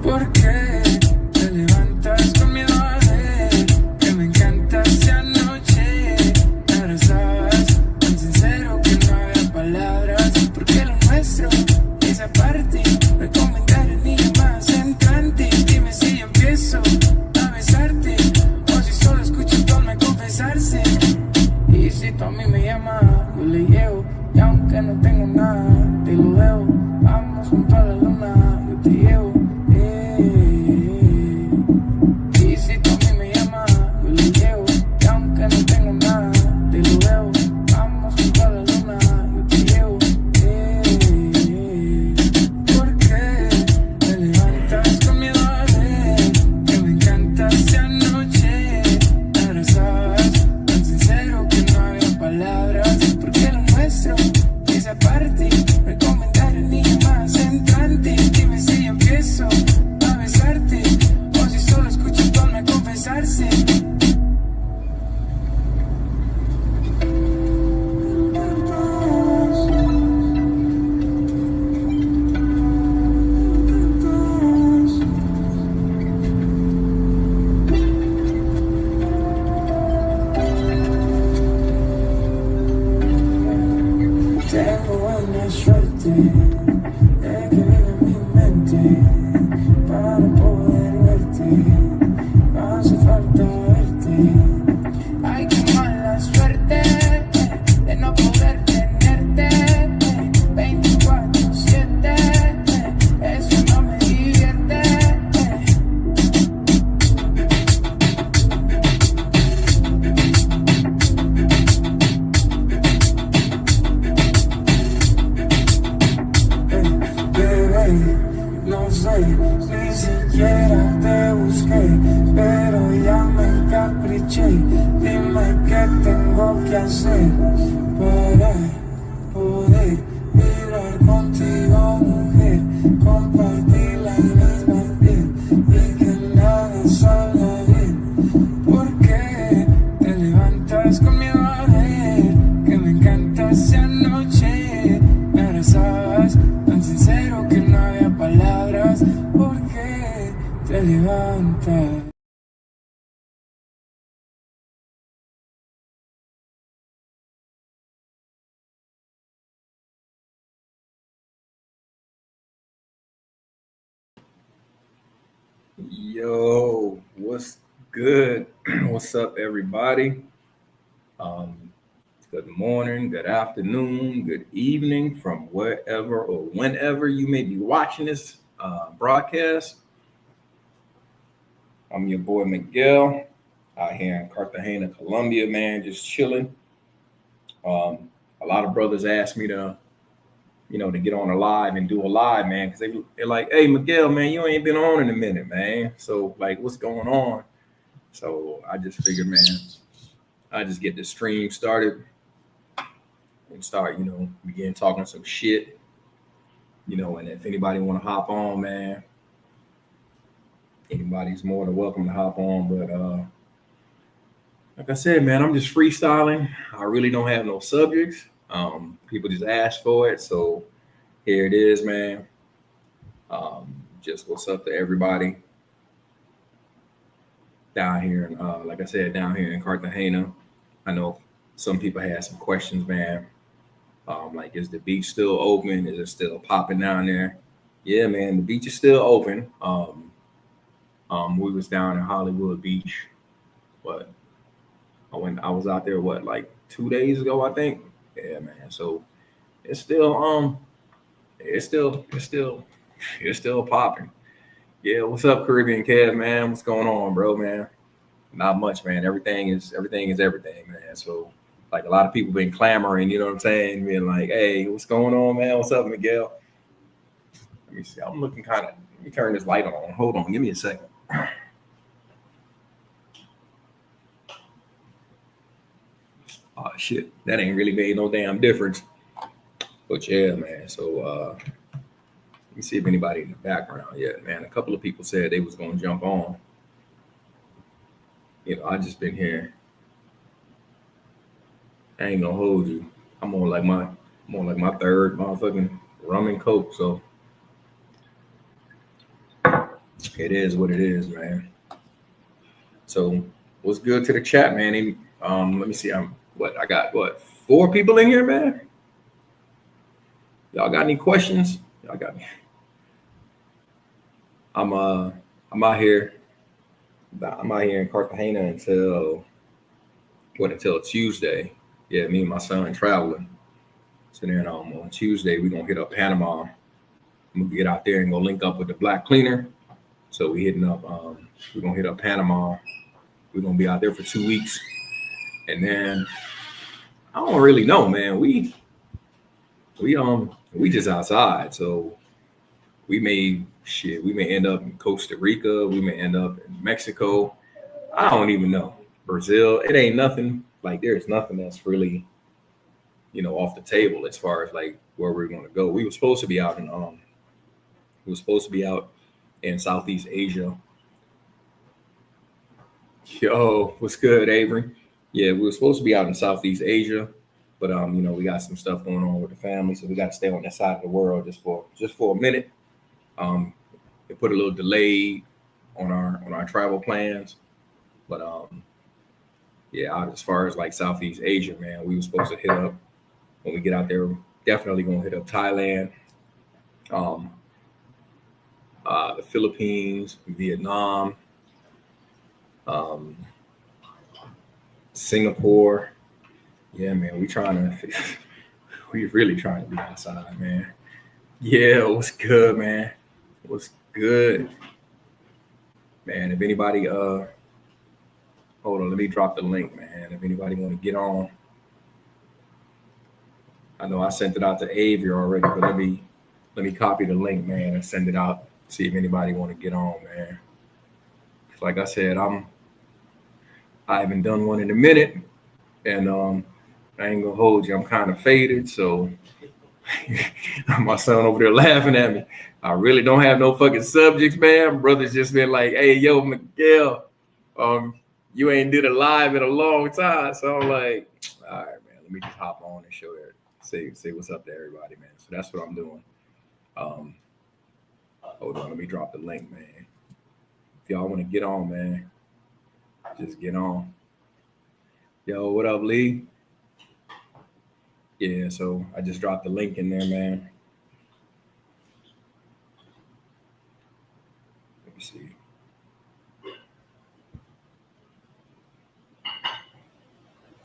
¿Por qué te levantas con miedo a ver que me encantaste anoche? Me abrazabas tan sincero que no había palabras. Porque lo nuestro, esa parte, recomendar el niño más entrante. Dime si yo empiezo a besarte o si solo escucho tu alma confesarse. Y si tú a mí me llamas, yo le llevo. Y aunque no tengo nada, te lo debo. Vamos junto a la luna, yo te llevo. Y si tú a mí me llamas, yo le llevo. Y aunque no tengo nada, te lo debo. Vamos junto a la luna, yo te llevo. ¿Por qué te levantas con miedo a ver que me encantaste anoche? Me abrazabas tan sincero que no había palabras. Porque lo nuestro, esa parte, recomendar el niño más entrante. Dime si yo empiezo a besarte o si solo escucho tu alma confesarse. Tengo buena suerte de que vive en mi mente para poder verte. No hace falta verte. Ay, qué mala suerte de no poder tenerte 24/7. Eso no me divierte. Bebé, no sé, ni siquiera te busqué, pero ya me encapriché. Dime qué tengo que hacer para poder vibrar contigo, mujer. Compartir la misma piel y que nada salga bien. ¿Por qué te levantas con miedo a ver que me encantaste anoche? Me abrazabas tan sincero que no había palabras. ¿Por qué te levantas? Yo, what's good? What's up, everybody? Good morning, good afternoon, good evening from wherever or whenever you may be watching this broadcast. I'm your boy Miguel out here in Cartagena, Colombia, man, just chilling. A lot of brothers asked me to get on a live and do a live, man, because they're like, hey, Miguel, man, you ain't been on in a minute, man. So, like, what's going on? So I just figured, man, I just get the stream started and start, begin talking some shit, and if anybody want to hop on, man, anybody's more than welcome to hop on. But like I said, man, I'm just freestyling. I really don't have no subjects. People just ask for it. So here it is, man. Just what's up to everybody down here. Like I said, down here in Cartagena. I know some people had some questions, man. Like, is the beach still open? Is it still popping down there? Yeah, man, the beach is still open. We was down in Hollywood Beach, but I was out there like 2 days ago, I think. Yeah, man. So it's still it's still popping. Yeah, what's up, Caribbean Kev, man? What's going on, bro, man? Not much, man. Everything is everything, man. So like a lot of people been clamoring, you know what I'm saying? Being like, hey, what's going on, man? What's up, Miguel? Let me see. I'm looking kind of. Let me turn this light on. Hold on. Give me a second. Oh shit, that ain't really made no damn difference. But yeah, man. So let me see if anybody in the background yet, man. A couple of people said they was gonna jump on. I just been here. I ain't gonna hold you. I'm on like my third motherfucking rum and coke. So It is what it is, man. So what's good to the chat, man? Let me see. I got 4 people in here, man. Y'all got any questions? Y'all got me. I'm out here. I'm out here in Cartagena until Tuesday. Yeah, me and my son traveling. So then on Tuesday we're gonna hit up Panama. I'm gonna get out there and go link up with the Black Cleaner. So we're gonna hit up Panama. We're gonna be out there for 2 weeks. And then I don't really know, man. We just outside. So we may end up in Costa Rica, we may end up in Mexico. I don't even know. Brazil, it ain't nothing. Like there's nothing that's really, off the table as far as like where we're gonna go. We were supposed to be out in Southeast Asia. Yo, what's good, Avery? Yeah, we were supposed to be out in Southeast Asia, but we got some stuff going on with the family, so we got to stay on that side of the world just for a minute. It put a little delay on our travel plans, but as far as like Southeast Asia, man, we were supposed to hit up when we get out there. Definitely gonna hit up Thailand, the Philippines, Vietnam, Singapore. Yeah, man, we really trying to be outside, man. Yeah, what's good, man? What's good, man? If anybody, hold on, let me drop the link, man. If anybody want to get on, I know I sent it out to Avery already, but let me copy the link, man, and send it out. See if anybody want to get on, man. Like I said, I haven't done one in a minute, and I ain't gonna hold you. I'm kind of faded, so my son over there laughing at me. I really don't have no fucking subjects, man. Brother's just been like, "Hey, yo, Miguel, you ain't did a live in a long time." So I'm like, "All right, man. Let me just hop on and show it. Say what's up to everybody, man." So that's what I'm doing. Hold on, let me drop the link, man. If y'all want to get on, man, just get on. Yo, what up, Lee? Yeah, so I just dropped the link in there, man. Let me see.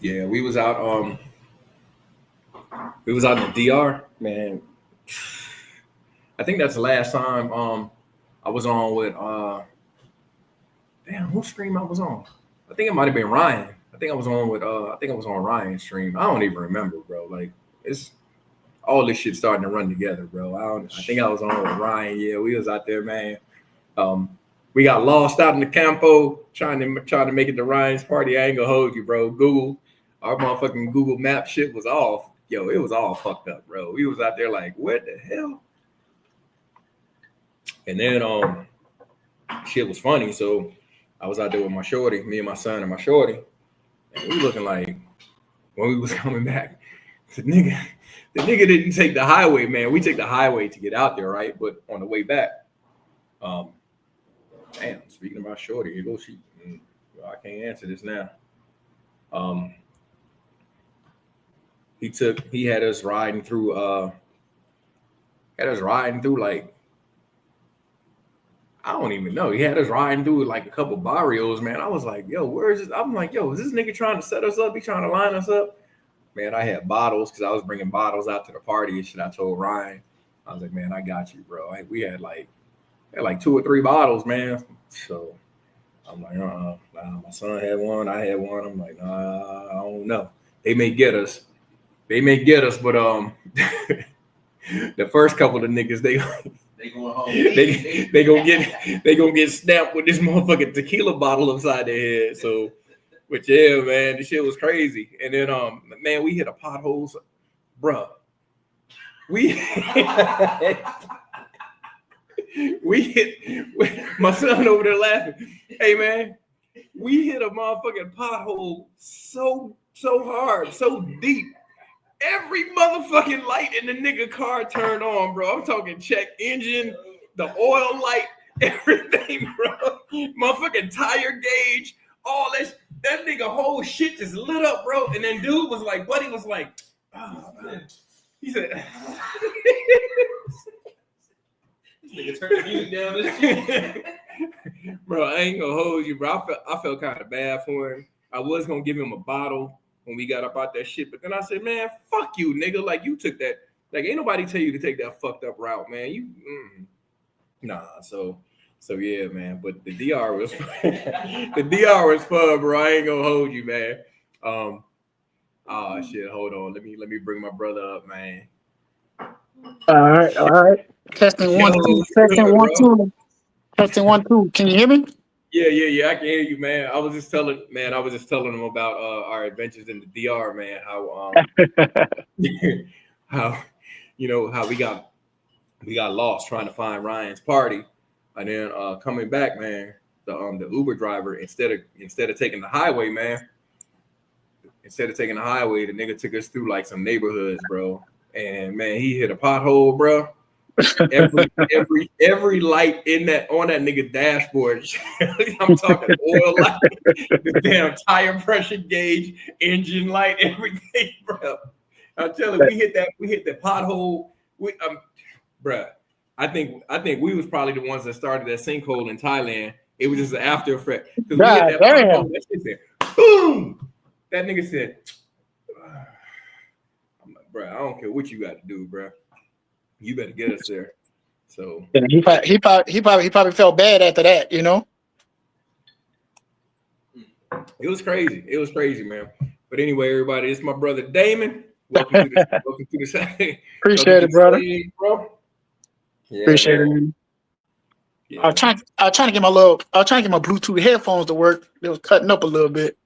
Yeah, we was out in the DR, man. I think that's the last time I was on with whose stream I was on? I think it might have been Ryan. I think I was on Ryan's stream. I don't even remember, bro. Like it's all this shit starting to run together, bro. I think I was on with Ryan. Yeah, we was out there, man. We got lost out in the campo trying to make it to Ryan's party. I ain't gonna hold you, bro. Our motherfucking Google Map shit was off. Yo, it was all fucked up, bro. We was out there like, what the hell? And then shit was funny. So I was out there with my shorty, me and my son and my shorty, and we looking like when we was coming back, the nigga didn't take the highway, man. We take the highway to get out there, right? But on the way back, speaking about shorty, here goes she. I can't answer this now. He had us riding through like, I don't even know. He had us riding through like a couple barrios, man. I was like, yo, where is this? I'm like, yo, is this nigga trying to set us up? He trying to line us up? Man, I had bottles because I was bringing bottles out to the party and shit. I told Ryan, I was like, man, I got you, bro. We had like 2 or 3 bottles, man. So I'm like, nah, my son had one, I had one. I'm like, nah, I don't know. They may get us, but the first couple of niggas, they going home. They gonna get snapped with this motherfucking tequila bottle upside their head. So, but yeah, man, this shit was crazy. And then man, we hit a potholes, bruh. My son over there laughing. Hey man, we hit a motherfucking pothole so hard, so deep. Every motherfucking light in the nigga car turned on, bro. I'm talking check engine, the oil light, everything, bro. Motherfucking tire gauge, all that. That nigga whole shit just lit up, bro. And then dude was like, buddy was like, oh, man. He said, this nigga turned the music down this shit. Bro, I ain't gonna hold you, bro. I felt kind of bad for him. I was gonna give him a bottle when we got up out that shit, but then I said, man, fuck you, nigga. Like, you took that. Like, ain't nobody tell you to take that fucked up route, man. Nah. So yeah, man. But the DR was the DR was fun, bro. I ain't gonna hold you, man. Oh shit, hold on. Let me bring my brother up, man. All right. Testing 1 2. Testing 1 2. Testing 1 2. Can you hear me? Yeah. I can hear you, man. I was just telling them about our adventures in the DR, man. How how how we got lost trying to find Ryan's party, and then coming back, man. The Uber driver instead of taking the highway, man. Instead of taking the highway, the nigga took us through like some neighborhoods, bro. And man, he hit a pothole, bro. Every light on that nigga dashboard. I'm talking oil light, the damn tire pressure gauge, engine light, everything, bro. I'm telling you, we hit the pothole. Bruh, I think we was probably the ones that started that sinkhole in Thailand. It was just an after effect. Because we hit that pothole, that shit said, boom! That nigga said, I'm like, bruh, I don't care what you got to do, bruh. You better get us there. So he probably felt bad after that, you know. It was crazy, man. But anyway, everybody, it's my brother Damon. Welcome to the side. Appreciate it, brother. Bro. Yeah, appreciate it. Yeah. I was trying to get my Bluetooth headphones to work. They was cutting up a little bit.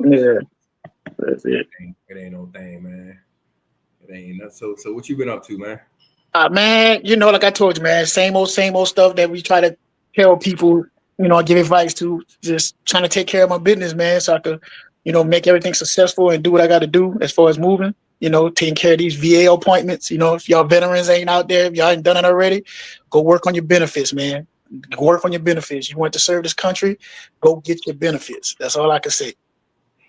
Yeah, that's it. It ain't no thing, man. It ain't. So what you been up to, man? Man, like I told you, man, same old stuff that we try to tell people, give advice to. Just trying to take care of my business, man, so I could, make everything successful and do what I got to do as far as moving. Taking care of these VA appointments. If y'all veterans ain't out there, if y'all ain't done it already, go work on your benefits, man. Go work on your benefits. You want to serve this country, go get your benefits. That's all I can say.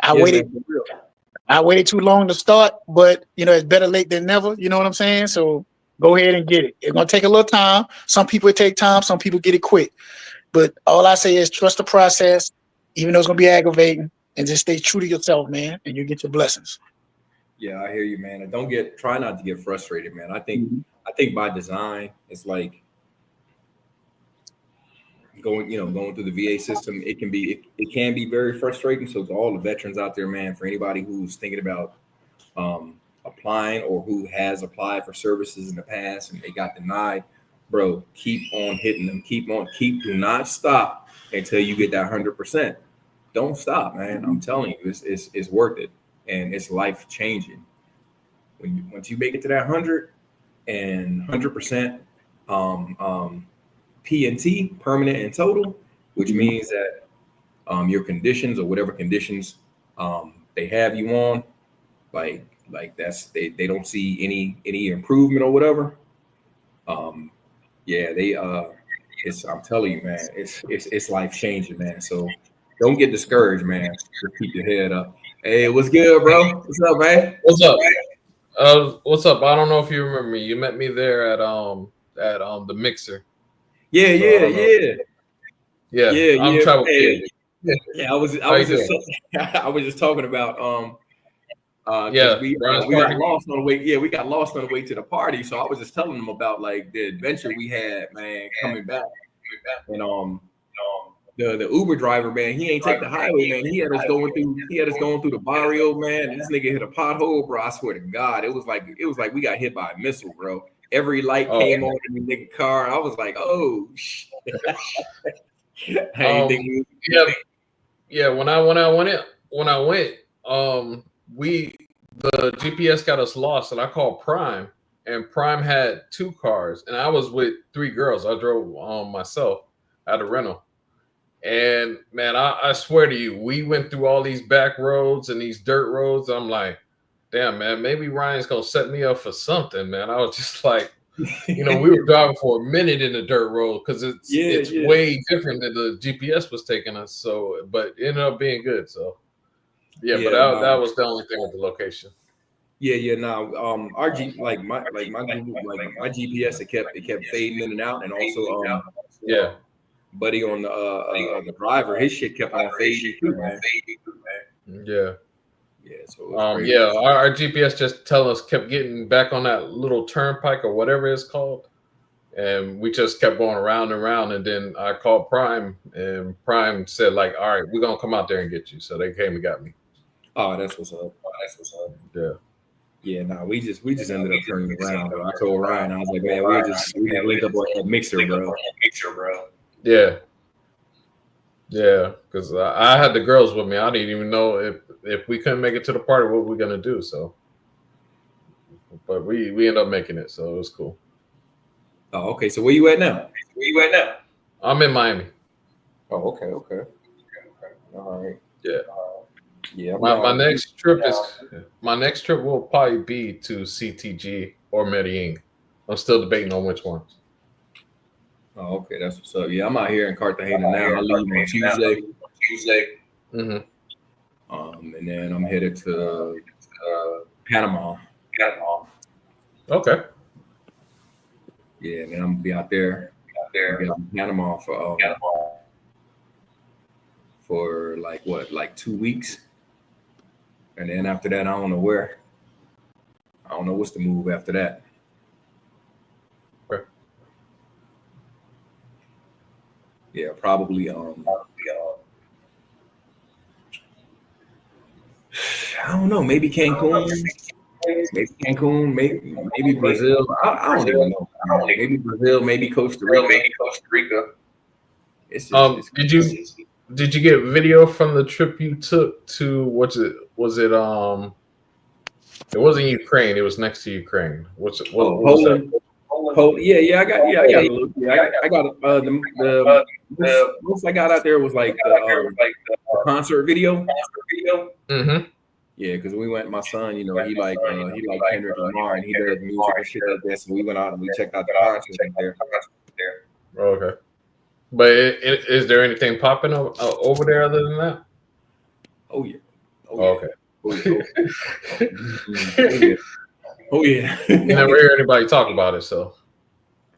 I waited too long to start, but it's better late than never. You know what I'm saying? So go ahead and get it. It's gonna take a little time. Some people it take time, some people get it quick. But all I say is trust the process, even though it's gonna be aggravating, and just stay true to yourself, man, and you get your blessings. Yeah, I hear you, man. And try not to get frustrated, man. I think by design, it's like going through the VA system, it can be very frustrating. So to all the veterans out there, man, for anybody who's thinking about applying or who has applied for services in the past and they got denied, bro, keep on hitting them. Do not stop until you get that 100%. Don't stop, man. I'm telling you, it's worth it, and it's life changing. Once you make it to that 100 and 100%, P&T, permanent and total, which means that your conditions or whatever conditions they have you on, like they don't see any improvement or whatever. I'm telling you, man, it's life changing, man. So don't get discouraged, man. Just keep your head up. Hey, what's good, bro? What's up, man? What's up? What's up? I don't know if you remember me. You met me there at the Mixer. Yeah. I'm Travel Kid. Yeah, I was just talking about we got lost on the way. Yeah, we got lost on the way to the party. So I was just telling them about like the adventure we had, man, coming back. And the Uber driver, man, he ain't take the highway, man. He had us going through the barrio, man. This nigga hit a pothole, bro. I swear to God, it was like we got hit by a missile, bro. Every light came on in the nigga car. I was like, oh shit. When I went, the GPS got us lost, and I called Prime, and Prime had 2 cars, and I was with 3 girls. I drove myself at a rental. And man, I swear to you, we went through all these back roads and these dirt roads. I'm like, damn, man, maybe Ryan's gonna set me up for something, man. I was just like, you know, we were driving for a minute in the dirt road because it's Yeah. way different than the GPS was taking us. So, but it ended up being good. So, yeah, but that was the only thing with the location. Yeah. Now, our my GPS, it kept fading in and out, and also Yeah. buddy on the driver, his shit kept on fading too, man. Yeah. Yeah, so it was crazy. Yeah, our GPS just kept getting back on that little turnpike or whatever it's called. And we just kept going around and around. And then I called Prime, and Prime said, like, all right, we're gonna come out there and get you. So they came and got me. Oh, that's what's up. Yeah. Yeah, nah, we just ended up turning around. Bro. I told Ryan, I was like, man, we just link up on that mixer, bro. Yeah. Yeah, because I had the girls with me. I didn't even know if we couldn't make it to the party, what we're gonna do. So, but we ended up making it, so it was cool. Oh, okay. So where you at now? I'm in Miami. Oh, okay. All right. Yeah. Yeah. My next trip will probably be to CTG or Medellin. I'm still debating on which one. Oh, okay. That's what's up. Yeah, I'm out here in Cartagena now. I leave on Tuesday. Mm-hmm. And then I'm headed to Panama. Okay. Yeah, and then I'm gonna be out there in Panama for like 2 weeks, and then after that, I don't know where. I don't know what's the move after that. Okay. Yeah, probably. I don't know. Maybe Cancun. Maybe Brazil. I don't even know. Maybe Brazil. Maybe Costa Rica. It's just, Did you get video from the trip you took to was it it wasn't Ukraine, it was next to Ukraine. What was Poland. Yeah, I got a little. Yeah, I got the most I got out there was like the concert video. Mm-hmm. Yeah, because we went. My son, he like Kendrick Lamar, and he does music and shit like that. So we went out and we checked out the concert right there. Okay. But is there anything popping over there other than that? Oh yeah. Okay. Oh yeah. You never hear anybody talk about it, so.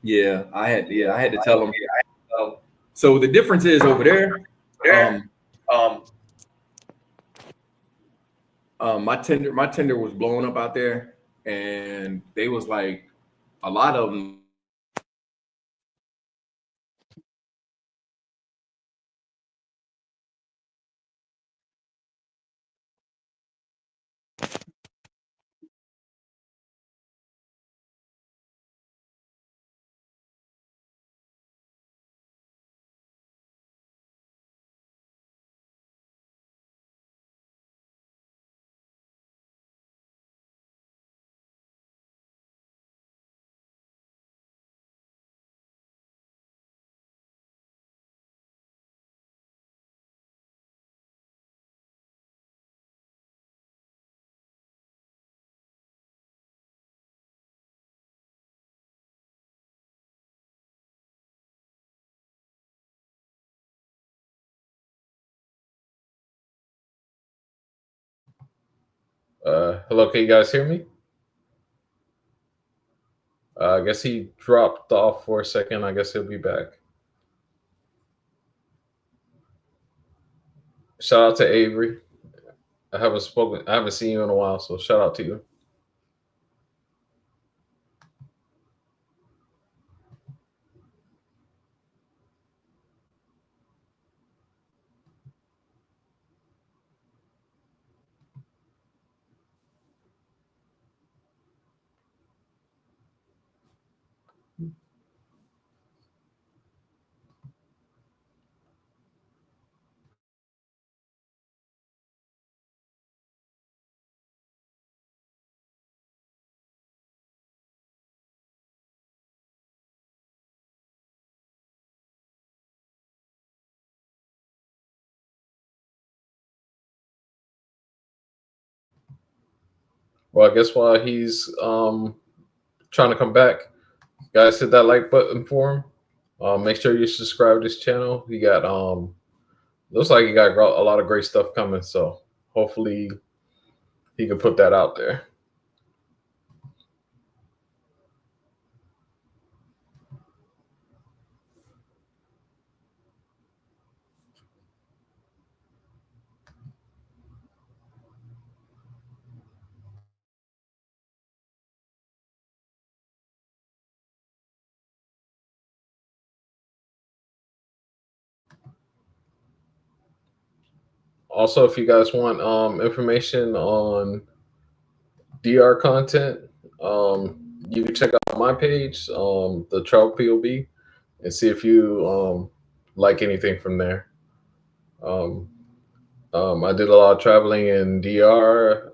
Yeah, I had to tell them. So the difference is over there. My Tinder was blowing up out there, and they was like a lot of them. Hello, can you guys hear me? I guess he dropped off for a second. I guess he'll be back. Shout out to Avery. I haven't seen you in a while, so shout out to you. Well, I guess while he's trying to come back, Guys, hit that like button for him. Make sure you subscribe to this channel. He got looks like he got a lot of great stuff coming. So hopefully he can put that out there. Also, if you guys want information on DR content, you can check out my page, the Trout POB, and see if you like anything from there. I did a lot of traveling in DR,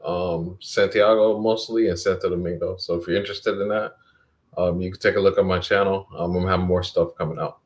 Santiago mostly, and Santo Domingo. So if you're interested in that, you can take a look at my channel. I'm gonna have more stuff coming out.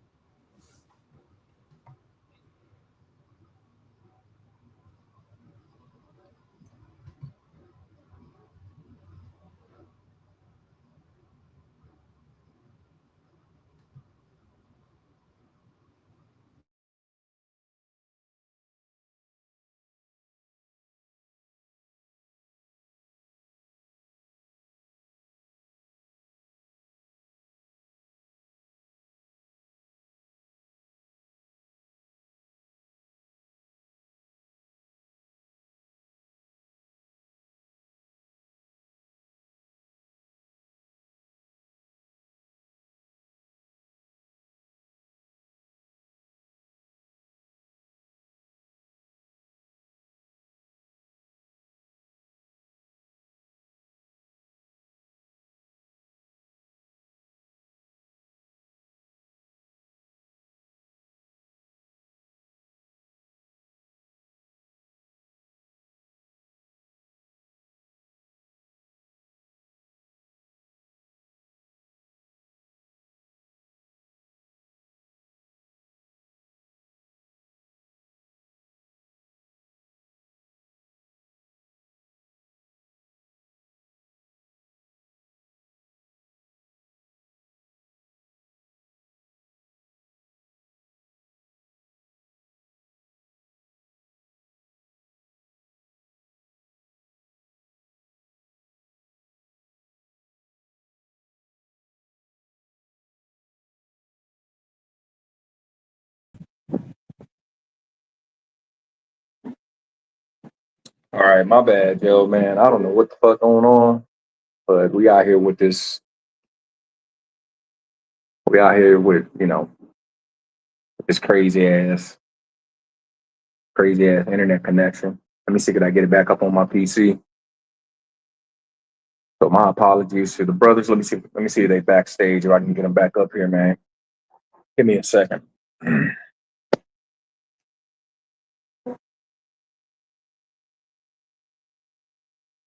All right, my bad, yo, man. I don't know what the fuck going on, but we out here with this. We out here with this crazy ass internet connection. Let me see, could I get it back up on my PC? So my apologies to the brothers. Let me see. Let me see if they backstage or I can get them back up here, man. Give me a second.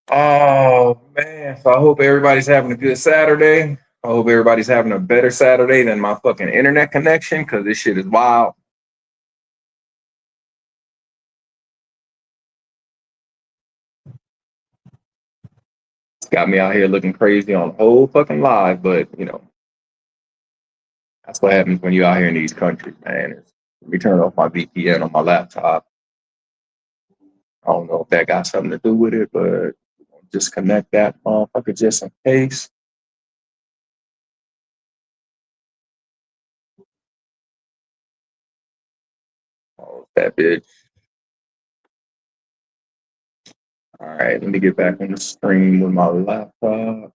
Oh man! So I hope everybody's having a good Saturday. I hope everybody's having a better Saturday than my fucking internet connection because this shit is wild. It's got me out here looking crazy on the whole fucking live, but that's what happens when you're out here in these countries, man. Let me turn off my VPN on my laptop. I don't know if that got something to do with it, but disconnect that motherfucker just in case. Oh, that bitch. All right, let me get back on the stream with my laptop.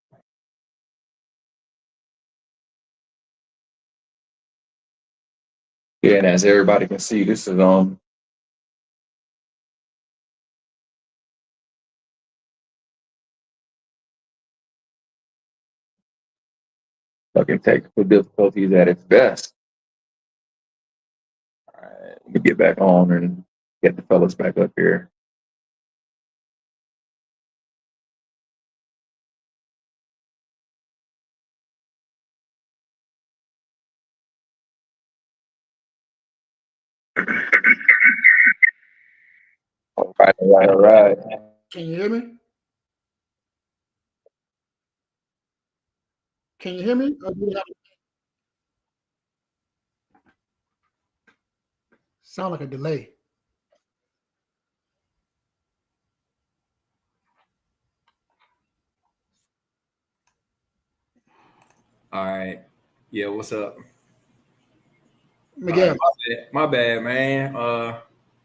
Yeah, and as everybody can see, this is fucking technical difficulties at its best. All right, let me get back on and get the fellas back up here. All right. Can you hear me? Can you hear me? Or do you have Sound like a delay. All right. Yeah, what's up? Miguel, All right, my bad, man.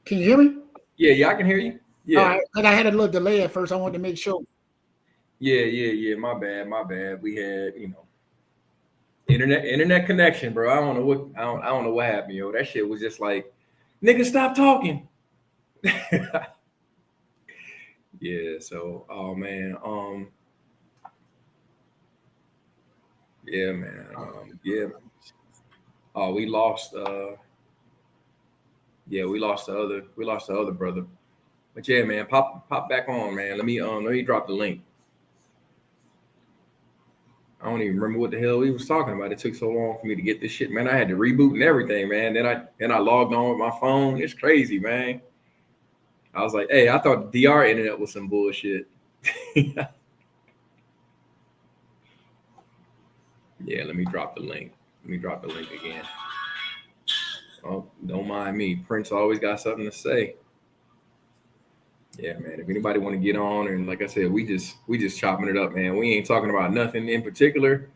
can you hear me? Yeah, I can hear you. Yeah. All right. And I had a little delay at first. I wanted to make sure. Yeah. My bad. We had, internet connection, bro. I don't know what happened, yo. That shit was just like, nigga, stop talking. Yeah, so oh man, yeah, man, yeah. Oh, we lost we lost the other brother. But yeah, man, pop back on, man. Let me drop the link. I don't even remember what the hell he was talking about. It took so long for me to get this shit, man. I had to reboot and everything, man. Then I logged on with my phone. It's crazy, man. I was like, hey, I thought the DR internet was some bullshit. Yeah, let me drop the link. Let me drop the link again. Oh, don't mind me. Prince always got something to say. Yeah, man. If anybody want to get on, and like I said, we just chopping it up, man. We ain't talking about nothing in particular,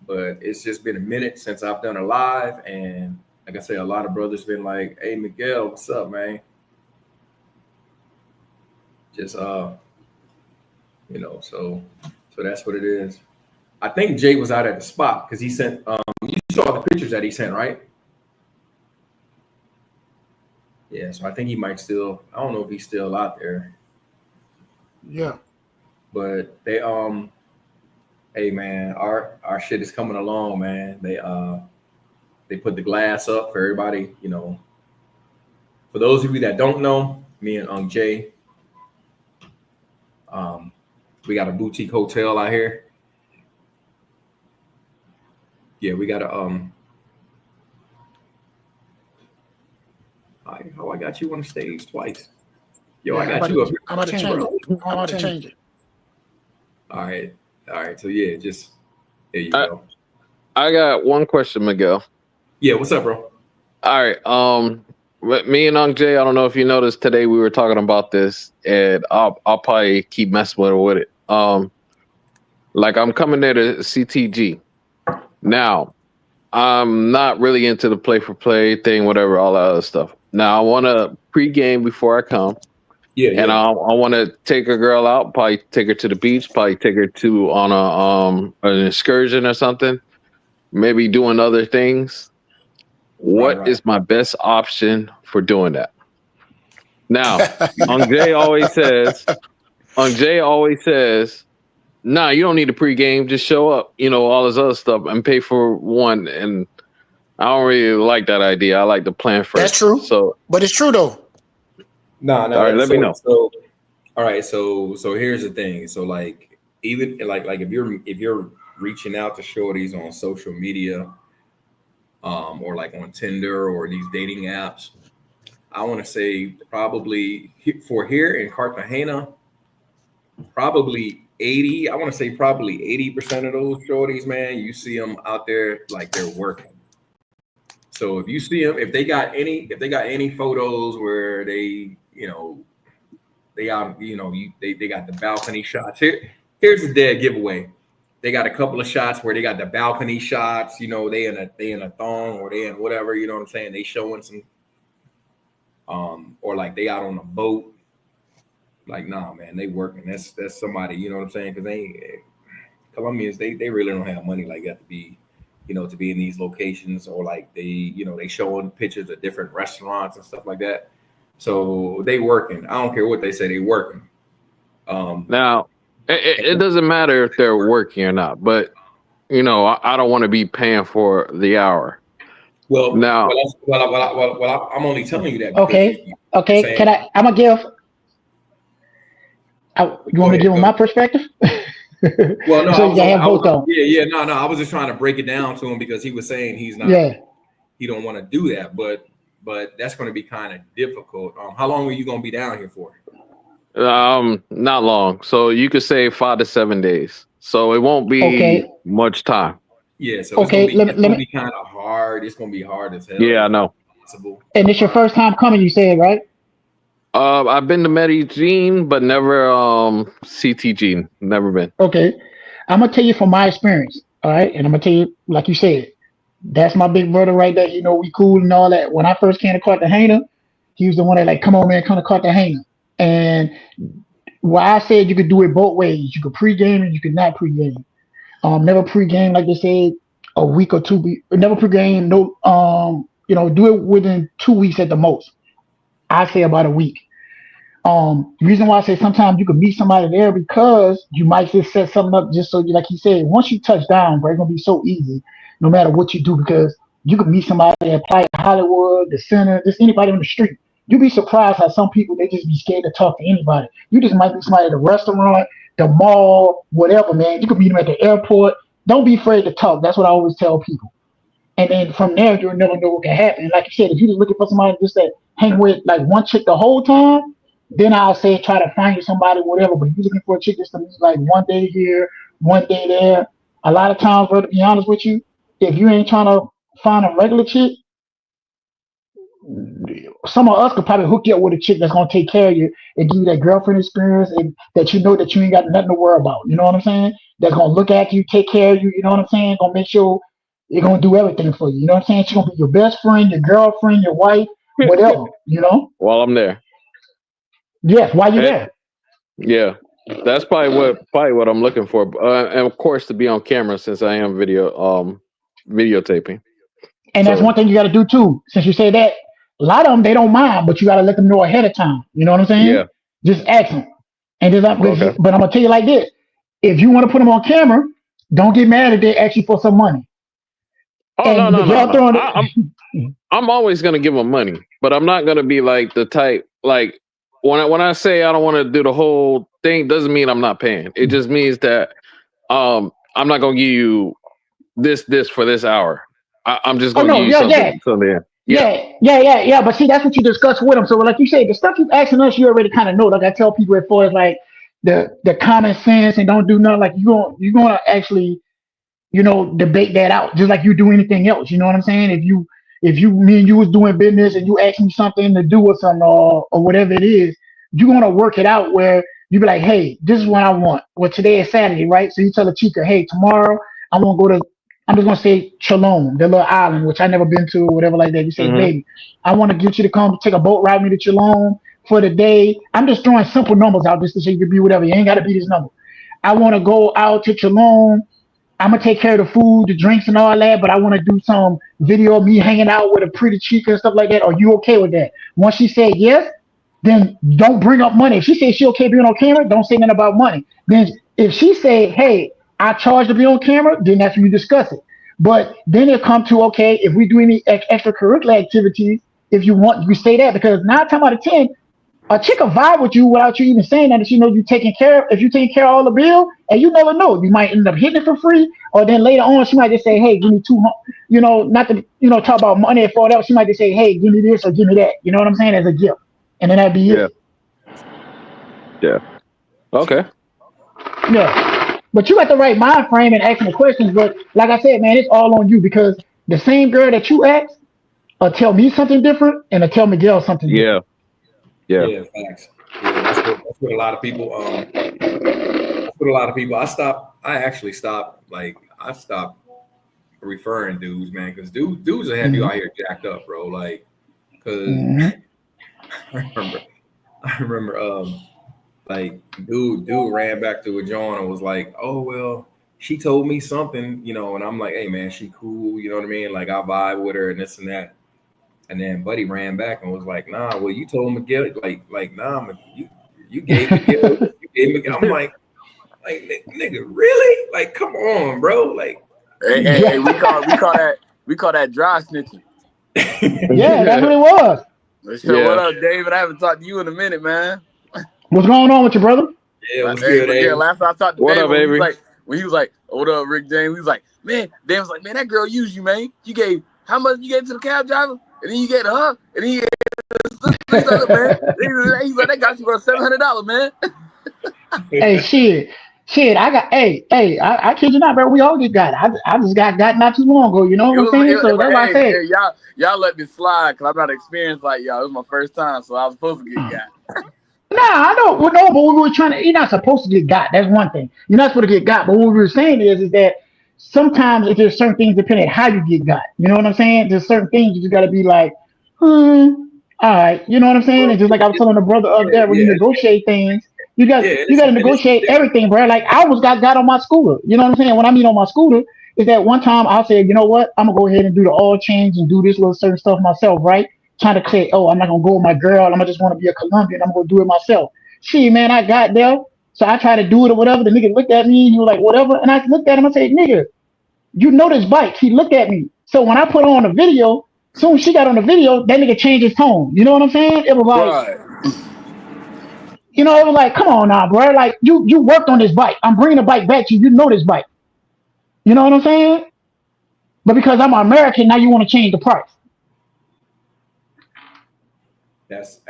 but it's just been a minute since I've done a live, and like I said, a lot of brothers been like, "Hey, Miguel, what's up, man?" Just so that's what it is. I think Jay was out at the spot because he sent. You saw the pictures that he sent, right? Yeah, so I think he might still. I don't know if he's still out there. Yeah. But they hey man, our shit is coming along, man. They put the glass up for everybody. For those of you that don't know, me and Jay, we got a boutique hotel out here. Yeah, we got a I got you on the stage twice. Yo, Yeah, I got you up here. I'm about to change it. I'm about to change it. All right. So yeah, just there you go. I got one question, Miguel. Yeah, what's up, bro? All right. Me and Jay, I don't know if you noticed today we were talking about this, and I'll probably keep messing with it. Like I'm coming there to CTG. Now, I'm not really into the play for play thing, whatever, all that other stuff. Now I want to pregame before I come. Yeah. And I want to take a girl out, probably take her to the beach, probably take her to on an excursion or something, maybe doing other things. What is my best option for doing that? Now, Jay always says, nah, you don't need a pregame, just show up, all this other stuff and pay for one. And I don't really like that idea. I like to plan first. That's true. But it's true though. No. All right, let me know. So, all right. So here's the thing. So like, even like if you're reaching out to shorties on social media, or like on Tinder or these dating apps, I want to say probably for here in Cartagena, probably 80%. I want to say probably 80% of those shorties, man, you see them out there like they're working. So if you see them, if they got any photos where they out, they got the balcony shots. Here's the dead giveaway. They got a couple of shots where they got the balcony shots. They in a thong or they in whatever. You know what I'm saying? They showing some, or like they out on a boat. Like, nah, man, they working. That's somebody. You know what I'm saying? Because Colombians, they really don't have money like that to be, to be in these locations, or like they showing pictures of different restaurants and stuff like that. So they working. I don't care what they say, they working. Now, it doesn't matter if they're working or not, but I don't want to be paying for the hour. Well, now, I'm only telling you that. Okay. Can I? I'm gonna give. You want me to give them my perspective? Well, no. So No. I was just trying to break it down to him because he was saying he's not. Yeah. He don't want to do that, but that's going to be kind of difficult. How long are you going to be down here for? Not long. So you could say 5 to 7 days. So it won't be much time. Yeah. So it's going to be kind of hard. It's going to be hard as hell. Yeah, I know. And it's your first time coming, you said, right? I've been to Medellin, but never CTG. Never been. Okay. I'm gonna tell you from my experience, all right? And I'm gonna tell you, like you said, that's my big brother right there. You know, we cool and all that. When I first came to Cartagena, he was the one that like, come on, man, come to Cartagena. And why I said you could do it both ways. You could pregame and you could not pregame. Never pregame, like they said, a week or two. Never pregame. No, do it within 2 weeks at the most. I say about a week. The reason why I say sometimes you can meet somebody there because you might just set something up just so you, like you said, once you touch down, bro, it's gonna be so easy no matter what you do because you can meet somebody at Playa Hollywood, the center, just anybody on the street. You'd be surprised how some people they just be scared to talk to anybody. You just might be somebody at a restaurant, the mall, whatever, man. You could meet them at the airport. Don't be afraid to talk. That's what I always tell people. And then from there, you'll never know what can happen. And like you said, if you're just looking for somebody just to hang with like one chick the whole time, then I'll say try to find you somebody, whatever. But if you're looking for a chick just to meet like one day here, one day there, a lot of times, bro, to be honest with you, if you ain't trying to find a regular chick, some of us could probably hook you up with a chick that's gonna take care of you and give you that girlfriend experience and that you know that you ain't got nothing to worry about. You know what I'm saying? That's gonna look after you, take care of you, you know what I'm saying? Gonna make sure you're gonna do everything for you. You know what I'm saying? She's gonna be your best friend, your girlfriend, your wife, whatever, you know? While I'm there. Yes, while you're there. Yeah. That's probably what I'm looking for. And of course to be on camera since I am videotaping. And that's one thing you gotta do too. Since you say that, a lot of them they don't mind, but you gotta let them know ahead of time. You know what I'm saying? Yeah. Just ask them. And just, Okay. but I'm gonna tell you like this: if you want to put them on camera, don't get mad if they ask you for some money. Oh no. I'm always gonna give them money, but I'm not gonna be like the type like when I say I don't want to do the whole thing, doesn't mean I'm not paying. It just means that I'm not gonna give you this for this hour. I'm just gonna give you something. Yeah. But see, that's what you discuss with them. So, like you said, the stuff you asking us, you already kind of know. Like I tell people, as far as like the common sense and don't do nothing, like you're gonna actually, debate that out, just like you do anything else. You know what I'm saying? If me and you was doing business and you ask me something to do with something or whatever it is, you're gonna work it out where you be like, hey, this is what I want. Well, today is Saturday, right? So you tell the chica, hey, tomorrow I want to go to. I'm just gonna say Cholon, the little island, which I never been to, or whatever like that. You say, baby, I want to get you to come take a boat ride me to Cholon for the day. I'm just throwing simple numbers out just to say you can be whatever. You ain't gotta be this number. I want to go out to Cholon. I'm gonna take care of the food, the drinks, and all that. But I want to do some video of me hanging out with a pretty chica and stuff like that. Are you okay with that? Once she said yes, then don't bring up money. If she said she okay being on camera, don't say nothing about money. Then if she say, hey, I charge to be on camera, then that's when you discuss it. But then it come to, okay, if we do any extracurricular activities, if you want, you say that, because 9 times out of 10, a chick will vibe with you without you even saying that. If you know you taking care, if you taking care of all the bill, and you never know, you might end up hitting it for free, or then later on she might just say, hey, give me $200, not to talk about money or whatever. She might just say, hey, give me this or give me that. You know what I'm saying, as a gift, and then that'd be it. Yeah. Okay. Yeah. But you got the right mind frame and asking the questions. But like I said, man, it's all on you, because the same girl that you ask will tell me something different and will tell Miguel something different. Yeah, facts. Yeah, that's what a lot of people. I actually stopped referring dudes, man, because dudes will have you out here jacked up, bro. Like, because I remember, like dude ran back to a John and was like, oh well, she told me something, and I'm like, hey man, she cool, you know what I mean? Like I vibe with her and this and that. And then buddy ran back and was like, nah, well, you told Miguel, like nah, you gave Miguel, I'm like nigga, really? Like, come on, bro. Like, hey, we call that dry snitching. Yeah, that's what it was. So what up, David? I haven't talked to you in a minute, man. What's going on with you, brother? Yeah, what's good, yeah. Last time I talked to David, up, baby? When he was like, what up, Rick James? He was like, man, David was like, man, that girl used you, man. You gave, how much you gave to the cab driver? And then you gave to her, and then he gave $600, man. He's like, that got you for $700, man. Hey, shit. Shit, I kid you not, bro. We all get got. I just got not too long ago. You know what I'm saying? So that's why I said. Hey, y'all let me slide because I'm not experienced like y'all. It was my first time, so I was supposed to get got. Nah, I know. Well, no, but we were trying to. You're not supposed to get got. That's one thing. You're not supposed to get got. But what we were saying is that sometimes if there's certain things depending on how you get got. You know what I'm saying? There's certain things you just got to be like, all right. You know what I'm saying? It's just like I was telling the brother up there when you negotiate things. You got to negotiate everything, bro. Like I almost got on my scooter. You know what I'm saying? When I mean on my scooter, is that one time I said, you know what? I'm gonna go ahead and do the oil change and do this little certain stuff myself, right? Trying to say, oh, I'm not gonna go with my girl. I'm gonna just want to be a Colombian. I'm gonna do it myself. See, man, I got there, so I tried to do it or whatever. The nigga looked at me. He was like, whatever, and I looked at him. I said, nigga, you know this bike. He looked at me. So when I put on the video, soon as she got on the video, that nigga changed his tone. You know what I'm saying? It was like. Right. You know, it was like, come on now, bro. Like, you worked on this bike. I'm bringing the bike back to you. You know this bike. You know what I'm saying? But because I'm American, now you want to change the price. That's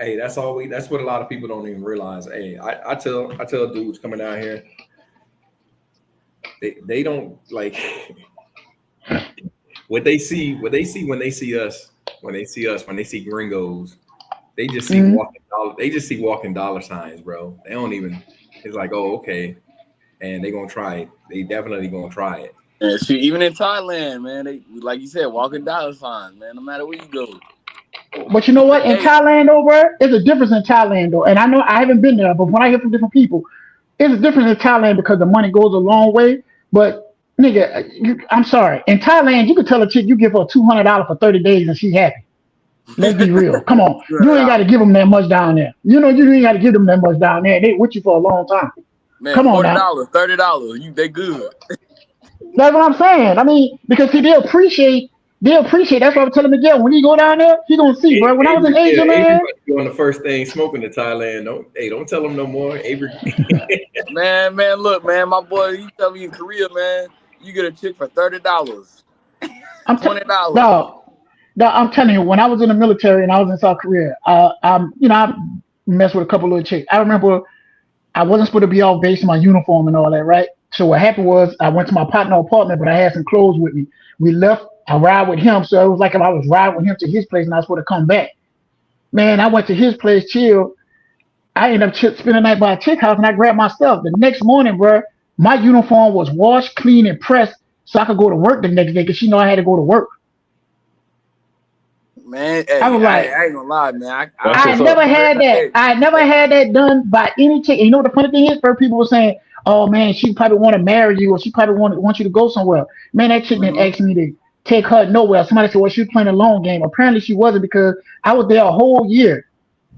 what a lot of people don't even realize. Hey, I tell dudes coming down here, they don't like what they see when they see us, when they see gringos. They just see walking dollar signs, bro. They don't even. It's like, oh, okay, and they gonna try it. They definitely gonna try it. And shoot, even in Thailand, man, they like you said, walking dollar signs, man. No matter where you go. But you know what? In Thailand, though, bro, there's a difference in Thailand, though. And I know I haven't been there, but when I hear from different people, there's a difference in Thailand because the money goes a long way. But nigga, I'm sorry. In Thailand, you could tell a chick you give her $200 for 30 days and she's happy. Let's be real. Come on. You ain't got to give them that much down there. You know, you ain't got to give them that much down there. They with you for a long time. Man, come on $40, now. $30. They good. That's what I'm saying. I mean, because see, they appreciate. That's what I'm telling Miguel. When you go down there, he gonna see, bro. When I was in Asia, man. Doing the first thing, smoking to Thailand. Don't tell him no more, Avery. man, look, man, my boy, you tell me in Korea, man, you get a chick for $30. I'm $20. No, I'm telling you, when I was in the military and I was in South Korea, I messed with a couple of chicks. I remember I wasn't supposed to be all based on my uniform and all that, right? So what happened was I went to my partner's apartment, but I had some clothes with me. We left. I ride with him, so it was like if I was riding with him to his place and I was supposed to come back. Man, I went to his place, chill. I ended up spending the night by a chick house and I grabbed my stuff. The next morning, bro, my uniform was washed, clean, and pressed so I could go to work the next day because she know I had to go to work. Man, hey, I was like, I ain't gonna lie, man. I never had that. I never had that done by any chick. And you know what the funny thing is? First, people were saying, "Oh man, she probably want to marry you, or she probably want you to go somewhere." Man, that chick didn't ask me to take her nowhere. Somebody said, "Well, she was playing a long game." Apparently, she wasn't because I was there a whole year.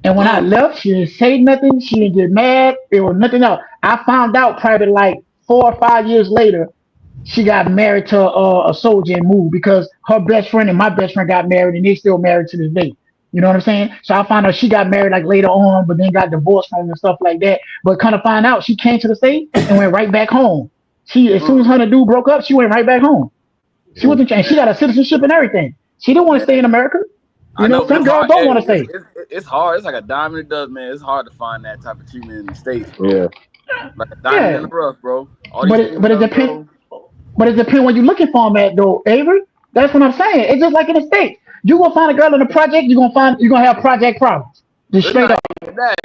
And when I left, she didn't say nothing. She didn't get mad. There was nothing else. I found out probably like 4 or 5 years later. She got married to a soldier and moved because her best friend and my best friend got married and they still married to this day. You know what I'm saying? So I found out she got married like later on, but then got divorced from him and stuff like that. But kind of find out she came to the States and went right back home. As soon as her and the dude broke up, she went right back home. She wasn't, and she got a citizenship and everything. She didn't want to stay in America. You know some girls don't want to stay. It's hard. It's like a diamond in the dust, man. It's hard to find that type of treatment in the States, bro. Yeah. Like a diamond in the rough, bro. But it depends. But it depends what you're looking for them at, though, Avery. That's what I'm saying. It's just like in the States. You gonna find a girl in a project, you're gonna have project problems. Just straight up.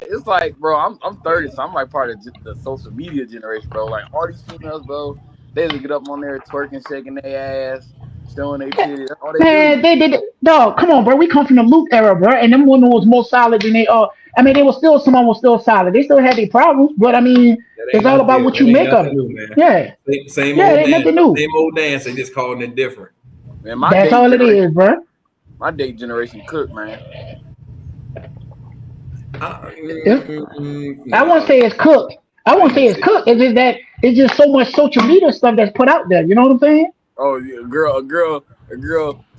It's like, bro, I'm 30, so I'm like part of the social media generation, bro. Like all these females, bro, they just get up on there twerking, shaking their ass, showing their titties. That's all they do. Man, they did. Dog, come on, bro. We come from the Luke era, bro, and them women was more solid than they are. I mean, someone was still solid. They still had their problems, but I mean, it's all about what you make of it. Yeah. Same old dance. They just calling it different. Man, that's all it is, bro. My date generation cook, man. I won't say it's cooked. It's just that it's just so much social media stuff that's put out there. You know what I'm saying? Oh, yeah, a girl.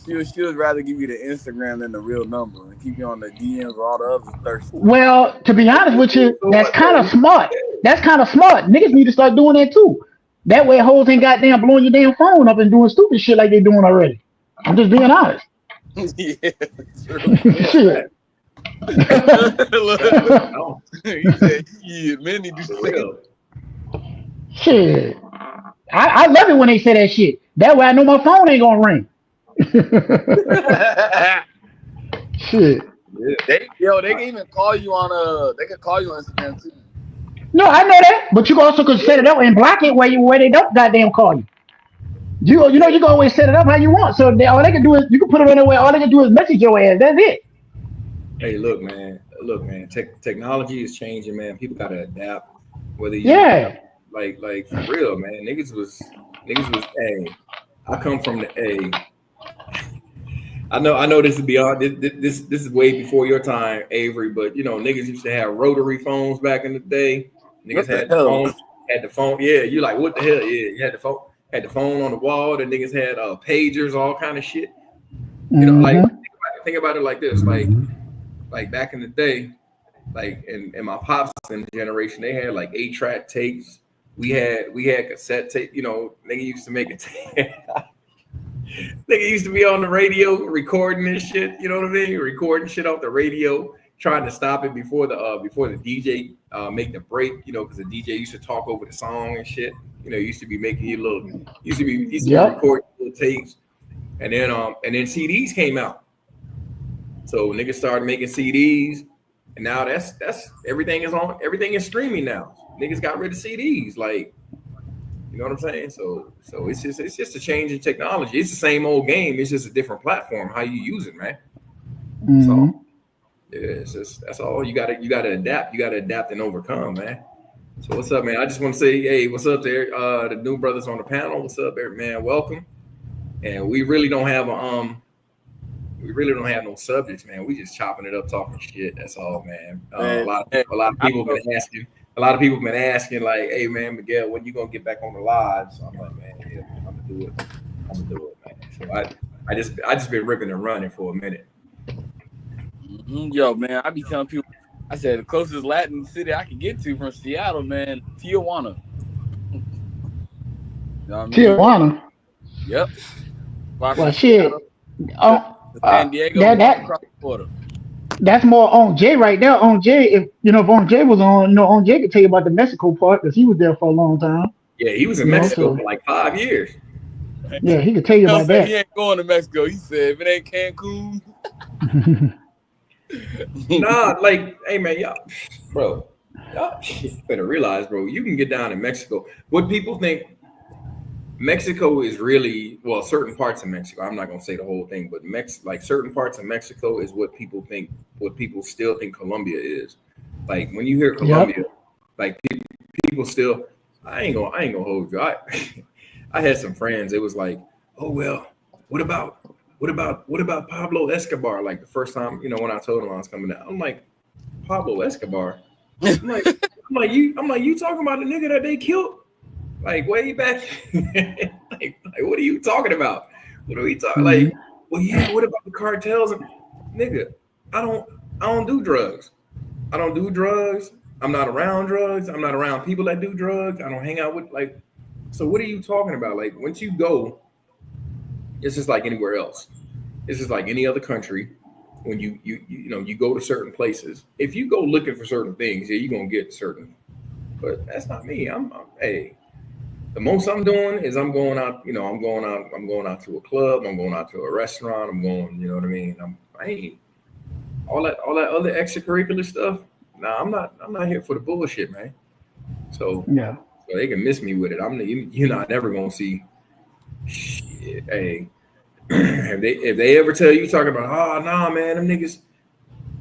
She would rather give you the Instagram than the real number and keep you on the DMs or all the other thirsty. Well, to be honest with you, that's kind of smart. Niggas need to start doing that too. That way, hoes ain't goddamn blowing your damn phone up and doing stupid shit like they doing already. I'm just being honest. Yeah, Shit. He said, "Yeah, man, need to do Shit. I love it when they say that shit. That way I know my phone ain't gonna ring. Shit. Yeah. they can even call you on they can call you on Instagram too. No, I know that, but you also could set it up and block it where they don't goddamn call you. You know you can always set it up how you want. So all they can do is you can put it on there where all they can do is message your ass. That's it. Hey, look, man. Technology is changing, man. People gotta adapt. Whether you Yeah. like for real, man. Niggas was. Hey, I come from the A. I know this is beyond this is way before your time, Avery. But you know, niggas used to have rotary phones back in the day. Niggas What the hell? had the phone. Yeah, you like what the hell? Yeah, you had the phone. Had the phone on the wall. The niggas had pagers, all kind of shit. You know, like think about it like this, like back in the day, like in my pops and generation, they had like 8-track tapes. We had cassette tape. You know, nigga used to make a tape. Nigga used to be on the radio recording this shit. You know what I mean? Recording shit off the radio, trying to stop it before the DJ make the break. You know, because the DJ used to talk over the song and shit. You know, used to be making you used to be recording little tapes, and then CDs came out. So niggas started making CDs, and now that's everything is streaming now. Niggas got rid of CDs, like, you know what I'm saying? So it's just a change in technology. It's the same old game. It's just a different platform. How you use it, man. So yeah, it's just that's all. You gotta adapt. You gotta adapt and overcome, man. So what's up, man? I just want to say, hey, what's up there? The new brothers on the panel. What's up, there, man? Welcome. And we really don't have no subjects, man. We just chopping it up, talking shit. That's all, man. A lot of people have been asking. A lot of people have been asking, like, "Hey, man, Miguel, when you gonna get back on the live?" So I'm like, "Man, yeah, I'm gonna do it, man." So I just been ripping and running for a minute. Yo, man, I be telling people, I said the closest Latin city I can get to from Seattle, man, Tijuana. You know what I mean? Tijuana. Yep. Well, shit. San Diego, across the border. That's more on Jay right there. On Jay, if On Jay was on, On Jay could tell you about the Mexico part because he was there for a long time. Yeah, he was in Mexico for like 5 years. Yeah, he could tell you about that. He ain't going to Mexico. He said, if it ain't Cancun. Nah, like, hey, man, y'all better realize, bro, you can get down in Mexico. What people think Mexico is really, well, certain parts of Mexico. I'm not gonna say the whole thing, but like certain parts of Mexico is what people still think Colombia is. Like when you hear Colombia, like people still. I ain't gonna hold you. I had some friends. It was like, oh well, what about Pablo Escobar? Like the first time, when I told him I was coming out, I'm like, Pablo Escobar. I'm like you talking about the nigga that they killed? Like way back, like what are you talking about? What are we talking? Like, well, yeah. What about the cartels? Nigga, I don't do drugs. I don't do drugs. I'm not around drugs. I'm not around people that do drugs. I don't hang out with So what are you talking about? Like once you go, it's just like anywhere else. It's just like any other country. When you go to certain places, if you go looking for certain things, yeah, you're gonna get certain. But that's not me. Hey. The most I'm doing is I'm going out to a club, I'm going out to a restaurant, I'm going, you know what I mean? I ain't all that other extracurricular stuff. Nah, I'm not here for the bullshit, man. So yeah. So they can miss me with it. You're not never gonna see shit. Hey, if they ever tell you talking about, oh nah, man, them niggas,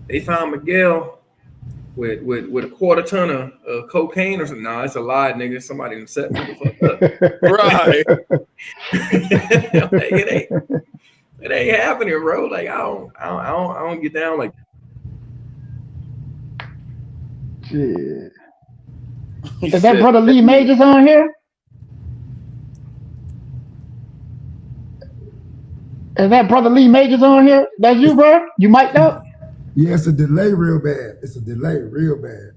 they found Miguel with a quarter ton of cocaine or something. Nah, it's a lie, nigga. Somebody done set me the fuck up. Right. Like, it ain't happening, bro. Like I don't get down like. Shit. Is that brother Lee Majors on here? Is that brother Lee Majors on here? That's you, bro? You mic'd up? Yeah, it's a delay real bad. It's a delay real bad.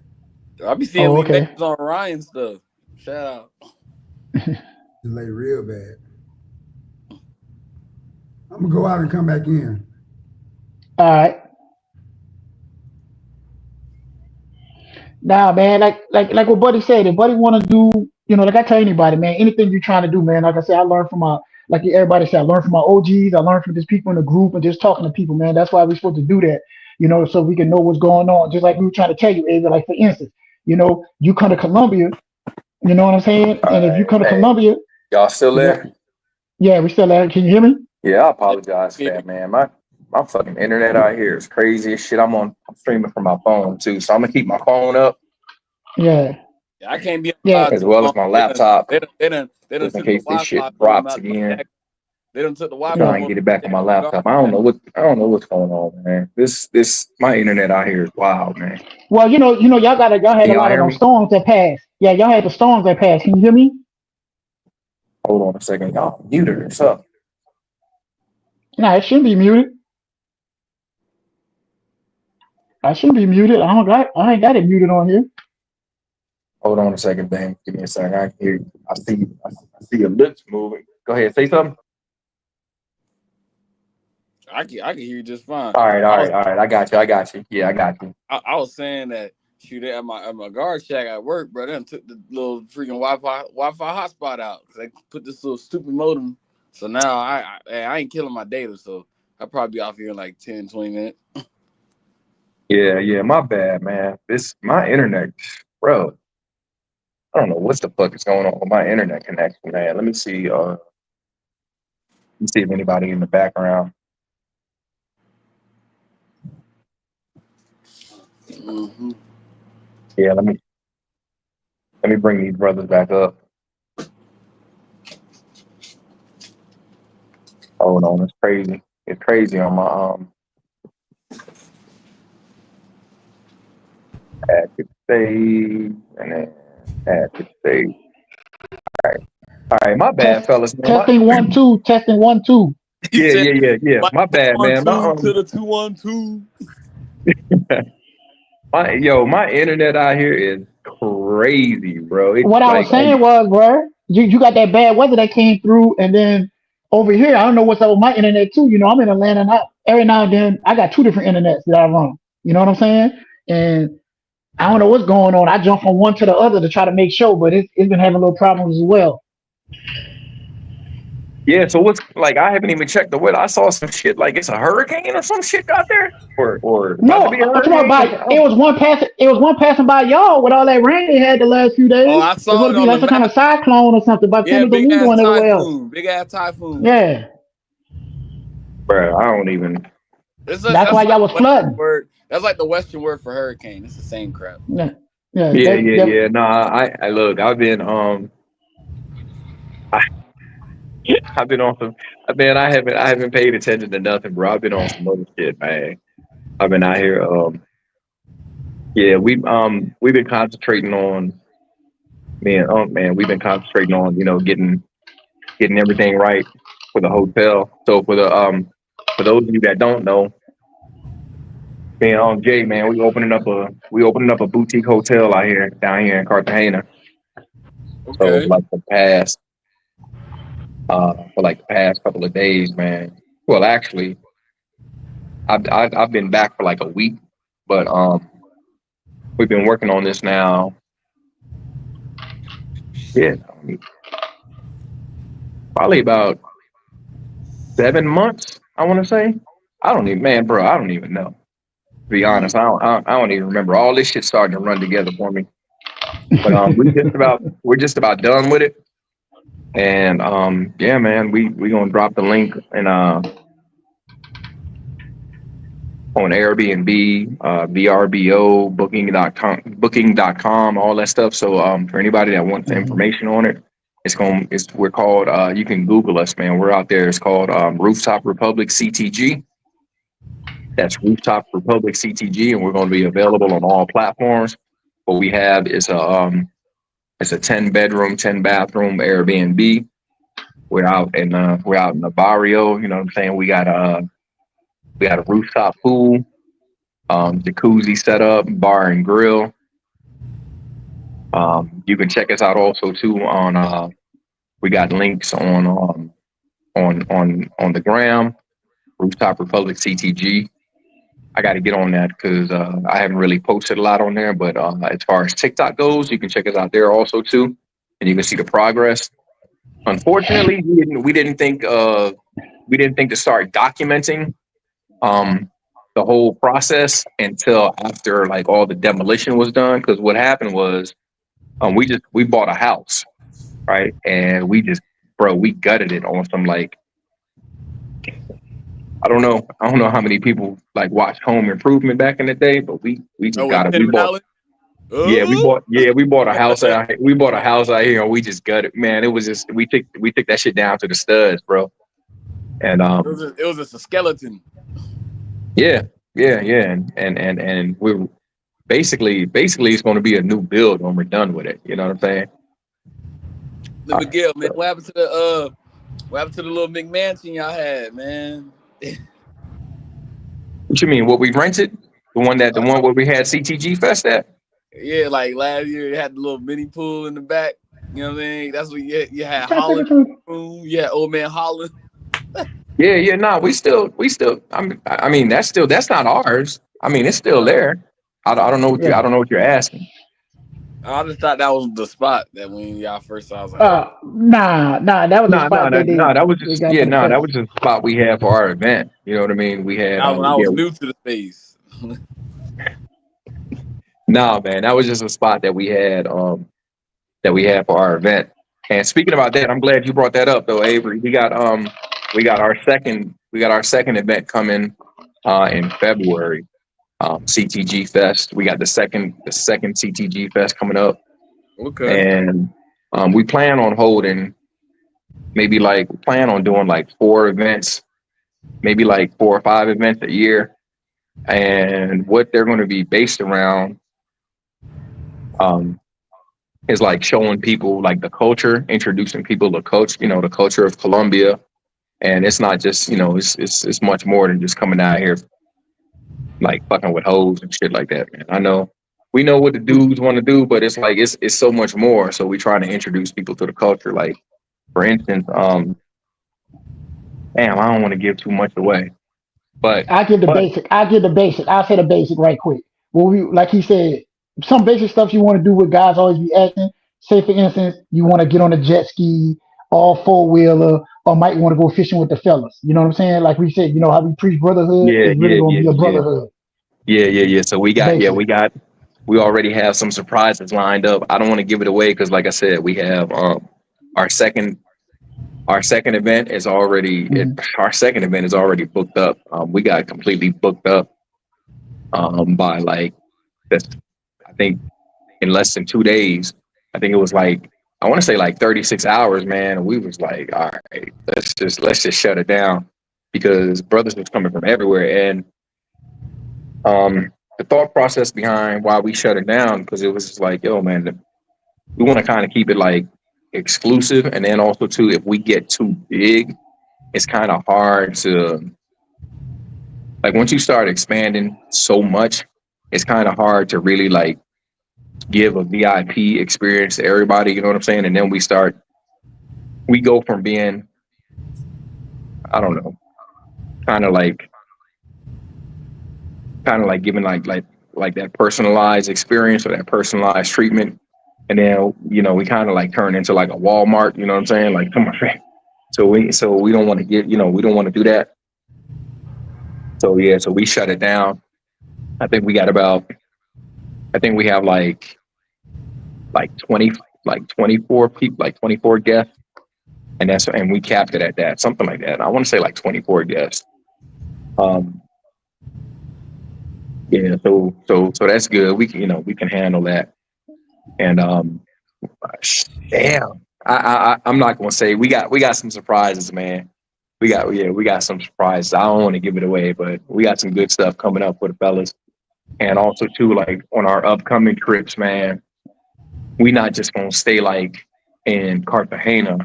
I be seeing Lee Majors on Ryan stuff. Shout out. Delay real bad. I'm gonna go out and come back in. All right. Nah, man, like what Buddy said, if Buddy want to do like I tell anybody, man, anything you're trying to do, man. Like I said, I learned from like everybody said, I learned from my OGs. I learned from just people in the group and just talking to people, man. That's why we're supposed to do that, so we can know what's going on. Just like we were trying to tell you, Ava, like for instance, you come to Columbia, you know what I'm saying? All And if you right. come to Hey, Columbia, y'all still there? yeah, we still there. Can you hear me? Yeah, I apologize for that, man. My fucking internet out here is crazy as shit. I'm streaming from my phone too, so I'm gonna keep my phone up Yeah. I can't be Yeah. outside as too well long. as my laptop, They done just in took the case this Wi-Fi shit modem drops out of my again. jacket. They done took the Wi-Fi Try and modem get it back on my laptop. I don't know what's going on, man. My internet out here is wild, man. Well, y'all had Can a y'all lot of hear those me? storms that passed. Yeah, y'all had the storms that passed. Can you hear me? Hold on a second, y'all muted or something. No, it shouldn't be muted. I shouldn't be muted. I ain't got it muted on here. Hold on a second, Dan. Give me a second. I can hear you. I see your lips moving. Go ahead, say something. I can hear you just fine. All right. I got you. Yeah, I got you. I was saying that shoot at my guard shack at work, bro. Them took the little freaking Wi-Fi hotspot out because they put this little stupid modem. So now I ain't killing my data, so I'll probably be off here in like 10, 20 minutes. Yeah, my bad, man. My internet, bro. I don't know what the fuck is going on with my internet connection, man. Let me see if anybody in the background. Mm-hmm. Yeah, let me bring these brothers back up. Hold on, it's crazy. It's crazy on my add to stage and then add to stage. All right, my bad, fellas. Man. Testing 1 2. Testing 1 2. He said, Yeah. My bad, man. 1 2 to the 2 1 2. My internet out here is crazy, bro. It's What I was like saying was, bro, you got that bad weather that came through, and then over here, I don't know what's up with my internet too. I'm in Atlanta, and every now and then I got two different internets that I run. You know what I'm saying? And I don't know what's going on. I jump from one to the other to try to make sure, but it's been having little problems as well. yeah. So what's like? I haven't even checked the weather. I saw some shit like it's a hurricane or some shit out there, or about to No, be a I'm talking hurricane. about it was one passing. It was one passing by y'all with all that rain they had the last few days. Oh, I It's saw supposed it to be on like the some kind map. of cyclone or something, but Yeah, same as the big wind ass going everywhere else. typhoon. Big ass typhoon. Yeah, Bro, I don't even. that's why Like y'all was the flooding. word. That's like the Western word for hurricane. It's the same crap. Yeah, yeah. Yeah. No, I look. I've been I've been on some. Man, I haven't paid attention to nothing, bro. I've been on some other shit, man. I've been out here. Yeah, we've been concentrating on. Man, we've been concentrating on getting everything right for the hotel. So for those of you that don't know, me and Jay, man, we opening up a boutique hotel down here in Cartagena. So Okay. for like the past couple of days, man. Well, actually, I've been back for like a week, but we've been working on this now. Yeah, probably about 7 months. I want to say. I don't even know. To be honest, I don't even remember. All this shit starting to run together for me. But we're just about done with it. And yeah, man, we gonna drop the link and on Airbnb, VRBO, booking.com, all that stuff. So for anybody that wants information on it, we're called you can Google us, man. We're out there. It's called Rooftop Republic CTG. That's Rooftop Republic CTG, and we're going to be available on all platforms. What we have is a 10-bedroom, 10-bathroom Airbnb. We're out in the barrio. You know what I'm saying? We got a rooftop pool, jacuzzi setup, bar and grill. You can check us out also too on we got links on the gram, Rooftop Republic CTG. I got to get on that because I haven't really posted a lot on there. But as far as TikTok goes, you can check us out there also too. and you can see the progress. Unfortunately, we didn't think to start documenting the whole process until after like all the demolition was done. Because what happened was we bought a house, right, and we gutted it on some like I don't know how many people like watched Home Improvement back in the day, but we just Oh, got with it. We Tim bought Allen. Oh, we bought a house out here. We bought a house out here and we just gutted. Man, it was just we took that shit down to the studs, bro. And it was just a skeleton. yeah, and we're basically it's going to be a new build when we're done with it. You know what I'm saying? Let me get man. What happened to the little McMansion y'all had, man? What you mean? What we rented? The one where we had CTG Fest at? Yeah, like last year, it had the little mini pool in the back. You know what I mean? That's what you had Trying to Holland figure some- room. You had old man Holland. Yeah. Nah, we still. I mean, that's not ours. I mean, it's still there. I don't know what Yeah. I don't know what you're asking. I just thought that was the spot that when y'all first saw. I was like, Nah, that was the spot that That was they just got for the that fest. was just a spot we had for our event. You know what I mean? We had when I was new to the space. nah, man, that was just a spot that we had for our event. And speaking about that, I'm glad you brought that up though, Avery. We got our second event coming in February. CTG Fest. We got the second CTG Fest coming up. Okay. And we plan on doing like 4 events, maybe like 4 or 5 events a year. And what they're going to be based around is like showing people like the culture, introducing people to the culture of Colombia. And it's not just, it's much more than just coming out here like fucking with hoes and shit like that, man. We know what the dudes want to do, but it's like it's so much more. So we try to introduce people to the culture. Like, for instance, damn, I don't want to give too much away, but I give the basic. I'll say the basic right quick. Well, like he said, some basic stuff you want to do with guys always be asking. Say for instance, you want to get on a jet ski or 4-wheeler, or might want to go fishing with the fellas. You know what I'm saying? Like we said, how we preach brotherhood. yeah, It's really gonna be a brotherhood. yeah. So Basic. we already have some surprises lined up. I don't want to give it away because, like I said, we have our second event is already booked up. We got completely booked up by like this. I think in less than 2 days. I think it was like I want to say like 36 hours, man. And we was like, all right, let's just shut it down because brothers was coming from everywhere. And the thought process behind why we shut it down because it was just like, yo, man, we want to kind of keep it like exclusive, and then also too, if we get too big, it's kind of hard to like once you start expanding so much, it's kind of hard to really like give a VIP experience to everybody. You know what I'm saying? And then we go from being, I don't know, kind of like giving like that personalized experience or that personalized treatment. And then, we kind of like turn into like a Walmart, you know what I'm saying? Like, come on, man. So we don't want to we don't want to do that. So yeah, so we shut it down. I think we have like 24 people, like 24 guests. And we capped it at that, something like that. I want to say like 24 guests. Yeah, so that's good. We can handle that. And damn, I'm not gonna say we got some surprises, man. We got some surprises. I don't want to give it away, but we got some good stuff coming up for the fellas. And also too, like on our upcoming trips, man, we not just gonna stay like in Cartagena,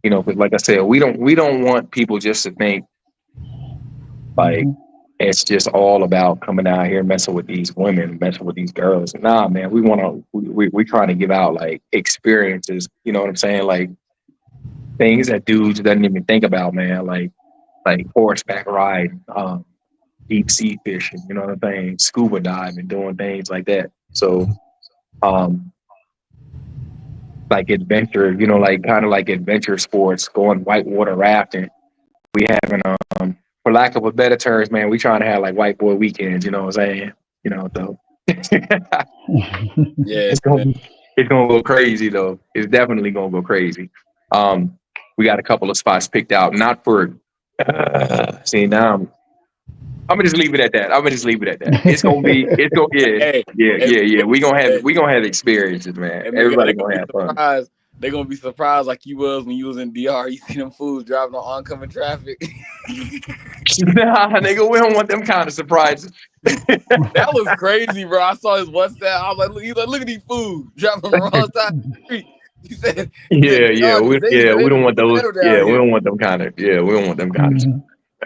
because like I said, we don't want people just to think like it's just all about coming out here messing with these women, messing with these girls. Nah, man, we trying to give out like experiences, you know what I'm saying? Like things that dudes doesn't even think about, man, like horseback riding, deep sea fishing, you know what I'm saying? Scuba diving, doing things like that. So like like adventure, you know, like kind of like adventure sports, going whitewater rafting. We having for lack of a better terms, man, we trying to have like white boy weekends. You know what I'm saying? You know, so Yeah, it's gonna go crazy though. It's definitely gonna go crazy. We got a couple of spots picked out, not for. See now, I'm gonna just leave it at that. It's gonna be. It's gonna yeah. We gonna have experiences, man. Hey, man, Everybody they gonna gonna be have fun. surprised. They gonna be surprised like you was when you was in DR. You see them fools driving on oncoming traffic. Nah, nigga, we don't want them kind of surprises. That was crazy, bro. I saw his WhatsApp. I was like, look at these fools driving on the wrong side of the street. He said, We don't want those. Yeah, we don't want them kind of. Yeah, we don't want them kind of.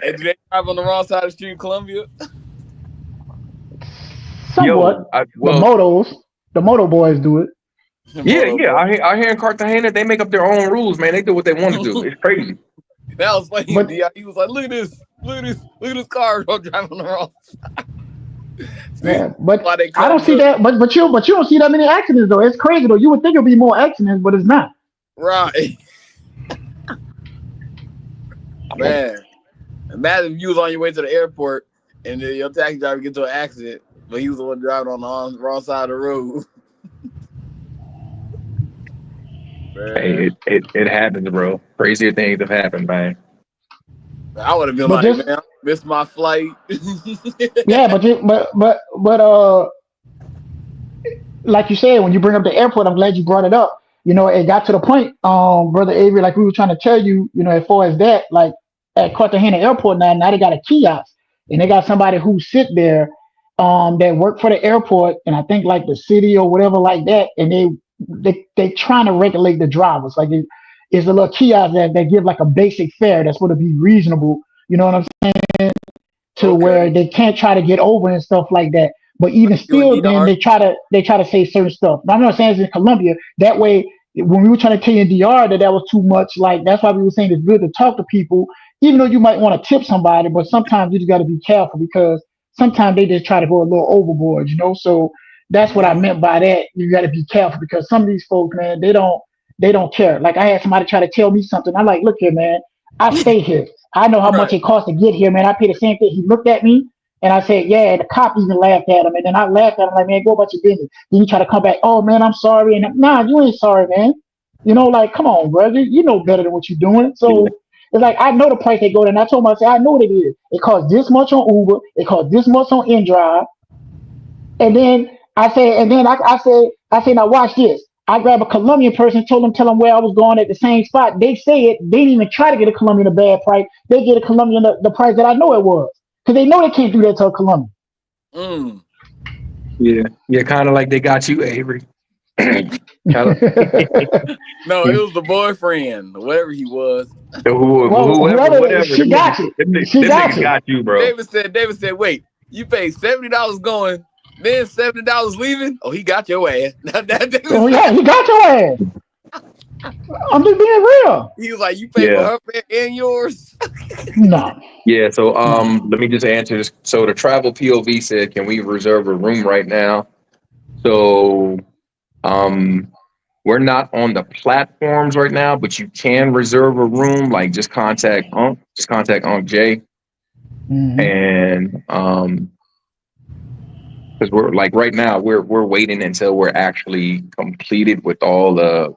Hey, do they drive on the wrong side of the street in Columbia? Somewhat. The moto boys do it. Yeah. I hear in Cartagena they make up their own rules, man. They do what they want to do. It's crazy. That was funny. He was like, look at this car driving on the wrong side. Yeah, but I don't see that. But you don't see that many accidents though. It's crazy though. You would think it'd be more accidents, but it's not. Right. Man, imagine if you was on your way to the airport and then your taxi driver gets into an accident, but he was the one driving on the wrong side of the road. Hey, it happens, bro. Crazier things have happened, man. I would have been man, I missed my flight. Yeah, but like you said, when you bring up the airport, I'm glad you brought it up. You know, it got to the point, Brother Avery, like we were trying to tell you, you know, as far as that, like at Cartagena Airport now they got a kiosk and they got somebody who sit there that work for the airport and I think like the city or whatever like that, and they trying to regulate the drivers. Like it's a little kiosk that give like a basic fare that's going to be reasonable, you know what I'm saying? To where they can't try to get over and stuff like that. But even still, then they try to say certain stuff. But I'm not saying it's in Colombia. That way, when we were trying to tell you in DR that was too much, like that's why we were saying it's good to talk to people, even though you might want to tip somebody, but sometimes you just got to be careful because sometimes they just try to go a little overboard, you know? So that's what I meant by that. You got to be careful because some of these folks, man, they don't care. Like I had somebody try to tell me something. I'm like, look here, man, I stay here. I know how much it costs to get here, man. I pay the same thing. He looked at me and I said, yeah, the cop even laughed at him. And then I laughed at him like, man, go about your business. Then he try to come back, oh, man, I'm sorry. And nah, you ain't sorry, man. You know, like, come on, brother. You know better than what you're doing. So it's like, I know the price they go to. And I told him, I said, I know what it is. It costs this much on Uber. It costs this much on InDrive. And then I said, now watch this. I grabbed a Colombian person, tell them where I was going at the same spot. They say it. They didn't even try to get a Colombian a bad price. They get a Colombian the price that I know it was. Because they know they can't do that to a Colombian. Yeah, kind of like they got you, Avery. No, it was the boyfriend, whatever he was. Whoever. She got you. She got you, bro. David said, wait, you paid $70 going, then $70 leaving? Oh, he got your ass. Oh, yeah, he got your ass. I'm just being real. He was like, you paid for her fare and yours? No. Yeah, so let me just answer this. So the travel POV said, can we reserve a room right now? So we're not on the platforms right now, but you can reserve a room. Like just contact Unc Jay. Mm-hmm. And because we're like right now we're waiting until we're actually completed with all the.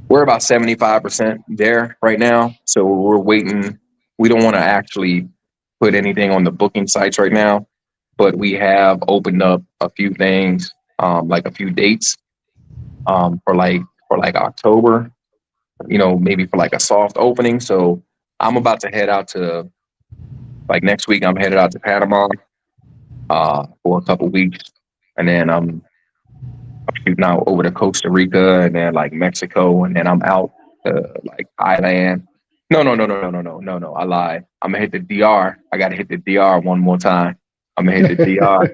We're about 75% there right now, so we're waiting. We don't want to actually put anything on the booking sites right now, but we have opened up a few things, like a few dates, for like October. You know, maybe for like a soft opening. So I'm about to head out to like next week. I'm headed out to Panama for a couple weeks, and then I'm shooting out over to Costa Rica and then like Mexico, and then I'm out to like Thailand. No. I lied. I'm gonna hit the DR. I gotta hit the DR one more time. I'm gonna hit the DR.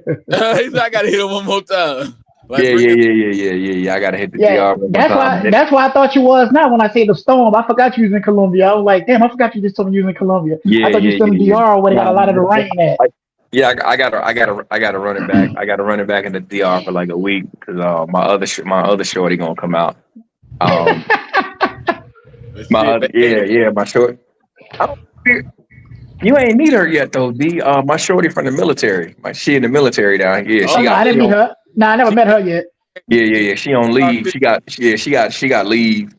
He said I gotta hit it one more time. Like, yeah. I gotta hit the DR one more time. That's why I thought you was not when I say the storm. I forgot you was in Colombia. I was like, damn, I forgot you just told me you was in Colombia. I thought you was in the DR where they got a lot of the rain at. Yeah, I gotta run it back. I gotta run it back in the DR for like a week because my other shorty gonna come out. But shit, back My short. I don't, you ain't meet her yet though, D. My shorty from the military. She in the military down here. Oh, Oh no, I didn't meet her. No, I never met her yet. Yeah. She on leave. She got leave.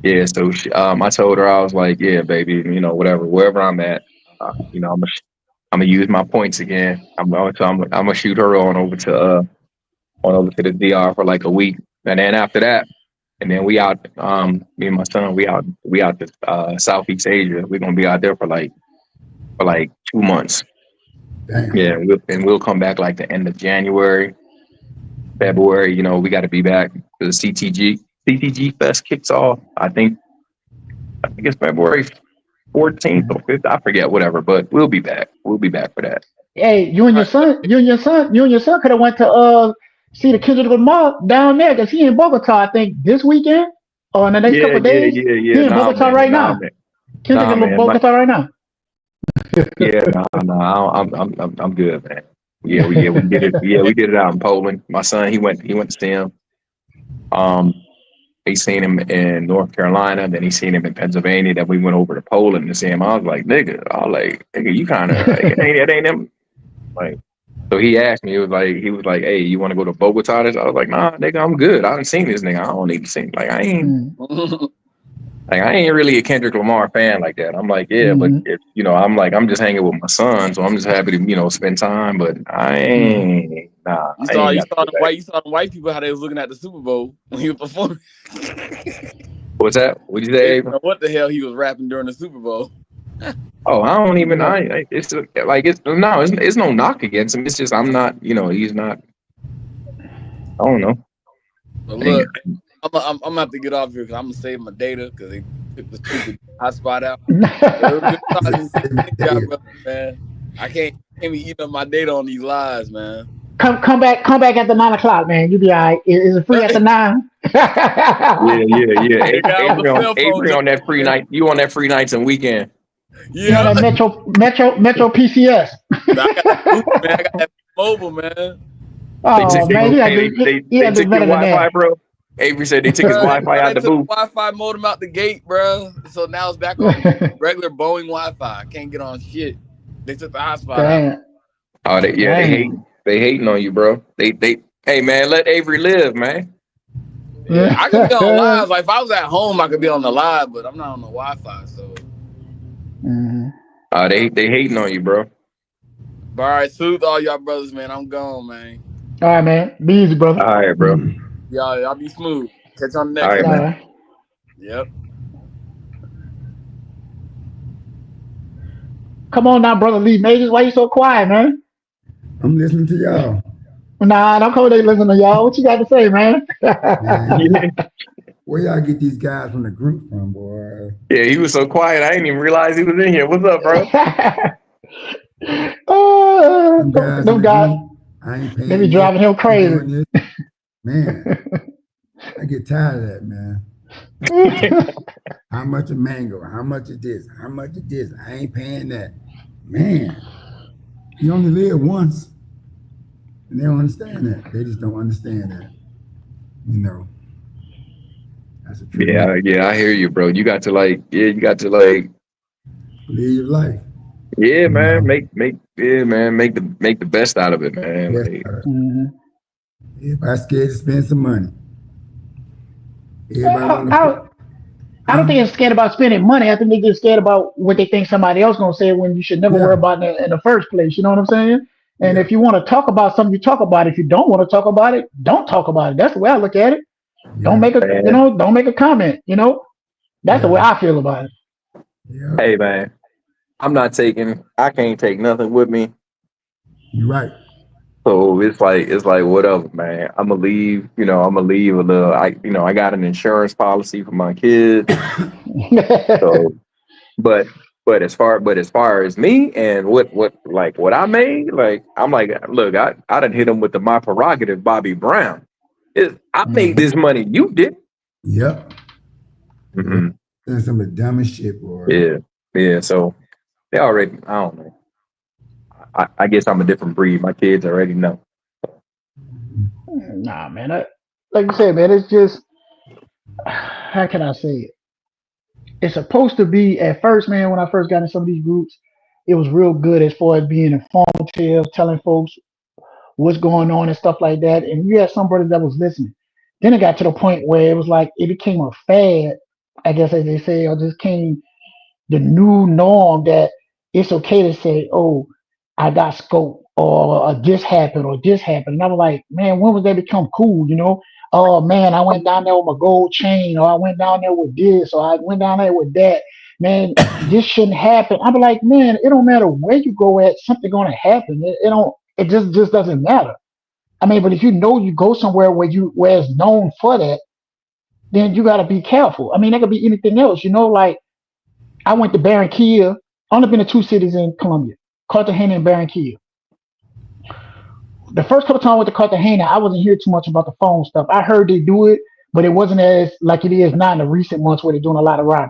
Yeah. So I told her I was like, yeah, baby, whatever, wherever I'm at, I'm gonna use my points again. I'm gonna shoot her on over to the DR for like a week, and then after that, and then we out. Me and my son, we out to Southeast Asia. We're gonna be out there for like 2 months. Damn. Yeah, we'll come back like the end of January, February. We got to be back to the CTG Fest kicks off. I think it's February 14th or 5th. I forget, whatever. But we'll be back. We'll be back for that. Hey, you and your son could have went to see the Kendrick Lamar down there because he in Bogota, I think, this weekend or in the next couple of days. Yeah. He in Bogota right now. Kendrick in Bogota right now. I'm good, man. Yeah, we did it. Yeah, we did it out in Poland. My son, he went to see him. He seen him in North Carolina, then he seen him in Pennsylvania. Then we went over to Poland to see him. I was like, nigga, you kind of it ain't him. Like, so he asked me. He was like, hey, you want to go to Bogota? I was like, nah, nigga, I'm good. I done seen this nigga. I don't need to see him. Like, I ain't really a Kendrick Lamar fan like that. I'm like, yeah, but if, I'm just hanging with my son, so I'm just happy to, spend time. But I ain't, nah. You saw the white people how they was looking at the Super Bowl when he was performing. What's that? What'd you say? They didn't know what the hell he was rapping during the Super Bowl. Oh, I don't even. It's no knock against him. It's just I'm not. He's not. I don't know. But look, I'm gonna have to get off here because I'm gonna save my data because they took the stupid hotspot out. Man, I can't be eating up my data on these lies, man. Come back at the 9 o'clock, man. You be all right. Is it free at the 9? Yeah. Avery on that free night. You on that free nights and weekend. Yeah, that Metro PCS. I got that mobile, man. Oh, man, they took your Wi-Fi, bro. Avery said they took his Wi-Fi out the booth. Wi-Fi modem out the gate, bro. So now it's back on regular Boeing Wi-Fi. I can't get on shit. They took the hotspot out. Oh, they hating on you, bro. They hey man, let Avery live, man. Yeah, I could be on live. Like if I was at home, I could be on the live, but I'm not on the Wi-Fi, so. They hating on you, bro. All right, salute all y'all brothers, man. I'm gone, man. All right, man. Be easy, brother. All right, bro. Y'all be smooth. Catch you on the next one. All right, man. Yep. Come on now, brother Lee Majors. Why you so quiet, man? I'm listening to y'all. Nah, don't come there listening to y'all. What you got to say, man? Man, where y'all get these guys from the group from, boy? Yeah, he was so quiet. I didn't even realize he was in here. What's up, bro? Them guys. I ain't paying. They be driving him crazy. Man, I get tired of that, man. How much a mango? How much is this? How much is this? I ain't paying that. Man, you only live once. And they don't understand that. They just don't understand that. That's a truth. Yeah, I hear you, bro. You got to live your life. Yeah, man. Make the best out of it, man. Everybody's scared to spend some money. I don't think they're scared about spending money. I think they're just scared about what they think somebody else gonna say when you should never worry about it in the first place. You know what I'm saying? And if you want to talk about something, you talk about it. If you don't want to talk about it, don't talk about it. That's the way I look at it. Don't make a comment. That's the way I feel about it. Yeah. Hey, man, I can't take nothing with me. You're right. So it's like whatever, man. I'm gonna leave a little. I got an insurance policy for my kids. So, but as far as me and what I made, I'm like, look, I done hit him with my prerogative, Bobby Brown. I made this money, you did. Yep. Mm-hmm. That's some of the dumbest shit, boy. Yeah. So they already, I don't know. I guess I'm a different breed. My kids already know. Nah, man. Like you said, man, it's just how can I say it? It's supposed to be at first, man. When I first got in some of these groups, it was real good as far as being informative, telling folks what's going on and stuff like that. And you had some brothers that was listening. Then it got to the point where it was like it became a fad, I guess as they say, or just came the new norm that it's okay to say, "Oh, I got scope," or "This happened," or "This happened." And I was like, "Man, when was that become cool?" You know? Oh man, I went down there with my gold chain, or I went down there with this, or I went down there with that. Man, this shouldn't happen. I'm like, man, it don't matter where you go at, something gonna happen. It don't. It just doesn't matter. I mean, but if you know you go somewhere where it's known for that, then you got to be careful. I mean, that could be anything else. You know, like I went to Barranquilla. I only been to two cities in Colombia, Cartagena and Barranquilla. The first couple times I went to Cartagena, I wasn't hearing too much about the phone stuff. I heard they do it, but it wasn't as like it is now in the recent months where they're doing a lot of robbery.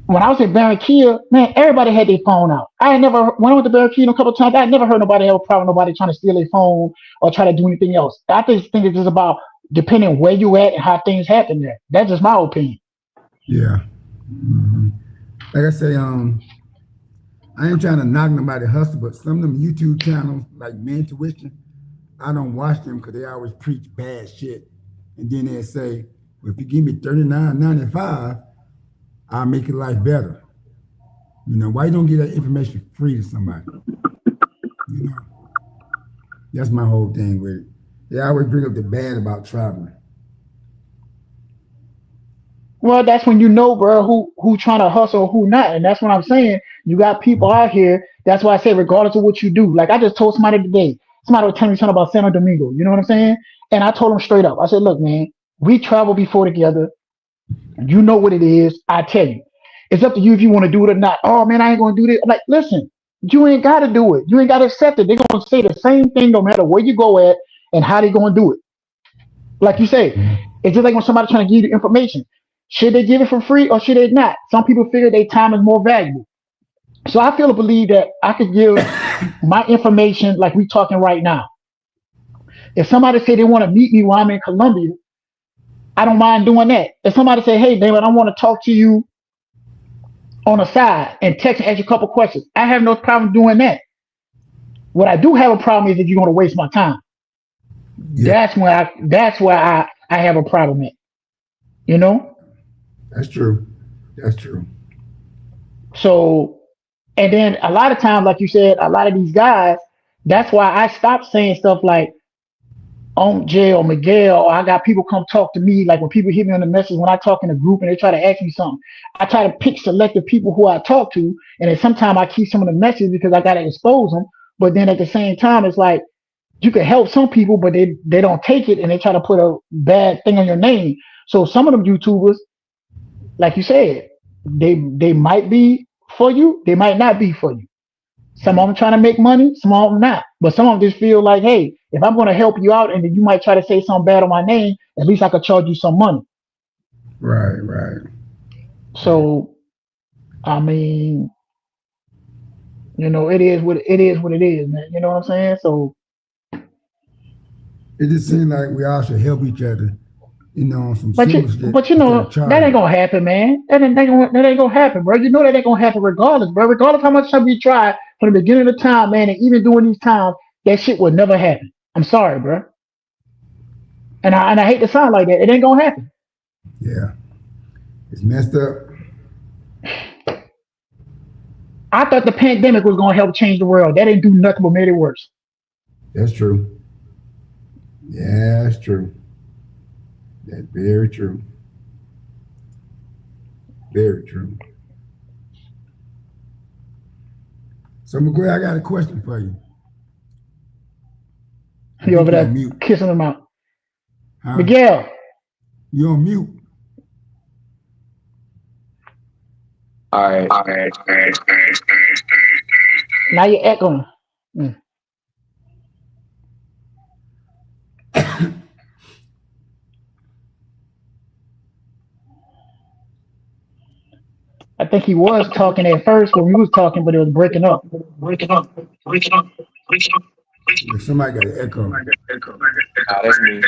When I was in Barranquilla, man, everybody had their phone out. I had never, when I went to Barranquilla a couple of times, I never heard nobody have a problem, nobody trying to steal their phone or try to do anything else. I just think it's just about depending where you at and how things happen there. That's just my opinion. Yeah. Mhm. Like I say, I ain't trying to knock nobody hustle, but some of them YouTube channels like Men Tuition, I don't watch them because they always preach bad shit. And then they say, well, if you give me $39.95, I'll make your life better. You know, why you don't give that information free to somebody? You know, that's my whole thing with it. They always bring up the bad about traveling. Well, that's when you know, bro, who trying to hustle, who not, and that's what I'm saying. You got people out here. That's why I say, regardless of what you do, like I just told somebody today. Somebody was telling me something about Santo Domingo. You know what I'm saying? And I told him straight up. I said, look, man, we traveled before together. You know what it is. I tell you, it's up to you if you want to do it or not. Oh man, I ain't gonna do this. I'm like, listen, you ain't got to do it. You ain't got to accept it. They're gonna say the same thing no matter where you go at and how they gonna do it. Like you say, it's just like when somebody trying to give you information. Should they give it for free or should they not? Some people figure their time is more valuable. So I feel to believe that I could give my information like we talking right now. If somebody say they want to meet me while I'm in Colombia, I don't mind doing that. If somebody say, hey, David, I want to talk to you on the side and text and ask you a couple questions, I have no problem doing that. What I do have a problem is if you're going to waste my time. Yeah, That's where I have a problem at. You know? that's true. That's true. So, and then a lot of times, like you said, a lot of these guys, that's why I stopped saying stuff like on Jay or Miguel, or I got people come talk to me. Like when people hit me on the message, when I talk in a group and they try to ask me something, I try to pick selective people who I talk to. And then sometimes I keep some of the messages because I got to expose them. But then at the same time, it's like you can help some people, but they don't take it and they try to put a bad thing on your name. So some of them YouTubers, like you said, they might be for you, they might not be for you. Some of them trying to make money, some of them not. But some of them just feel like, hey, if I'm going to help you out and then you might try to say something bad on my name, at least I could charge you some money. Right, right. So I mean, it is what it is, man. You know what I'm saying? So It just seems like we all should help each other, you know, on some but simple you shit but you instead of know that ain't charging. gonna happen, man. That ain't gonna happen, bro. You know that ain't gonna happen regardless, bro. Regardless how much time you try from the beginning of the time, man, and even during these times, that shit would never happen. I'm sorry, bro. And I hate to sound like that. It ain't gonna happen. Yeah, it's messed up. I thought the pandemic was gonna help change the world. That didn't do nothing but made it worse. That's true. Yeah, that's true. That's very true. Very true. So McGuire, I got a question for you. I He think over you're on there mute. kissing him out. Huh? Miguel, You're on mute. All right. now you're echoing. Mm. I think he was talking at first when we was talking, but it was breaking up. If somebody got an echo. Nah, that's me.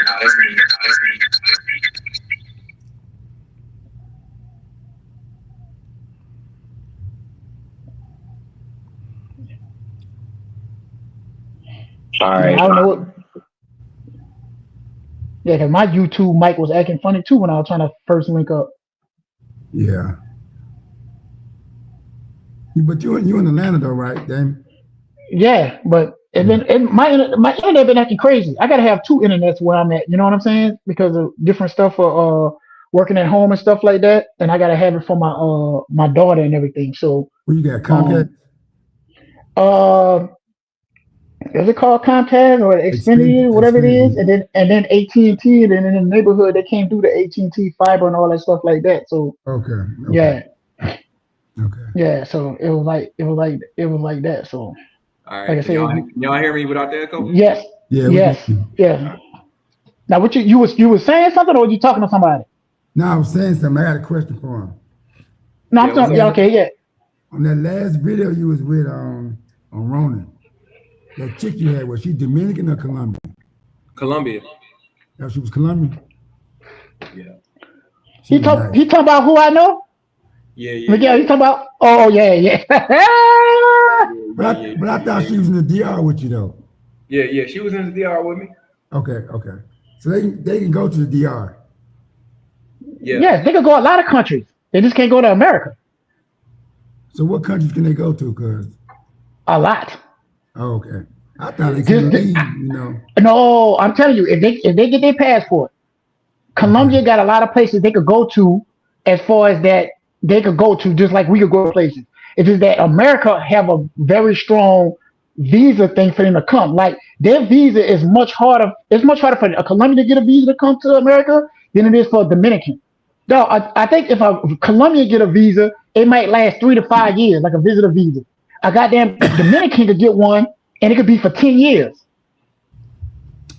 All I right. don't know what. Yeah, because my YouTube mic was acting funny too when I was trying to first link up. Yeah. But you in Atlanta though, right, Damon? Yeah, but my internet been acting crazy. I gotta have two internets where I'm at. You know what I'm saying? Because of different stuff for working at home and stuff like that, and I gotta have it for my daughter and everything. So Who you got? Comcast? uh, is it called Comcast or Xfinity, whatever it is, Xfinity. and then AT&T, and then in the neighborhood they can't do the AT&T fiber and all that stuff like that. So Okay. yeah, Okay. yeah. So it was like that. So All right. like I said, Can y'all hear me without the echo? yes, Yeah. we yes, can- yeah. Now, what you was saying something, or were you talking to somebody? No, I was saying something. I got a question for him. No, Yeah, I'm talking. Yeah, okay, yeah. On that last video you was with on Ronan, that chick you had, was she Dominican or Colombian? Colombia. No, she was Colombian. Yeah. She He was talking nice. about who I know. Yeah. Miguel, he talking about. Oh yeah. But I thought she was in the DR with you though. Yeah. She was in the DR with me. Okay. So they can go to the DR. Yeah. Yes, they could go a lot of countries. They just can't go to America. So what countries can they go to? Cause A lot. okay, I thought they could leave. No, I'm telling you, if they get their passport, Colombia got a lot of places they could go to, as far as that they could go to, just like we could go to places. It's just that America have a very strong visa thing for them to come. Like their visa is much harder. It's much harder for a Colombian to get a visa to come to America than it is for a Dominican. No, I think if a Colombian get a visa, it might last 3 to 5 years, like a visitor visa. A goddamn Dominican could get one, and it could be for 10 years.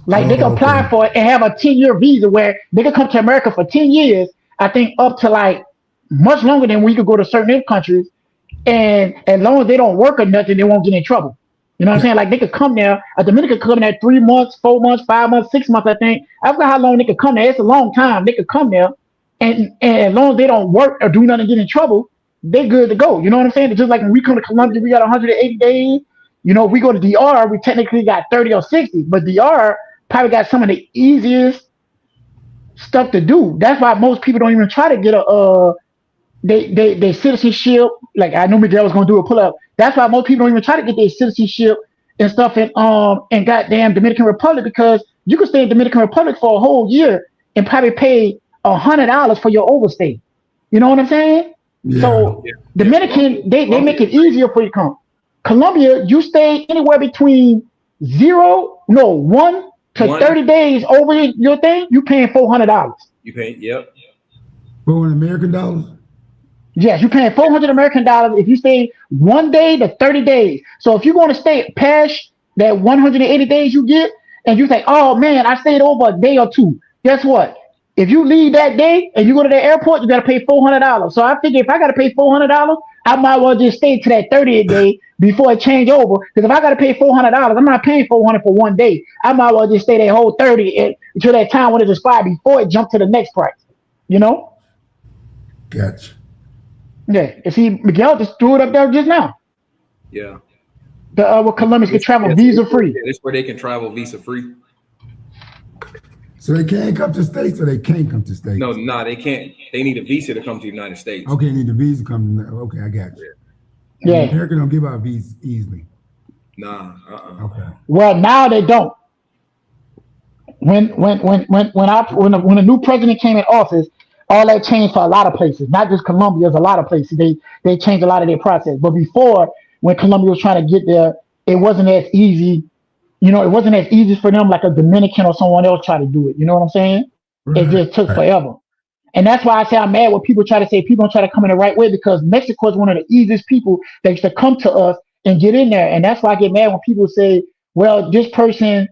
Like they can apply for it and have a 10-year visa where they can come to America for 10 years. I think up to like much longer than we could go to certain countries. And as long as they don't work or nothing, they won't get in trouble. You know what I'm saying? Like they could come there. A Dominican could come there 3 months, 4 months, 5 months, 6 months. I think. I forgot how long they could come there. It's a long time. They could come there, and as long as they don't work or do nothing to get in trouble, they good to go. You know what I'm saying? It's just like when we come to Colombia, we got 180 days. You know, if we go to DR, we technically got 30 or 60. But DR probably got some of the easiest stuff to do. That's why most people don't even try to get a they citizenship. Like I knew Miguel was gonna do a pull up. That's why most people don't even try to get their citizenship and stuff in goddamn Dominican Republic, because you could stay in Dominican Republic for a whole year and probably pay $100 for your overstay. You know what I'm saying? Yeah. So Dominican, they make it easier for you to come. Colombia, you stay anywhere between 1 to 30 days over your thing, you paying $400. You pay, yep. For American dollars? Yes, you're paying $400 American if you stay 1 day to 30 days. So if you're going to stay past that 180 days you get, and you say, oh man, I stayed over a day or two. Guess what? If you leave that day and you go to the airport, you got to pay $400. So I figure if I got to pay $400, I might well just stay to that 30th day before it change over. Because if I got to pay $400, I'm not paying $400 for 1 day. I might well just stay that whole 30 until that time when it expires before it jump to the next price. You know? Gotcha. Yeah. And see, Miguel just threw it up there just now. Yeah. Where Colombians can travel visa free. It's where they can travel visa free. So they can come to states, or they can't come to states? No, they can't. They need a visa to come to the United States. Okay, they need a visa to come. Okay, I got you. Yeah. America don't give out visas easily. Nah. Okay. Well, now they don't. When the new president came in office, all that changed for a lot of places, not just Colombia. There's a lot of places they changed a lot of their process. But before, when Colombia was trying to get there, it wasn't as easy. You know, it wasn't as easy for them like a Dominican or someone else try to do it. You know what I'm saying? Right. It just took forever. And that's why I say I'm mad when people try to say people don't try to come in the right way, because Mexico is one of the easiest people that used to come to us and get in there. And that's why I get mad when people say, well, this person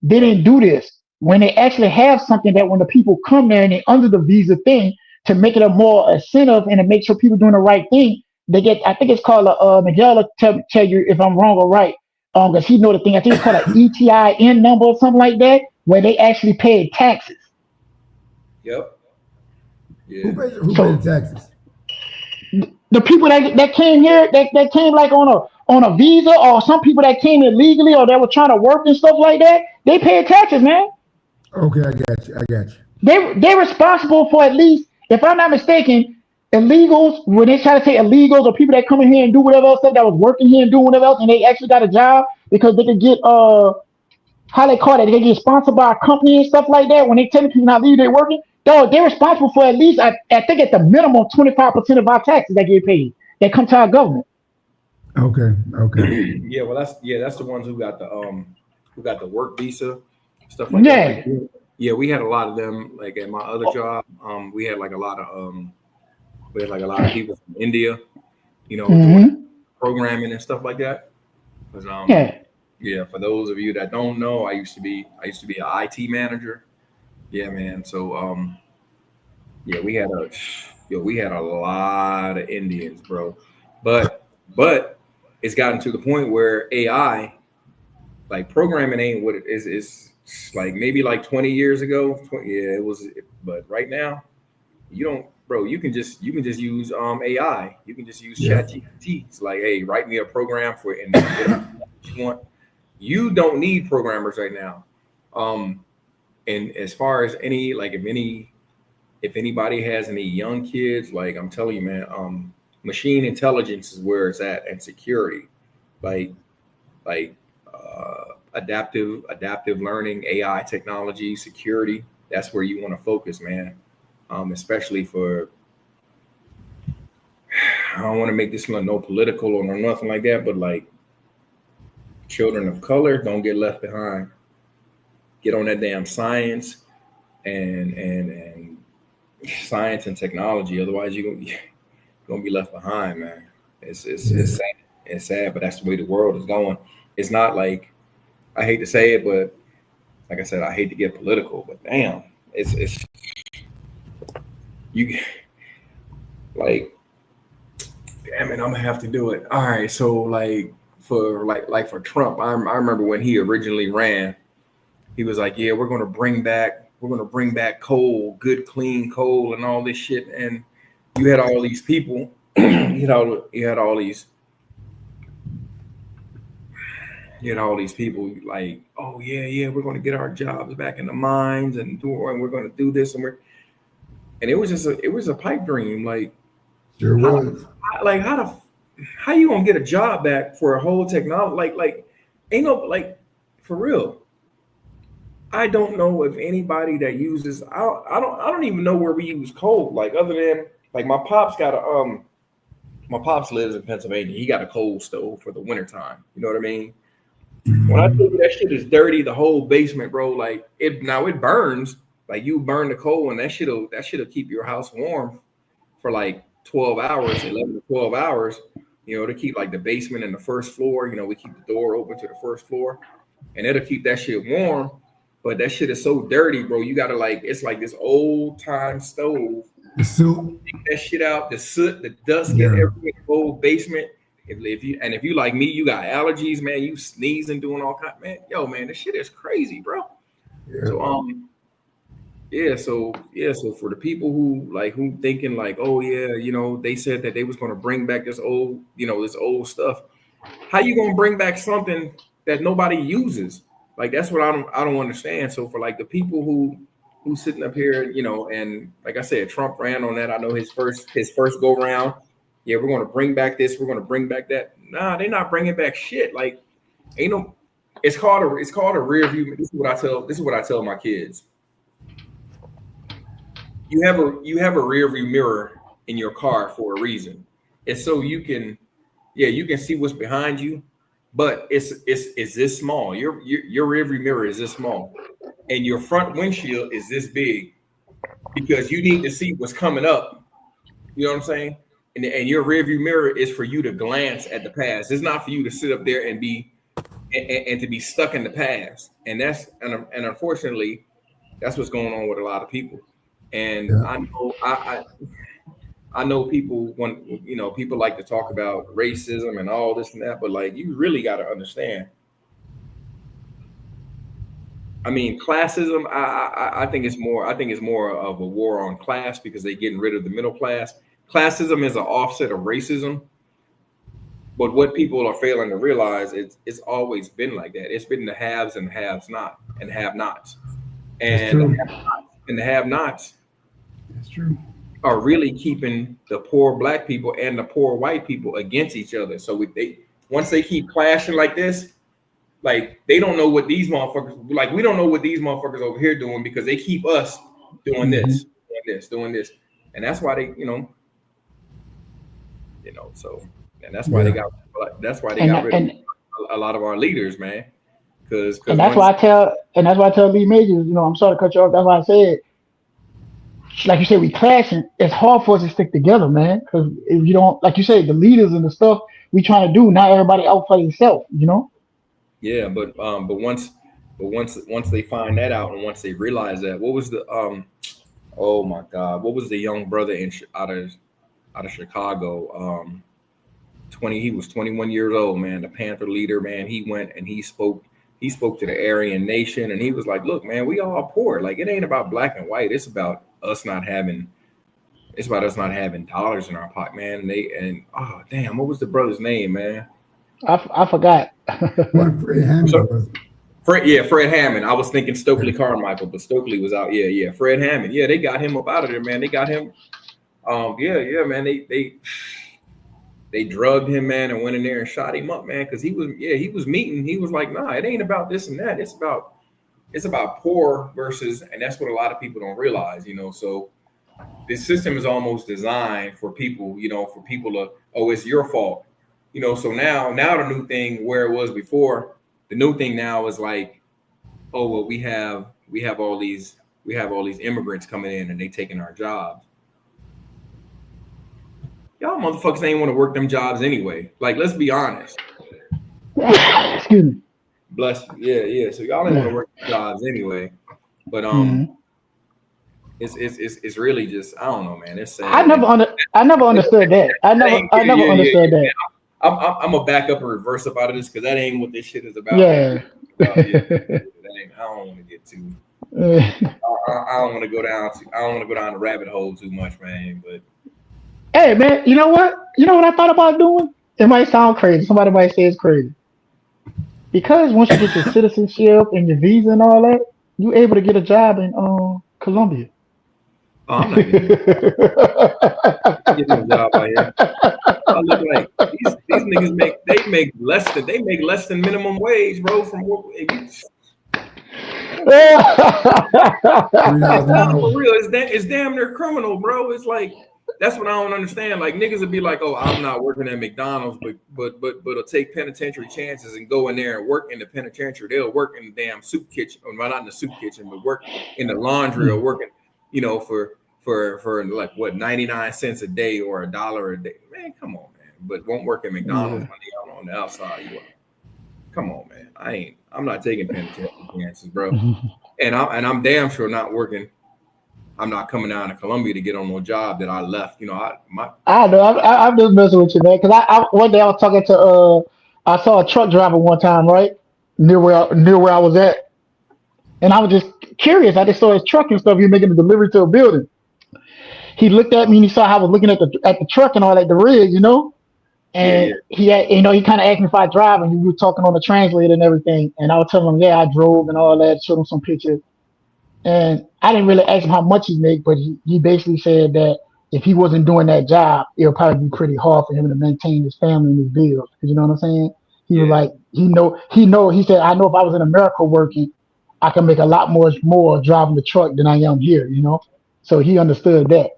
didn't do this, when they actually have something that when the people come there and they under the visa thing, to make it a more incentive and to make sure people doing the right thing. They get, I think it's called Miguel will tell you if I'm wrong or right. Because he know the thing. I think it's called an ETIN number or something like that, where they actually pay taxes. Yep. Yeah. Who pays the taxes? The people that came here, that came like on a visa, or some people that came illegally or that were trying to work and stuff like that, they pay taxes, man. Okay, I got you. They're responsible for, at least, if I'm not mistaken, illegals, when they try to say illegals or people that come in here and do whatever else that was working here and doing whatever else, and they actually got a job because they could get how they call it, they get sponsored by a company and stuff like that. When they tell people not leave, they're working. Dog, they're responsible for at least, I think at the minimum 25% of our taxes that get paid that come to our government. Okay. Yeah, well, that's the ones who got the work visa stuff like that. Like, yeah, we had a lot of them. Like at my other job, we had like a lot of people from India, doing programming and stuff like that. Yeah, for those of you that don't know, I used to be an IT manager. Yeah, man. So we had a lot of Indians, bro. But it's gotten to the point where AI, like programming, ain't what it is. It's like maybe like 20 years ago. It was. But right now, you don't, bro. You can just use AI. You can just use ChatGPT. It's like, hey, write me a program for it, and whatever you want. You don't need programmers right now. And as far as if anybody has any young kids, like I'm telling you, man, machine intelligence is where it's at, and security, like adaptive learning, AI technology, security. That's where you want to focus, man. Especially for, I don't want to make this no political or nothing like that, but like children of color don't get left behind. Get on that damn science and science and technology. Otherwise, you're gonna be left behind, man. It's sad. It's sad, but that's the way the world is going. It's not like, I hate to say it, but like I said, I hate to get political, but damn, it's you like, damn it, I'm gonna have to do it. All right, so like for Trump, I remember when he originally ran. He was like, yeah, we're going to bring back coal, good, clean coal and all this shit. And you had all these people, you had all these people like, oh yeah, we're going to get our jobs back in the mines and we're going to do this. And it was a pipe dream. Like, sure was. How you going to get a job back for a whole technology? Like, ain't no, like, for real. I don't know if anybody that uses, I don't even know where we use coal, like other than like my pops lives in Pennsylvania. He got a coal stove for the wintertime. You know what I mean? When I tell you that shit is dirty, the whole basement, bro, like it burns, like you burn the coal and that shit'll keep your house warm for like 12 hours, 11 to 12 hours, to keep like the basement and the first floor, we keep the door open to the first floor and it'll keep that shit warm. But that shit is so dirty, bro. You gotta it's like this old time stove. The soot. Take that shit out, the soot, the dust, get everywhere in the whole basement. If you like me, you got allergies, man. You sneezing, doing all kind, man. Yo, man, this shit is crazy, bro. Yeah. So for the people who thinking like, oh yeah, they said that they was gonna bring back this old stuff. How you gonna bring back something that nobody uses? Like that's what I don't understand. So for like the people who sitting up here, and like I said, Trump ran on that. I know his first go round. Yeah, we're gonna bring back this. We're gonna bring back that. Nah, they're not bringing back shit. Like, ain't no. It's called a rear view. This is what I tell my kids. You have a rear view mirror in your car for a reason. It's so you can see what's behind you. But it's this small. Your rear view mirror is this small, and your front windshield is this big, because you need to see what's coming up. You know what I'm saying? And your rear view mirror is for you to glance at the past. It's not for you to sit up there and to be stuck in the past. And unfortunately, that's what's going on with a lot of people. And Yeah. I know people want, people like to talk about racism and all this and that, but like you really got to understand. I mean, classism. I think it's more. I think it's more of a war on class because they're getting rid of the middle class. Classism is an offset of racism, but what people are failing to realize it's always been like that. It's been the haves and haves not and have nots, That's and true. the have nots That's true. are really keeping the poor black people and the poor white people against each other. So they once they keep clashing like this, like they don't know what these motherfuckers like. We don't know what these motherfuckers over here doing because they keep us doing Mhm. this, doing this, and that's why they, So, and that's why Yeah. they And got rid of and a lot of our leaders, man. Because and that's once why I tell Lee Majors, I'm sorry to cut you off. That's why I said, like you said, we clashing. It's hard for us to stick together, man. Because if you don't, like you said, the leaders and the stuff we trying to do, not everybody out for themselves, yeah, but once they find that out and once they realize that, what was the oh my God, what was the young brother out of Chicago? 20, he was 21 years old, man, the Panther leader, man. He went and he spoke to the Aryan nation and he was like, look, man, we all poor. Like it ain't about black and white. It's about us not having dollars in our pocket, man. And oh damn, what was the brother's name, man? I forgot. One Fred Hammond So was. Fred Hammond. I was thinking Stokely Carmichael, but Stokely was out. Yeah, Fred Hammond. Yeah, they got him up out of there, man. They got him. Yeah, man. They drugged him, man, and went in there and shot him up, man, because he was meeting. He was like, nah, it ain't about this and that. It's about poor versus, and that's what a lot of people don't realize, So this system is almost designed for people, to, oh, it's your fault, So now the new thing where it was before, the new thing now is like, oh well, we have all these immigrants coming in and they taking our jobs. Y'all motherfuckers ain't want to work them jobs anyway. Like, let's be honest. Excuse me. Bless you. Yeah. So y'all ain't want to work them jobs anyway. But Mhm. it's really just, I don't know, man. It's I sad. never I never understood that. I never understood Yeah. that. I'm gonna back up and reverse up out of this because that ain't what this shit is about, man. Yeah. I don't want to get too. I don't want to go down. I don't want to go down the rabbit hole too much, man. But Hey man, you know what? I thought about doing? It might sound crazy. Somebody might say it's crazy. Because once you get your citizenship and your visa and all that, you able to get a job in Colombia. I'm not getting no job out here. I look like these niggas make less than minimum wage, bro. From what $3 an nah, for hour. real, it's damn near criminal, bro. It's like that's what I don't understand. Like niggas would be like, oh, I'm not working at McDonald's, but take penitentiary chances and go in there and work in the penitentiary. They'll work in the damn soup kitchen, or not in the soup kitchen, but work in the laundry or working, for like what 99 cents a day or $1 a day. Man, come on, man. But won't work at McDonald's when they on the outside. Come on, man. I'm not taking penitentiary chances, bro. And I'm damn sure not working. I'm not coming down to Columbia to get on no job that I left. I know. I'm just messing with you, man. Because one day I was talking to I saw a truck driver one time, right near where I was at, and I was just curious. I just saw his truck and stuff. He was making a delivery to a building. He looked at me and he saw how I was looking at the truck and all that, the rig, yeah. And he had, he kind of asked me if I drive, and we were talking on the translator and everything. And I was telling him, yeah, I drove and all that. Showed him some pictures. And I didn't really ask him how much he make, but he basically said that if he wasn't doing that job, it would probably be pretty hard for him to maintain his family and his bills. You know what I'm saying? He was Yeah. like, he said, I know if I was in America working, I can make a lot more driving the truck than I am here, So he understood that.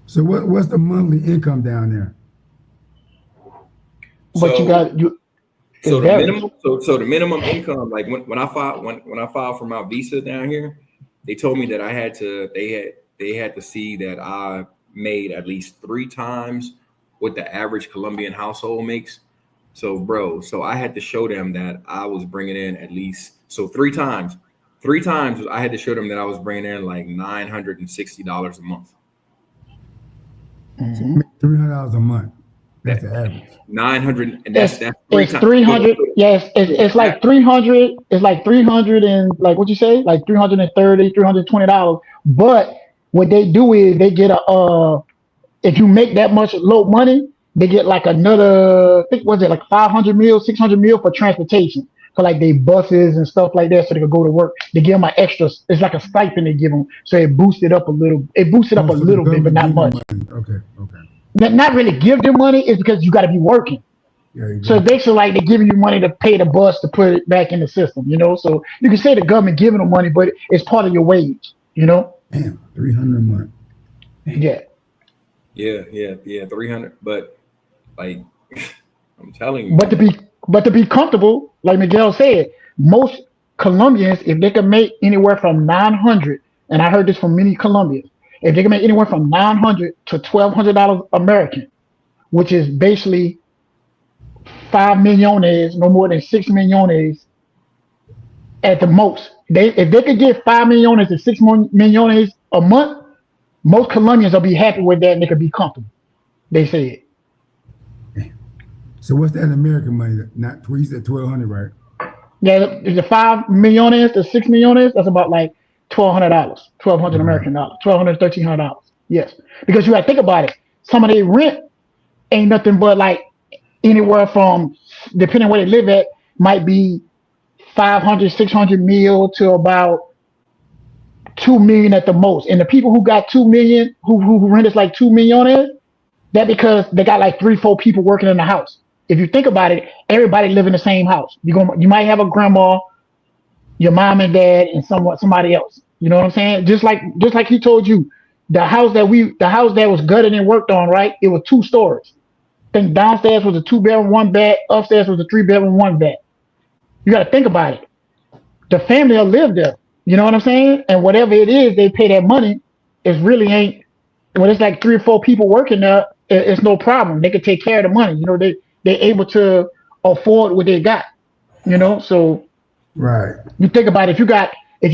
So what's the monthly income down there? But So it the varies. minimum, so the minimum income, like when I filed for my visa down here, they told me that they had to see that I made at least 3 times what the average Colombian household makes. So I had to show them that I was bringing in at least 3 times. 3 times I had to show them that I was bringing in like $960 a month. Mhm. $300 a month. That's the average. 900, and that's 3 It's times. 300. Yes, it's like 300. It's like 300 and like what you say, like 330, $320. But what they do is they get if you make that much low money, they get like another, I think was it like 500 mil, 600 mil for transportation. For like they buses and stuff like that, so they could go to work. They give them an extra. It's like a stipend they give them, so it boosts it up a little. It boosts it up a So the little bit, but not government much. give them money. Okay. Not really give them money. It's because you got to be working. Yeah, you So got- basically, like they're giving you money to pay the bus to put it back in the system. So you can say the government giving them money, but it's part of your wage. damn, 300 a month. Yeah. Yeah, 300. But like, I'm telling you, But to be comfortable, like Miguel said, most Colombians, if they can make anywhere from 900, and I heard this from many Colombians, if they can make anywhere from 900 to $1,200 American, which is basically 5 millones, no more than 6 millones at the most. If they could get 5 millones to 6 millones a month, most Colombians will be happy with that and they could be comfortable. They said. So what's that in American money? Not you said 1,200, right? Yeah, the 5 millones to 6 millones, that's about like $1,200, $1,200 American dollars, $1,200, $1,300. Yes, because you got to think about it. Some of their rent ain't nothing but like anywhere from, depending on where they live at, might be 500, 600 mil to about 2 million at the most. And the people who got 2 million, who rent is like 2 millones, that because they got like 3-4 people working in the house. If you think about it, everybody live in the same house. You might have a grandma, your mom and dad, and somebody else. You know what I'm saying? Just like he told you, the house that was gutted and worked on, right? It was 2 stories. I think downstairs was a 2-bedroom, 1 bath. Upstairs was a 3-bedroom, 1 bath. You got to think about it. The family will live there. You know what I'm saying? And whatever it is, they pay that money. It really ain't. When it's like 3 or 4 people working there, it's no problem. They can take care of the money. They're able to afford what they got. So Right. you think about it, if you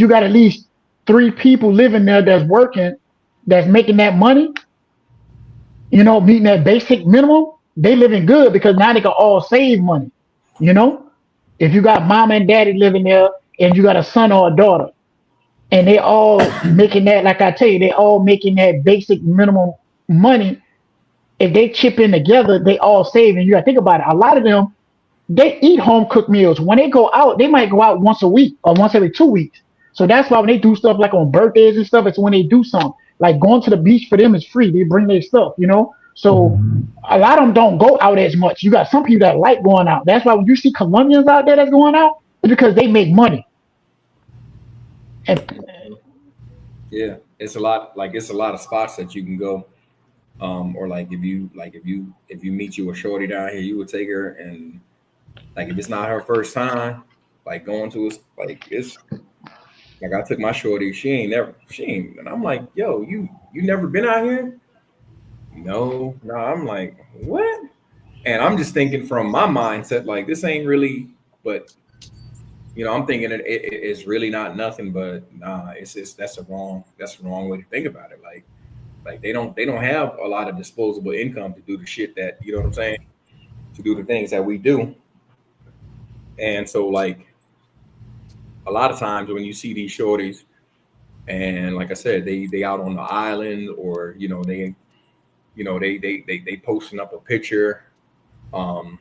got at least 3 people living there that's working, that's making that money, meeting that basic minimum, they living good because now they can all save money. If you got mom and daddy living there and you got a son or a daughter, and they all making that, like I tell you, they all making that basic minimum money. If they chip in together, they all save. And you gotta think about it. A lot of them, they eat home cooked meals. When they go out, they might go out once a week or once every 2 weeks. So that's why when they do stuff like on birthdays and stuff, it's when they do something. Like going to the beach for them is free. They bring their stuff, So a lot of them don't go out as much. You got some people that like going out. That's why when you see Colombians out there that's going out, it's because they make money. And yeah, it's a lot of spots that you can go. Or like if you meet you a shorty down here, you would take her, and like if it's not her first time, like going to it's like I took my shorty, she ain't, and I'm like, yo, you never been out here? No, I'm like, what? And I'm just thinking from my mindset, like this ain't really, but I'm thinking it's really not nothing, but nah, that's the wrong way to think about it. Like they don't have a lot of disposable income to do the shit that, you know what I'm saying, to do the things that we do. And so like a lot of times when you see these shorties, and like I said, they out on the island, or they posting up a picture on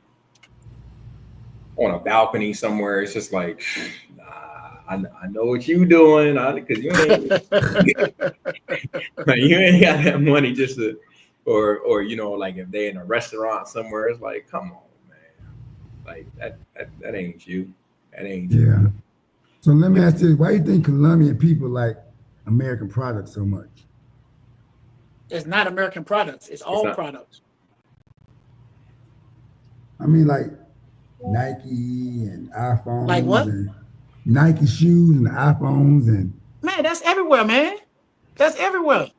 a balcony somewhere. It's just like, nah, I know what you doing, because you ain't you ain't got that money just to, or like if they in a restaurant somewhere, it's like, come on, man, like that ain't you. That ain't you. Yeah. So let me ask you, why do you think Colombian people like American products so much? It's not American products. It's all products. I mean, like Nike and iPhones. Like what? And Nike shoes and iPhones and. Man, that's everywhere, man. That's everywhere.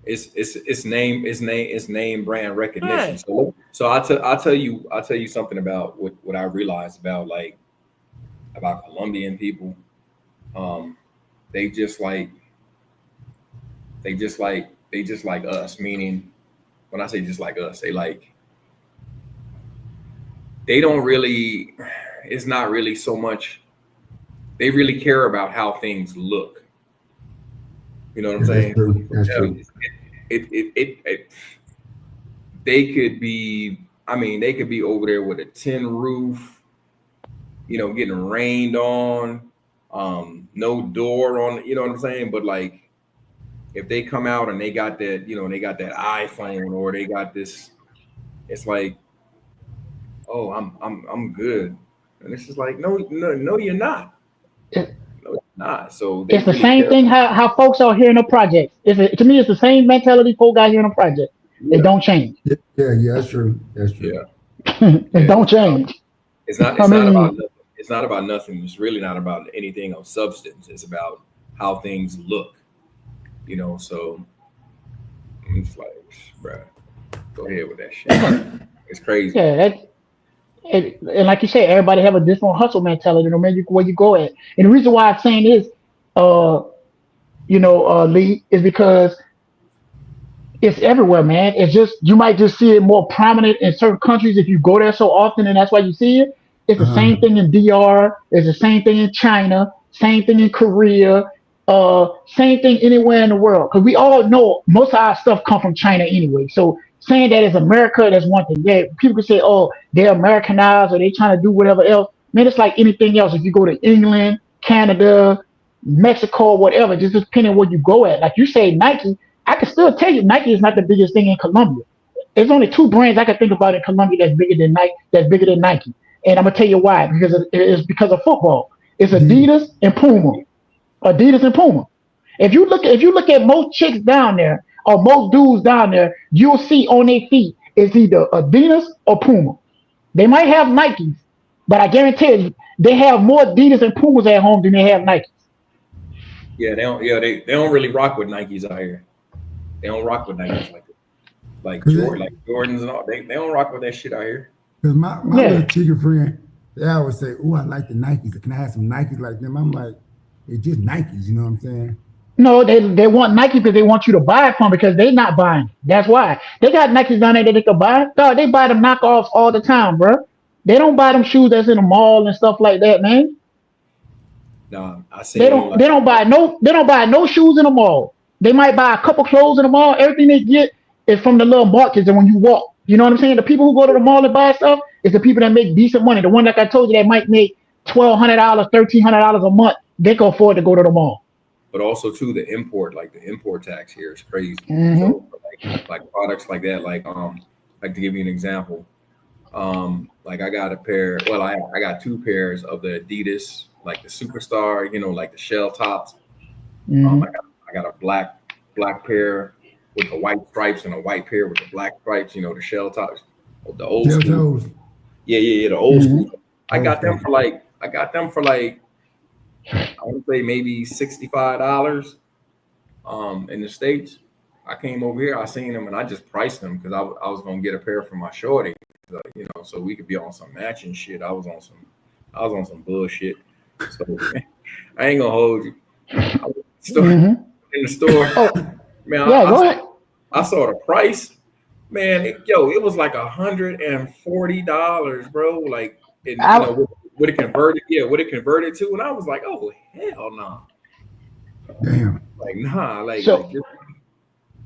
It's name brand recognition. Yeah. So I'll tell you something about what I realized about Colombian people. They just like us. Meaning, when I say just like us, they don't really. It's not really so much. They really care about how things look. You know what I'm saying? That's true. They could be. I mean, they could be over there with a tin roof, getting rained on, no door on. You know what I'm saying? But like, if they come out and they got that, they got that iPhone or they got this, it's like, oh, I'm good, and it's just like, no, you're not. No, you're not. So it's the same thing how folks are here in the projects. To me, it's the same mentality folk got here in the project. Yeah. It don't change. Yeah, that's true. That's true. Yeah. It don't change. It's not about nothing. It's not about nothing. It's really not about anything of substance. It's about how things look. So it's like, bruh, go ahead with that shit. It's crazy. Yeah, and like you said, everybody have a different hustle mentality, no matter where you go at. And the reason why I'm saying this, Lee, is because it's everywhere, man. It's just you might just see it more prominent in certain countries if you go there so often, and that's why you see it. It's the same thing in DR. It's the same thing in China. Same thing in Korea. Same thing anywhere in the world. Because we all know most of our stuff come from China anyway. So saying that it's America, that's one thing. Yeah, people can say, oh, they're Americanized or they trying to do whatever else. Man, it's like anything else. If you go to England, Canada, Mexico, whatever, just depending on where you go at. Like you say, Nike, I can still tell you Nike is not the biggest thing in Colombia. There's only two brands I can think about in Colombia that's bigger than Nike. And I'm gonna tell you why. It's because of football. It's Adidas and Puma. Adidas and Puma. If you look at most chicks down there or most dudes down there, you'll see on their feet it's either Adidas or Puma. They might have Nikes, but I guarantee you they have more Adidas and Pumas at home than they have Nikes. Yeah, they don't. Yeah, they don't really rock with Nikes out here. They don't rock with Nikes like Jordans and all. They don't rock with that shit out here. Because my little chicken friend, they always say, "Oh, I like the Nikes. Can I have some Nikes like them?" I'm like, it's just Nikes. You know what I'm saying? No, they want Nike because they want you to buy it from because they're not buying. That's why they got Nikes down there that they can buy. Dog, they buy them knockoffs all the time, bro. They don't buy them shoes that's in the mall and stuff like that, man. No, I say they don't buy no shoes in the mall. They might buy a couple clothes in the mall. Everything they get is from the little markets, and when you walk, you know what I'm saying? The people who go to the mall and buy stuff is the people that make decent money. The one like I told you that might make $1,200, $1,300 a month. They can afford to go to the mall. But also too, the import tax here is crazy. Mm-hmm. So like products like that, like to give you an example, like I got a pair. Well, I got two pairs of the Adidas, like the Superstar, like the shell tops. Mm-hmm. I got a black pair with the white stripes and a white pair with the black stripes. The shell tops, the old school. Yeah, the old school. I got them for like I would say maybe $65 in the States. I came over here, I seen them, and I just priced them because I was gonna get a pair for my shorty, so we could be on some matching shit. I was on some bullshit. So I ain't gonna hold you. I was in the store, man. I saw the price, man. It was like $140, bro. Like, what it converted to, and I was like, oh hell no. Damn. Like nah,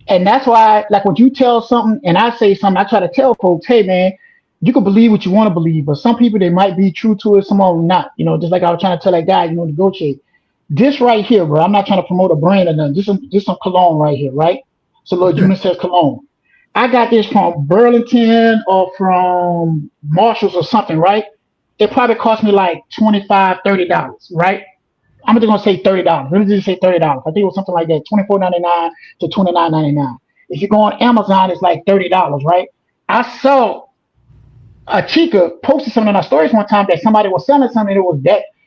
and that's why, like, when you tell something and I say something, I try to tell folks, hey man, you can believe what you want to believe, but some people they might be true to it, some of them not. Just like I was trying to tell that guy, negotiate. This right here, bro. I'm not trying to promote a brand or nothing. Just some cologne right here, right? So little unisex cologne. I got this from Burlington or from Marshalls or something, right? It probably cost me like $25, $30, right? I'm just gonna say $30. Let me just say $30. I think it was something like that, $24.99 to $29.99. If you go on Amazon, it's like $30, right? I saw a chica posted something on our stories one time that somebody was selling something. It was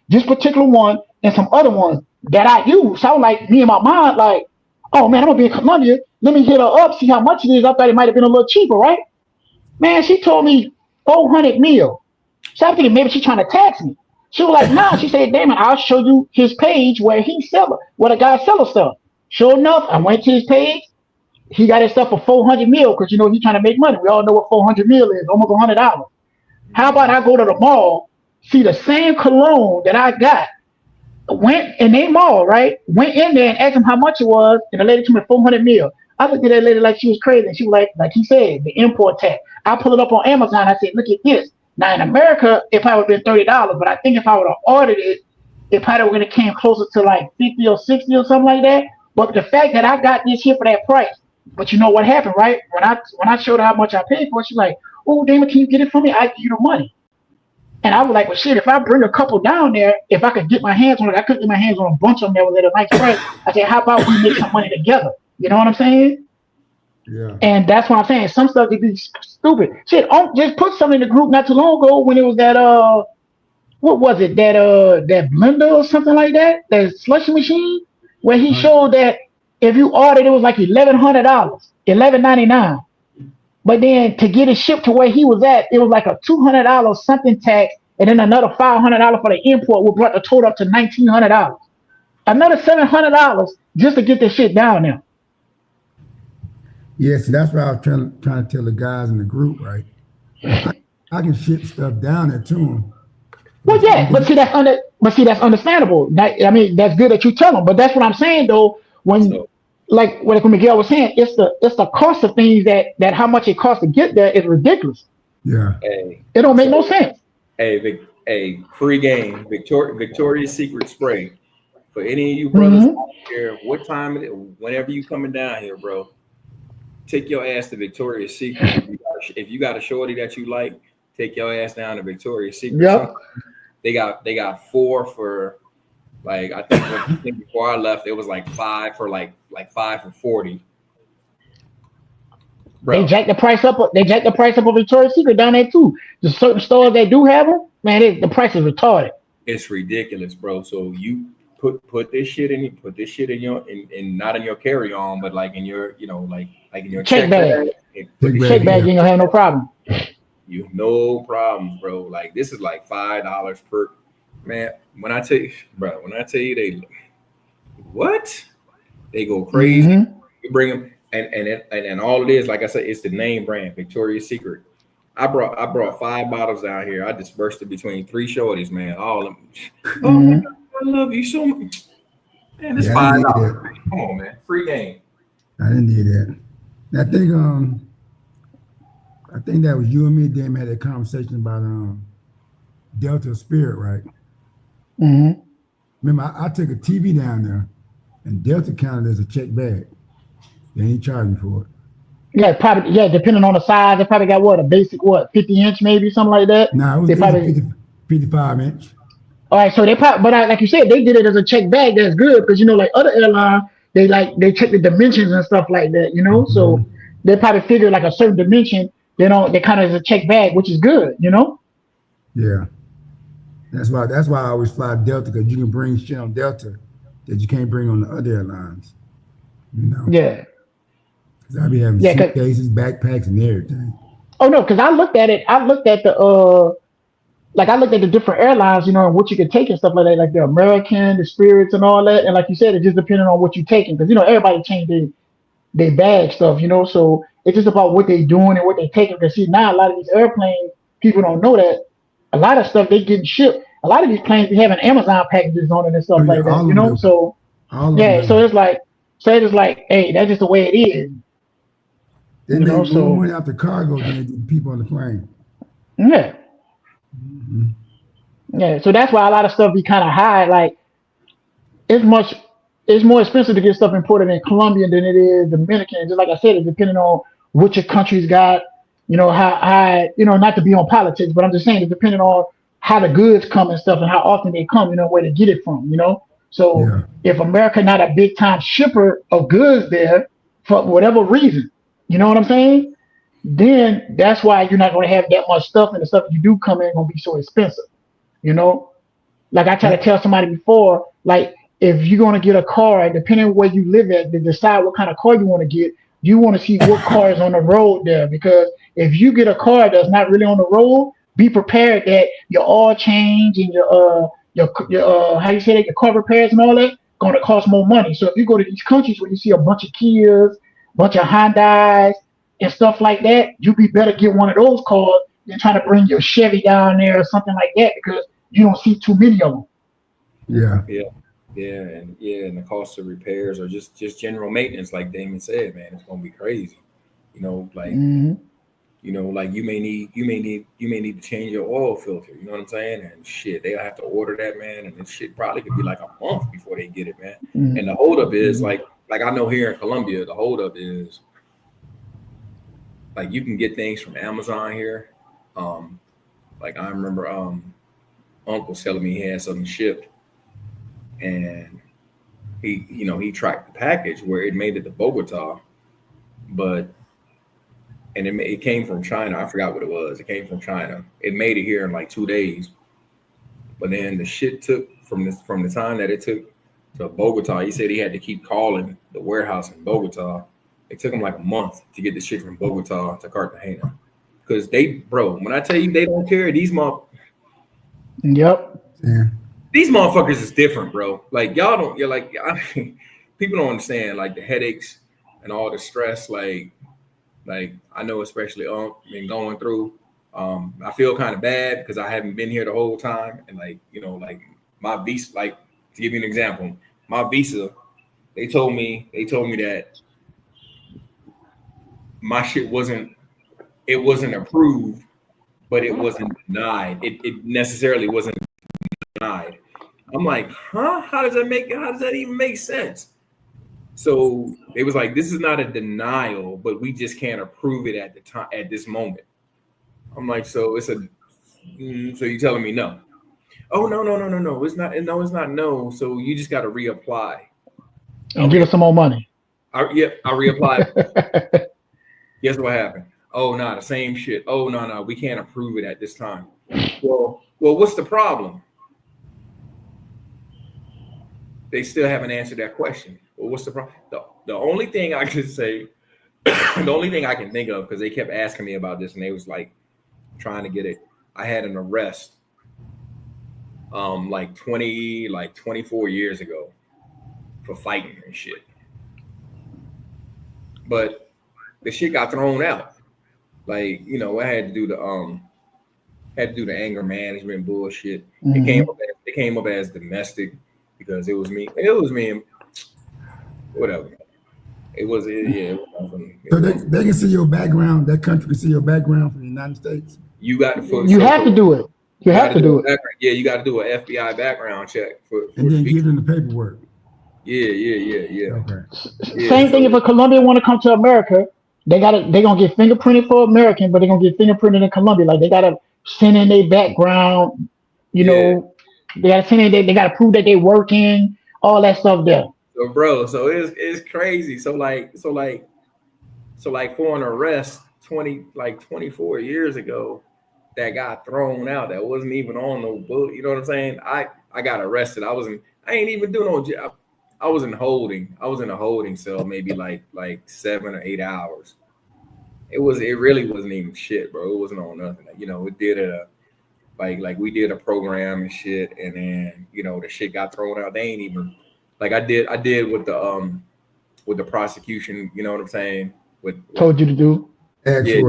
this particular one and some other ones that I use. So I was like, me in my mind, like, oh man, I'm gonna be in Colombia. Let me hit her up, see how much it is. I thought it might have been a little cheaper, right? Man, she told me 400 mil. So I'm thinking maybe she's trying to tax me. She was like, nah. She said, Damon, I'll show you his page where the guy selling stuff. Sure enough, I went to his page. He got his stuff for 400 mil because he's trying to make money. We all know what 400 mil is, almost $100. How about I go to the mall, see the same cologne that I got, went in a mall, right? Went in there and asked him how much it was, and the lady told me 400 mil. I looked at that lady like she was crazy. And she was like he said, the import tax. I pull it up on Amazon. I said, look at this. Now in America, it probably would have been $30, but I think if I would have ordered it, it probably would have came closer to like 50 or 60 or something like that. But the fact that I got this here for that price, but you know what happened, right? When I showed her how much I paid for it, she's like, oh, Damon, can you get it for me? I give you the money. And I was like, well, shit, if I bring a couple down there, if I could get my hands on it, I couldn't get my hands on a bunch of them that was at a nice price. I said, how about we make some money together? You know what I'm saying? Yeah. And that's what I'm saying. Some stuff could be stupid. Shit, just put something in the group not too long ago when it was that, what was it? That blender or something like that? That slushy machine? Where he showed that if you ordered, it was like $1,100, $11.99. But then to get it shipped to where he was at, it was like a $200 something tax, and then another $500 for the import, which brought the total up to $1,900. Another $700 just to get this shit down there. Yeah, so that's what I was trying to tell the guys in the group, right? I can ship stuff down there to them. Well, yeah, but see that's understandable. That's good that you tell them. But that's what I'm saying though. When Miguel was saying, it's the cost of things that how much it costs to get there is ridiculous. Yeah, it don't make no sense. Hey, free game, Victoria's Secret spray for any of you brothers out here. What time it is? Whenever you coming down here, bro, take your ass to Victoria's Secret. If you got a shorty that you like, take your ass down to Victoria's Secret. Yep. They got 4 for like I think before I left it was like 5 for like 5 for 40. Bro. They jacked the price up. They jacked the price up of Victoria's Secret down there too. The certain stores that do have them, man, the price is retarded. It's ridiculous, bro. So you put this shit in your in not in your carry on, but like in your like in your check bag. Check bag, you ain't gonna have no problem. You no problems, bro. Like this is like $5 per man. When I tell you they go crazy. You bring them and all it is, like I said, it's the name brand Victoria's Secret. I brought 5 bottles down here. I dispersed it between 3 shorties, man. All of them. Oh my God, I love you so much. Man, it's $5. Come on, man. Free game. I didn't need that. I think that was you and me, Damon, had a conversation about Delta Spirit, right? Remember, I took a TV down there, and Delta counted as a check bag. They ain't charging for it. Yeah, probably. Yeah, depending on the size, they probably got a basic 50-inch, maybe something like that. No, it was 55-inch. All right, so they probably, but like you said, they did it as a check bag. That's good because like other airlines, they check the dimensions and stuff like that. So they probably figure like a certain dimension. They kind of as a check bag, which is good. Yeah, that's why I always fly Delta because you can bring shit on Delta that you can't bring on the other airlines. Yeah. Because I be having suitcases, backpacks, and everything. Oh no, because I looked at it. I looked at the different airlines, and what you could take and stuff like that, like the American, the Spirits, and all that. And like you said, it just depending on what you're taking, because everybody changed their bag stuff, So it's just about what they're doing and what they're taking. Because see, now a lot of these airplanes, people don't know that a lot of stuff they getting shipped. A lot of these planes be having Amazon packages on it and stuff like that, So so it's like, hey, that's just the way it is. They make more money off the cargo than the people on the plane. Yeah. Yeah, so that's why a lot of stuff be kind of high. Like it's more expensive to get stuff imported in Colombia than it is Dominican. Just like I said, it's depending on what your country's got. How not to be on politics, but I'm just saying it's depending on how the goods come and stuff and how often they come. Where to get it from. So if America not a big time shipper of goods there for whatever reason, you know what I'm saying? Then that's why you're not going to have that much stuff, and the stuff you do come in going to be so expensive. Like I try to tell somebody before, like if you're going to get a car, depending on where you live at, to decide what kind of car you want to get, you want to see what car is on the road there. Because if you get a car that's not really on the road, be prepared that your oil change and your how you say that, your car repairs and all that going to cost more money. So if you go to these countries where you see a bunch of Kias, bunch of Hyundais and stuff like that, you be better get one of those cars than trying to bring your Chevy down there or something like that, because you don't see too many of them. Yeah. And the cost of repairs or just general maintenance, like Damon said, man, it's gonna be crazy. You know, like like you may need to change your oil filter. You know what I'm saying? And shit, they'll have to order that, man. And this shit probably could be like a month before they get it, man. And the holdup is like I know here in Colombia, the holdup is like you can get things from Amazon here. Like I remember Uncle telling me he had something shipped, and he tracked the package where it made it to Bogota, and it came from China. I forgot what it was. It came from China. It made it here in like 2 days, but then the shit took from the time that it took to Bogota. He said he had to keep calling the warehouse in Bogota. It took him like a month to get the shit from Bogota to Cartagena, because when I tell you they don't care, these these motherfuckers is different, bro. Like y'all don't. You're like people don't understand like the headaches and all the stress. Like I know, especially been going through. I feel kind of bad because I haven't been here the whole time, and like my visa. Like to give you an example, my visa. They told me that my shit wasn't approved, but it wasn't denied. It necessarily wasn't denied. I'm like, huh? How does that even make sense? So it was like, this is not a denial, but we just can't approve it at the time, at this moment. I'm like, so so you're telling me no? Oh, no. It's not. No, it's not no. So you just got to reapply. And give us some more money. I reapplied. Guess what happened? Oh, no, the same shit. Oh, no, we can't approve it at this time. Well, what's the problem? They still haven't answered that question. Well, what's the problem? The only thing I can say, the only thing I can think of, because they kept asking me about this and they was like trying to get it. I had an arrest like 24 years ago for fighting and shit. But the shit got thrown out. Like, I had to do the anger management bullshit. Mm-hmm. It came up as domestic because it was me and whatever. It was nothing. So they can see your background. That country can see your background from the United States. You got to. You have to do it. You have to do it. Yeah, you got to do an FBI background check and then give them the paperwork. Yeah. Okay. Yeah, Same thing if a Colombian want to come to America, they're gonna get fingerprinted for American, but they're gonna get fingerprinted in Colombia. Like they gotta send in their background, they gotta send in they gotta prove that they're working, all that stuff there. So bro, it's crazy. So like for an arrest 24 years ago that got thrown out, that wasn't even on no book. You know what I'm saying? I got arrested. I ain't even doing no job. I was in holding. I was in a holding cell maybe like 7 or 8 hours. It really wasn't even shit, bro. It wasn't on nothing. It did we did a program and shit, and then the shit got thrown out. They ain't even like I did with the prosecution. You know what I'm saying? Told you to do. And they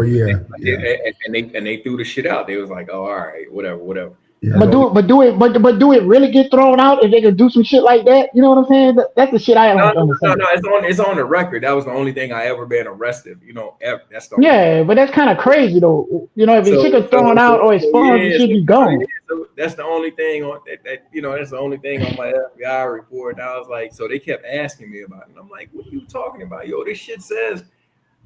threw the shit out. They was like, oh, all right, whatever. Yeah. But do it really get thrown out if they could do some shit like that? You know what I'm saying? That's the shit I don't understand. No, it's on the record. That was the only thing I ever been arrested. Ever. That's the thing. But that's kind of crazy though. If the shit gets thrown out or expunged, it should be gone. So that's the only thing on that. That's the only thing on my FBI report. And I was like, so they kept asking me about it. And I'm like, what are you talking about? Yo, this shit says,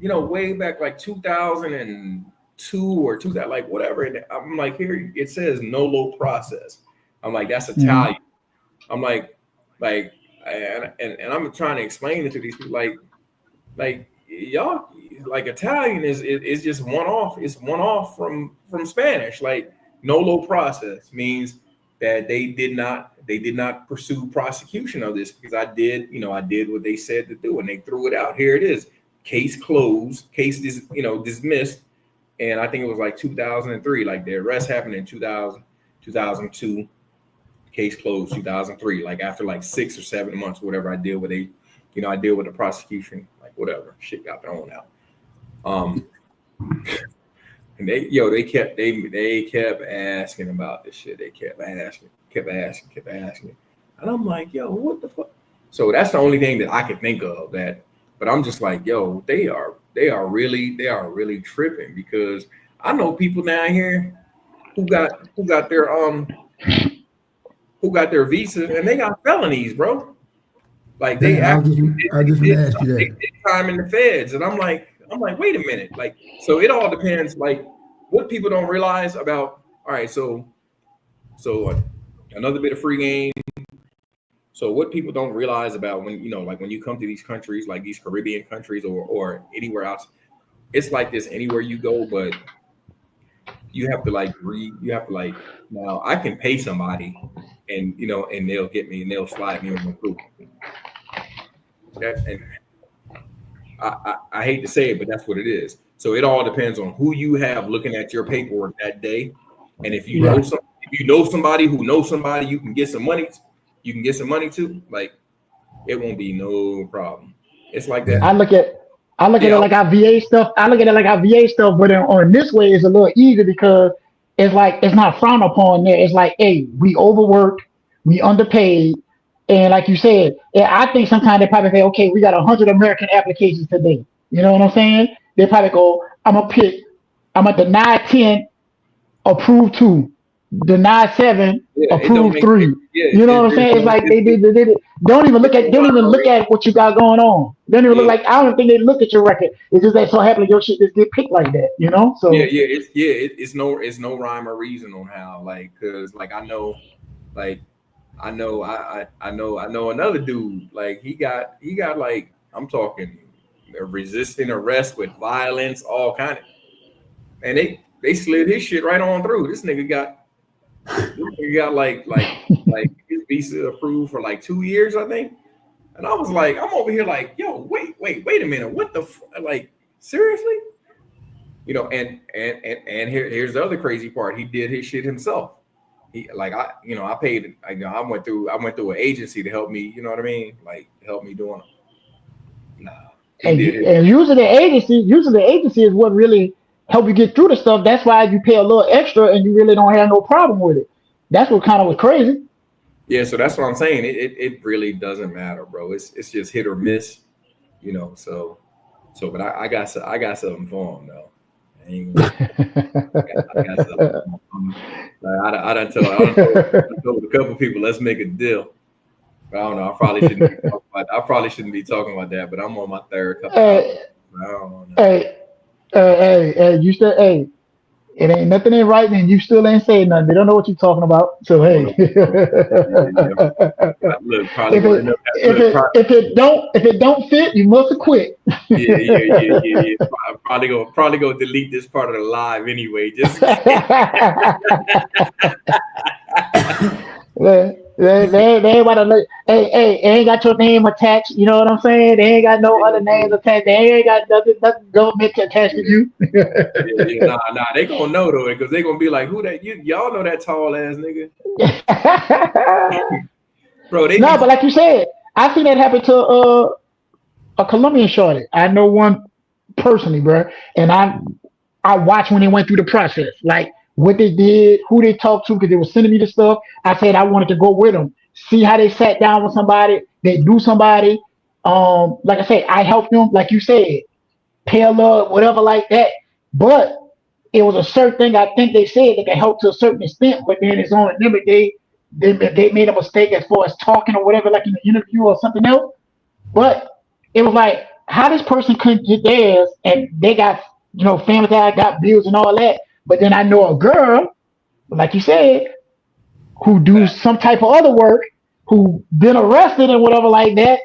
way back like 2002 or 2000, like whatever. And I'm like, here it says Nolo process. I'm like, that's Italian. Mm-hmm. I'm like, and I'm trying to explain it to these people, like y'all, like Italian is just one off. It's one off from Spanish. Like Nolo process means that they did not pursue prosecution of this because I did what they said to do, and they threw it out. Here it is. Case closed. Case dismissed. and I think it was like 2003. Like the arrest happened in 2000, 2002. Case closed 2003. Like after like 6 or 7 months, whatever, I deal with I deal with the prosecution, like whatever shit got thrown out. And they kept asking about this shit. They kept asking. And I'm like, yo, what the fuck? So that's the only thing that I could think of that. But I'm just like, yo, they are really tripping, because I know people down here who got their visa and they got felonies, bro. Like they I just want to ask you that. They time in the feds, and I'm like, wait a minute. Like, so it all depends. Like, what people don't realize about. All right, so another bit of free game. So what people don't realize about when you come to these countries, like these Caribbean countries or anywhere else, it's like this anywhere you go, but you have to now I can pay somebody and they'll get me and they'll slide me on the proof. And I hate to say it, but that's what it is. So it all depends on who you have looking at your paperwork that day. And if you know somebody who knows somebody, you can get some money. You can get some money too. Like, it won't be no problem. It's like that. I look at it like our VA stuff. But on this way, it's a little easier because it's like it's not frowned upon there. It's like, hey, we overworked, we underpaid, and like you said, I think sometimes they probably say, okay, we got 100 American applications today. You know what I'm saying? They probably go, I'm gonna deny 10, approve 2. Deny 7, approve 3. You know what I'm saying? It's like they don't even look at what you got going on. They don't even look like, I don't think they look at your record. It's just that so happily your shit just get picked like that, you know? So it's no rhyme or reason on how, like, cause like I know another dude, like he got like, I'm talking resisting arrest with violence, all kind of, and they slid his shit right on through. This nigga got like his visa approved for like 2 years, I think. And I was like, I'm over here like, yo, wait a minute, what the like, seriously? And here's the other crazy part. He did his shit himself. He I paid. I went through an agency to help me. You know what I mean? Like, help me doing it. Nah. And usually the agency is what really help you get through the stuff. That's why you pay a little extra and you really don't have no problem with it. That's what kind of was crazy. Yeah, so that's what I'm saying. It really doesn't matter, bro. It's just hit or miss, So but I got something for him though. I got something. I done told a couple people, let's make a deal. But I don't know. I probably shouldn't be talking about that. But I'm on my third couple. I don't know. Hey, you still, it ain't nothing ain't right, and you still ain't saying nothing. They don't know what you're talking about. So hey, if it don't fit, you must have quit. Yeah. Probably go delete this part of the live anyway. Just they ain't about to hey, ain't got your name attached. You know what I'm saying? They ain't got no other names attached. They ain't got nothing government attached to you. Nah, they gonna know though, because they gonna be like, who that? Y'all know that tall ass nigga, bro. But like you said, I seen that happen to a Colombian shorty. I know one personally, bro, and I watched when they went through the process, like what they did, who they talked to, because they were sending me the stuff. I said I wanted to go with them, see how they sat down with somebody, they do somebody. Like I said, I helped them, like you said, pay a little, whatever like that. But it was a certain thing I think they said that can help to a certain extent, but then it's on them. They made a mistake as far as talking or whatever, like in the interview or something else. But it was like, how this person couldn't get theirs, and they got, family that got bills and all that. But then I know a girl, like you said, who do some type of other work, who been arrested and whatever like that,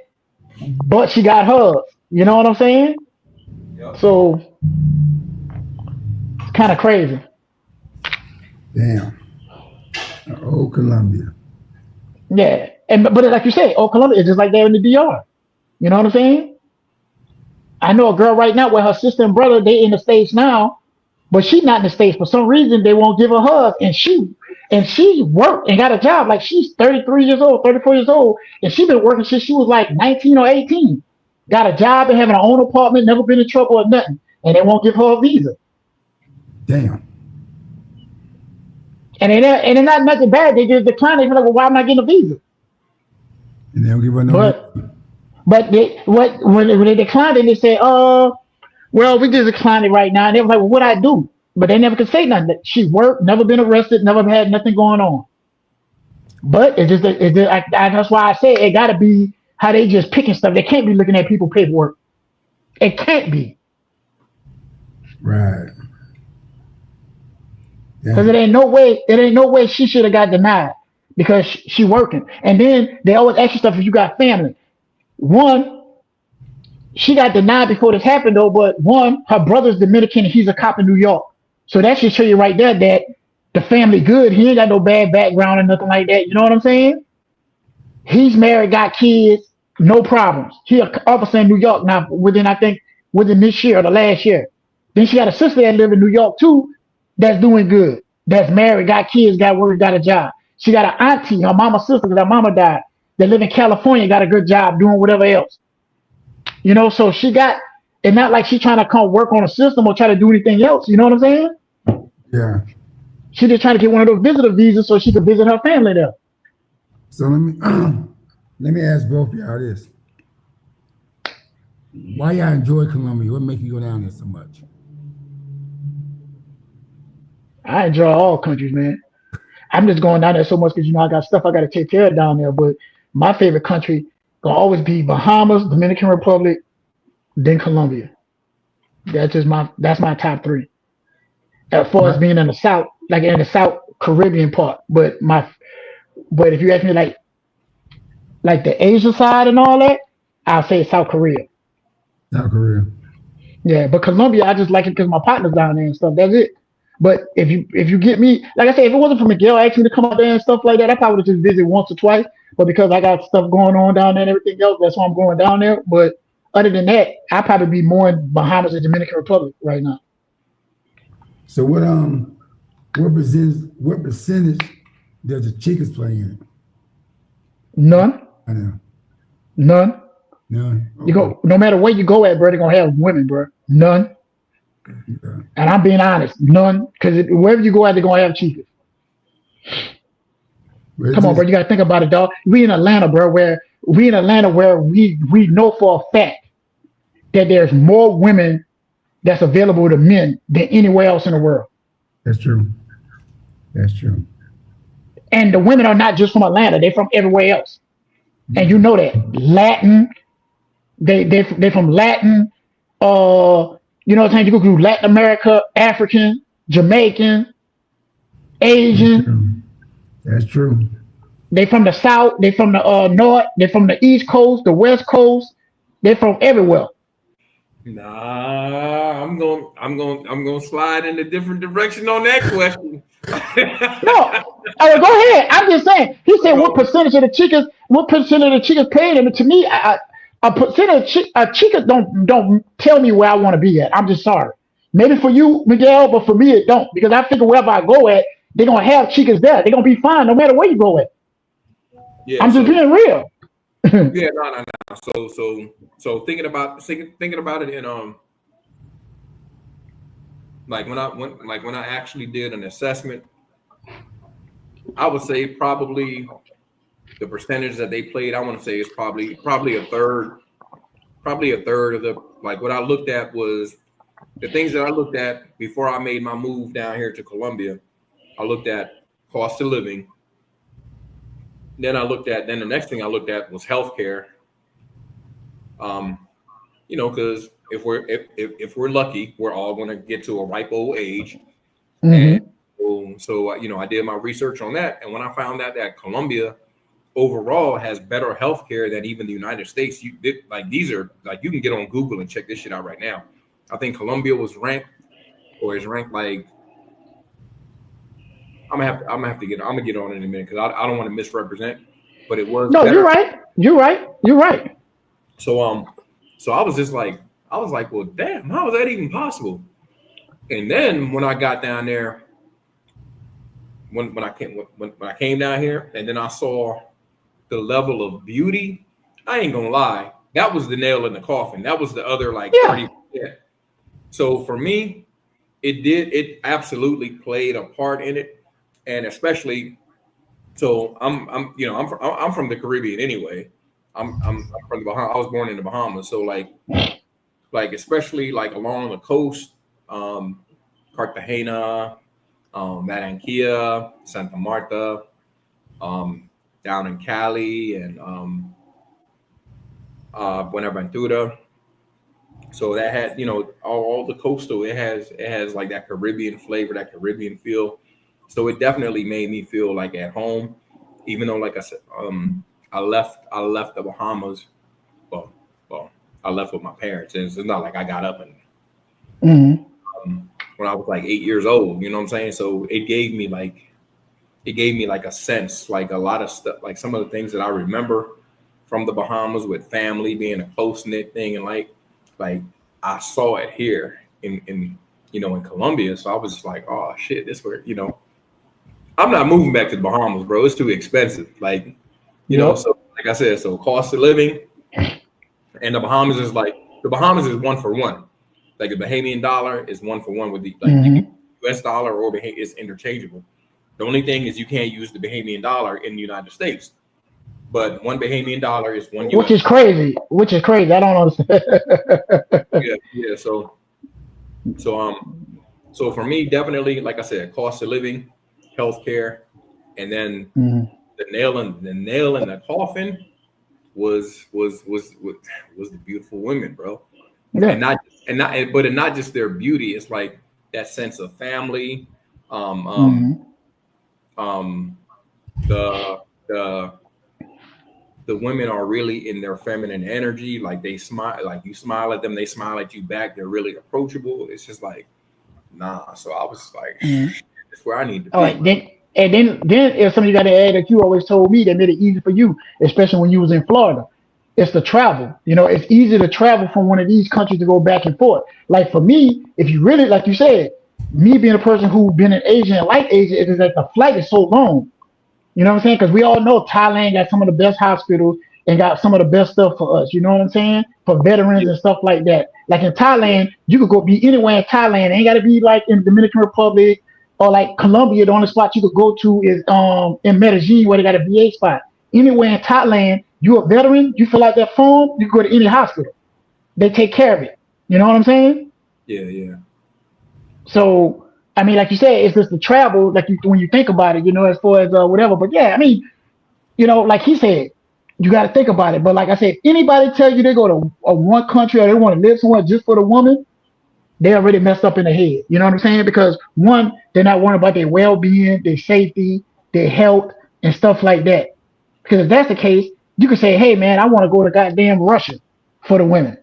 but she got hers. You know what I'm saying? Yep. So it's kind of crazy. Damn. Old Colombia. Yeah, but like you said, Old Colombia is just like that in the DR. You know what I'm saying? I know a girl right now where her sister and brother, they in the States now. but she's not in the States. For some reason, they won't give her hugs, and she worked and got a job. Like she's 33 years old, 34 years old, and she's been working since she was like 19 or 18. Got a job and having her own apartment, never been in trouble or nothing, and they won't give her a visa. Damn. And it's not nothing bad. They just decline it. They're like, well, why am I getting a visa? And they don't give her no. But when they declined it, they said, well, we just declined it right now. And they were like, well, what I do? But they never could say nothing. She worked, never been arrested, never had nothing going on. But that's why I say it got to be how they just picking stuff. They can't be looking at people's paperwork. It can't be. Right. Because it ain't no way she should have got denied because she working. And then they always ask you stuff if you got family. One, she got denied before this happened though, but one, her brother's Dominican and he's a cop in New York. So that should show you right there that the family good. He ain't got no bad background or nothing like that. You know what I'm saying? He's married, got kids, no problems. He an officer in New York now within this year or the last year. Then she got a sister that live in New York too that's doing good. That's married, got kids, got work, got a job. She got an auntie, her mama's sister, because her mama died. They live in California, got a good job doing whatever else. You know, so she got, it's not like she trying to come work on a system or try to do anything else. You know what I'm saying? Yeah. She just trying to get one of those visitor visas so she could visit her family there. So let me ask both of y'all this. Why y'all enjoy Colombia? What make you go down there so much? I enjoy all countries, man. I'm just going down there so much because, you know, I got stuff I got to take care of down there. But my favorite country will always be Bahamas, Dominican Republic, then Colombia. That's my top three. As far as being in the South, like in the South Caribbean part. But if you ask me like the Asia side and all that, I'll say South Korea. South Korea. Yeah, but Colombia, I just like it because my partner's down there and stuff. That's it. But if you get me, like I said, if it wasn't for Miguel asking me to come out there and stuff like that, I probably would have just visit once or twice. But because I got stuff going on down there and everything else, that's why I'm going down there. But other than that, I'd probably be more in Bahamas and Dominican Republic right now. So what percentage does the chicas play in it? None. I know. None. None. Okay. You go no matter where you go at, bro, they're gonna have women, bro. None. Okay. And I'm being honest, none. Because wherever you go at, they're gonna have chicas. Come on, bro. You gotta think about it, dog. We in Atlanta, bro, where we know for a fact that there's more women that's available to men than anywhere else in the world. That's true. That's true. And the women are not just from Atlanta; they're from everywhere else. And you know that Latin, they're from Latin. You know what I'm saying? You go through Latin America, African, Jamaican, Asian. That's true. They from the South. They from the North. They from the East Coast, the West Coast. They're from everywhere. Nah, I'm going to slide in a different direction on that question. No, go ahead. I'm just saying. He said, "What percentage of the chicas paid him?" And to me, a percentage of chicas don't tell me where I want to be at. I'm just sorry. Maybe for you, Miguel, but for me, it don't, because I figure wherever I go at, they're gonna have chicas there. They're gonna be fine no matter where you go at. Yeah, I'm just being real. Yeah, no. So thinking about it in like when I actually did an assessment, I would say probably the percentage that they played, I want to say is probably a third of the, like what I looked at was the things that I looked at before I made my move down here to Colombia. I looked at cost of living. Then the next thing I looked at was healthcare. You know, because if we're lucky, we're all going to get to a ripe old age. Mm-hmm. And so you know, I did my research on that, and when I found out that Colombia overall has better healthcare than even the United States, these are like, you can get on Google and check this shit out right now. I think Colombia is ranked like, I'm gonna get on it in a minute because I don't want to misrepresent, but it was No, better. You're right. So I was like, well, damn, how is that even possible? And then when I got down there, when I came down here, and then I saw the level of beauty. I ain't gonna lie, that was the nail in the coffin. That was the other like Yeah. 30%. So for me, it absolutely played a part in it, and especially so I'm from the Caribbean anyway. I'm from the Bahamas. I was born in the Bahamas, so like especially like along the coast, Cartagena, Barranquilla, Santa Marta, down in Cali, and Buenaventura. So that had all the coastal. It has like that Caribbean flavor, that Caribbean feel. So it definitely made me feel like at home, even though like I said, I left the Bahamas. Well, well, I left with my parents, and it's not like I got up and Mhm. when I was like 8 years old. You know what I'm saying? So it gave me like a sense, like a lot of stuff, like some of the things that I remember from the Bahamas with family being a close knit thing, and like I saw it here in Colombia. So I was just like, oh shit, this where I'm not moving back to the Bahamas, bro. It's too expensive. Like Yep. so like I said, so cost of living, and the Bahamas is one for one. Like the Bahamian dollar is one for one with the like you Mhm. can US dollar or it's interchangeable. The only thing is you can't use the Bahamian dollar in the United States, but one Bahamian dollar is one Which US. is crazy. Which is crazy. I don't understand. Yeah, yeah. So for me, definitely, like I said, cost of living, healthcare, and then Mhm. the nail in the coffin was the beautiful women, bro. Yeah. And not just their beauty. It's like that sense of family. Um, um, Mhm. um, the the the women are really in their feminine energy. Like they smile, like you smile at them, they smile at you back. They're really approachable. It's just like nah. So I was like, Mhm. that's where I need to All be, right. bro. Then if something you got to add that you always told me that made it easy for you, especially when you was in Florida, it's the travel. It's easy to travel from one of these countries to go back and forth. Like for me, if you really like you said, me being a person who been in Asia and like Asia, it is that the flight is so long. You know what I'm saying? Because we all know Thailand got some of the best hospitals and got some of the best stuff for us. You know what I'm saying? For veterans Yeah, and stuff like that. Like in yeah, Thailand, you could go be anywhere in Thailand. It ain't got to be like in the Dominican Republic or like Colombia. The only spot you could go to is in Medellin where they got a VA spot. Anywhere in Thailand, you a veteran, you fill out that form, you can go to any hospital. They take care of it. You know what I'm saying? yeah, yeah, So I mean, like you said, it's just the travel. Like when you think about it, as far as whatever. But yeah, I mean, like he said, you got to think about it. But like I said, anybody tell you they go to one country or they want to live somewhere just for the woman, they already messed up in the head. You know what I'm saying? Because one, they're not worrying about their well-being, their safety, their health, and stuff like that. Because if that's the case, you could say, hey man, I want to go to goddamn Russia for the women.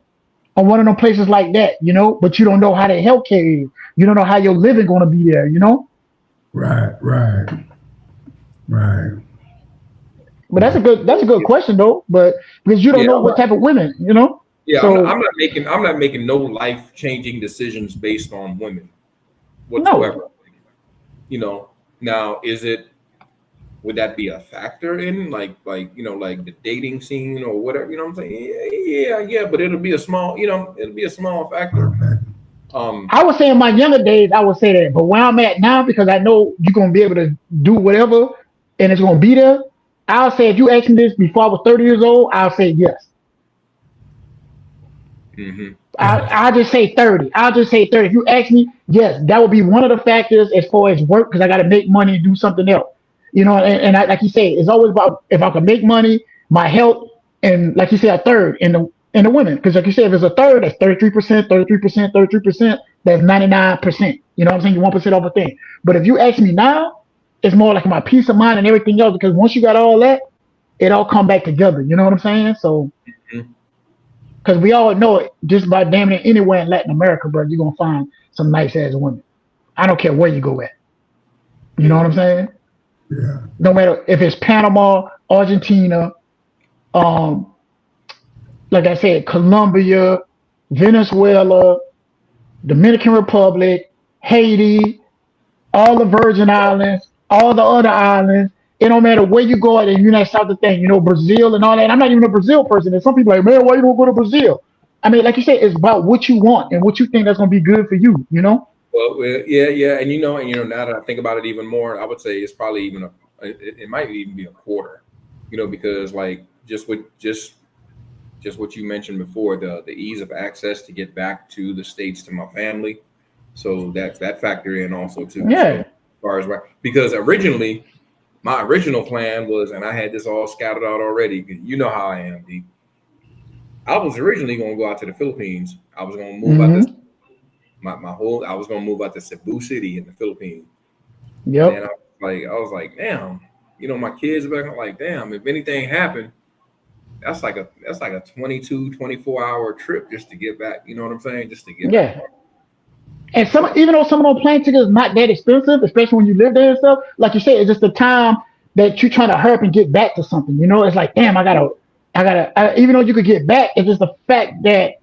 Or one of them places like that, but you don't know how their healthcare is. You don't know how your living gonna be there. Right, right, right. But that's Yeah. a good question though. But because you don't yeah. know what type of women. Yeah, I'm So not making no life changing decisions based on women no. whatsoever. You know, now would that be a factor in like the dating scene or whatever? You know what I'm saying? Yeah, but it'll be a small factor. Okay. Um, I would say in my younger days, I would say that. But where I'm at now, because I know you're gonna be able to do whatever and it's gonna be there, I'll say if you asked me this before I was 30 years old, I'll say yes. hmm I'll just say 30. I'll just say 30. If you ask me, yes, that would be one of the factors as far as work, because I gotta make money and do something else. And like you say, it's always about if I can make money, my health, and like you say, a third in the women. Because like you said, if it's a third, that's 33%, 33%, 33%, that's 99%. You know what I'm saying? You 1% off a thing. But if you ask me now, it's more like my peace of mind and everything else, because once you got all that, it all come back together. You know what I'm saying? So because we all know it, just by damn near anywhere in Latin America, bro, you're gonna find some nice ass women. I don't care where you go at. You know what Yeah. I'm saying? Yeah. No matter if it's Panama, Argentina, um, like I said, Colombia, Venezuela, Dominican Republic, Haiti, all the Virgin Islands, all the other islands. It don't matter where you go at the United States, the thing, Brazil and all that. I'm not even a Brazil person. And some people are like, man, why you don't go to Brazil? I mean, like you said, it's about what you want and what you think that's gonna be good for you, Well, yeah, and now that I think about it even more, I would say it's probably even it might even be a quarter, because like just what you mentioned before, the ease of access to get back to the States to my family, so that factor in also too. Yeah. So, as far as because originally my original plan was, and I had this all scouted out already. You know how I am, D. I was originally going to go out to the Philippines. I was going to move out to I was going to move out to Cebu City in the Philippines. Yep. And I was like, damn, my kids are back. I'm like, damn, if anything happened, that's like a 22, 24-hour trip just to get back. You know what I'm saying? Just to get back. And even though some of those plane tickets not that expensive, especially when you live there and stuff, like you said, it's just the time that you're trying to hurry up and get back to something. It's like, damn, I gotta. Even though you could get back, it's just the fact that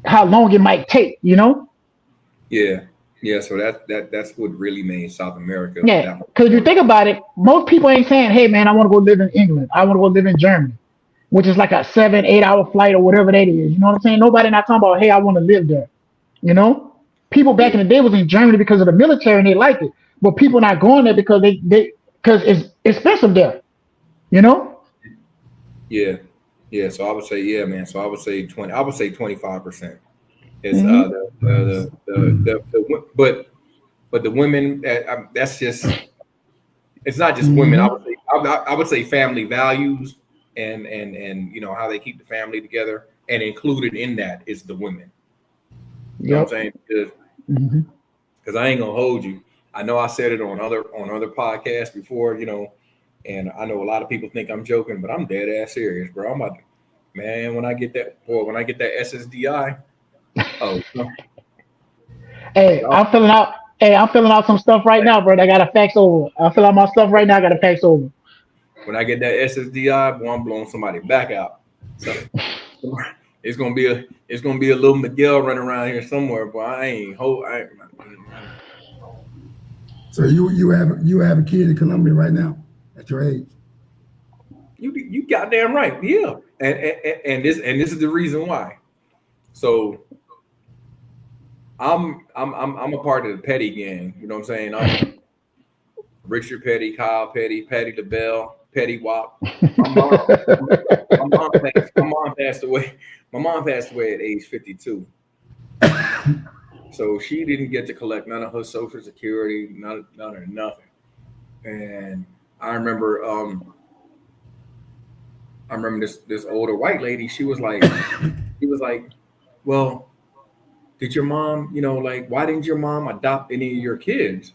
how long it might take. Yeah. So that's what really made South America. Yeah, because if you think about it, most people ain't saying, hey man, I want to go live in England. I want to go live in Germany, which is like a 7-8 hour flight or whatever that is. You know what I'm saying? Nobody not talking about, hey, I want to live there. People back in the day was in Germany because of the military and they liked it, but people not going there because because it's expensive there. Yeah. So I would say, yeah, man. So I would say 20. I would say 25%. Is but the women, that's just, it's not just women. I would say family values and how they keep the family together, and included in that is the women. You know what I'm saying? Because I ain't gonna hold you. I know I said it on other podcasts before, and I know a lot of people think I'm joking, but I'm dead ass serious, bro. I'm about to, man, when I get that SSDI, oh. Hey, I'm filling out some stuff right now, bro. I got to fax over. I'll fill out my stuff right now. I got to fax over. When I get that SSDI, boy, I'm blowing somebody back out. So it's gonna be a little Miguel running around here somewhere, but I ain't. So you have a kid in Colombia right now at your age? You goddamn right, yeah. And this is the reason why. So I'm a part of the Petty gang. You know what I'm saying? I'm Richard Petty, Kyle Petty, Petty LaBelle, Petty Wop. My mom passed away. My mom passed away at age 52. So she didn't get to collect none of her Social Security, none of nothing. And I remember this older white lady. She was like, well, did your mom, why didn't your mom adopt any of your kids?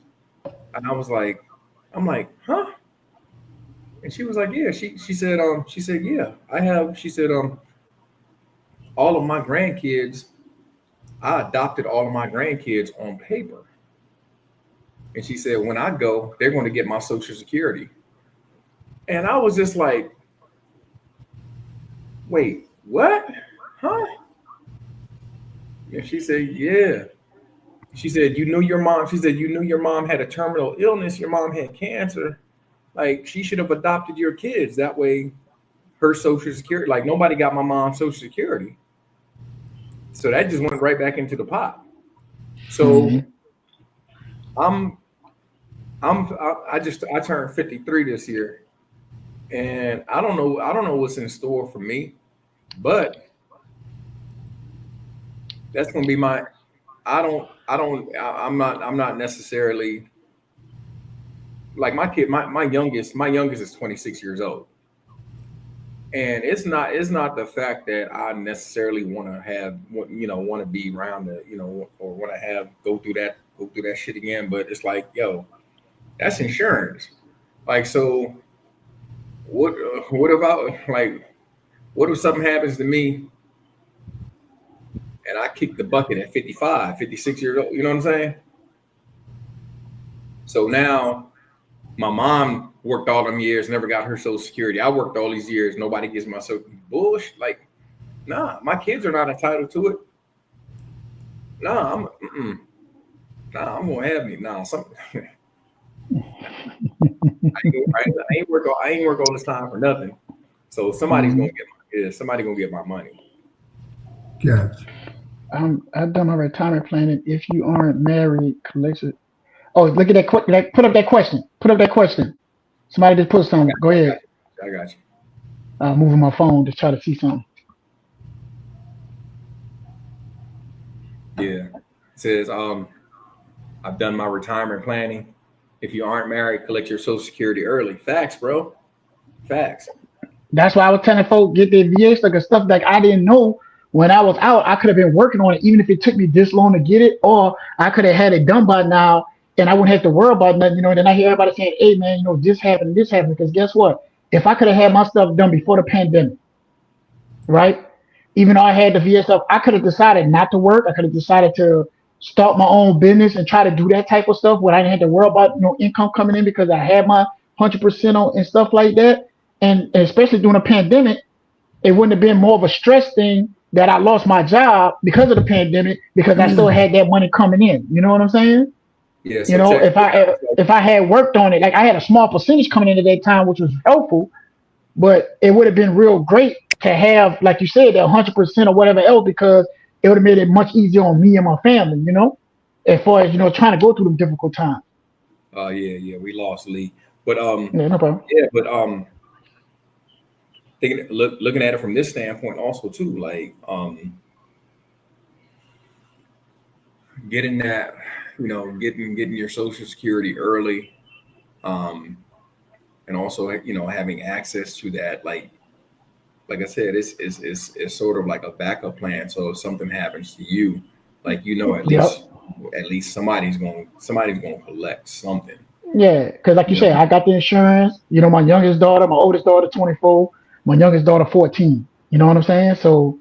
And I was like, huh? And she was like, yeah. She said, yeah, I have. She said, all of my grandkids, I adopted all of my grandkids on paper. And she said, when I go, they're going to get my Social Security. And I was just like, wait, what? Huh? And she said, yeah. She said, you knew your mom had a terminal illness. Your mom had cancer. Like, she should have adopted your kids. That way, her Social Security, like, nobody got my mom's Social Security. So that just went right back into the pot. So I turned 53 this year, and I don't know what's in store for me, but that's gonna be I'm not necessarily like my kid. My youngest is 26 years old. And it's not the fact that I necessarily want to be around or want to go through that shit again. But it's like, yo, that's insurance. Like, so what if something happens to me and I kick the bucket at 55, 56 years old? You know what I'm saying? So now my mom worked all them years, never got her Social Security. I worked all these years, nobody gives my Social bullshit. Like, nah, my kids are not entitled to it. Nah, Nah, I'm gonna have me. Nah, some. I ain't work all this time for nothing. So somebody's gonna get somebody gonna get my money. Gotcha. I've done my retirement planning. If you aren't married, collection. Oh, look at that, put up that question. Put up that question. Somebody just put something. Go I got ahead. you. I got you. Moving my phone to try to see something. Yeah. It says, I've done my retirement planning. If you aren't married, collect your Social Security early. Facts, bro. Facts. That's why I was telling folks get their VA stuff and stuff like I didn't know when I was out. I could have been working on it, even if it took me this long to get it, or I could have had it done by now, and I wouldn't have to worry about nothing. And then I hear everybody saying, "Hey, man, this happened, this happened." Because guess what? If I could have had my stuff done before the pandemic, right? Even though I had the VA stuff, I could have decided not to work. I could have decided to start my own business and try to do that type of stuff where I didn't have to worry about income coming in because I had my 100% on and stuff like that. And especially during a pandemic, it wouldn't have been more of a stress thing that I lost my job because of the pandemic because I still had that money coming in. You know what I'm saying? Yeah. So check. If I had worked on it, like I had a small percentage coming in at that time, which was helpful, but it would have been real great to have, like you said, that 100% or whatever else because it would have made it much easier on me and my family. As far as trying to go through the difficult times. Yeah. We lost Lee, but Yeah, no problem. yeah, but looking at it from this standpoint also too, like getting that, getting your Social Security early, um, and also having access to that, like I said, it's sort of like a backup plan. So if something happens to you, like Yep. at least somebody's gonna collect something. Yeah, because like you You know, said, I got the insurance. My youngest daughter, my oldest daughter, 24, my youngest daughter, 14. You know what I'm saying? So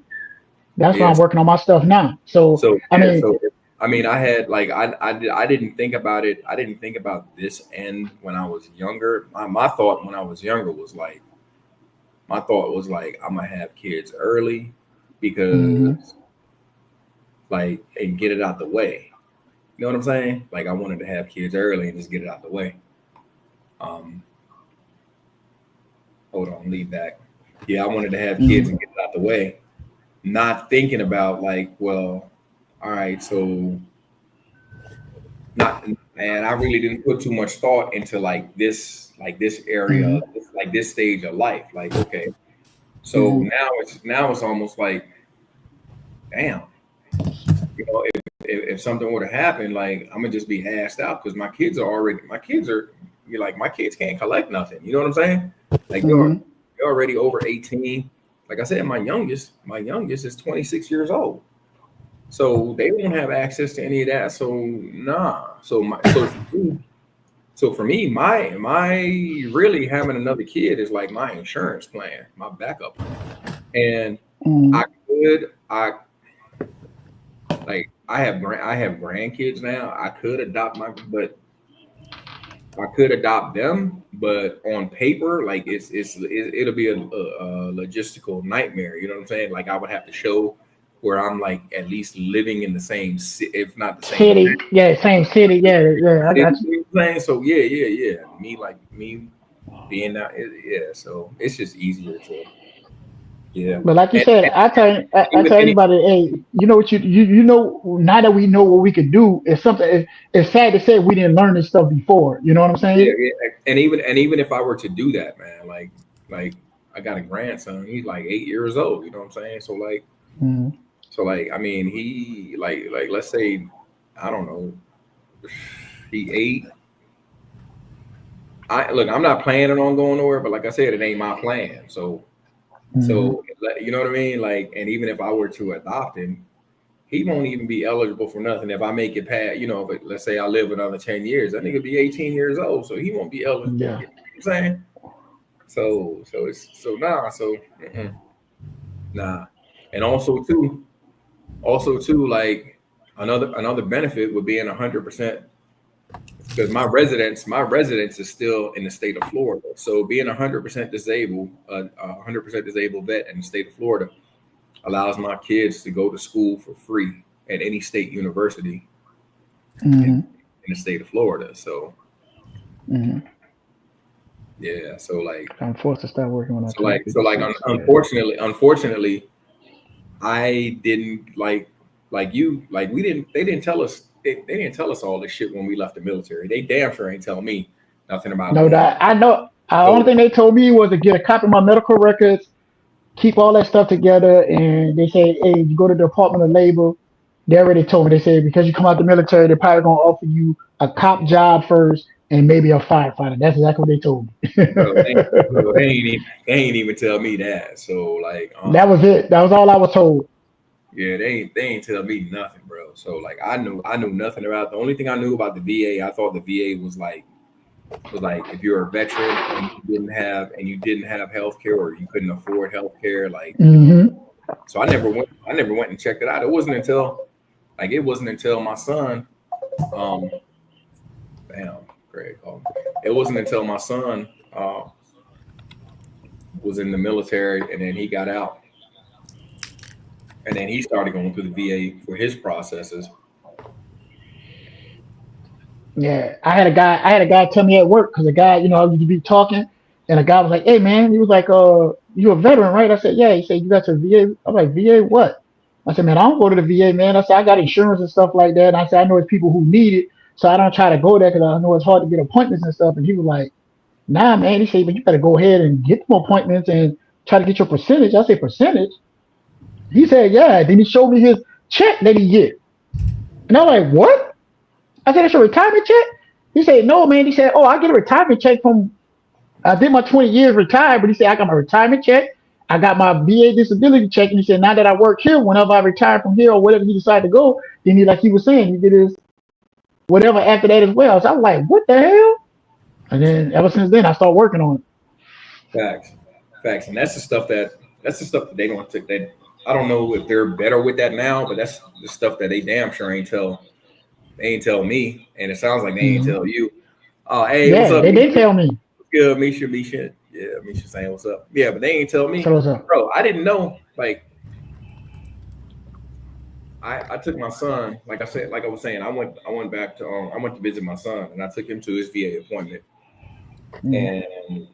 that's why I'm yes. working on my stuff now. So So I yeah, mean, so I mean, I had like I didn't think about it. I didn't think about this end when I was younger. My thought when I was younger was like I'm gonna have kids early hmm because like and get it out the way. You know what I'm saying? Like I wanted to have kids early and just get it out the way. Um, hold on, leave back. Yeah, I wanted to have kids and hmm get it out the way, not thinking about like, well, all right, so not and I really didn't put too much thought into like this area, hmm like this stage of life. Like, okay, so hmm now it's almost like, damn, if something were to happen, like I'm gonna just be assed out because my kids can't collect nothing. You know what I'm saying? Like hmm they're already over 18. Like I said, my youngest is 26 years old. So they won't have access to any of that. So nah. So for me, my really having another kid is like my insurance plan, my backup plan. And I hmm could I like I have grandkids now. I could adopt them, but on paper, like it'll be a logistical nightmare. You know what I'm saying? Like I would have to show where I'm like at least living in the same, if not the same. City. Yeah, same city. Yeah, yeah. I You got know what I'm saying? So yeah. Me being that, yeah. So it's just easier to, yeah. But like you And, said, and I even tell any, anybody, hey, you know what you know now that we know what we could do, it's something. It's sad to say we didn't learn this stuff before. You know what I'm yeah, saying? yeah. And even if I were to do that, man, like I got a grandson. He's like 8 years old. You know what I'm saying? hmm So like I mean he like let's say I don't know he 8. I'm not planning on going nowhere, but like I said, it ain't my plan. hmm So you know what I mean? Like, and even if I were to adopt him, he won't even be eligible for nothing if I make it past. But let's say I live another 10 years, that nigga be 18 years old, so he won't be eligible. Yeah. You know what I'm saying? So nah. And also too, like another benefit would being 100% because my residence is still in the state of Florida. So being 100% disabled, a 100% disabled vet in the state of Florida allows my kids to go to school for free at any state university Mhm. in the state of Florida. So Mhm. yeah, so like I'm forced to start working when I so turn like 56. unfortunately, I didn't like you like we didn't they didn't tell us they didn't tell us all this shit when we left the military. They damn sure ain't tell me nothing about No, going. that I know. The only So thing they told me was to get a copy of my medical records, keep all that stuff together, and they say, hey, you go to the Department of Labor. They already told me. They say because you come out the military, they're probably gonna offer you a cop job first and maybe a firefighter. That's exactly what they told me. bro, they ain't even tell me that. So like That was it. That was all I was told. yeah, they ain't tell me nothing, bro. So like I knew nothing about the only thing I knew about the VA, I thought the VA was like if you're a veteran and you didn't have health care or you couldn't afford health care, like, you know. Hmm. So I never went and checked it out. It wasn't until my son, um damn, Greg called me. It wasn't until my son was in the military and then he got out and then he started going through the VA for his processes. Yeah, I had a guy tell me at work because a guy, I used to be talking, and a guy was like, "Hey, man," he was like, you a veteran, right?" I said, "Yeah." He said, "You got your VA?" I'm like, "VA what?" I said, "Man, I don't go to the VA, man." I said, "I got insurance and stuff like that." And I said, "I know it's people who need it, so I don't try to go there because I know it's hard to get appointments and stuff." And he was like, "Nah, man." He said, "But you better go ahead and get them appointments and try to get your percentage." I said, "Percentage?" He said, "Yeah." Then he showed me his check that he get, and I'm like, "What?" I said, "It's a retirement check?" He said, "No, man." He said, "Oh, I get a retirement check from, I did my 20 years retired," but he said, "I got my retirement check. I got my VA disability check." And he said, "Now that I work here, whenever I retire from here or whatever he decide to go, then he, like he was saying, he did his whatever after that as well." So I was like, "What the hell?" And then ever since then, I started working on it. Facts, facts, and that's the stuff that they don't take. That I don't know if they're better with that now, but that's the stuff that they damn sure ain't tell. They ain't tell me, and it sounds like they ain't Mhm. tell you. Oh, hey, what's Yeah, up, they did Misha? tell me. What's good, Misha? Misha, yeah, Misha saying what's up. Yeah, but they ain't tell me, So what's up? bro. I didn't know. Like, I took my son. Like I said, like I was saying, I went back to I went to visit my son, and I took him to his VA appointment, Mhm. and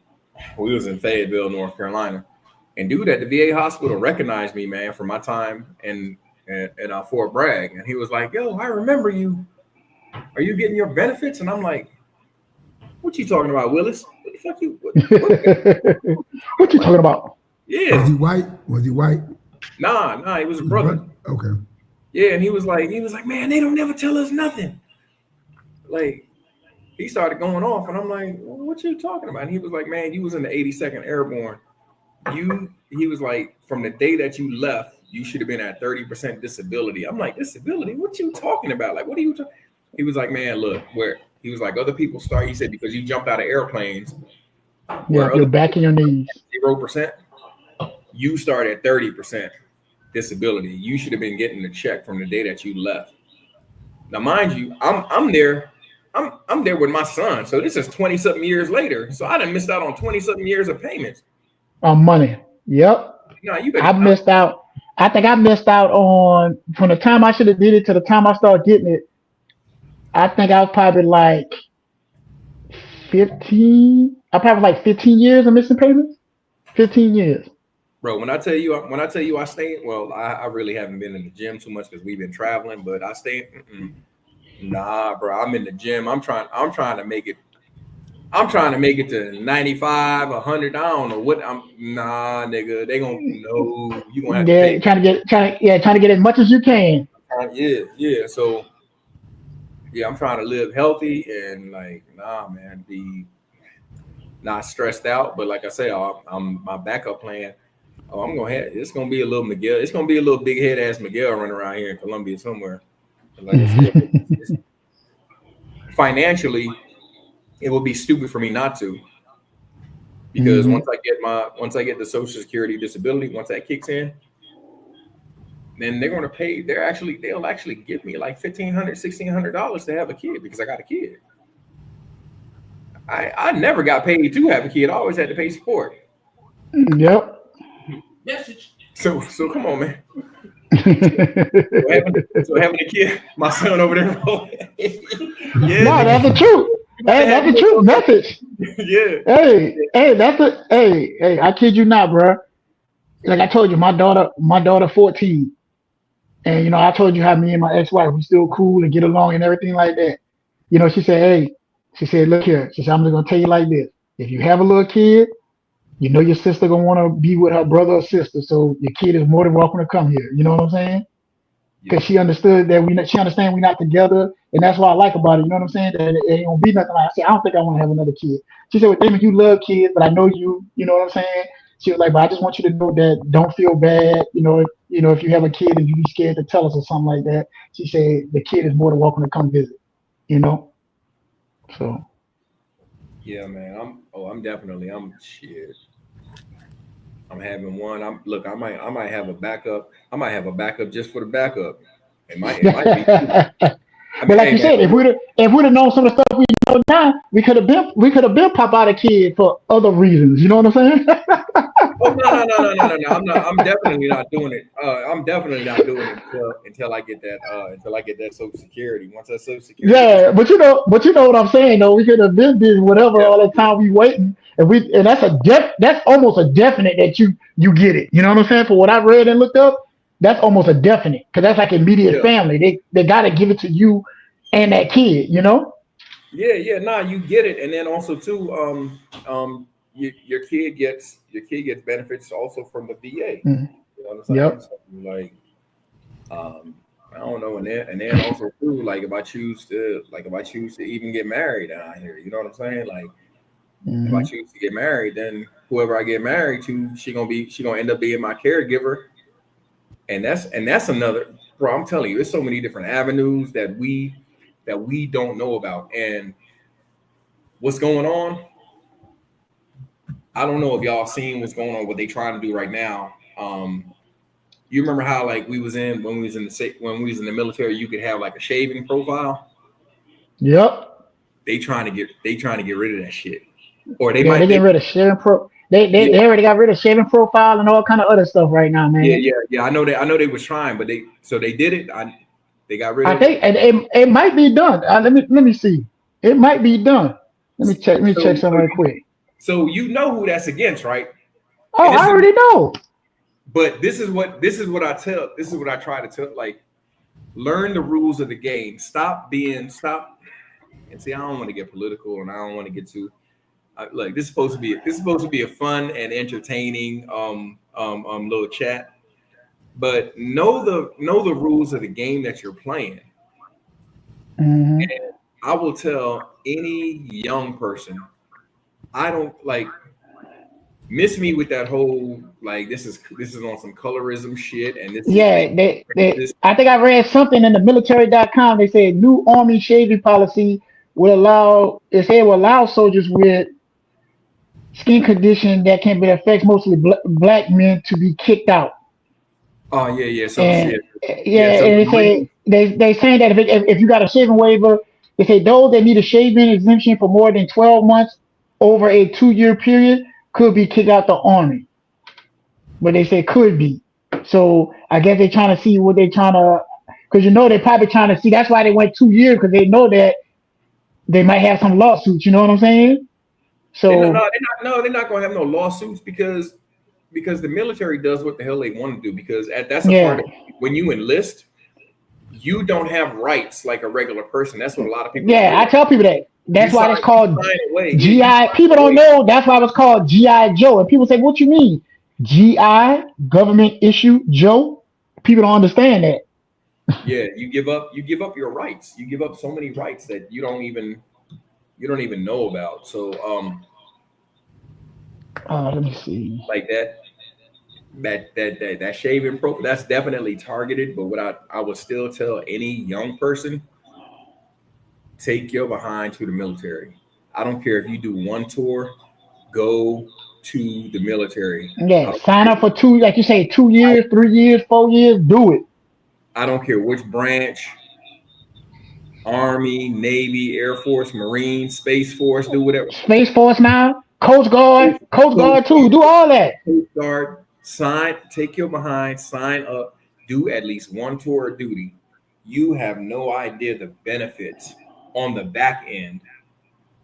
we was in Fayetteville, North Carolina. And dude at the VA hospital recognized me, man, for my time in Fort Bragg. And he was like, "Yo, I remember you. Are you getting your benefits?" And I'm like, "What you talking about, Willis? What the fuck you what talking What you about?" talking about? Was he Yeah. white? Was he white? Nah, he was a His brother. brother? Okay. Yeah, and he was like, "Man, they don't never tell us nothing." Like he started going off, and I'm like, "What you talking about?" And he was like, "Man, you was in the 82nd Airborne. He was like, from the day that you left, you should have been at 30% disability." I'm like, "Disability? What you talking about? Like, what are you talking?" He was like, "Man, look, where," he was like, "other people start," he said, "because you jumped out of airplanes Yeah, where you're other back in your knees. 0%, you start at 30% disability. You should have been getting the check from the day that you left." Now, mind you, I'm there. I'm there with my son. So this is 20 something years later. So I done missed out on 20 something years of payments. On money. Yep. No, you better I missed out. I think I missed out on from the time I should have did it to the time I started getting it. I think I was probably like 15. I probably like 15 years of missing payments. 15 years. bro. When I tell you I stay, well, I really haven't been in the gym too much because we've been traveling, but I stay. Nah, bro, I'm in the gym. I'm trying to make it. I'm trying to make it to 95, 100. I don't know what I'm. Nah, nigga, they gonna no. You gonna have to Yeah, pay. trying to get as much as you can. Yeah. So yeah, I'm trying to live healthy and like, nah, man, be not stressed out. But like I say, I'm my backup plan. Oh, I'm gonna have. It's gonna be a little Miguel. It's gonna be a little big head ass Miguel running around here in Columbia somewhere. Like I said, financially, it would be stupid for me not to, because Mhm. once I get the Social Security disability, once that kicks in, then they're gonna pay. They'll actually give me like $1,500, $1,600 to have a kid because I got a kid. I never got paid to have a kid. I always had to pay support. Yep. So come on, man. So having a kid, my son over there. Yeah, No, that's the truth. Hey, that's the truth. Message. yeah. Hey, that's a hey. I kid you not, bro. Like I told you, my daughter 14, and you know, I told you how me and my ex-wife we still cool and get along and everything like that. You know, she said, hey, she said, look here. She said, I'm just gonna tell you like this. If you have a little kid, you know your sister gonna want to be with her brother or sister, so your kid is more than welcome to come here. You know what I'm saying? Because she understood that she understand we're not together, and that's what I like about it. You know what I'm saying? That it ain't gonna be nothing like I said. I don't think I want to have another kid. She said, well, Damon, you love kids, but I know you. You know what I'm saying? She was like, but I just want you to know that don't feel bad. If you have a kid and you be scared to tell us or something like that. She said the kid is more than welcome to come visit. You know. So. Yeah, man. I'm shit. I'm having one. I might have a backup. I might have a backup just for the backup. It might be. But like you said, if we'd have known some of the stuff we know now, we could have been pop out a kid for other reasons. You know what I'm saying? Oh no! I'm definitely not doing it. I'm definitely not doing it until I get that Social Security. Once that Social Security. Yeah, but you know what I'm saying though. We could have been doing whatever all the time we waiting, and that's almost a definite that you get it. You know what I'm saying? For what I read and looked up, that's almost a definite because that's like immediate family. They gotta give it to you and that kid. You know? Yeah. Nah, you get it, and then also too, your kid gets benefits also from the VA. Mm-hmm. You know what I'm saying? Yep. So, like, I don't know, and then also too, like if I choose to even get married down here, you know what I'm saying? Like, if I choose to get married, then whoever I get married to, she gonna end up being my caregiver, and that's another, bro. I'm telling you, there's so many different avenues that we don't know about, and what's going on. I don't know if y'all seen what's going on, what they trying to do right now. You remember how like when we was in the military, you could have like a shaving profile. Yep. They trying to get rid of that shit, or they getting rid of shaving pro. They already got rid of shaving profile and all kind of other stuff right now, man. Yeah. I know they was trying, but they did it. They got rid of it. I think it might be done. Let me see. It might be done. Let me check something right quick. So you know who that's against, right? Oh, I already know. But this is what I try to tell, like, learn the rules of the game. Stop. And see, I don't want to get political, and I don't want to get too. Like this is supposed to be a fun and entertaining little chat. But know the rules of the game that you're playing. Mm-hmm. And I will tell any young person, I don't like miss me with that whole like this is on some colorism shit and this. I think I read something in the military.com. They said new Army shaving policy will allow soldiers with skin condition that can be affects mostly black men to be kicked out. Oh yeah. So and they saying that if you got a shaving waiver, they say those that need a shaving exemption for more than 12 months over a 2-year period could be kicked out the Army. But they say could be. So I guess they're trying to see what they're trying to, because they're probably trying to see. That's why they went 2 years, because they know that they might have some lawsuits. You know what I'm saying? So they're not going to have no lawsuits because the military does what the hell they want to do. Because that's a part of when you enlist, you don't have rights like a regular person. That's what a lot of people. I tell people that. That's why it's called GI. People don't know. That's why it's called GI Joe. And people say, "What you mean, GI Government Issue Joe?" People don't understand that. Yeah, you give up your rights. You give up so many rights that you don't even know about. So let me see. Like that shaving profile, that's definitely targeted. But what I would still tell any young person, take your behind to the military. I don't care if you do one tour, go to the military. Yeah, sign up for 2, like you say, 2 years, 3 years, 4 years, do it. I don't care which branch, Army, Navy, Air Force, Marine, Space Force, do whatever. Space Force now, Coast Guard too, do all that. Coast Guard, take your behind, sign up, do at least one tour of duty, you have no idea the benefits on the back end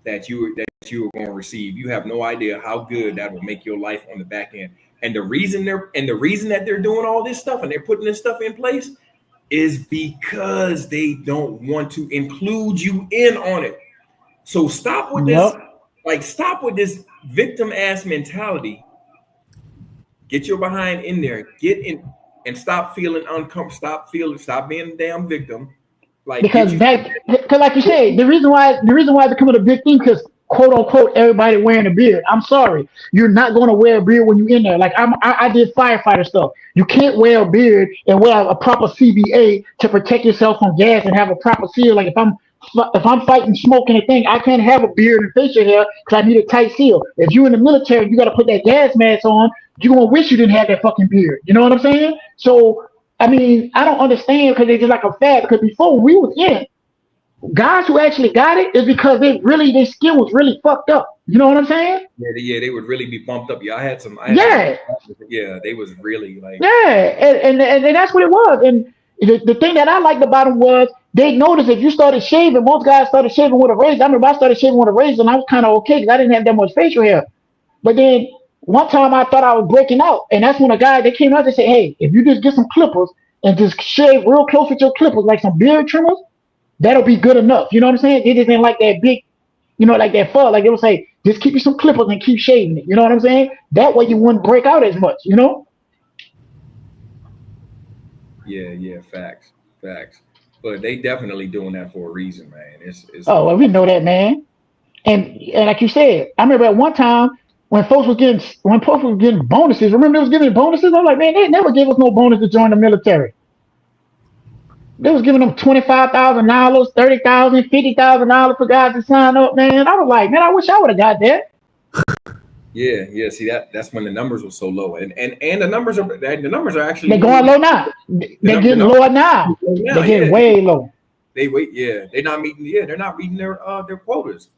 that you are going to receive. You have no idea how good that will make your life on the back end. And the reason that they're doing all this stuff and they're putting this stuff in place is because they don't want to include you in on it. So stop with this, stop with this victim ass mentality. Get your behind in there. Get in and stop feeling uncomfortable. Stop being a damn victim. Because like you say, the reason why it's becoming a big thing, because quote unquote everybody wearing a beard. I'm sorry, you're not going to wear a beard when you're in there. Like I did firefighter stuff. You can't wear a beard and wear a proper CBA to protect yourself from gas and have a proper seal. Like if I'm fighting smoke and a thing, I can't have a beard and facial hair because I need a tight seal. If you're in the military, you got to put that gas mask on. You're gonna wish you didn't have that fucking beard. You know what I'm saying? So I mean, I don't understand because they just like a fad. Because before we was in, guys who actually got it is because their skin was really fucked up. You know what I'm saying? Yeah, they would really be bumped up. Yeah, I had some. They was really like. Yeah, and that's what it was. And the thing that I liked about them was they noticed if you started shaving, most guys started shaving with a razor. I remember I started shaving with a razor, and I was kind of okay because I didn't have that much facial hair. But then one time I thought I was breaking out, and that's when they came out and said, "Hey, if you just get some clippers and just shave real close with your clippers, like some beard trimmers, that'll be good enough." You know what I'm saying? It isn't like that big, like that fur. Like it will say, just keep you some clippers and keep shaving it. You know what I'm saying? That way you wouldn't break out as much. You know? Yeah, facts. But they definitely doing that for a reason, man. It's well, we know that, man. And like you said, I remember at one time when folks was getting bonuses. Remember they was giving bonuses? I'm like, man, they never gave us no bonus to join the military. They was giving them $25,000, $30,000, $50,000 for guys to sign up, man. I was like, man, I wish I would have got that. Yeah. See that's when the numbers were so low, and the numbers are actually they're going low now. They're getting lower now. They're getting way low. They're not meeting their quotas.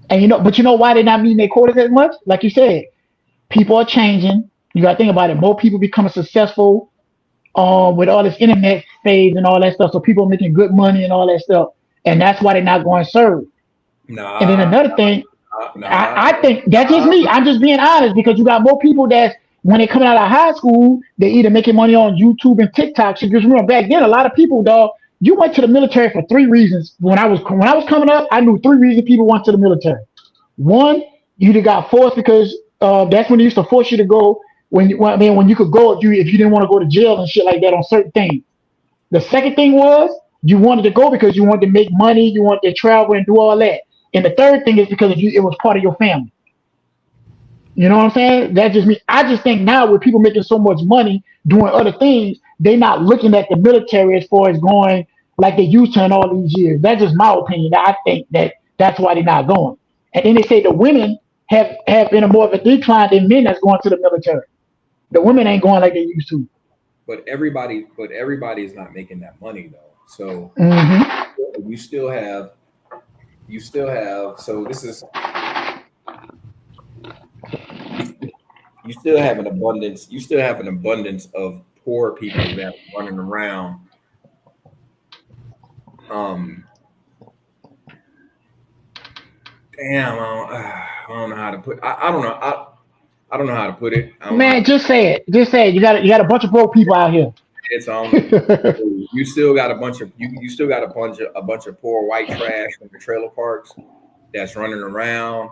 And but you know why they're not meeting their quotas as much? Like you said, people are changing. You got to think about it. More people becoming successful with all this internet phase and all that stuff. So people are making good money and all that stuff. And that's why they're not going to serve. And then another thing, I think that's just me. I'm just being honest because you got more people that when they're coming out of high school, they're either making money on YouTube and TikTok. So just remember back then, a lot of people, dog, you went to the military for 3 reasons. When I was coming up, I knew 3 reasons people went to the military. One, you either got forced because that's when they used to force you to go. When you could go if you didn't want to go to jail and shit like that on certain things. The second thing was you wanted to go because you wanted to make money, you wanted to travel and do all that. And the third thing is because it was part of your family. You know what I'm saying? That just me. I just think now with people making so much money doing other things, they're not looking at the military as far as going like they used to in all these years. That's just my opinion. I think that's why they're not going. And then they say the women have been more of a decline than men that's going to the military. The women ain't going like they used to. But everybody is not making that money though. So you still have. So this is. You still have an abundance. You still have an abundance of poor people that are running around. Damn, I don't know how to put. I don't know. I don't know how to put it. Man, just say it. Just say it. You got a bunch of broke people out here. It's you still got a bunch of you still got a bunch of poor white trash in the trailer parks that's running around.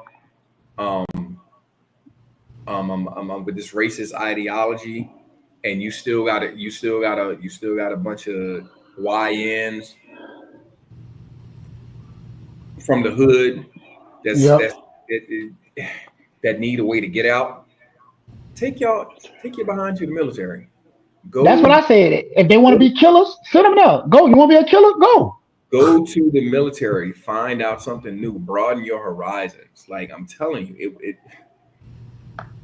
With this racist ideology, and you still got a bunch of YNs from the hood that need a way to get out. Take your behind to the military. Go. That's what I said. If they want to be killers, send them there. Go. You want to be a killer? Go. Go to the military. Find out something new. Broaden your horizons. Like I'm telling you,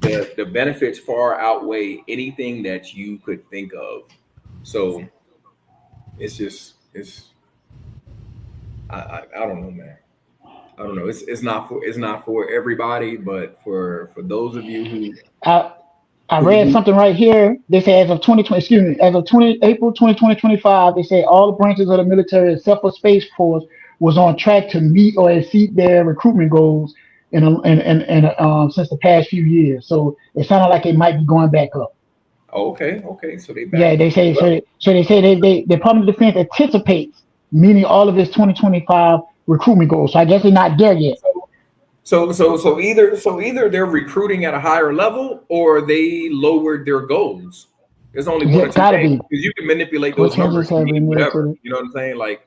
the benefits far outweigh anything that you could think of. So I don't know, man. I don't know. It's not for everybody, but for those of you who I read something right here. They say as of 2020, excuse me, as of April 2025, they say all the branches of the military except for Space Force was on track to meet or exceed their recruitment goals since the past few years. So it sounded like it might be going back up. Okay. So they back. Yeah, they say so they say the Department of Defense anticipates meeting all of its 2025 recruitment goals. So I guess they're not there yet. So either they're recruiting at a higher level or they lowered their goals. There's only one or two things, because you can manipulate those numbers to mean whatever. You know what I'm saying? Like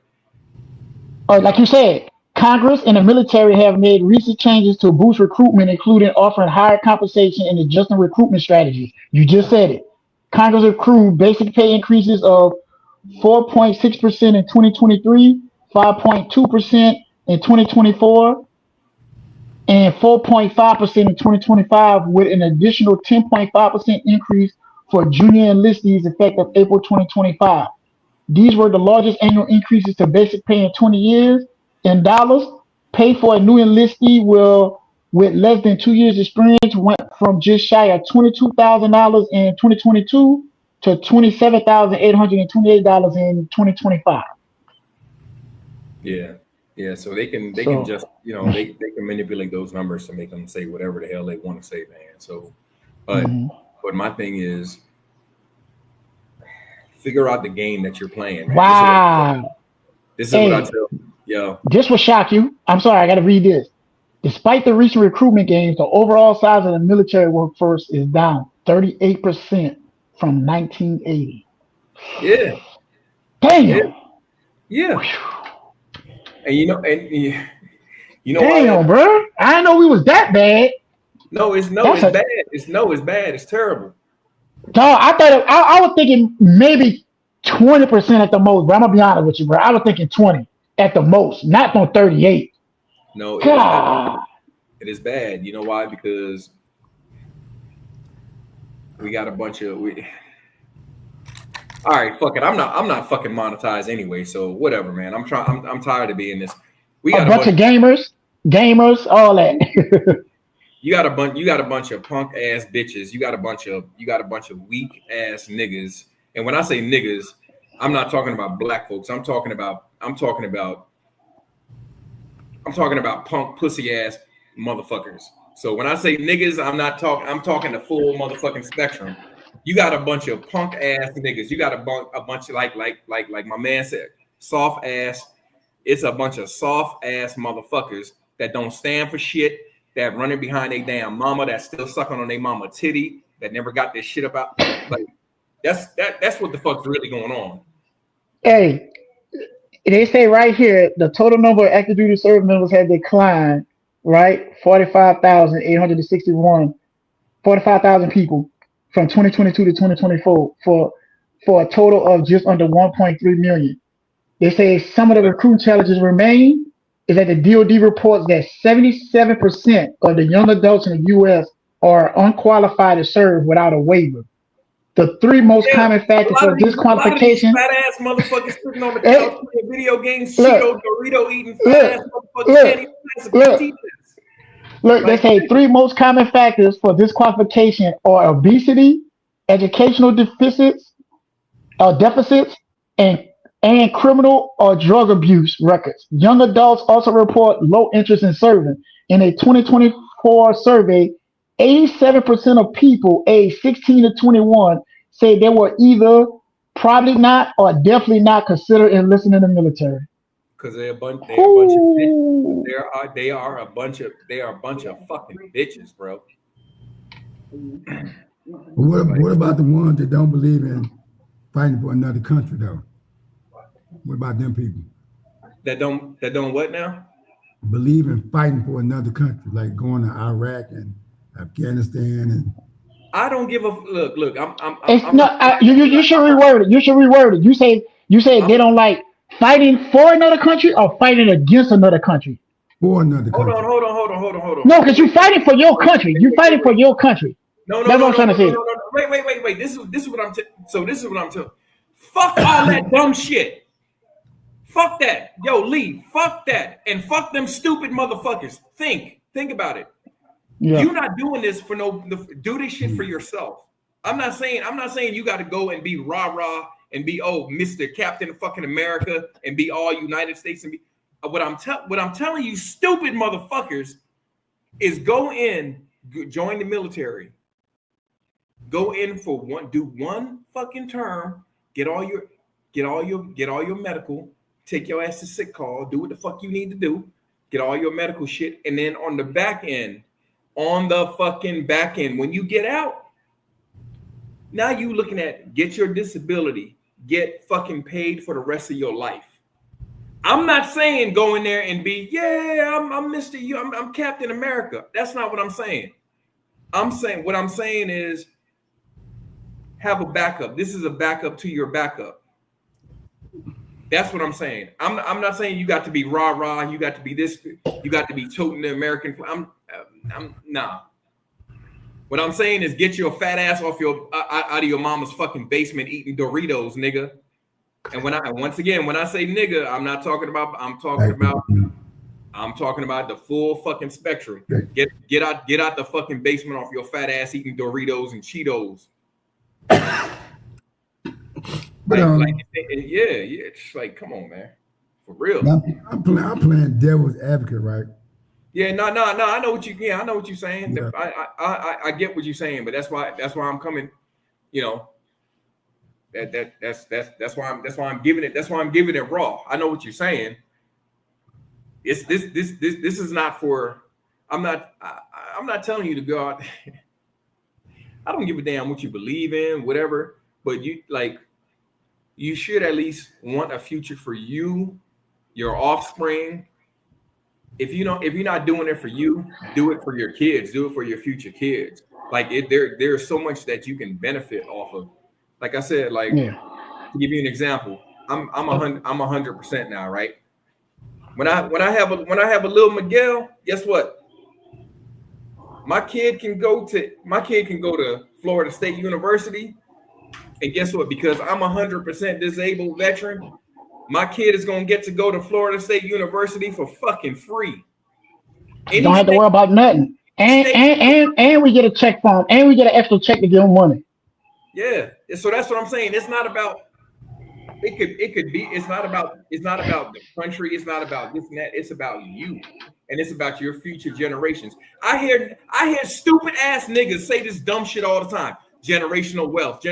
you said, Congress and the military have made recent changes to boost recruitment, including offering higher compensation and adjusting recruitment strategies. You just said it. Congress approved basic pay increases of 4.6% in 2023, 5.2% in 2024, and 4.5% in 2025, with an additional 10.5% increase for junior enlistees effective April 2025. These were the largest annual increases to basic pay in 20 years. In dollars, pay for a new enlistee with less than 2 years experience went from just shy of $22,000 in 2022 to $27,828 in 2025. Yeah, so they can just, you know, they can manipulate those numbers to make them say whatever the hell they want to say, man. So, but my thing is, figure out the game that you're playing, man. Wow. This is what I tell you. Yo. This will shock you. I'm sorry, I got to read this. Despite the recent recruitment gains, the overall size of the military workforce is down 38% from 1980. Yeah. Damn. Yeah. And you know damn, bro. I didn't know we was that bad. No, it's bad. It's bad. It's terrible. Dog, I was thinking maybe 20% at the most, but I'm gonna be honest with you, bro. I was thinking 20 at the most, not on 38. No, it is bad. You know why? Because we got a bunch of all right, fuck it. I'm not fucking monetized anyway, so whatever, man. I'm tired of being this. We got a bunch of gamers, all that. You got a bunch of punk ass bitches. You got a bunch of weak ass niggas. And when I say niggas, I'm not talking about black folks. I'm talking about punk pussy ass motherfuckers. So when I say niggas, I'm talking the full motherfucking spectrum. You got a bunch of punk ass niggas. You got a bunch of like my man said, soft ass. It's a bunch of soft ass motherfuckers that don't stand for shit, that running behind their damn mama, that still sucking on their mama titty, that never got this shit about. Like that's what the fuck's really going on. Hey, they say right here the total number of active duty service members has declined, right? 45,000 people from 2022 to 2024 for a total of just under 1.3 million. They say some of the recruiting challenges remain is that the DoD reports that 77% of the young adults in the U.S. are unqualified to serve without a waiver. The three most common factors for disqualification. Fat ass motherfuckers sitting on the couch playing video games, Cheeto, Dorito eating fat ass motherfuckers. Look, they say three most common factors for disqualification are obesity, educational deficits, and criminal or drug abuse records. Young adults also report low interest in serving. In a 2024 survey, 87% of people aged 16 to 21 say they were either probably not or definitely not considered enlisting in the military. Because they're a bunch of bitches. They are a bunch of fucking bitches, bro. What about the ones that don't believe in fighting for another country though? What about them people? That don't what now? Believe in fighting for another country, like going to Iraq and Afghanistan and. I don't give a look. You should reword it. You should reword it. You say they don't like fighting for another country or fighting against another country. For another country. Hold on. No, because you're fighting for your country. You're fighting for your country. No. That's what I'm trying to say. Wait. This is what I'm telling. Fuck all that dumb shit. Fuck that. Yo, Lee, fuck that. And fuck them stupid motherfuckers. Think about it. Yeah. You're not doing this for do this shit for yourself. I'm not saying you got to go and be rah-rah and be Mr. Captain of fucking America and be all United States and be what I'm telling you, stupid motherfuckers, is go in, join the military, go in for do one fucking term, get all your medical, take your ass to sick call, do what the fuck you need to do, get all your medical shit, and then on the fucking back end, when you get out, now you looking at get your disability, get fucking paid for the rest of your life. I'm not saying go in there and be, I'm Mr. You, I'm Captain America. That's not what I'm saying. What I'm saying is have a backup. This is a backup to your backup. That's what I'm saying. I'm not saying you got to be rah-rah, you got to be this, you got to be toting the American flag. Nah. What I'm saying is get your fat ass off out of your mama's fucking basement eating Doritos, nigga. And when I say nigga, I'm talking about the full fucking spectrum. Get out the fucking basement off your fat ass eating Doritos and Cheetos. It's like, come on, man, for real. I'm playing devil's advocate, right? Yeah, no. I know what you're saying. Yeah. I get what you're saying, but that's why I'm coming. You know, that's why I'm giving it raw. I know what you're saying. This is not for. I'm not telling you to go out. I don't give a damn what you believe in, whatever. But you should at least want a future for you, your offspring. If you're not doing it for you, do it for your kids. Do it for your future kids. There's so much that you can benefit off of. Like I said, to give you an example, I'm 100% now, right? When I have a little Miguel, guess what? My kid can go to Florida State University, and guess what? Because I'm 100% disabled veteran, my kid is gonna get to go to Florida State University for fucking free. You don't have to worry about nothing. And we get a check from him, and we get an extra check to give him money. Yeah, so that's what I'm saying. It's not about. It could be. It's not about the country. It's not about this and that. It's about you, and it's about your future generations. I hear stupid ass niggas say this dumb shit all the time. Generational wealth,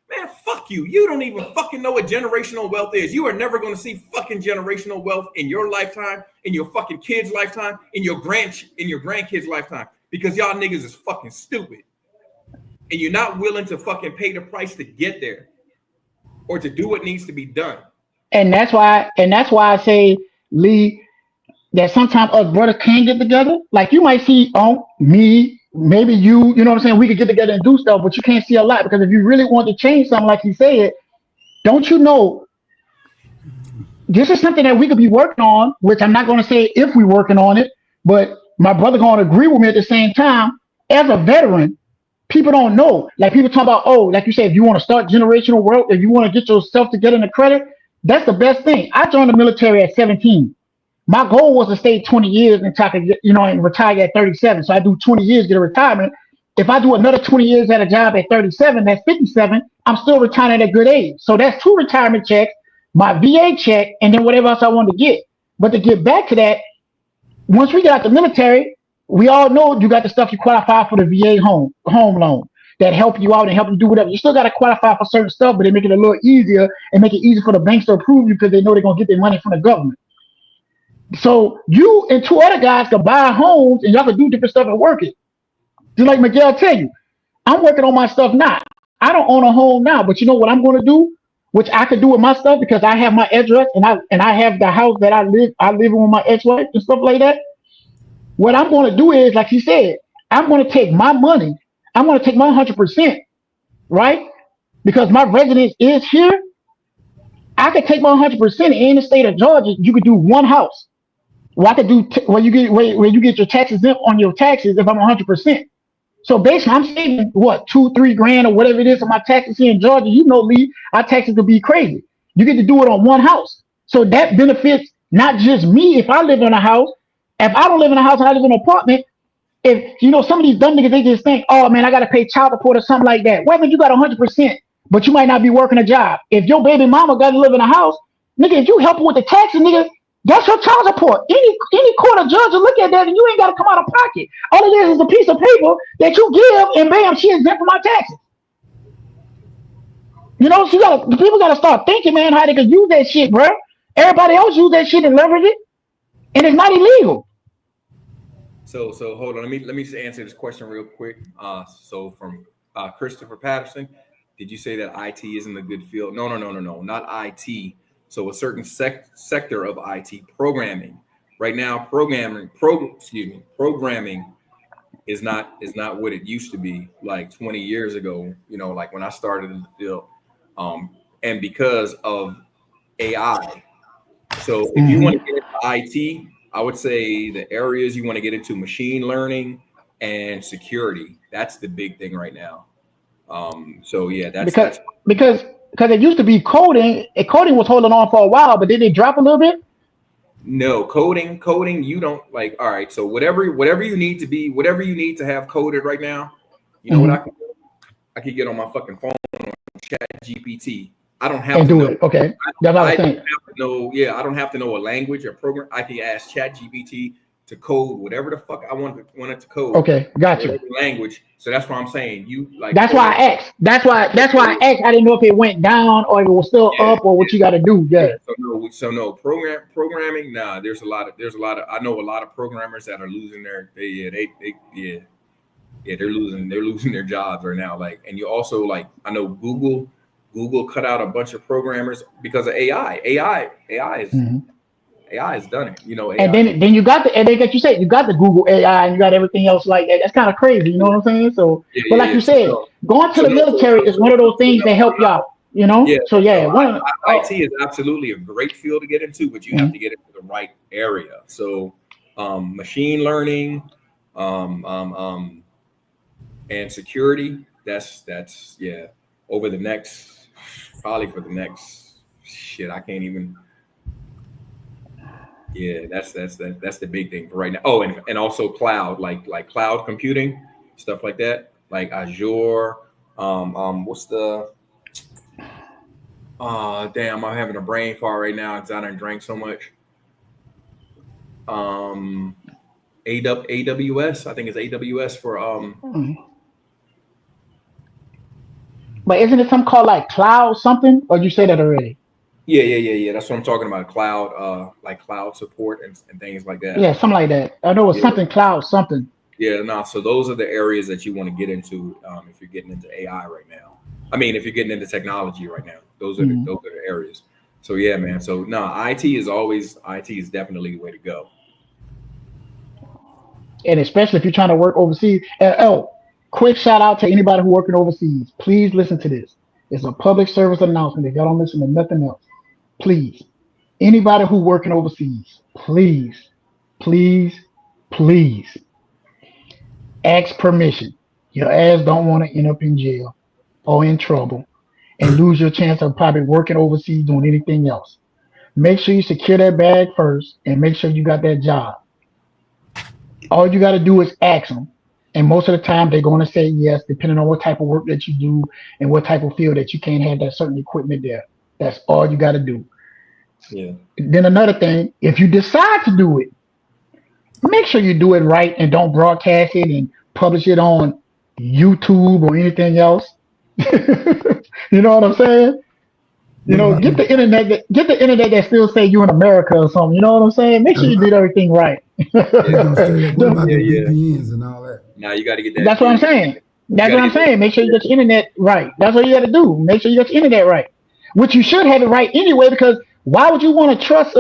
Man, fuck you. You don't even fucking know what generational wealth is. You are never going to see fucking generational wealth in your lifetime, in your fucking kid's lifetime, in your grandkids' lifetime, because y'all niggas is fucking stupid. And you're not willing to fucking pay the price to get there or to do what needs to be done. And that's why I say, Lee, that sometimes us brothers can get together. Like you might see me, maybe you know what I'm saying? We could get together and do stuff, but you can't see a lot, because if you really want to change something, like he said, don't you know, this is something that we could be working on, which I'm not going to say if we're working on it, but my brother going to agree with me at the same time. As a veteran, people don't know. Like people talk about, like you said, if you want to start generational wealth, if you want to get yourself to get in the credit, that's the best thing. I joined the military at 17. My goal was to stay 20 years and retire at 37. So I do 20 years, get a retirement. If I do another 20 years at a job at 37, that's 57. I'm still retiring at a good age. So that's 2 retirement checks, my VA check, and then whatever else I want to get. But to get back to that, once we get out the military, we all know you got the stuff you qualify for the VA home loan that help you out and help you do whatever. You still got to qualify for certain stuff, but they make it a little easier and make it easier for the banks to approve you because they know they're going to get their money from the government. So you and 2 other guys can buy homes and y'all can do different stuff and work it. Just like Miguel tell you, I'm working on my stuff now. I don't own a home now, but you know what I'm going to do, which I could do with my stuff because I have my address and I have the house that I live in with my ex-wife and stuff like that. What I'm going to do is, like he said, I'm going to take my money. I'm going to take my 100%, right? Because my residence is here. I could take my 100% in the state of Georgia. You could do one house. Well, I could do where you get your taxes in on your taxes if I'm 100%. So basically, I'm saving what, $2-3 grand or whatever it is on my taxes here in Georgia. You know, Lee, our taxes could be crazy. You get to do it on one house. So that benefits not just me if I live in a house. If I don't live in a house and I live in an apartment, if you know some of these dumb niggas, they just think, oh man, I gotta pay child support or something like that. Whether you got 100%, but you might not be working a job. If your baby mama got to live in a house, nigga, if you help her with the taxes, nigga, that's your child support. Any court or judge will look at that and you ain't gotta come out of pocket. All it is a piece of paper that you give, and bam, she exempt from my taxes. You know, people gotta start thinking, man, how they can use that shit, bro. Everybody else use that shit and leverage it, and it's not illegal. So hold on. Let me just answer this question real quick. So from Christopher Patterson, did you say that IT isn't a good field? No, not IT. So a certain sector of IT, programming. Right now, programming is not what it used to be like 20 years ago. You know, like when I started in the field, and because of AI. So if you want to get into IT, I would say the areas you want to get into: machine learning and security. That's the big thing right now. So yeah, because it used to be coding. And coding was holding on for a while, but did it drop a little bit? No, coding. You don't like. All right, so whatever you need to have coded right now. You know what I can do? I can get on my fucking phone on Chat GPT. I don't have to do know. it. Okay, that's what I think. I don't have to know a language or program. I can ask Chat GPT to code whatever the fuck I want it to code. Okay, got you. Language. So that's what I'm saying. You like. That's why I asked. That's why I asked. I didn't know if it went down or if it was still up or what you got to do. Yeah. So no programming. Nah, there's a lot of. I know a lot of programmers that are losing their. They're losing their jobs right now. Like, and you also like. I know Google cut out a bunch of programmers because of AI. AI has done it. You know, AI. And then you got you said you got the Google AI and you got everything else like that. That's kind of crazy. You know what I'm saying? So, you said, going to the military is one of those things that help y'all. You know? Yeah. So yeah, IT is absolutely a great field to get into, but you have to get into the right area. So, machine learning, and security. That's over the next. Probably for the next shit, I can't even. Yeah, that's the big thing for right now. Oh, and also cloud, like cloud computing, stuff like that, like Azure. What's the? Damn, I'm having a brain fart right now because I done drank so much. AWS, I think it's AWS for But isn't it something called like cloud something? Or you said that already? Yeah. That's what I'm talking about. Cloud, like cloud support and things like that. Yeah, something like that. I know it's something cloud something. Yeah, no. So those are the areas that you want to get into if you're getting into AI right now. I mean, if you're getting into technology right now, those are the areas. So yeah, man. So no, IT is definitely the way to go. And especially if you're trying to work overseas. Quick shout out to anybody who working overseas. Please listen to this. It's a public service announcement. If y'all don't listen to nothing else, please. Anybody who working overseas, please ask permission. Your ass don't want to end up in jail or in trouble and lose your chance of probably working overseas doing anything else. Make sure you secure that bag first and make sure you got that job. All you got to do is ask them. And most of the time, they're going to say yes, depending on what type of work that you do and what type of field that you can't have that certain equipment there. That's all you got to do. Yeah. Then another thing, if you decide to do it, make sure you do it right and don't broadcast it and publish it on YouTube or anything else. You know what I'm saying? You know, get the internet that still say you in America or something. You know what I'm saying? Make sure you did everything right. What about the VPNs and all that? Now you got to get that. That's what I'm saying. That's what I'm saying. Make sure you get your internet right. That's what you got to do. Make sure you get your internet right. Which you should have it right anyway, because why would you want to trust?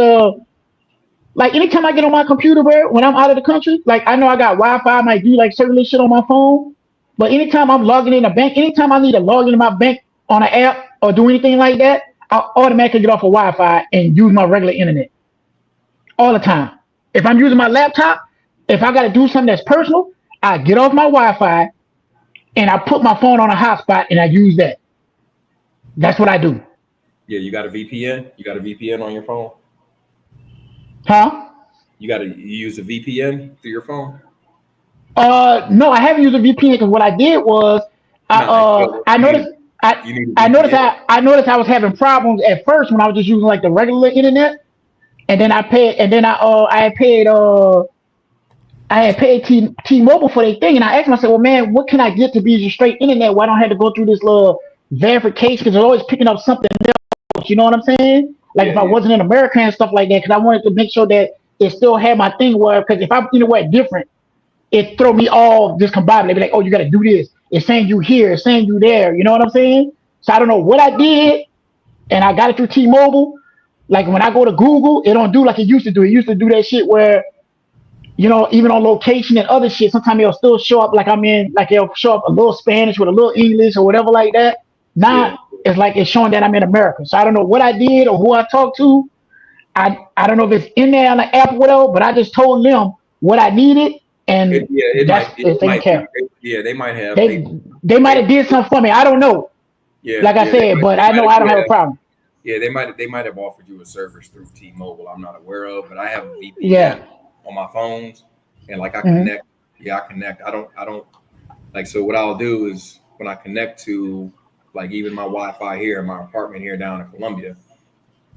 Like anytime I get on my computer, bro, when I'm out of the country, like I know I got Wi-Fi, I might do like certain shit on my phone. But anytime I'm logging in a bank, anytime I need to log into my bank on an app or do anything like that, I'll automatically get off of Wi-Fi and use my regular internet all the time. If I'm using my laptop, if I got to do something that's personal, I get off my Wi-Fi and I put my phone on a hotspot and I use that. That's what I do. Yeah, you got a VPN? You got a VPN on your phone? Huh? You use a VPN through your phone? No, I haven't used a VPN because what I did was I noticed I noticed I was having problems at first when I was just using like the regular internet, and then I had paid T-Mobile for their thing, and I asked myself, well, man, what can I get to be just straight internet? Why don't I have to go through this little verification? Because they're always picking up something else. You know what I'm saying? Like if I wasn't in America and stuff like that, because I wanted to make sure that it still had my thing where, because if I'm anywhere different, it throw me all discombobulated. They be like, oh, you got to do this. It's saying you here. It's saying you there. You know what I'm saying? So I don't know what I did, and I got it through T-Mobile. Like when I go to Google, it don't do like it used to do. It used to do that shit where, you know, even on location and other shit, sometimes it'll still show up like it'll show up a little Spanish with a little English or whatever like that. Now it's like it's showing that I'm in America. So I don't know what I did or who I talked to. I don't know if it's in there on the app or whatever, but I just told them what I needed, and they might have. They might have did something for me. I don't know. Yeah, like I said, but I know I don't have a problem. Yeah, they might have offered you a service through T-Mobile. I'm not aware of, but I have a VPN. Yeah. On my phones, and like I connect. Yeah, I connect. I don't like. So what I'll do is when I connect to like even my Wi-Fi here in my apartment here down in Columbia,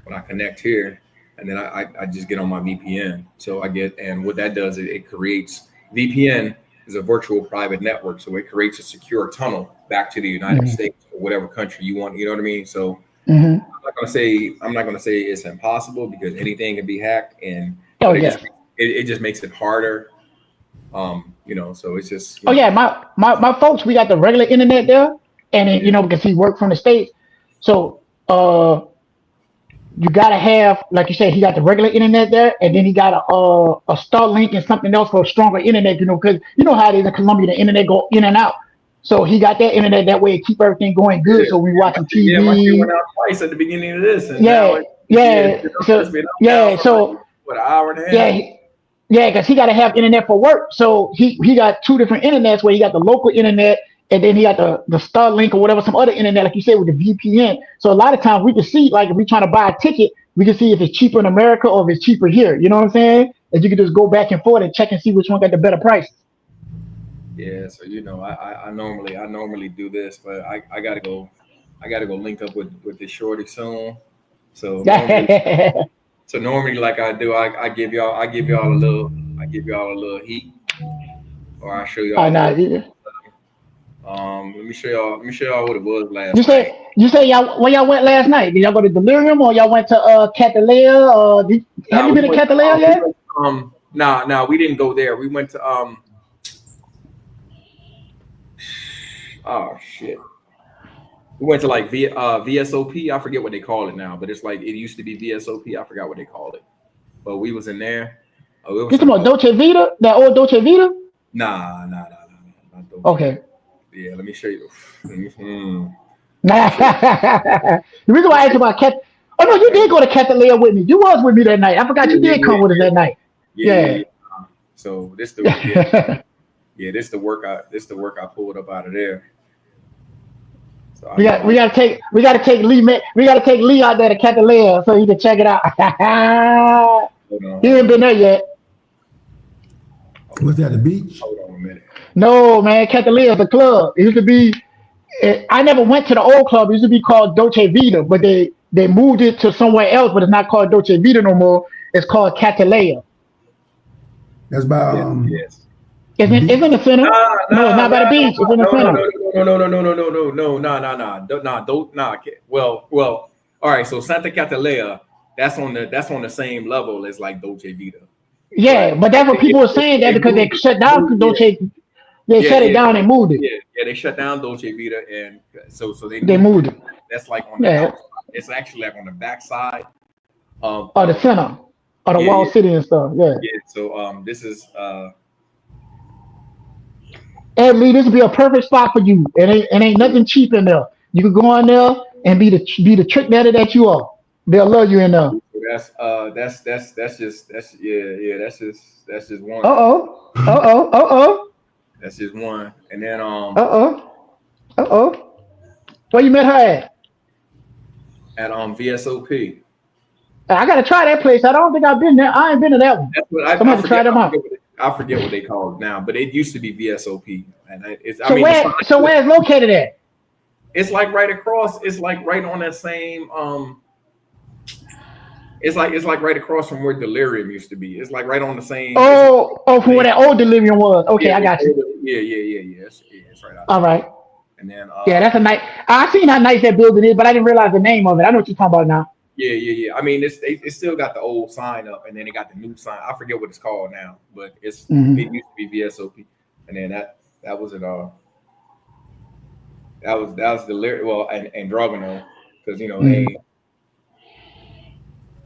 when I connect here, and then I just get on my VPN. So and what that does is it creates VPN is a virtual private network. So it creates a secure tunnel back to the United States or whatever country you want. You know what I mean? So I'm not gonna say it's impossible because anything can be hacked and. It just makes it harder, you know. So it's just. My folks, we got the regular internet there, and you know because he worked from the States, so you gotta have, like you said, he got the regular internet there, and then he got a Starlink and something else for stronger internet, you know, because you know how it is in Colombia, the internet go in and out. So he got that internet that way to keep everything going good. So we watching TV. Yeah, my shit went out twice at the beginning of this, and so what, an hour and a half. Yeah, because he got to have internet for work. So he got two different internets where he got the local internet and then he got the Starlink or whatever, some other internet, like you said, with the VPN. So a lot of times we can see, like if we're trying to buy a ticket, we can see if it's cheaper in America or if it's cheaper here. You know what I'm saying? And you can just go back and forth and check and see which one got the better price. Yeah, so you know, I normally do this, but I gotta go link up with this shorty soon. So normally, like I do, I give y'all a little heat, or I show y'all. Let me show y'all what it was last night. You say y'all where y'all went last night? Did y'all go to Delirium or y'all went to Catalea? Or have you been to Catalea yet? No, we didn't go there. We went to oh shit. We went to like VSOP. I forget what they call it now, but it's like it used to be VSOP. I forgot what they called it. But we was in there. You talking about Dolce Vita? That old Dolce Vita? Nah. Not Dolce. Okay. Yeah, let me show you. The reason why I asked about Cat. Oh no, you did go to Catalea with me. You was with me that night. I forgot you did come with us that night. Yeah. So this the work I pulled up out of there. So we gotta take Lee out there to Catalea so he can check it out. He ain't been there yet. Was that the beach? Hold on a minute. No, man, Catalea is the club. It used to be. I never went to the old club. It used to be called Dolce Vita, but they moved it to somewhere else. But it's not called Dolce Vita no more. It's called Catalea. That's by yes. It's in the center. No, it's not by the beach. It's in the center. No. Well. All right. So Santa Catalea, that's on the same level as like Dolce Vita. Yeah, but that's what people were saying that because they shut down Dolce. They shut it down and moved it. Yeah, they shut down Dolce Vita, and so they moved it. That's like on the outside. It's actually like on the backside of the center of the Wall City and stuff. Yeah. Yeah. So this is Ed Lee, this would be a perfect spot for you. It ain't nothing cheap in there. You can go in there and be the trick daddy that you are. They'll love you in there. That's just one. That's just one. And then Where you met her at? At I gotta try that place. I don't think I've been there. I ain't been to that one. I'm gonna try them out. I forget what they call it now, but it used to be VSOP. And it's So where it's located at? It's like right across. It's like right on that same. It's like right across from where Delirium used to be. It's like right on the same. From where that old Delirium was. Okay, yeah, I got you. Yeah. It's right out All right. And then yeah, that's a nice. I seen how nice that building is, but I didn't realize the name of it. I know what you're talking about now. Yeah. I mean, it still got the old sign up, and then it got the new sign. I forget what it's called now, but it used to be VSOP, and then that was it. That was the lyric. Well, and Dragano, because they.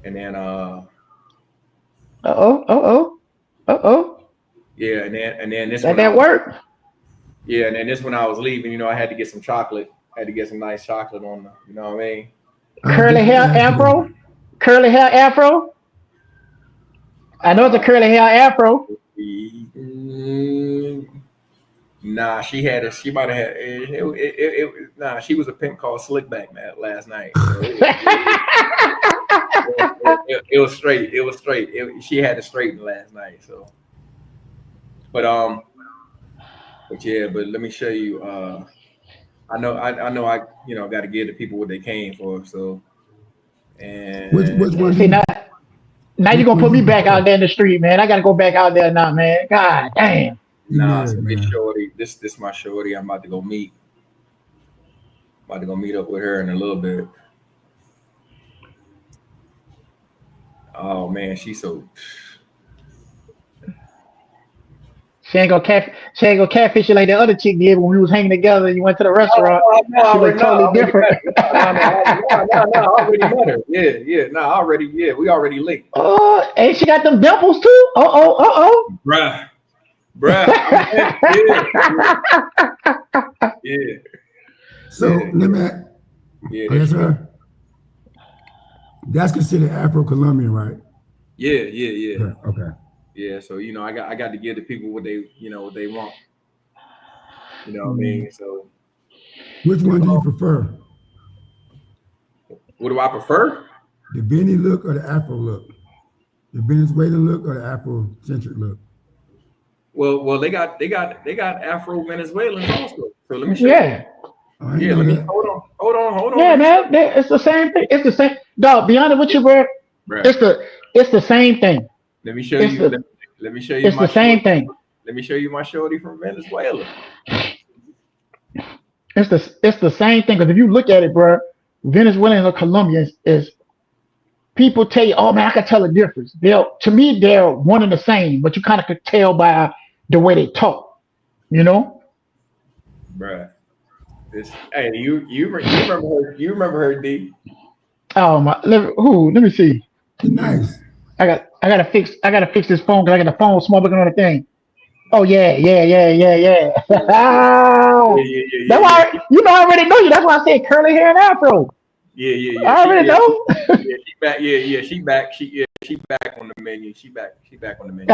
And then yeah, and then this one that work. Yeah, and then this when I was leaving, I had to get some chocolate. I had to get some nice chocolate on the, you know what I mean? Curly hair afro. I know it's a curly hair afro. Nah, she might have had nah, she was a pimp called Slickback last night. So it was straight. She had it straightened last night. So, but let me show you. I know. I got to give the people what they came for. So, and which one? See, now you're gonna put me back out there in the street, man. I gotta go back out there now, man. God damn. Nah, so this shorty. This my shorty. I'm about to go meet. About to go meet up with her in a little bit. Oh man, she's so. She ain't gonna catfish you like the other chick did when we was hanging together. You went to the restaurant. No, totally different. No, I already met her. Yeah. No, we already linked. Oh, and she got them dimples too. Bruh. Yeah. So let me. That's her. That's considered Afro-Colombian, right? Yeah. Okay. Yeah, so I got to give the people what they what they want. You know what I mean? So which one do you prefer? What do I prefer? The Benny look or the Afro look? The Venezuelan look or the Afro-centric look? Well, they got Afro Venezuelans also. So let me show you. Yeah, let me hold on. Yeah, man, it's the same thing. It's the same. Dog, be honest with you, bro. It's the same thing. Let me show you. Let me show you. It's the same thing. Let me show you my shorty from Venezuela. It's the same thing because if you look at it, bro, Venezuelans or Colombians is people tell you, oh man, I can tell the difference. To me, they're one and the same, but you kind of could tell by the way they talk, Bruh. Hey, you remember her, D? Oh my, let me see. Nice. I gotta fix this phone because I got the phone small looking on the thing. Oh yeah. That's why I already know you. That's why I said curly hair and afro. Yeah. I already know. She back. She back on the menu. She back on the menu.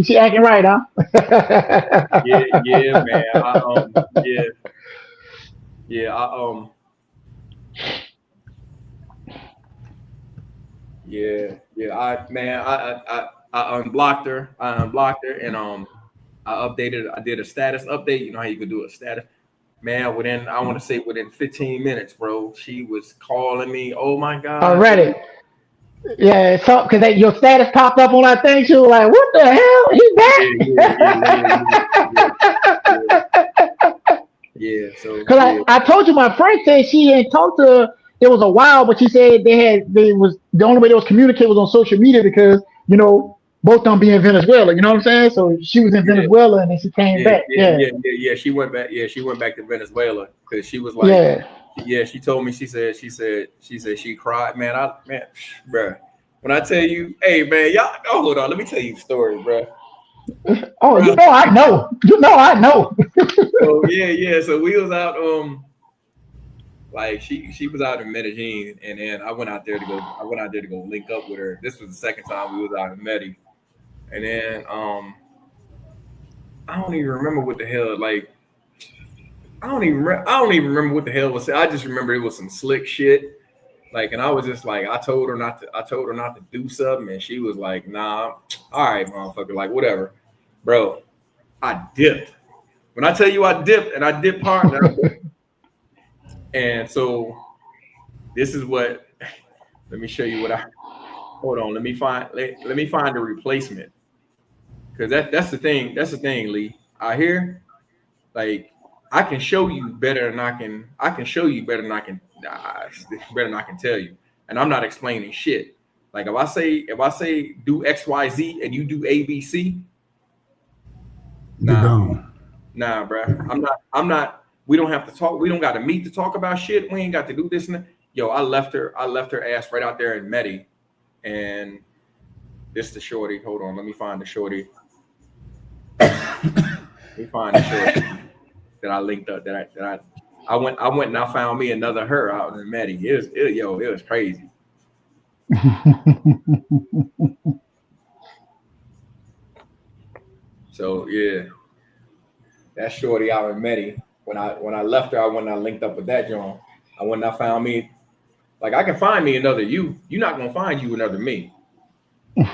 She acting right, huh? yeah, man. I unblocked her. And I did a status update. You know how you could do a status. Man, within 15 minutes, bro, she was calling me. Oh my God. Already. Yeah, so because your status popped up on that thing, she was like, "What the hell? He back?" Yeah. So because I told you, my friend said she ain't talked to her. It was a while, but she said the only way they was communicating was on social media because both of them be in Venezuela. You know what I'm saying? So she was in Venezuela and then she came back. Yeah. She went back. Yeah, she went back to Venezuela because she was like, she told me. She said she cried. Man, bro. When I tell you, hey man, y'all. Oh, hold on. Let me tell you a story, bro. Oh, I know. I know. So yeah. So we was out. Like she was out in Medellin, and then I went out there to go link up with her. This was the second time we was out in Medellin, and then I don't even remember what the hell. Like I don't even remember what the hell was said. I just remember it was some slick shit. Like, and I was just like, I told her not to do something, and she was like, nah, all right, motherfucker, like whatever. Bro, I dipped. When I tell you I dipped, and I dipped hard, and so this is what, let me show you what hold on, let me find the replacement. Cause that's the thing, Lee. I hear, like, I can show you better than I can tell you. And I'm not explaining shit. Like if I say do XYZ and you do ABC, nah, bro. I'm not. We don't have to talk. We don't got to meet to talk about shit. We ain't got to do this and that. Yo, I left her ass right out there in Medi, and this the shorty. Hold on, let me find the shorty. Let me find the shorty that I linked up. I went and I found me another her out in Medi. It was crazy. So yeah, that shorty out in Medi. When I left her, I went and I linked up with that John. I went and I found me. Like I can find me another you. You're not gonna find you another me. You're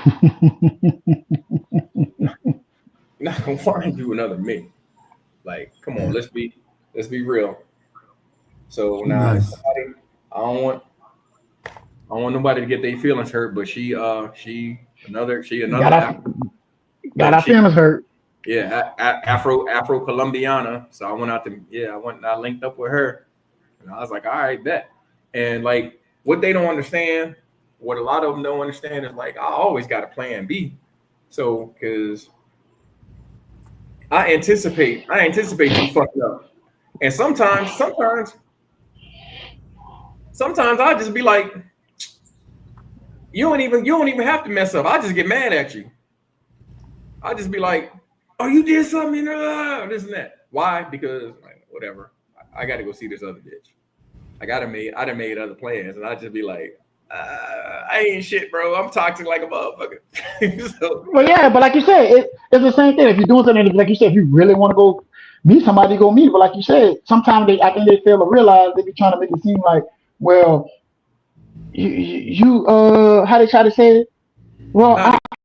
not gonna find you another me. Like, come on, let's be real. So now Nice. I don't want nobody to get their feelings hurt, but she another got our feelings hurt. Yeah, Afro Colombiana. So I went out to I linked up with her, and I was like, all right, bet. And like what they don't understand, what a lot of them don't understand is like I always got a plan B. So because I anticipate you fucking up, and sometimes I just be like, you don't even have to mess up. I just get mad at you. I just be like, oh, you did something, this and that. Why? Because like, whatever. I got to go see this other bitch. I done made other plans, and I just be like, I ain't shit, bro. I'm toxic like a motherfucker. So, Well, yeah, but like you said, it's the same thing. If you're doing something, like you said, if you really want to go meet somebody, go meet. But like you said, sometimes I think they fail to realize they be trying to make it seem like, well, you how they try to say it? Well,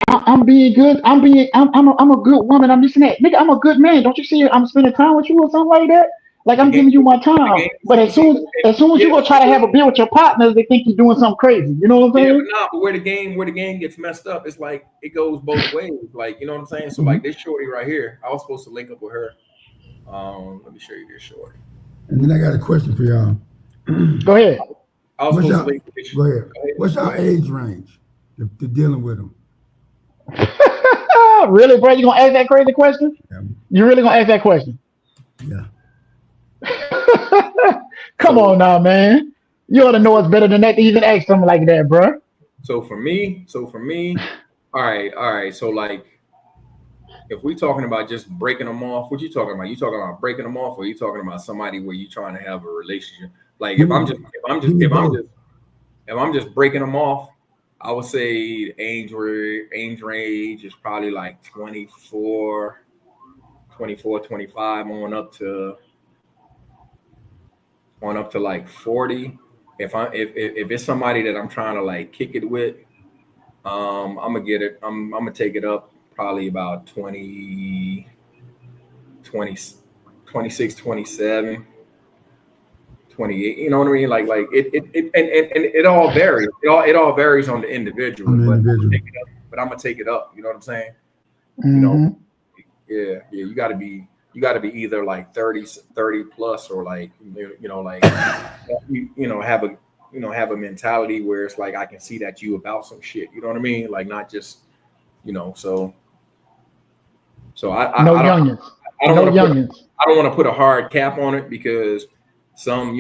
I'm being good. I'm a good woman. I'm this and that. Nigga, I'm a good man. Don't you see? I'm spending time with you or something like that. Like I'm giving you my time. But as soon as you go try to have a beer with your partners, they think you're doing something crazy. You know what I'm saying? But where the game gets messed up, it's like it goes both ways. Like, you know what I'm saying? So like this shorty right here, I was supposed to link up with her. Let me show you this shorty. And then I got a question for y'all. Go ahead. I was supposed to link with this. Go ahead. What's your age range to dealing with them? Really, bro? You gonna ask that crazy question? Yeah. You really gonna ask that question? Yeah. Come on now, man. You ought to know it's better than that to even ask something like that, bro. So for me, all right. So like, if we talking about just breaking them off, what you talking about? You talking about breaking them off, or you talking about somebody where you trying to have a relationship? Like if I'm just breaking them off, I would say age range is probably like 24, 25 on up to like 40. If it's somebody that I'm trying to like kick it with, I'm gonna take it up probably about 20, 26, 27, 28. You know what I mean? Like it all varies. It all varies on the individual. But I'm gonna take it up. You know what I'm saying? Mm-hmm. You know, yeah. You gotta be either like 30 plus, or like, have a mentality where it's like, I can see that you about some shit, you know what I mean? Like, not just, so I don't want to put a hard cap on it, because some,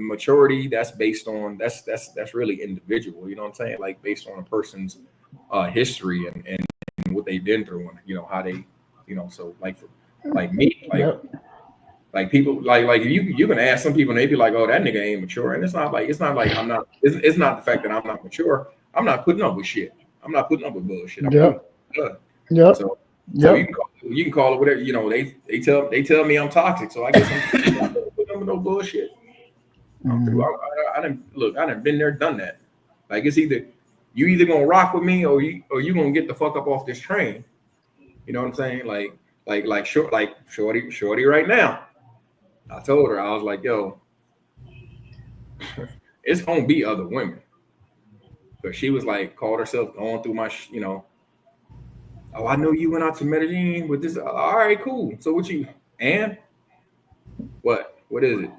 maturity, that's based on, that's really individual, you know what I'm saying? Like based on a person's history and what they've been through, and how they, so like me, like people, like you can ask some people and they be like, oh, that nigga ain't mature. And it's not like I'm not, it's not the fact that I'm not mature. I'm not putting up with shit. I'm not putting up with bullshit. So you can call it whatever, they tell me I'm toxic. So I guess I'm not putting up with no bullshit. I'm through. I didn't look. I done been there, done that. Like it's either you either gonna rock with me or you gonna get the fuck up off this train. You know what I'm saying? Like shorty right now. I told her I was like, yo, it's gonna be other women. But she was like, called herself going through my, oh, I know you went out to Medellin with this. All right, cool. So what you and what? What is it?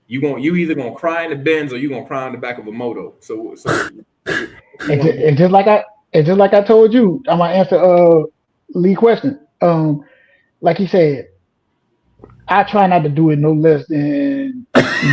You either gonna cry in the Benz or you gonna cry in the back of a moto. So it's just like I told you. I'm gonna answer Lee question. Like he said, I try not to do it no less than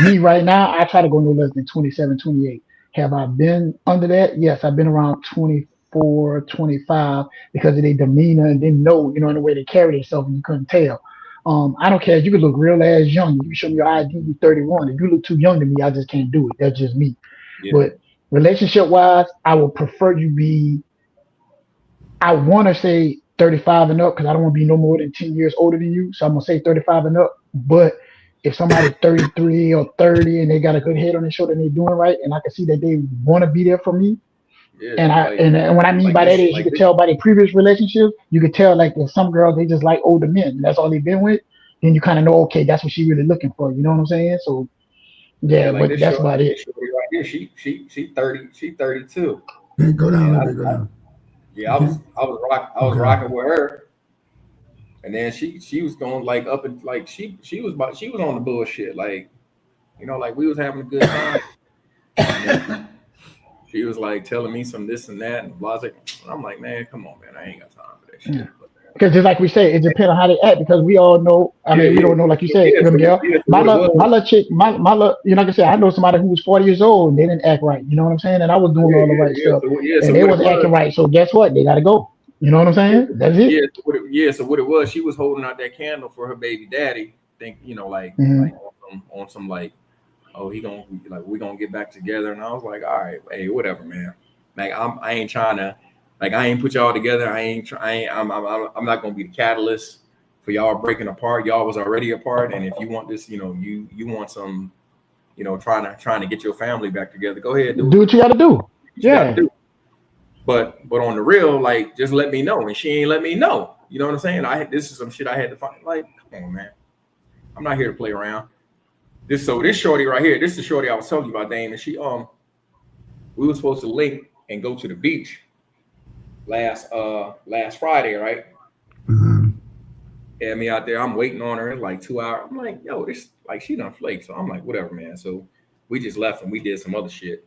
me right now. I try to go no less than 27, 28. Have I been under that? Yes, I've been around 24, 25 because of their demeanor and didn't know, in the way they carry themselves and you couldn't tell. I don't care. You could look real ass young. You can show me your ID, you 31. If you look too young to me, I just can't do it. That's just me. Yeah. But relationship wise, I would prefer you be, I want to say 35 and up because I don't want to be no more than 10 years older than you. So I'm going to say 35 and up. But if somebody's 33 or 30 and they got a good head on their shoulder and they're doing right, and I can see that they want to be there for me. Yeah, and what I mean by that is you could tell by their previous relationships, you could tell like there's some girls, they just like older men. And that's all they've been with. Then you kind of know, okay, that's what she's really looking for. You know what I'm saying? So yeah, like but that's about it. Right here, she 30, she 32. Hey, go down, go down. Yeah, I was rocking with her, and then she was going like up and like she was on the bullshit, like like we was having a good time. She was like telling me some this and that and blah. I'm like, man, come on, man, I ain't got time for that shit. Yeah. Because just like we say, it depends on how they act. Because we all know. I mean, we don't know, like you said, Miguel. My little chick, like I said, I know somebody who was 40 years old and they didn't act right. You know what I'm saying? And I was doing all the right stuff, and they wasn't acting right. So guess what? They got to go. You know what I'm saying? That's it. So what it was, she was holding out that candle for her baby daddy. Think like on some like, oh, he gonna like we gonna get back together. And I was like, all right, hey, whatever, man. Like I ain't trying to. Like I ain't put y'all together. I'm not gonna be the catalyst for y'all breaking apart. Y'all was already apart, and if you want this, you want some, trying to get your family back together. Go ahead, do what you got to do. Yeah. But on the real, like, just let me know. And she ain't let me know. You know what I'm saying? This is some shit I had to find. Like, come on, man. I'm not here to play around. This shorty right here. This is the shorty I was telling you about, Dame. And she we were supposed to link and go to the beach. Last Friday, right? Mm-hmm. Had me out there. I'm waiting on her. It's like 2 hours. I'm like, yo, this like she done flaked. So I'm like, whatever, man. So we just left and we did some other shit.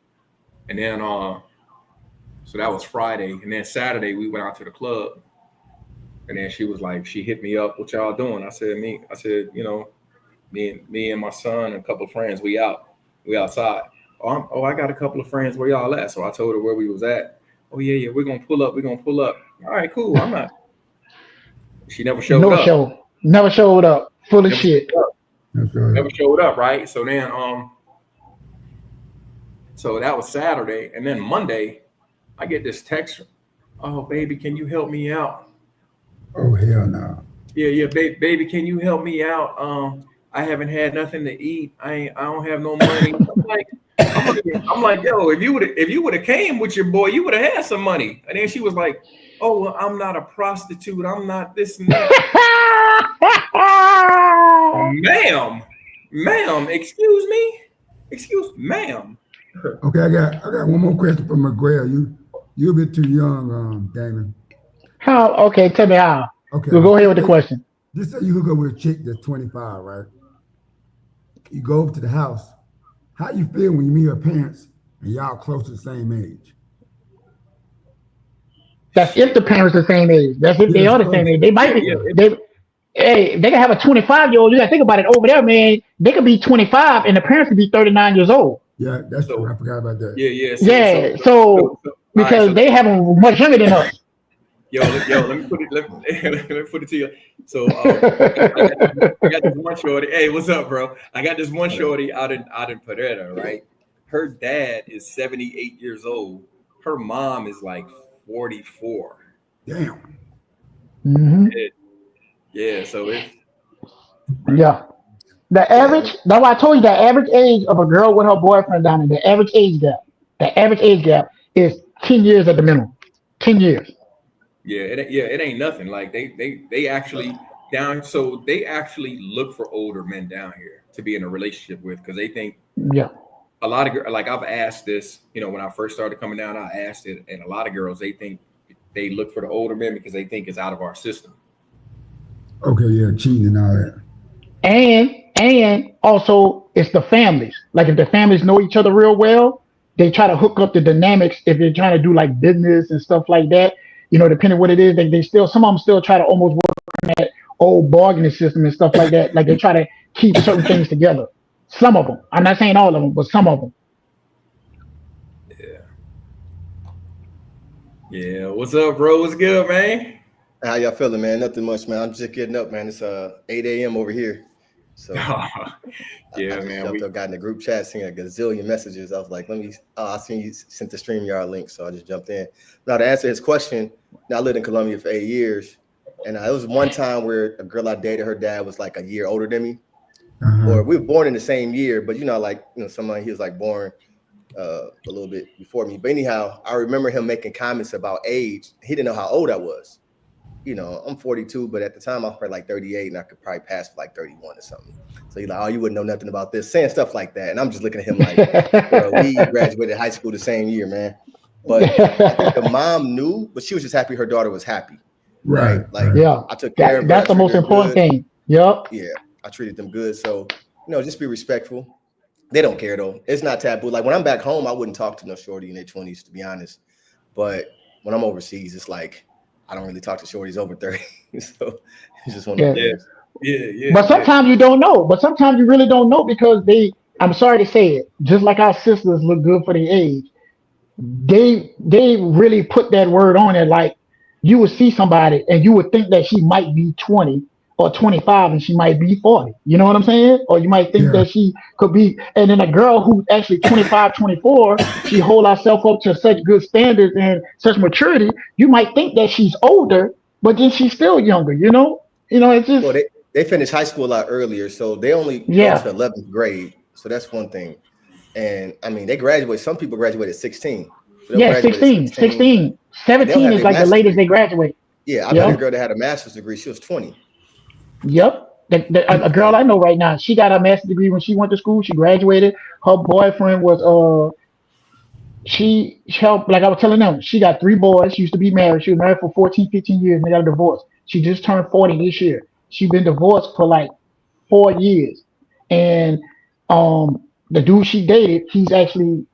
And then so that was Friday. And then Saturday we went out to the club. And then she was like, she hit me up, what y'all doing? I said, me and my son and a couple of friends, we outside. Oh, I got a couple of friends, where y'all at? So I told her where we was at. Oh yeah, we're gonna pull up. All right, cool. I'm not. She never showed up. Never showed up. Full of shit. Never showed up, right? So then, so that was Saturday, and then Monday, I get this text. Oh, baby, can you help me out? Oh hell no. Yeah, baby, can you help me out? I haven't had nothing to eat. I don't have no money. I'm like, yo, if you would have came with your boy, you would have had some money. And then she was like, oh, well, I'm not a prostitute. I'm not this and that. ma'am, excuse me, ma'am. Okay, I got one more question for McGrail. You're a bit too young, Damon. How? Okay, tell me how. Okay, we'll go ahead with the question. Just say you hook up with a chick that's 25, right? You go over to the house. How you feel when you meet her parents and y'all close to the same age? That's if the parents are the same age. That's if they are the same age. They might be. They can have a 25-year-old. You got to think about it over there, man. They could be 25 and the parents could be 39 years old. Yeah, that's true. I forgot about that. Yeah. So because they have them much younger than us. Yo, let me put it to you. So I got this one shorty. Hey, what's up, bro? I got this one shorty out in Pereira, right? Her dad is 78 years old. Her mom is like 44. Damn. Mm-hmm. Yeah. So it's yeah. The average, that's why I told you the average age of a girl with her boyfriend down there, the average age gap is 10 years at the minimum. 10 years. It ain't nothing. Like they actually down. So they actually look for older men down here to be in a relationship with because they think Yeah. a lot of like I've asked this. You know, when I first started coming down, I asked it, and a lot of girls they think they look for the older men because they think it's out of our system. Okay, yeah, cheating and all that. And also it's the families. Like if the families know each other real well, they try to hook up the dynamics if they're trying to do like business and stuff like that. You know, depending what it is, they still some of them still try to almost work on that old bargaining system and stuff like that. Like they try to keep certain things together. Some of them. I'm not saying all of them, but some of them. Yeah. What's up, bro? What's good, man? How y'all feeling, man? Nothing much, man. I'm just getting up, man. It's 8 a.m. over here. So I just man. jumped up, got in the group chat, seeing a gazillion messages. I was like, I seen you sent the StreamYard link, so I just jumped in. Now to answer his question, I lived in Colombia for 8 years, and it was one time where a girl I dated, her dad was like a year older than me, or we were born in the same year, but somebody he was like born a little bit before me. But anyhow, I remember him making comments about age. He didn't know how old I was. You know, I'm 42, but at the time I was probably like 38 and I could probably pass for like 31 or something. So he's like, oh, you wouldn't know nothing about this, saying stuff like that. And I'm just looking at him like, bro, we graduated high school the same year, man. But I think the mom knew, but she was just happy her daughter was happy. Right. Like, yeah, I took care of her. That's the most important thing. Yep. Yeah, I treated them good. So, just be respectful. They don't care though. It's not taboo. Like when I'm back home, I wouldn't talk to no shorty in their 20s, to be honest. But when I'm overseas, it's like, I don't really talk to shorties over 30. So it's just one of those things. Yeah. But sometimes you don't know. But sometimes you really don't know because I'm sorry to say it, just like our sisters look good for their age, they really put that word on it. Like you would see somebody and you would think that she might be 20 or 25 and she might be 40. You know what I'm saying? Or you might think that she could be, and then a girl who's actually 25, 24, she hold herself up to such good standards and such maturity, you might think that she's older, but then she's still younger, it's just. Well, they finished high school a lot earlier, so they only go to 11th grade. So that's one thing. And I mean, they graduate, some people graduate at 16. So 16. 17 is like the latest they graduate. Yeah, I met a girl that had a master's degree. She was 20. Yep. A girl I know right now, she got her master's degree when she went to school. She graduated. Her boyfriend was she helped, like I was telling them, she got 3 boys. She used to be married. She was married for 14, 15 years and they got a divorce. She just turned 40 this year. She's been divorced for like 4 years. And the dude she dated, he's actually,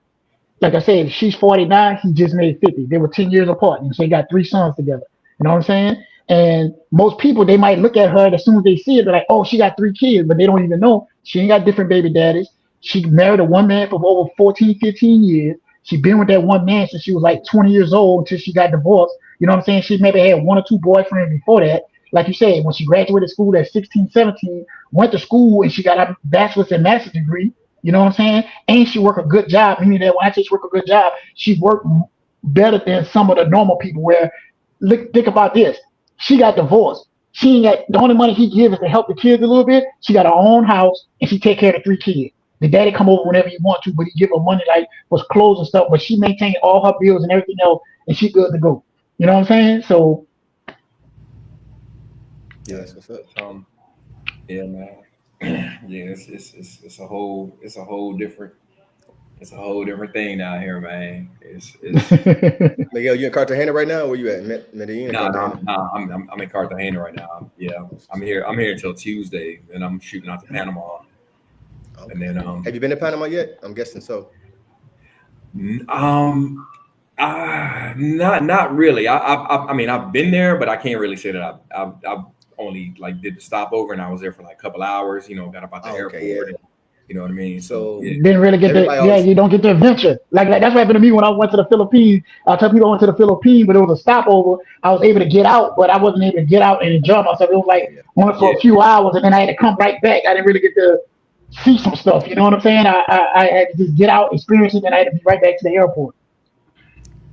like I said, she's 49, he just made 50. They were 10 years apart. And so they got 3 sons together. You know what I'm saying? And most people, they might look at her as soon as they see it, they're like, oh, she got 3 kids, but they don't even know. She ain't got different baby daddies. She married a one man for over 14, 15 years. She been with that one man since she was like 20 years old until she got divorced. You know what I'm saying? She maybe had 1 or 2 boyfriends before that. Like you said, when she graduated school at 16, 17, went to school and she got a bachelor's and master's degree. You know what I'm saying? And she worked a good job. Meaning that when I say she worked a good job, she worked better than some of the normal people where, think about this. She got divorced. She ain't got, the only money he gives is to help the kids a little bit. She got her own house and she take care of the 3 kids. The daddy come over whenever he want to, but he give her money like was clothes and stuff, but she maintained all her bills and everything else and she good to go. You know what I'm saying? So yeah, that's what's up. Yeah, man. Yeah, it's a whole different thing down here, man. It's Miguel, you in Cartagena right now? Or where you at? Medellin? No, I'm in Cartagena right now. Yeah, I'm here until Tuesday, and I'm shooting out to Panama. Okay. And then have you been to Panama yet? I'm guessing so. Not really. I mean, I've been there, but I can't really say that I've only like did the stopover, and I was there for like a couple hours. Got up at the airport. Yeah. You know what I mean? So didn't really get you don't get the adventure. Like that's what happened to me when I went to the Philippines. I tell people I went to the Philippines, but it was a stopover. I was able to get out, but I wasn't able to get out and enjoy myself. It was like only for a few hours, and then I had to come right back. I didn't really get to see some stuff. You know what I'm saying? I had to just get out, experience it, and I had to be right back to the airport.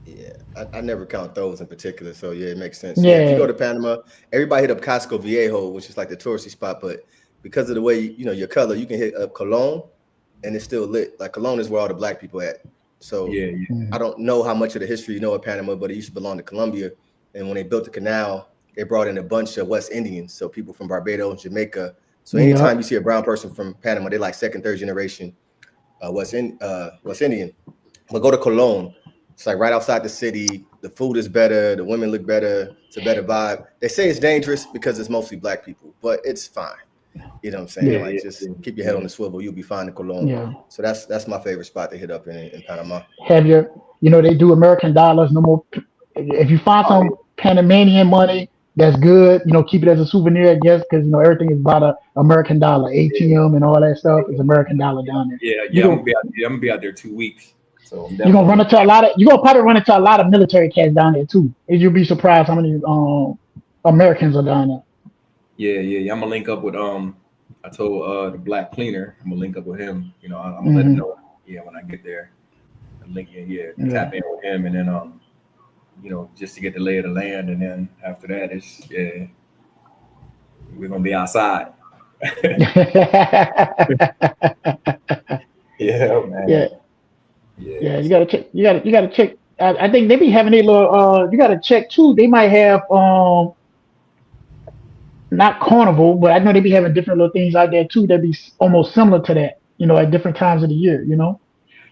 Yeah, I never count those in particular. So yeah, it makes sense. Yeah. If you go to Panama, everybody hit up Casco Viejo, which is like the touristy spot, but because of the way your color, you can hit up Cologne and it's still lit. Like Cologne is where all the black people at. So Yeah. I don't know how much of the history you know of Panama, but it used to belong to Colombia. And when they built the canal, they brought in a bunch of West Indians, so people from Barbados, Jamaica. So anytime you see a brown person from Panama, they're like second, third generation West Indian. But go to Cologne. It's like right outside the city. The food is better. The women look better. It's a better vibe. They say it's dangerous because it's mostly black people, but it's fine. You know what I'm saying? Just keep your head on the swivel. You'll be fine in Cologne. Yeah. So that's my favorite spot to hit up in Panama. Have you they do American dollars no more. If you find some Panamanian money, that's good. Keep it as a souvenir, I guess, because everything is about a American dollar. ATM and all that stuff is American dollar down there. Yeah. I'm gonna be out there 2 weeks. So you're gonna run into you're gonna probably run into a lot of military cats down there too. You'll be surprised how many Americans are down there. Yeah. I'm gonna link up with I told the black cleaner, I'm gonna link up with him. I'm gonna let him know. Yeah, when I get there, I'm linking. Tap in with him, and then just to get the lay of the land, and then after that, we're gonna be outside. Yeah, man. Yeah. You gotta check. You gotta check. I think they be having a little. You gotta check too. They might have not carnival, but I know they be having different little things out there too that be almost similar to that. At different times of the year.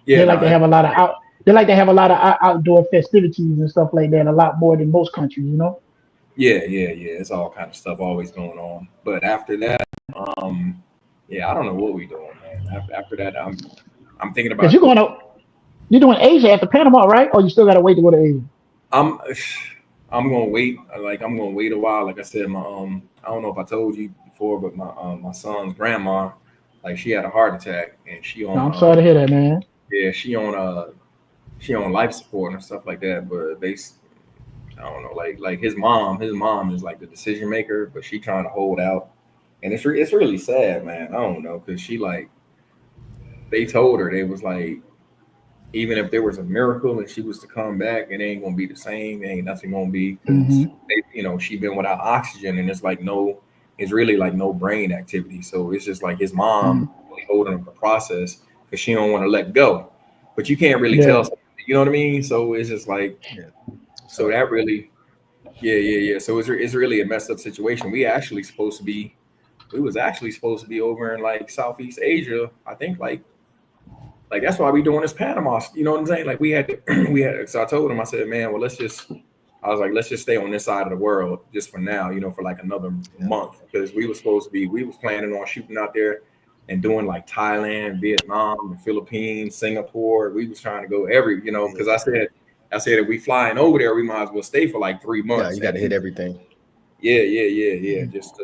They like to have a lot of They like to have a lot of outdoor festivities and stuff like that. A lot more than most countries. Yeah. It's all kind of stuff always going on. But after that, I don't know what we're doing, man. After that, I'm thinking about. You're doing Asia after Panama, right? Or you still gotta wait to go to Asia? I'm gonna wait. I'm gonna wait a while. Like I said, my I don't know if I told you before, but my son's grandma, like she had a heart attack, and she on. I'm sorry to hear that, man. Yeah, she on life support and stuff like that. But I don't know, like his mom is like the decision maker, but she trying to hold out, and it's really sad, man. I don't know, because she they told her, they was like, even if there was a miracle and she was to come back, it ain't gonna be the same. It ain't nothing gonna be, because she been without oxygen, and it's really like no brain activity. So it's just like his mom holding up the process because she don't want to let go. But you can't really tell something, you know what I mean? So it's just like, so that really, So it's really a messed up situation. We was actually supposed to be over in like Southeast Asia. I think like that's why we doing this Panama. You know what I'm saying? Like we had. So I told him, I said, man, well, let's just stay on this side of the world just for now, for like another month, because we was planning on shooting out there and doing like Thailand, Vietnam, the Philippines, Singapore. We was trying to go because I said if we flying over there, we might as well stay for like 3 months. Yeah, you got to hit everything. Yeah. Just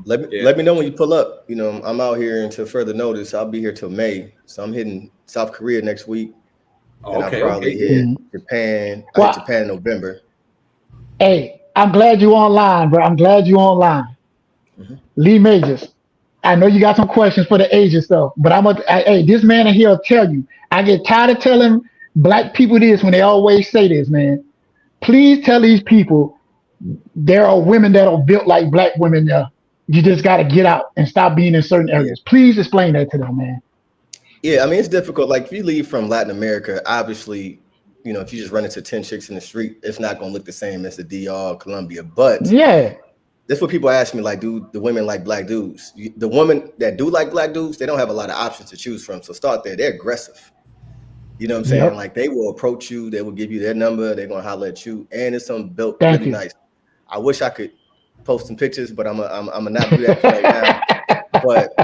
let me know when you pull up. I'm out here until further notice. I'll be here till May, so I'm hitting South Korea next week, and I'll probably hit Japan. I hit Japan in November. Hey, I'm glad you're online, bro. I'm glad you're online. Lee Majors, I know you got some questions for the Asia stuff, but hey, this man in here will tell you. I get tired of telling black people this when they always say this, man. Please tell these people there are women that are built like black women there. You just got to get out and stop being in certain areas. Please explain that to them, man. Yeah, I mean, it's difficult. Like if you leave from Latin America, obviously, if you just run into 10 chicks in the street, it's not going to look the same as the DR, Colombia. But that's what people ask me, like, do the women like black dudes? The women that do like black dudes, they don't have a lot of options to choose from. So start there. They're aggressive. You know what I'm saying? Yep. Like they will approach you. They will give you their number. They're going to holler at you. And it's something built really nice. I wish I could post some pictures, but I'm not do that right now. But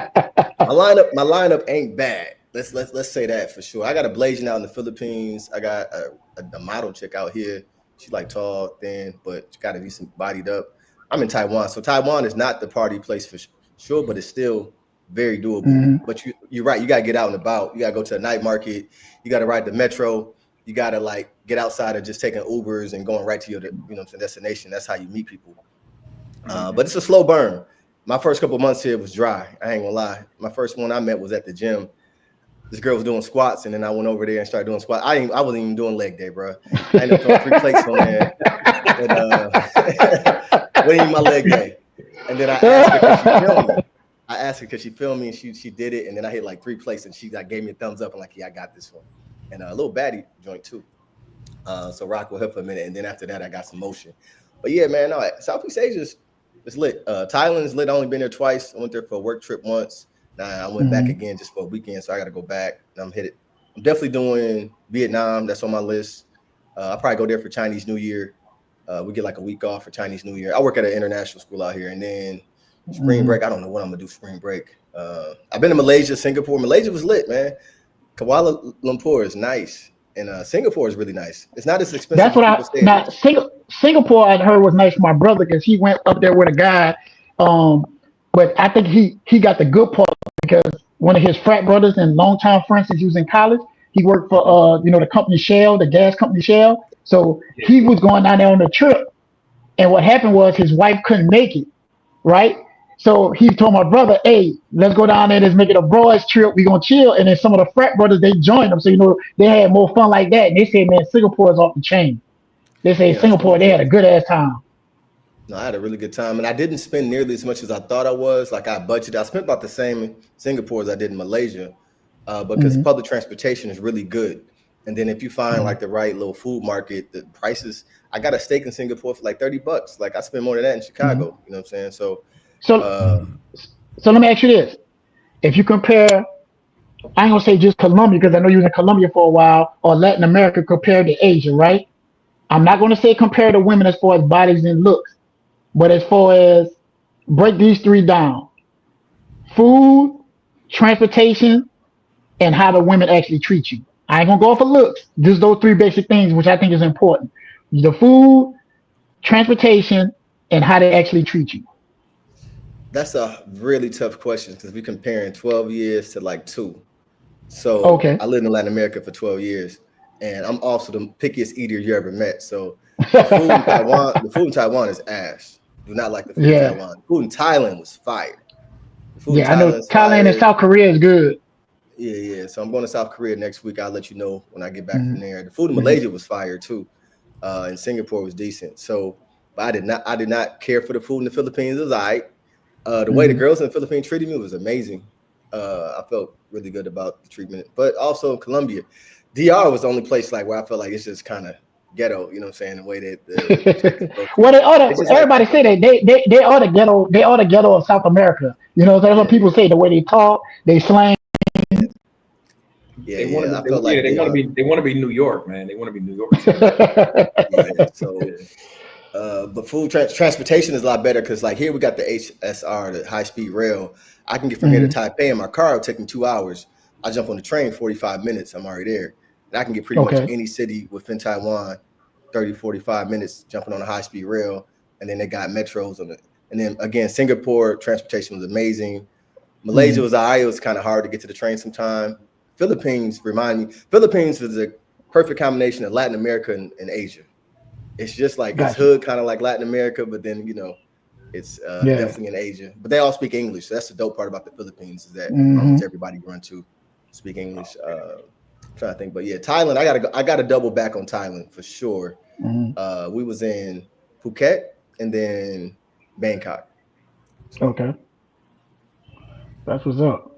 my lineup ain't bad. Let's say that for sure. I got a Blasian out in the Philippines. I got a model chick out here. She's like tall, thin, but she got to be some bodied up. I'm in Taiwan, so Taiwan is not the party place for sure, but it's still very doable. But you're right. You got to get out and about. You got to go to a night market. You got to ride the metro. You got to like get outside of just taking Ubers and going right to your destination. That's how you meet people. But it's a slow burn. My first couple months here was dry. I ain't gonna lie. My first one I met was at the gym. This girl was doing squats, and then I went over there and started doing squats. I wasn't even doing leg day, bro. I ended up throwing 3 plates on there. And wasn't even my leg day. And then I asked her, could she film me? I asked her because she filmed me and she did it, and then I hit like 3 places, and she like gave me a thumbs up and like, yeah, I got this one, and a little baddie joint too. So rock with her for a minute, and then after that I got some motion. But yeah, man, no, Southeast Asia is lit. Thailand is lit. I only been there twice. I went there for a work trip once. Now I went back again just for a weekend, so I got to go back. And I'm definitely doing Vietnam. That's on my list. I'll probably go there for Chinese New Year. We get like a week off for Chinese New Year. I work at an international school out here, and then spring break. I don't know what I'm gonna do spring break. I've been to Malaysia, Singapore. Malaysia was lit, man. Kuala Lumpur is nice. And Singapore is really nice. It's not as expensive. That's what Singapore I heard was nice for my brother because he went up there with a guy. But I think he got the good part because one of his frat brothers and longtime friends since he was in college, he worked for the company Shell, the gas company Shell. So he was going down there on the trip. And what happened was his wife couldn't make it, right? So he told my brother, hey, let's go down there, let's make it a boys trip. We're going to chill. And then some of the frat brothers, they joined them. So, they had more fun like that. And they said, man, Singapore is off the chain. They say Singapore, they had a good ass time. No, I had a really good time. And I didn't spend nearly as much as I thought I was. Like I budgeted. I spent about the same in Singapore as I did in Malaysia because public transportation is really good. And then if you find like the right little food market, the prices, I got a steak in Singapore for like $30. Like I spend more than that in Chicago. You know what I'm saying? So let me ask you this. If you compare, I ain't gonna say just Colombia, because I know you was in Colombia for a while, or Latin America compared to Asia, right? I'm not gonna say compare to women as far as bodies and looks, but as far as break these 3 down: food, transportation, and how the women actually treat you. I ain't gonna go for looks, just those 3 basic things, which I think is important. The food, transportation, and how they actually treat you. That's a really tough question because we're comparing 12 years to like 2. So I lived in Latin America for 12 years, and I'm also the pickiest eater you ever met. So the food in Taiwan is ass. Do not like the food in Taiwan. Food in Thailand was fire. I know Thailand and South Korea is good. Yeah. So I'm going to South Korea next week. I'll let you know when I get back from there. The food in Malaysia was fire too, and Singapore was decent. So, but I did not care for the food in the Philippines. It was all right. The way the girls in the Philippines treated me was amazing. I felt really good about the treatment, but also Colombia. DR was the only place like where I felt like it's just kind of ghetto, you know what I'm saying? The way that well, everybody say that they are the ghetto, of South America. That's what people say. The way they talk, they slang. They want to be New York, man. They want to be New York. But food transportation is a lot better because like here we got the HSR, the high speed rail. I can get from here to Taipei in my car. It'll take me 2 hours. I jump on the train, 45 minutes. I'm already there. And I can get pretty much any city within Taiwan, 30, 45 minutes jumping on a high speed rail. And then they got metros on it. And then again, Singapore transportation was amazing. Malaysia was all right. It was kind of hard to get to the train sometime. Philippines is a perfect combination of Latin America and Asia. It's just like it's hood, kind of like Latin America, but then it's definitely in Asia. But they all speak English. So that's the dope part about the Philippines is that almost everybody you run to speak English. I'm trying to think, but yeah, Thailand. I got to double back on Thailand for sure. We was in Phuket and then Bangkok. Okay, that's what's up.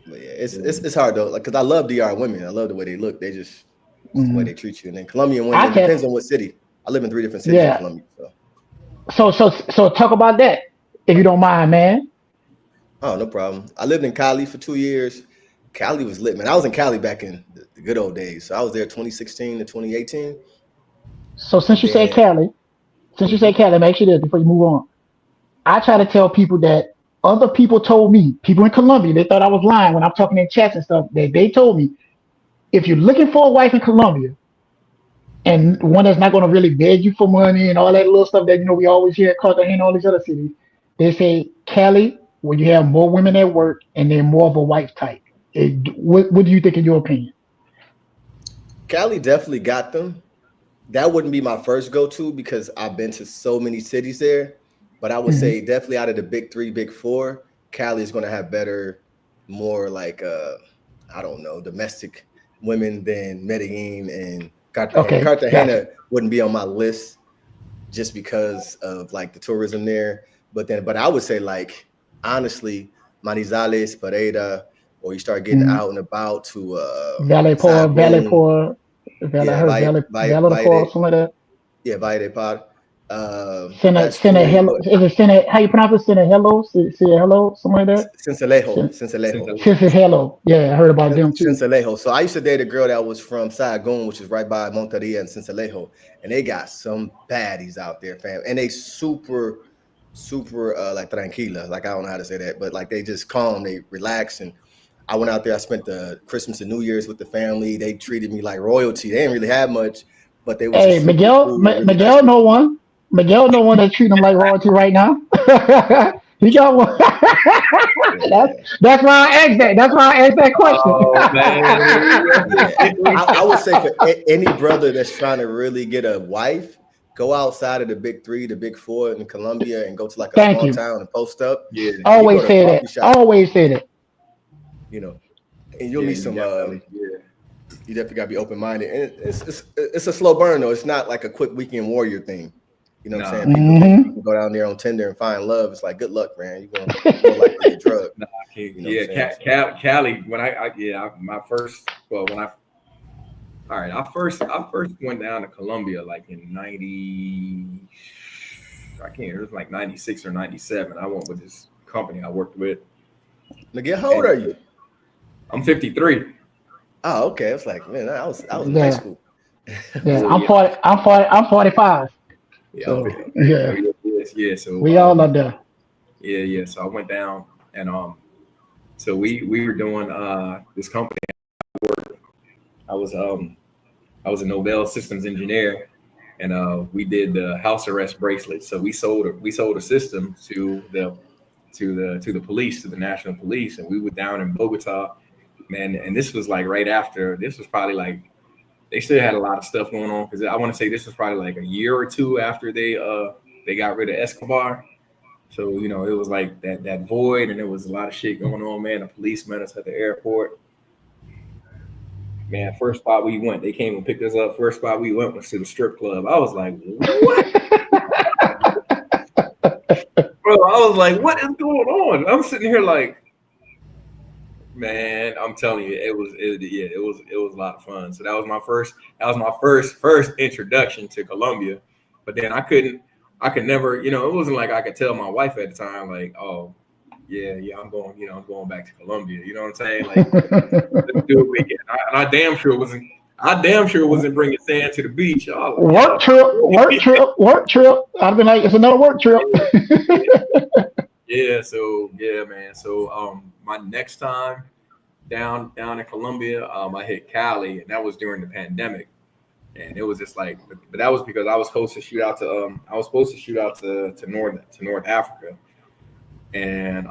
But yeah, it's hard though, like because I love DR women. I love the way they look. They just the way they treat you. And then Colombian women, depends on what city. I live in 3 different cities in Colombia. So talk about that, if you don't mind, man. Oh, no problem. I lived in Cali for 2 years. Cali was lit, man. I was in Cali back in the good old days. So I was there 2016 to 2018. So since you say Cali, make sure that before you move on. I try to tell people that other people told me, people in Colombia, they thought I was lying when I'm talking in chats and stuff, that they told me, if you're looking for a wife in Colombia and one that's not going to really beg you for money and all that little stuff that, we always hear at Cartagena and all these other cities, they say Cali, where you have more women at work and they're more of a wife type. What do you think in your opinion? Cali definitely got them. That wouldn't be my first go-to because I've been to so many cities there. But I would say definitely out of the big 3, big 4, Cali is going to have better, more like, I don't know, domestic women than Medellin and Cartagena. Cartagena wouldn't be on my list just because of like the tourism there. But I would say like honestly, Manizales, Pereira, or you start getting out and about to Valley Port, Valley, something like that. Yeah, Valle de Par. Send a hello. Is it send a, how you pronounce it? Send a hello. Say a hello. Something like that. Cincelejo. Cincelejo. Hello. Yeah, I heard about them too. Cincelejo. So I used to date a girl that was from Sahagún, which is right by Monteria and Cincelejo, and they got some baddies out there, fam. And they super like tranquila. Like I don't know how to say that, but like they just calm, they relax. And I went out there. I spent the Christmas and New Year's with the family. They treated me like royalty. They didn't really have much, but they was. Hey, Miguel, cool, Miguel, know one. Miguel, know one that treat him like royalty right now. He got one. That's why I asked that. That's why I asked that question. I would say for any brother that's trying to really get a wife, go outside of the big 3, the big 4 in Colombia, and go to like a small town and post up. Yeah, always say that. Always say that. You know, and you'll meet some. You definitely gotta be open minded, and it's a slow burn though. It's not like a quick weekend warrior thing. You know what I'm saying? People go down there on Tinder and find love. It's like good luck, man. You're gonna go like a drug. Cali. When I first went down to Colombia like in 90. I can't. It was like 96 or 97. I went with this company I worked with. Miguel, how old are you? I'm 53. Oh, okay. I was like, man, I was in high school. Yeah, I'm 45. Yeah, so, So we all are there. Yeah. So I went down, and so we were doing this company. I was a Novell systems engineer, and we did the house arrest bracelets. So we sold a system to the police, to the national police, and we were down in Bogota, man. And this was like right after. This was probably like. They still had a lot of stuff going on because I want to say this was probably like a year or two after they got rid of Escobar. So, you know, it was like that void, and there was a lot of shit going on, man. The police met us at the airport. Man, first spot we went, they came and picked us up. First spot we went was to the strip club. I was like, what? Bro, I was like, what is going on? I'm sitting here like, man, I'm telling you, it was a lot of fun. So that was my first introduction to Colombia. But then I could never, you know, it wasn't like I could tell my wife at the time, like, oh, yeah, I'm going back to Colombia. You know what I'm saying? Like, let's do it again. I damn sure wasn't bringing sand to the beach. Work trip. I've been like, it's another work trip. Yeah, man. So my next time down in Colombia, I hit Cali, and that was during the pandemic. And it was just like, but that was because I was supposed to shoot out to North Africa. And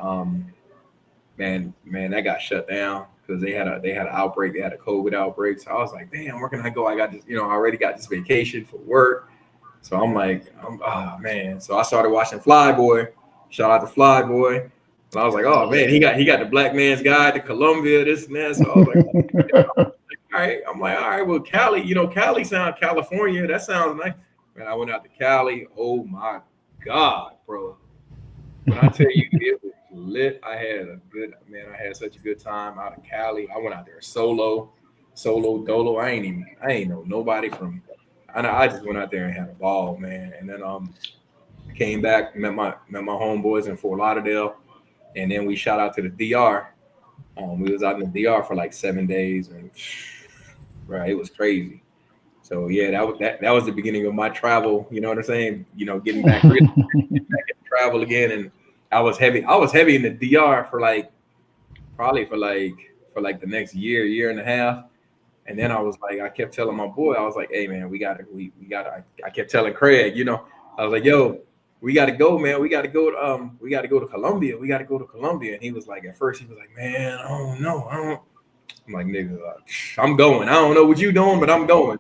man, that got shut down because they had an outbreak, they had a COVID outbreak. So I was like, damn, where can I go? I got this, you know, I already got this vacation for work. So I'm like, oh man. So I started watching Flyboy. Shout out to Flyboy. And I was like, oh man, he got the Black Man's Guide to Colombia, this and that. So I was like, all right, well, Cali, you know, California, that sounds nice. Man, I went out to Cali. Oh my God, bro. When I tell you it was lit, I had such a good time out of Cali. I went out there solo dolo. I ain't know nobody from. I just went out there and had a ball, man. And then came back, met my homeboys in Fort Lauderdale, and then we shot out to the DR. We was out in the DR for like 7 days, and right, it was crazy. So yeah, that was the beginning of my travel. You know what I'm saying? You know, getting back into travel again, and I was heavy in the DR for like the next year and a half. And then I was like, I kept telling my boy, I was like, hey man, we gotta. I kept telling Craig, you know, I was like, yo, we gotta go, man. We gotta go to Colombia. We gotta go to Colombia. And he was like, at first he was like, man, I don't know. I'm like, nigga, I'm going. I don't know what you doing, but I'm going.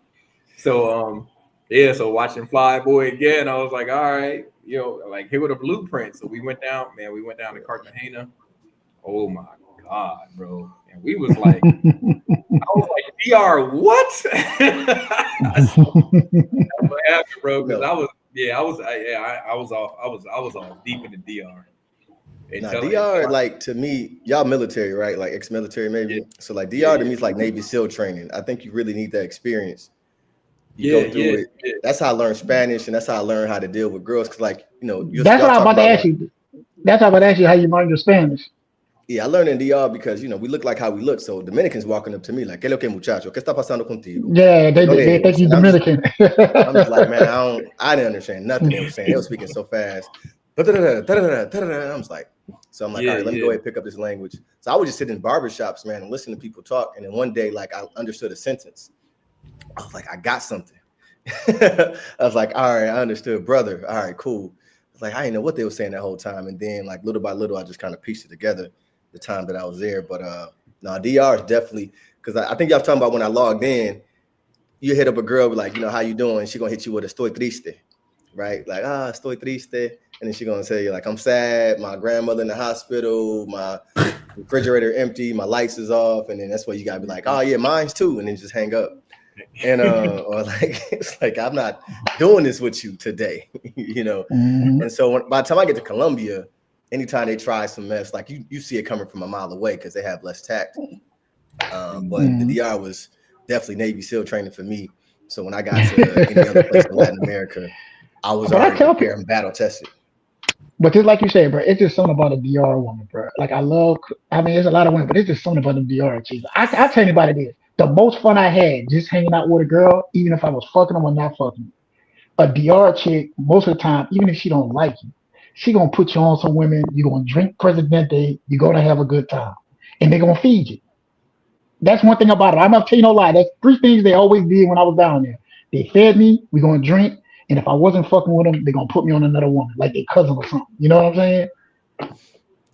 So so watching Flyboy again, I was like, all right, you know, like here with a blueprint. So we went down to Cartagena. Oh my God, bro. And we was like, I was like, DR, what? That's what happened, bro. Because I was off deep in the DR. They Nah, tell DR, it. like to me, y'all military, right? Like ex-military, maybe. Yeah. So like DR Yeah, to me is like Navy SEAL training. I think you really need that experience. You yeah, go through yeah, it. yeah. That's how I learned Spanish, and that's how I learned how to deal with girls. Cause like That's what y'all I'm talk about to about ask you. That's what I'm about to ask you how you learn your Spanish. yeah, I learned in DR because we look like how we look. So Dominicans walking up to me like, "¿Qué lo que muchacho? ¿Qué está pasando contigo?" Yeah, They know their they think English, you and Dominican. I'm just like, man, I didn't understand nothing they were saying. They were speaking so fast. And I'm just like, all right, let me go ahead and pick up this language. So I would just sit in barbershops, man, and listen to people talk. And then one day, like, I understood a sentence. I was like, I got something. I was like, all right, I understood, brother. All right, cool. It's like I didn't know what they were saying that whole time. And then, like, little by little, I just kind of pieced it together the time that I was there. But no, DR is definitely, because I think y'all talking about when I logged in, you hit up a girl, be like, how you doing? She gonna hit you with a estoy triste, right? Like, estoy triste. And then she gonna tell you, like, I'm sad, my grandmother in the hospital, my refrigerator empty, my lights is off. And then that's where you gotta be like, oh yeah, mine's too. And then just hang up. And or like, it's like, I'm not doing this with you today, Mm-hmm. And so by the time I get to Colombia, anytime they try some mess, like you see it coming from a mile away because they have less tact. But the DR was definitely Navy SEAL training for me. So when I got to any other place in Latin America, I was already prepared and battle tested. But just like you said, bro, it's just something about a DR woman, bro. Like I mean, there's a lot of women, but it's just something about the DR chicks. I tell anybody this. The most fun I had just hanging out with a girl, even if I was fucking them or not fucking them. A DR chick, most of the time, even if she don't like you, she gonna put you on some women, you're gonna drink Presidente, you're gonna have a good time. And they're gonna feed you. That's one thing about it. I'm not telling you no lie. That's 3 things they always did when I was down there. They fed me, we're gonna drink, and if I wasn't fucking with them, they're gonna put me on another woman, like their cousin or something. You know what I'm saying?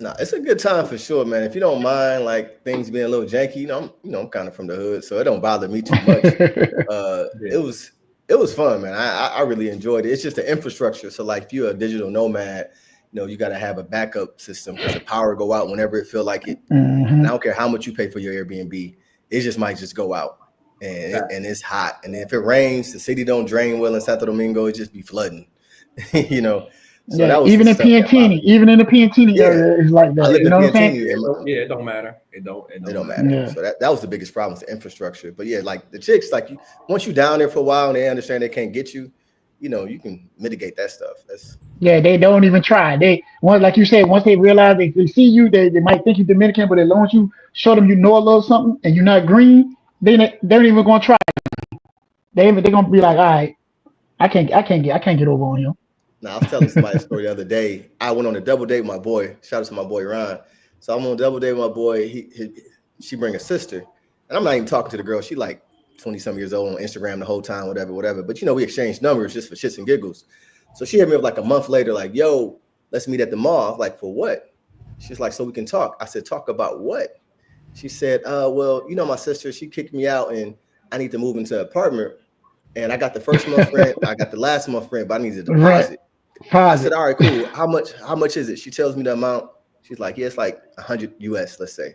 No, it's a good time for sure, man. If you don't mind like things being a little janky, I'm kind of from the hood, so it don't bother me too much. It was fun, man. I really enjoyed it. It's just the infrastructure. So like if you're a digital nomad, you got to have a backup system because the power go out whenever it feel like it. Mm-hmm. And I don't care how much you pay for your Airbnb, it just might just go out. And it's hot. And if it rains, the city don't drain well in Santo Domingo, it just be flooding. So yeah, that was even in the Piantini area is like that. I live you know in what I'm saying? Yeah, it don't matter. It don't matter. Yeah. So that was the biggest problem, the infrastructure. But yeah, like the chicks, like once you down there for a while and they understand they can't get you, you can mitigate that stuff. Yeah, they don't even try. Like you said, once they realize they see you, they might think you're Dominican, but as long as you show them you know a little something and you're not green, they're not even gonna try. They're gonna be like, all right, I can't get over on him. Now I was telling somebody a story the other day. I went on a double date with my boy. Shout out to my boy Ron. So I'm on a double date with my boy. She bring a sister, and I'm not even talking to the girl. She like 20-some years old on Instagram the whole time, whatever. But we exchanged numbers just for shits and giggles. So she hit me up like a month later, like, yo, let's meet at the mall. I was like, for what? She's like, so we can talk. I said, talk about what? She said, well, my sister, she kicked me out and I need to move into an apartment. And I got the first month rent, I got the last month rent, but I need a deposit. I said, all right, cool. How much is it? She tells me the amount. She's like, yeah, it's like 100 US, let's say.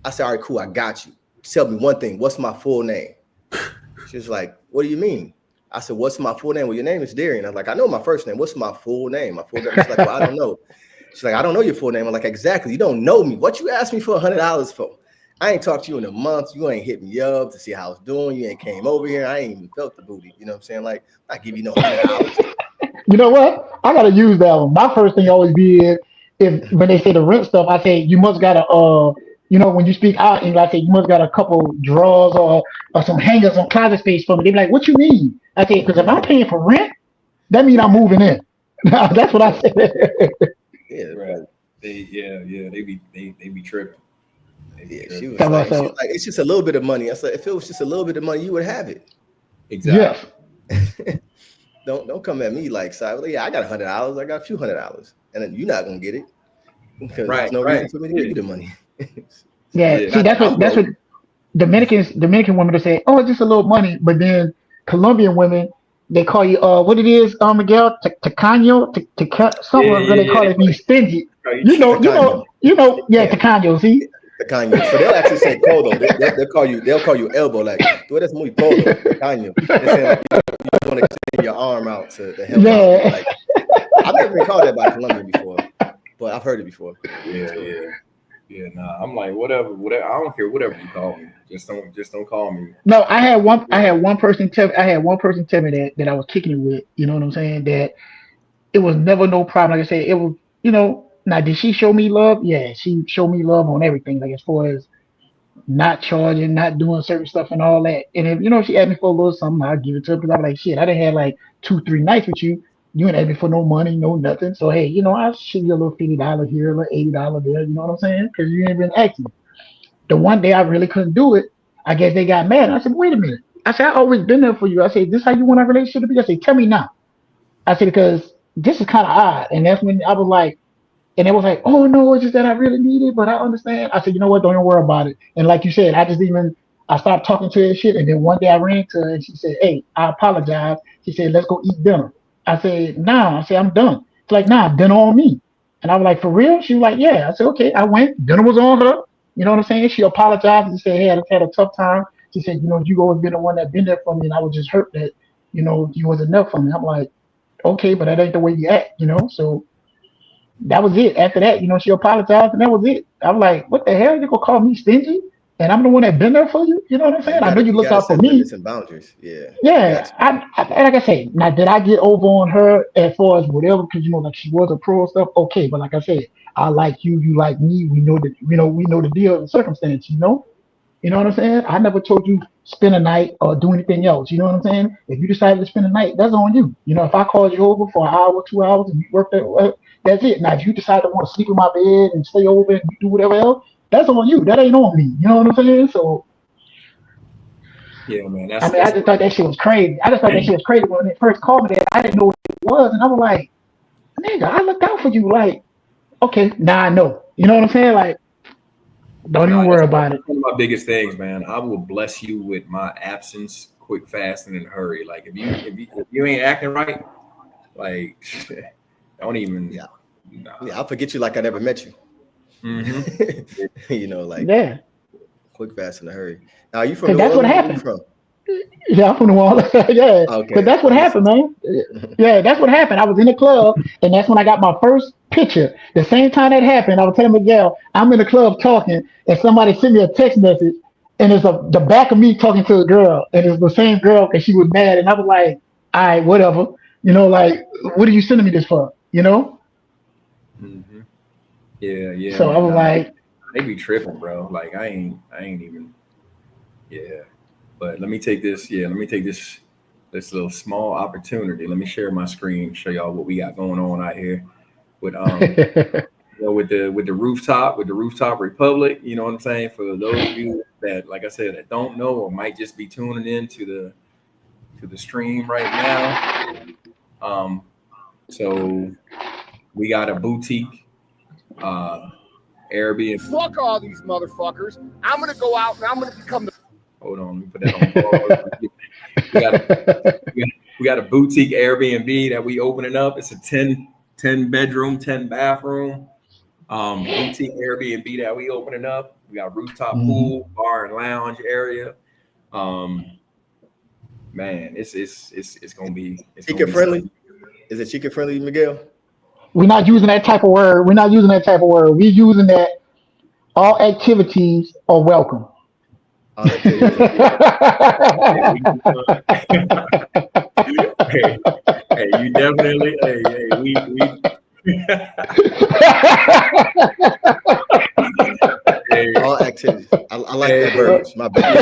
I said, all right, cool, I got you. Tell me one thing, what's my full name? She's like, what do you mean? I said, what's my full name? Well, your name is Darian. I was like, I know my first name. What's my full name? My full name. She's like, well, I don't know. She's like, I don't know your full name. I'm like, exactly. You don't know me. What you asked me for $100 for? I ain't talked to you in a month. You ain't hit me up to see how I was doing. You ain't came over here. I ain't even felt the booty. You know what I'm saying? Like, I give you no $100. You know what? I gotta use that one. My first thing always be is when they say the rent stuff, I say you must gotta when you speak out English, I say you must got a couple drawers or some hangers on closet space for me. They be like, what you mean? I say, because if I'm paying for rent, that means I'm moving in. That's what I say. Yeah, right. They be tripping. She was like, it's just a little bit of money. I said, if it was just a little bit of money, you would have it. Exactly. Yeah. Don't come at me like, yeah, I got $100. I got a few $100, and then you're not gonna get it because there's no reason for me to give you the money. Yeah, see, that's what Dominican women will say. Oh, it's just a little money, but then Colombian women, they call you what it is, Miguel, tacaño, something they call it being stingy. Tacaño, see. Tacaño. So they'll actually say codo. They'll call you elbow, like, tú eres muy codo, tacaño. They say like you want to extend your arm out to help out. Like, I've never been called that by Colombian before. but I've heard it before. Yeah. Nah, I'm like whatever. I don't care whatever you call me. Just don't call me. No, I had one person tell me that I was kicking it with. You know what I'm saying? That it was never no problem. Like I said, it was, now did she show me love? Yeah, she showed me love on everything. Like as far as not charging, not doing certain stuff and all that. And if she asked me for a little something, I'll give it to her because I'm like, shit, I didn't have like 2-3 nights with you. You ain't ask me for no money, no nothing. So hey, I'll shoot you a little $50 here, a little $80 there. You know what I'm saying? Because you ain't been asking. The one day I really couldn't do it, I guess they got mad. I said, wait a minute. I said, I always been there for you. I said, this how you want our relationship to be? I said, tell me now. I said, because this is kind of odd. And that's when I was like, and it was like, oh no, it's just that I really need it, but I understand. I said, you know what? Don't even worry about it. And like you said, I stopped talking to her and shit. And then one day I ran to her and she said, hey, I apologize. She said, let's go eat dinner. I said, nah. I said, I'm done. She's like, nah, dinner on me. And I was like, for real? She was like, yeah. I said, okay. I went. Dinner was on her. You know what I'm saying? She apologized and said, hey, I had a tough time. She said, you always been the one that been there for me, and I was just hurt that, you wasn't enough for me. I'm like, okay, but that ain't the way you act, So that was it. After that, she apologized, and that was it. I was like, what the hell? You gonna call me stingy? And I'm the one that been there for you? You know what I'm saying? I know you looked out for me. Limits and boundaries. Yeah. Yeah. I like I say, now did I get over on her as far as whatever? Because like she was a pro and stuff. Okay, but like I said, I like you, you like me. We know that we know the deal and circumstance. You know what I'm saying? I never told you spend a night or do anything else. You know what I'm saying? If you decided to spend a night, that's on you. If I called you over for an hour, 2 hours, and you worked that, that's it. Now if you decide to want to sleep in my bed and stay over and do whatever else, that's on you. That ain't on me. You know what I'm saying? So. Yeah, man. I just thought that shit was crazy. I just thought that shit was crazy when they first called me that. I didn't know what it was, and I was like, nigga, I looked out for you. Like, okay, now I know. You know what I'm saying? Like, don't even worry about it. One of my biggest things, man. I will bless you with my absence, quick, fast, and in a hurry. Like, if you ain't acting right, like, don't even. Yeah. Nah. I'll forget you like I never met you. Mm-hmm. Yeah. Quick, fast, in a hurry. Now, are you from New Orleans? That's what happened. From? Yeah, I'm from New Orleans. Yeah. Okay. But that's what happened, man. Yeah, that's what happened. I was in the club, and that's when I got my first picture. The same time that happened, I was telling Miguel, I'm in the club talking, and somebody sent me a text message, and it's the back of me talking to a girl, and it's the same girl because she was mad, and I was like, all right, whatever. What are you sending me this for? Mm-hmm. Yeah. So man, I was like, they be tripping, bro. Like I ain't even. Yeah, but let me take this. Yeah, let me take this little small opportunity. Let me share my screen, show y'all what we got going on out here with with the rooftop Republic. You know what I'm saying? For those of you that, like I said, that don't know or might just be tuning in to the stream right now. So we got a boutique. Airbnb. Fuck all these motherfuckers. I'm gonna go out and I'm gonna become the. Hold on, let me put that on. We got a boutique Airbnb that we opening up. It's a 10 bedroom, 10 bathroom boutique Airbnb that we opening up. We got rooftop pool, bar and lounge area. Man, it's gonna be chicken friendly. Is it chicken friendly, Miguel? We're not using that type of word. We're using that all activities are welcome. Hey, you definitely. We. All activities. I like that verbiage. My bad.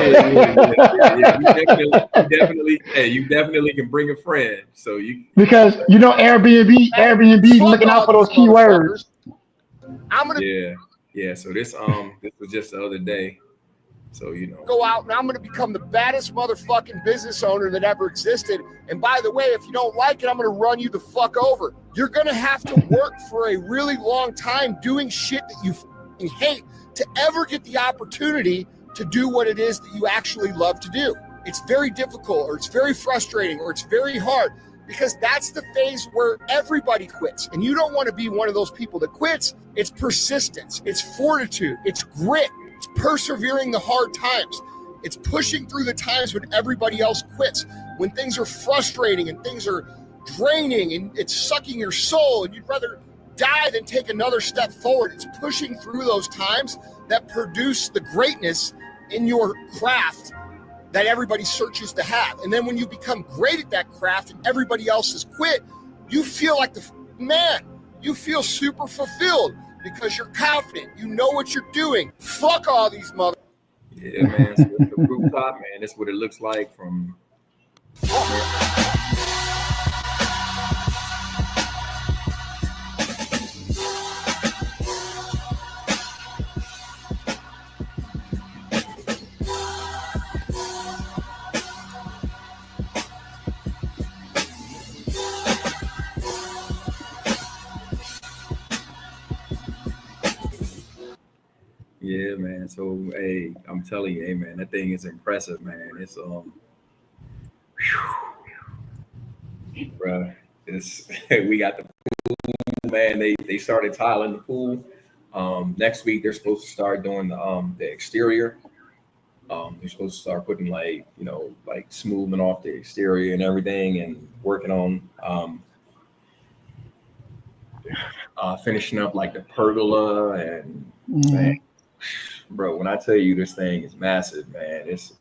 You definitely can bring a friend. So because Airbnb looking out for those keywords. Yeah. So this was just the other day. So go out and I'm gonna become the baddest motherfucking business owner that ever existed. And by the way, if you don't like it, I'm gonna run you the fuck over. You're gonna have to work for a really long time doing shit that you hate to ever get the opportunity to do what it is that you actually love to do. It's very difficult, or it's very frustrating, or it's very hard, because that's the phase where everybody quits. And you don't want to be one of those people that quits. It's persistence, it's fortitude, it's grit, it's persevering the hard times. It's pushing through the times when everybody else quits, when things are frustrating and things are draining and it's sucking your soul and you'd rather die than take another step forward. It's pushing through those times that produce the greatness in your craft that everybody searches to have. And then when you become great at that craft and everybody else has quit, you feel like you feel super fulfilled because you're confident. You know what you're doing. Fuck all these mother. Yeah, man. So the rooftop, man. That's what it looks like from. Yeah, man. So, hey, I'm telling you, hey, man, that thing is impressive, man. It's bruh, it's we got the pool, man. They started tiling the pool. Next week they're supposed to start doing the exterior. They're supposed to start putting like smoothing off the exterior and everything, and working on finishing up like the pergola and man, bro, when I tell you this thing is massive, man, it's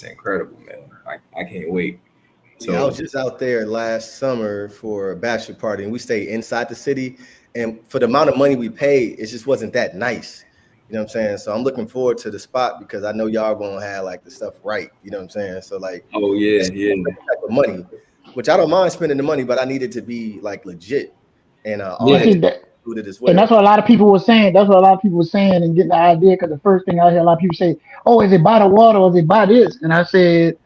incredible, man. I can't wait. So yeah, I was just out there last summer for a bachelor party, and we stayed inside the city. And for the amount of money we paid, it just wasn't that nice. You know what I'm saying? So I'm looking forward to the spot because I know y'all gonna have like the stuff right. You know what I'm saying? So like, oh yeah, type of money, which I don't mind spending the money, but I need it to be like legit and included as well. And that's what a lot of people were saying. That's what a lot of people were saying and getting the idea. Because the first thing I hear a lot of people say, "Oh, is it by the water or is it by this?" And I said.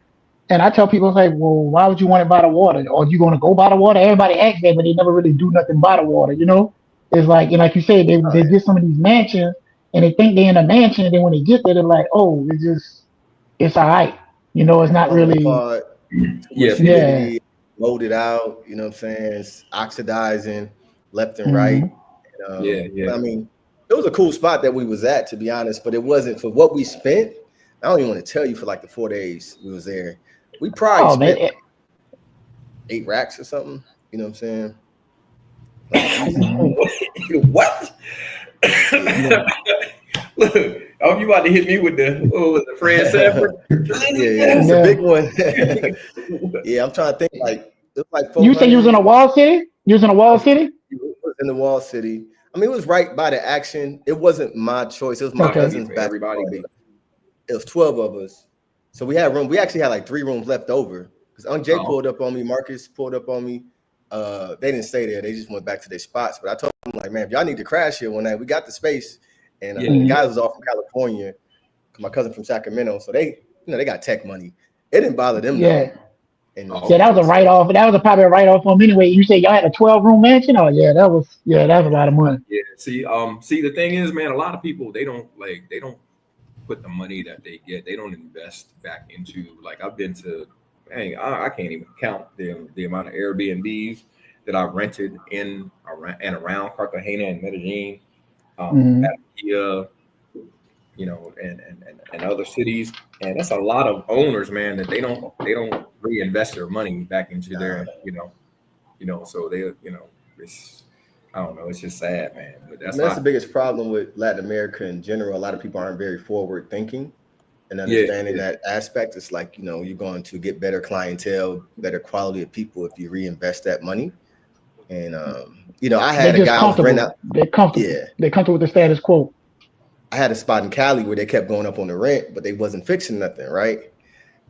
And I tell people, like, well, why would you want it by the water? Or you going to go by the water? Everybody asks that, but they never really do nothing by the water, you know? It's like, and like you said, they get some of these mansions, and they think they're in a mansion, and then when they get there, they're like, oh, it's all right. You know, it's not really. Yeah. Loaded out, you know what I'm saying? It's oxidizing left and right. And, I mean, it was a cool spot that we was at, to be honest, but it wasn't for what we spent. I don't even want to tell you for like the 4 days we was there. We probably spent 8 racks or something. You know what I'm saying? What? Look, you about to hit me with the Fred Sanford? It's a big one. Yeah, I'm trying to think. Like, it was like you say you was in a wall city? You was in a wall city? It was in the wall city. I mean, it was right by the action. It wasn't my choice. It was my cousin's basketball. It was 12 of us. So we had room. We actually had like 3 rooms left over because Unc Jay pulled up on me. Marcus pulled up on me. They didn't stay there. They just went back to their spots. But I told them, like, man, if y'all need to crash here one night, we got the space. And the guys was all from California, my cousin from Sacramento. So they got tech money. It didn't bother them. Yeah. That was a write-off. That was probably a write-off for them anyway. You say y'all had a 12-room mansion? Oh, that was a lot of money. Yeah. See, the thing is, man, a lot of people, they don't put the money that they get, they don't invest back into, like, I've been to, I can't even count the amount of Airbnbs that I rented in and around Cartagena and Medellin, Barranquilla, and other cities. And that's a lot of owners, man, that they don't reinvest their money back into their, so they, it's, I don't know. It's just sad, man. But that's the biggest problem with Latin America in general. A lot of people aren't very forward thinking and understanding that aspect. It's like, you're going to get better clientele, better quality of people if you reinvest that money. And, I had a guy I was renting out. They're comfortable. Yeah. They're comfortable with the status quo. I had a spot in Cali where they kept going up on the rent, but they wasn't fixing nothing, right?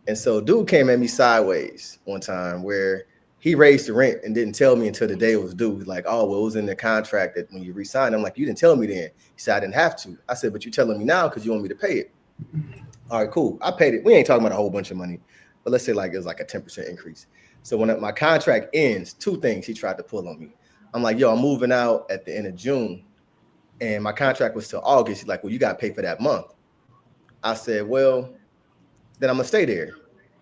And so dude came at me sideways one time where he raised the rent and didn't tell me until the day it was due. He's like, oh, well, it was in the contract that when you re-signed. I'm like, you didn't tell me then. He said, I didn't have to. I said, but you're telling me now because you want me to pay it. All right, cool. I paid it. We ain't talking about a whole bunch of money, but let's say like it was like a 10% increase. So when my contract ends, 2 things he tried to pull on me. I'm like, yo, I'm moving out at the end of June. And my contract was till August. He's like, well, you got to pay for that month. I said, well, then I'm going to stay there.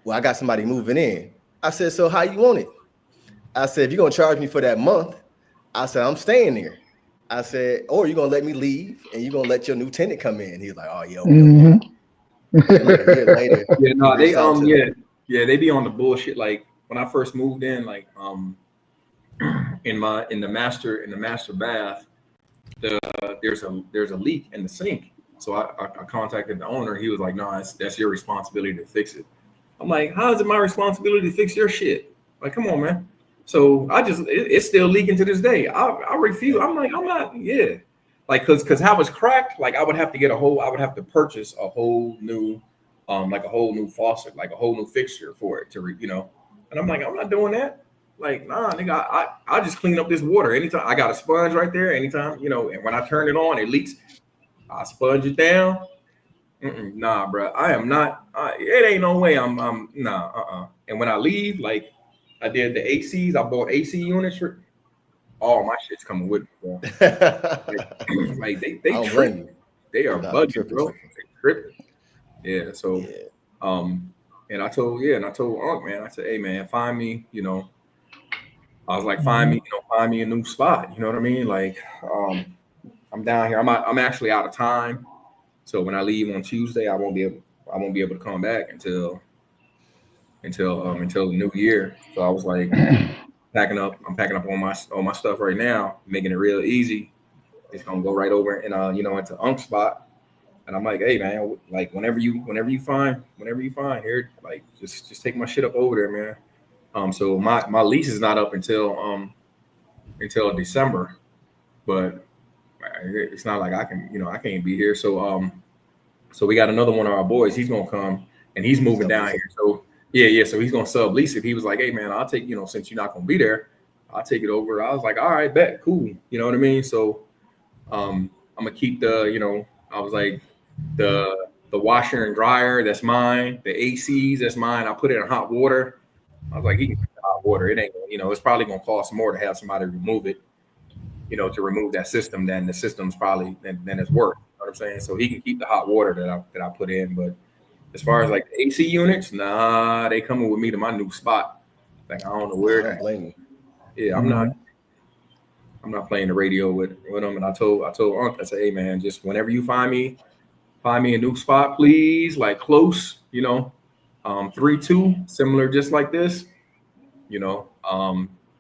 Well, I got somebody moving in. I said, so how you want it? I said, if you're going to charge me for that month, I said, I'm staying there. I said, or you're going to let me leave and you're going to let your new tenant come in. He's like, oh, yeah. Okay. Like a year later, they be on the bullshit. Like when I first moved in, like in the master bath, there's a leak in the sink. So I contacted the owner. He was like, "No, that's your responsibility to fix it." I'm like, "How is it my responsibility to fix your shit?" Like, come on, man. So it's still leaking to this day. I refuse. I'm like, I'm not. Yeah, like because how it's cracked. Like I would have to purchase a whole new, like a whole new faucet, like a whole new fixture for it to, And I'm like, I'm not doing that. Like, nah, nigga, I just clean up this water anytime. I got a sponge right there. Anytime, and when I turn it on, it leaks. I sponge it down. Nah, bro, I am not. It ain't no way. I'm nah. And when I leave, like I did the ACs, I bought AC units for. All my shit's coming with me, bro. like they tripping. They are bugging, bro. They tripping. Yeah. So, and I told Unc, man. I said, hey, man, find me. I was like, find me a new spot. You know what I mean? Like, I'm down here. I'm actually out of time. So when I leave on Tuesday, I won't be able to come back until the new year. So I was like, I'm packing up all my stuff right now, making it real easy. It's gonna go right over and into Unc's spot. And I'm like, hey man, like whenever you find here, like just take my shit up over there, man. So my lease is not up until December, but it's not like I can't be here. So we got another one of our boys. He's gonna come and he's moving down here. So yeah. So he's gonna sublease it. He was like, hey man, I'll take since you're not gonna be there, I'll take it over. I was like, all right, bet, cool. You know what I mean? So I'm gonna keep I was like the washer and dryer, that's mine. The ACs, that's mine. I put it in hot water. I was like, he can keep the hot water. It ain't it's probably gonna cost more to have somebody remove it. To remove that system, then the system's probably then it's work. You know what I'm saying? So he can keep the hot water that I put in. But as far as like the AC units, nah, they coming with me to my new spot. Like I don't know where. Yeah, I'm not playing the radio with them. And I told Unc, I said, hey man, just whenever you find me a new spot, please, like close, 3-2, similar, just like this,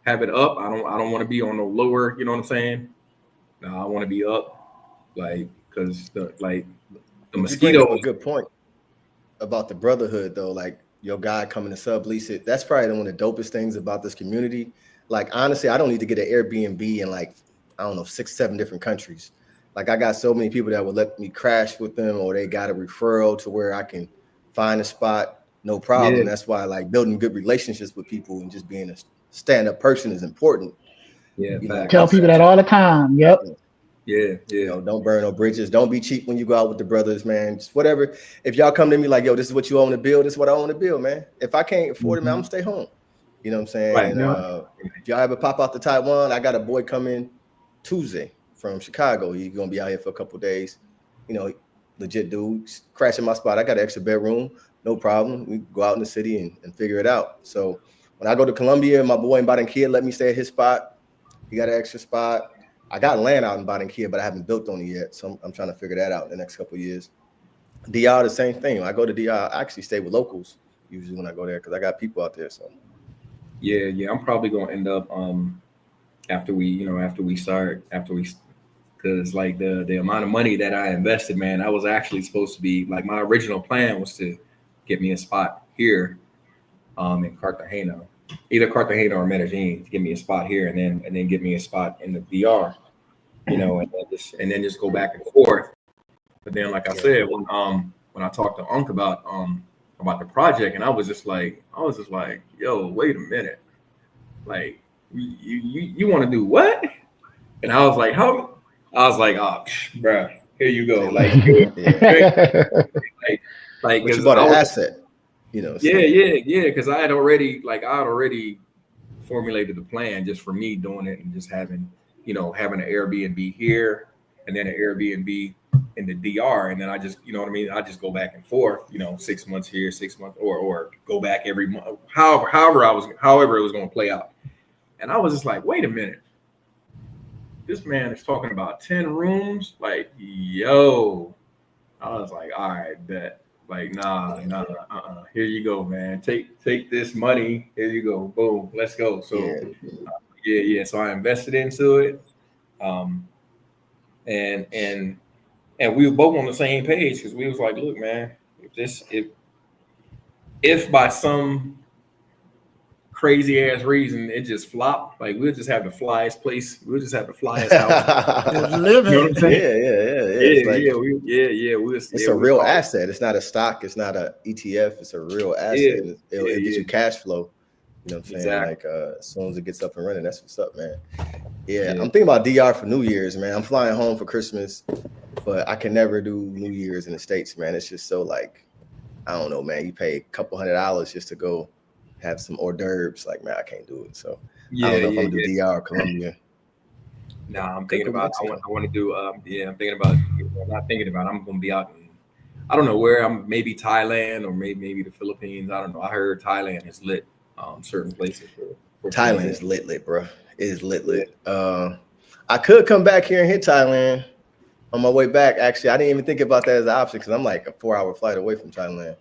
have it up. I don't want to be on the lower, you know what I'm saying? No, I want to be up, like, because the mosquito. A good point about the brotherhood, though. Like your guy coming to sublease it. That's probably one of the dopest things about this community. Like honestly, I don't need to get an Airbnb in 6-7 different countries. Like I got so many people that would let me crash with them, or they got a referral to where I can find a spot, no problem. Yeah. That's why like building good relationships with people and just being a stand-up person is important. Yeah, tell people that all the time. Yep. Yeah. Don't burn no bridges. Don't be cheap when you go out with the brothers, man. Just whatever. If y'all come to me like, yo, this is what you want to build, this is what I want to build, man. If I can't afford it, man, I'm gonna stay home. You know what I'm saying? Right, and if y'all ever pop out to Taiwan, I got a boy coming Tuesday from Chicago. He's gonna be out here for a couple of days. Legit dude, crashing my spot. I got an extra bedroom, no problem. We go out in the city and figure it out. So when I go to Colombia, my boy in Barranquilla let me stay at his spot. He got an extra spot. I got land out in Barranquilla, but I haven't built on it yet. So I'm trying to figure that out in the next couple of years. DR, the same thing. When I go to DR, I actually stay with locals usually when I go there because I got people out there. So yeah, I'm probably gonna end up after we because like the amount of money that I invested, man, I was actually supposed to be like my original plan was to get me a spot here in Cartagena, either Cartagena or Medellin, to get me a spot here and then get me a spot in the DR, and then just go back and forth. But then, like I said, when I talked to Unc about the project, and I was just like, yo, wait a minute, like you want to do what? And I was like, how? I was like, oh, bro, here you go, like, like, but you bought an asset, So. Yeah, because I had already formulated the plan just for me doing it and just having an Airbnb here and then an Airbnb in the DR, and then I just, I just go back and forth, 6 months here, 6 months, or go back every month, however it was going to play out. And I was just like, wait a minute, this man is talking about 10 rooms, like, yo. I was like, all right, bet. Like, nah. Here you go, man. Take this money. Here you go. Boom. Let's go. So, Yeah. So I invested into it, and we were both on the same page because we was like, look, man, if by some crazy ass reason it just flopped, like we'll just have the flyest place, we'll just have the flyest house. Just live You know what I'm in. saying? It's like, it's a real call it. asset. It's not a stock. It's not a ETF. It's a real asset. Yeah. It'll get you cash flow. You know what I'm saying? Exactly. Like as soon as it gets up and running, that's what's up, man. Yeah, I'm thinking about DR for New Year's, man. I'm flying home for Christmas, but I can never do New Year's in the States, man. It's just so like, I don't know, man. You pay a couple $100 just to go have some hors d'oeuvres. Like, man, I can't do it. So I don't know if I'm gonna do DR or Colombia. Nah, I'm thinking about. I want to do. I'm thinking about. Not thinking about. I'm gonna be out in. I don't know where. I'm maybe Thailand or maybe the Philippines. I don't know. I heard Thailand is lit. Certain places. For Thailand is lit, bro. It is lit. I could come back here and hit Thailand on my way back. Actually, I didn't even think about that as an option because I'm like a 4-hour flight away from Thailand.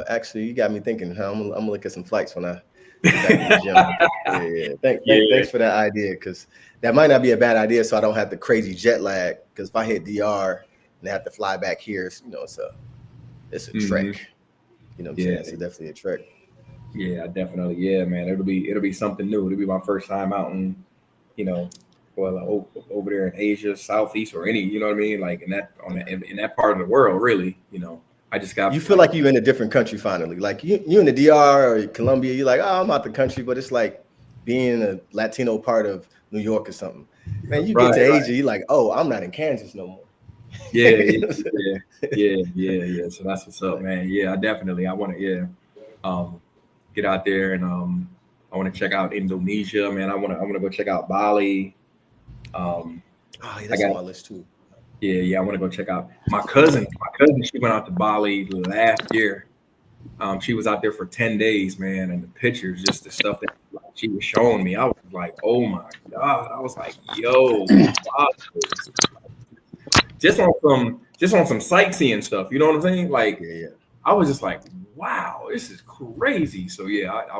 Actually, you got me thinking. Huh? I'm gonna look at some flights when I get back to the gym. Thanks for that idea, because that might not be a bad idea. So I don't have the crazy jet lag. Because if I hit DR and I have to fly back here, it's a trek. You know what I'm saying? It's definitely a trek. Yeah, definitely. Yeah, man. It'll be something new. It'll be my first time out in, over there in Asia, Southeast, or any, you know what I mean? Like in that part of the world, really, I just got. You feel like you're in a different country finally. Like you in the DR or Colombia, you're like, oh, I'm out the country, but it's like being a Latino part of New York or something. Man, you get to Asia, you're like, oh, I'm not in Kansas no more. Yeah. So that's what's up, man. Yeah, I want to, get out there and I want to check out Indonesia, man. I want to go check out Bali. That's on my list too. Yeah, I want to go check out my cousin. She went out to Bali last year. She was out there for 10 days, man, and the pictures, just the stuff that she was showing me, I was like, oh my God. I was like, yo, wow. Just on some sightseeing stuff, you know what I'm saying? Like, I was just like, wow, this is crazy. So yeah, I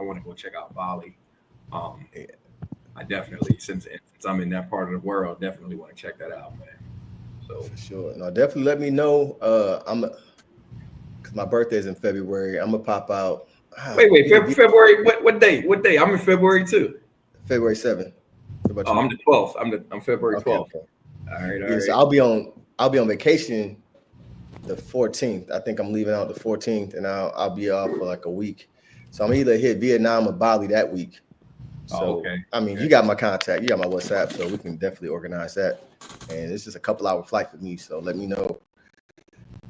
want to go check out Bali. I definitely, since I'm in that part of the world, definitely want to check that out, man. So for sure. No, definitely let me know. Because my birthday is in February. I'm gonna pop out. Wait, February? What day? What day? I'm in February too. February 7th. I'm the 12th. I'm February 12th. Okay. All right. So I'll be on vacation the 14th. I think I'm leaving out the 14th, and I'll be off for like a week. So I'm either hit Vietnam or Bali that week. So I mean, you got my contact, you got my WhatsApp, so we can definitely organize that. And it's just a couple-hour flight for me, so let me know.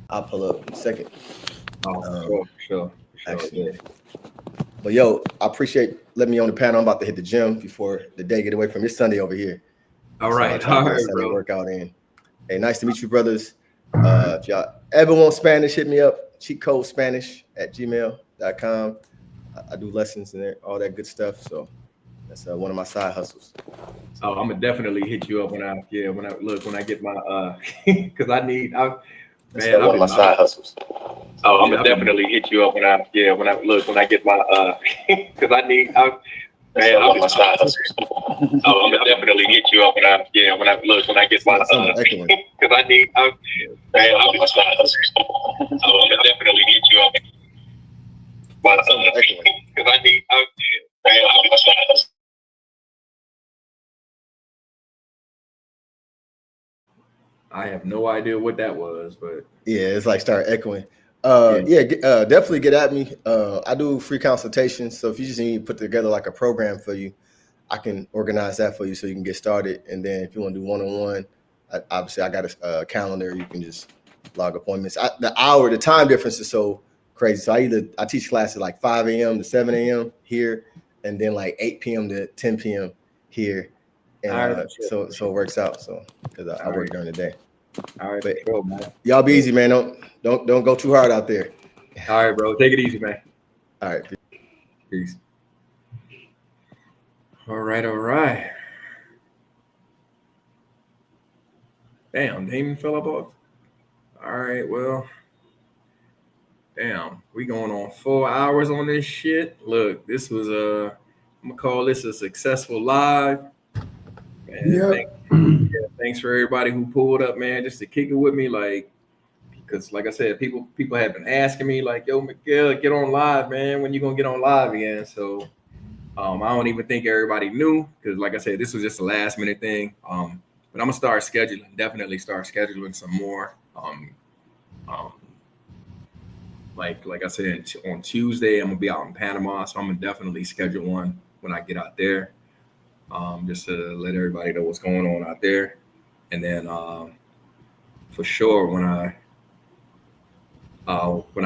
I'll pull up in a second. Sure. Actually, but yo, I appreciate letting me on the panel. I'm about to hit the gym before the day get away from me. It's Sunday over here. All right, bro. Workout in. Hey, nice to meet you, brothers. If y'all ever want Spanish, hit me up. cheatcodespanish@gmail.com. I do lessons and all that good stuff. So that's one of my side hustles. So, I'm gonna definitely hit you up when I get my because I need. Man, one of my side hustles. Oh, I'm gonna definitely hit you up when I get my because I need. Man, one of my side hustles. Oh, I'm gonna definitely hit you up when I get my because I need. Man, one of my side hustles. Oh, I'm gonna definitely hit you up because I need. Man, one of my side hustles. I have no idea what that was, but it's like start echoing. Definitely get at me. I do free consultations, so if you just need to put together like a program for you, I can organize that for you so you can get started. And then if you want to do one-on-one, obviously I got a calendar. You can just log appointments. The time difference is so crazy. So I teach classes like 5 a.m. to 7 a.m. here, and then like 8 p.m. to 10 p.m. here. And so it works out. So because I work during the day. All right, but man. Y'all be easy, man. Don't go too hard out there. All right, bro. Take it easy, man. All right. Peace. All right. Damn, Damon fell up off. All right, well. Damn, we going on 4 hours on this shit. Look, this was gonna call this a successful live. And Yep. thanks for everybody who pulled up, man, just to kick it with me, like, because like I said, people have been asking me, like, yo, Miguel, get on live, man. When you gonna get on live again? So I don't even think everybody knew, because like I said, this was just a last minute thing. But I'm gonna start scheduling, definitely start scheduling some more. Like I said, on Tuesday, I'm gonna be out in Panama, so I'm gonna definitely schedule one when I get out there, just to let everybody know what's going on out there. And then for sure, when I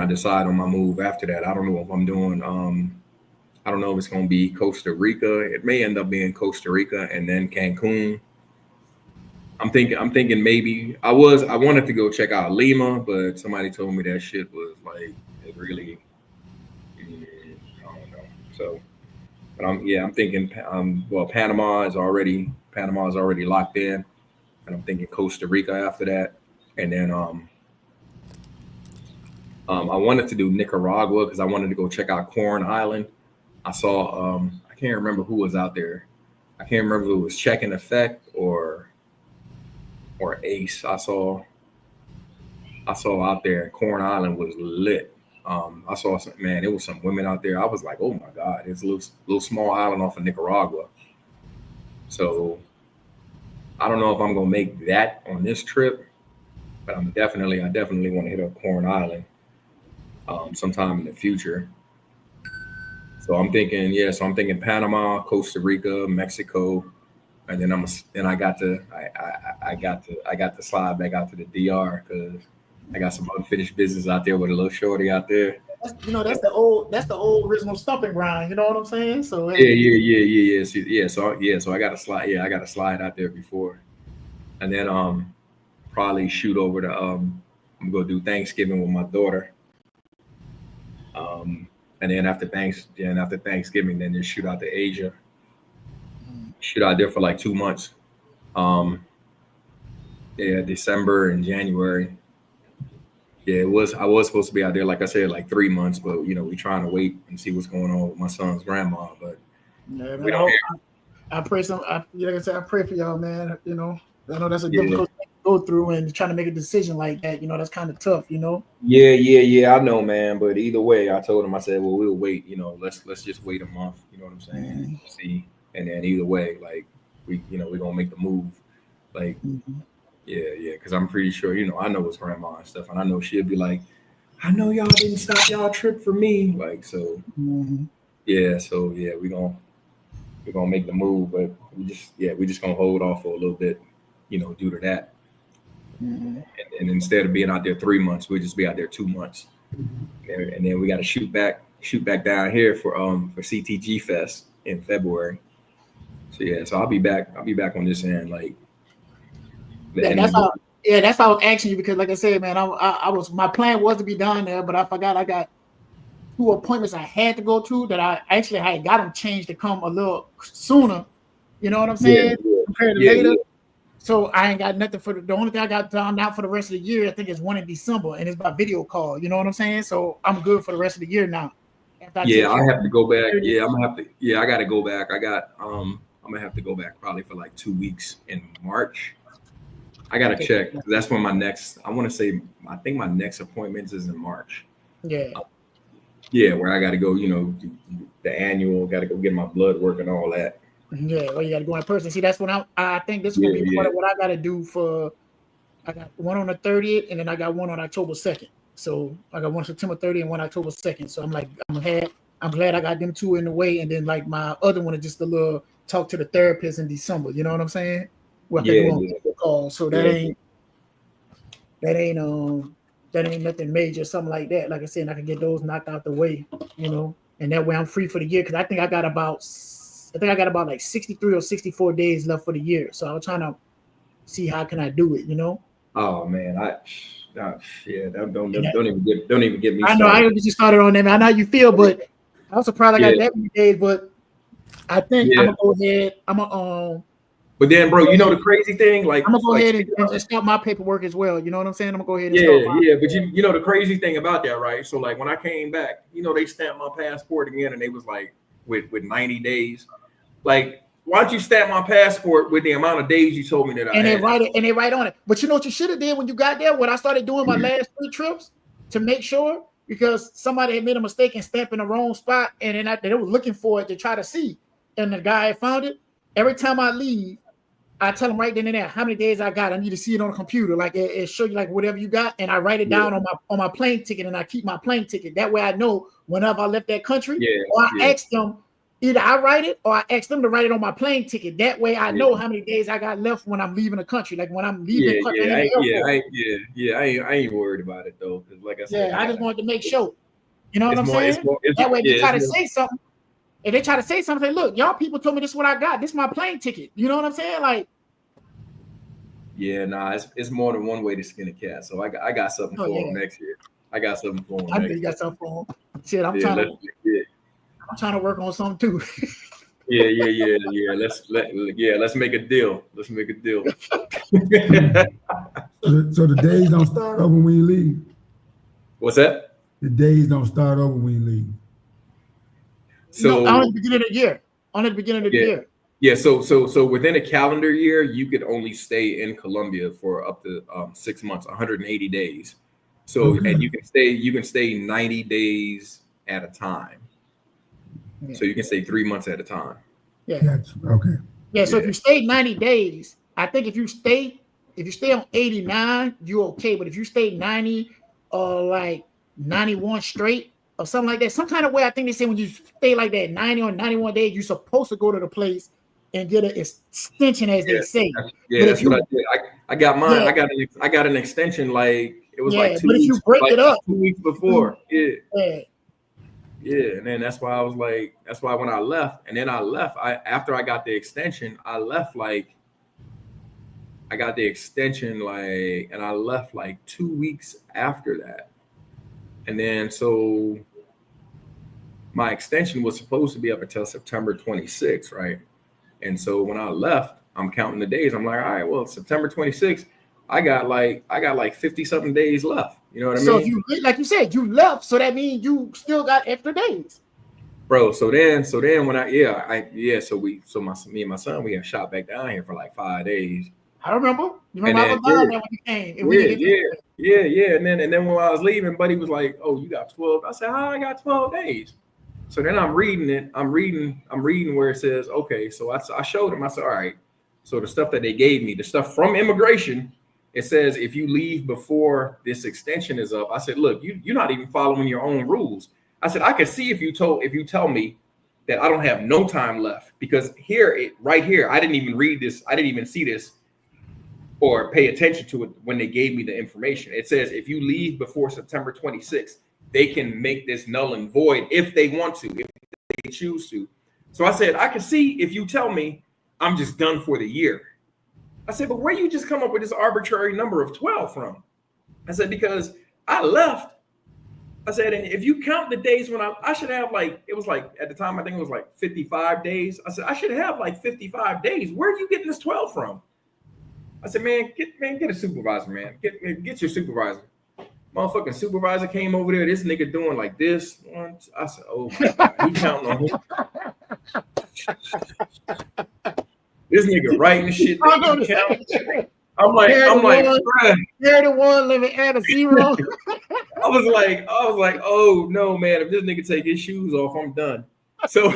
decide on my move after that, I don't know if I'm doing. I don't know if it's gonna be Costa Rica. It may end up being Costa Rica and then Cancun. I'm thinking maybe I wanted to go check out Lima, but somebody told me that shit was like it really, I don't know. So, but I'm thinking well, Panama is already locked in, and I'm thinking Costa Rica after that, and then I wanted to do Nicaragua because I wanted to go check out Corn Island. I saw I can't remember who was out there. I can't remember if it was Check and Effect or Ace. I saw out there. Corn Island was lit. I saw it was some women out there. I was like, oh my God, it's a little small island off of Nicaragua. So I don't know if I'm gonna make that on this trip, but I definitely want to hit up Corn Island sometime in the future. So I'm thinking Panama, Costa Rica, Mexico. And then I got to slide back out to the DR because I got some unfinished business out there with a little shorty out there. That's the old original stumping ground. You know what I'm saying? So Yeah. So I got to slide. Yeah, I got to slide out there before, and then probably shoot over to I'm gonna do Thanksgiving with my daughter. And then after Thanksgiving, then just shoot out to Asia. Shoot out there for like 2 months. December and January. Yeah, I was supposed to be out there, like I said, like 3 months, but we trying to wait and see what's going on with my son's grandma. But yeah, man, I pray like I said, I pray for y'all, man. I know that's a difficult thing to go through, and trying to make a decision like that, that's kind of tough, Yeah, I know, man. But either way, I told him, I said, well, we'll wait. Let's just wait a month. You know what I'm saying? Mm-hmm. See. And then either way, like we're gonna make the move, like because I'm pretty sure I know his grandma and stuff, and I know she'll be like, I know y'all didn't stop y'all trip for me, like so. Mm-hmm. We're gonna make the move, but we just gonna hold off for a little bit, due to that. Mm-hmm. And instead of being out there 3 months, we'll just be out there 2 months, and then we got to shoot back down here for CTG Fest in February. So I'll be back on this end, like that's how I was asking you, because like I said, man, my plan was to be down there, but I forgot I got 2 appointments I had to go to that I actually had got them changed to come a little sooner. You know what I'm saying? Compared to later. So I ain't got nothing for the only thing I got done out for the rest of the year, I think, is one in December, and it's by video call. You know what I'm saying? So I'm good for the rest of the year now. I have to go back. Yeah, I'm gonna have to. Yeah, I got to go back. I'm gonna have to go back probably for like 2 weeks in March. I gotta check. That's when I think my next appointment is in March. Yeah. Where I gotta go. The annual. Got to go get my blood work and all that. Yeah. Well, you gotta go in person. See, that's when I think this is gonna be part of what I gotta do for. I got one on the 30th, and then I got one on October 2nd. So I got one September 30th and one October 2nd. So I'm glad I got them 2 in the way, and then like my other one is just a little talk to the therapist in December. You know what I'm saying? Call. So that ain't nothing major, something like that. Like I said, I can get those knocked out the way, and that way I'm free for the year, because I think I got about like 63 or 64 days left for the year. So I was trying to see how can I do it, Oh man, don't even get me. I know I just started on them. I know how you feel, but I'm surprised I got that many days. But I think I'm gonna go ahead. But then, bro, the crazy thing, like I'm gonna go ahead and just start my paperwork as well. You know what I'm saying? I'm gonna go ahead and start but the crazy thing about that, right? So like when I came back, they stamped my passport again, and they was like, with 90 days. Like, why don't you stamp my passport with the amount of days you told me that I And had? they write on it. But you know what you should have did when you got there? When I started doing my last 3 trips to make sure, because somebody had made a mistake and stamped in the wrong spot, and then they were looking for it to try to see. And the guy had found it. Every time I leave, I tell them right then and there how many days I got. I need to see it on the computer. Like it show you like whatever you got, and I write it down on my plane ticket, and I keep my plane ticket. That way I know whenever I left that country, or I ask them, either I write it or I ask them to write it on my plane ticket. That way I know how many days I got left when I'm leaving the country. Like when I'm leaving I ain't worried about it though. Because like I said, I just wanted to make sure. You know what I'm saying? That way if they try to say something, if they try to say something, look, y'all people told me this is what I got. This is my plane ticket. You know what I'm saying? Like, yeah, nah, it's more than one way to skin a cat. So I got something for him next year. I got something for him. I think you got something for him. Shit, I'm trying to work on something too. Let's make a deal. Let's make a deal. So the days don't start over when you leave. What's that? The days don't start over when you leave. So no, only the beginning of the year. Only the beginning of the year. Yeah, so within a calendar year, you could only stay in Colombia for up to 6 months, 180 days. So and you can stay 90 days at a time. Yeah. So you can stay 3 months at a time. Yeah. Gotcha. Okay. Yeah. So if you stay 90 days, I think if you stay on 89, you're okay. But if you stay 90 or like 91 straight or something like that, some kind of way, I think they say when you stay like that 90 or 91 days, you're supposed to go to the place and get an extension, as they say. Yeah, that's what I did. I got mine. Yeah. I got an extension like it was like 2 weeks. But if you break it up 2 weeks before, yeah, and then that's why I was like, that's why when I left, and then I left, after I got the extension, I left like 2 weeks after that. And then so my extension was supposed to be up until September 26th, right? And so when I left, I'm counting the days. I'm like, all right, well, September 26th, I got like 50 something days left. You know what I mean? So if you, like you said, you left, so that means you still got extra days, bro. So then when me and my son, we had shot back down here for like 5 days. I remember. You remember I was down there when you came. Yeah. And then when I was leaving, buddy was like, "Oh, you got 12." I said, "How I got 12 days?" So then I'm reading it. I'm reading where it says, okay. So I showed him. I said, all right. So the stuff that they gave me, the stuff from immigration, it says if you leave before this extension is up. I said, look, you're not even following your own rules. I said, I can see if you tell me that I don't have no time left, because right here, I didn't even read this. I didn't even see this or pay attention to it when they gave me the information. It says if you leave before September 26th, they can make this null and void if they want to, if they choose to. So I said, I can see if you tell me I'm just done for the year. I said, but where you just come up with this arbitrary number of 12 from? I said, because I left. I said, and if you count the days when I should have it was like, at the time, I think it was like 55 days. I said, I should have like 55 days. Where are you getting this 12 from? I said, get a supervisor, man. Get your supervisor. Motherfucking supervisor came over there. This nigga doing like this. I said, "Oh my God, he counting on him." This nigga writing shit. I'm like, You're the one. Let me add a 0. I was like, oh no, man! If this nigga take his shoes off, I'm done. So,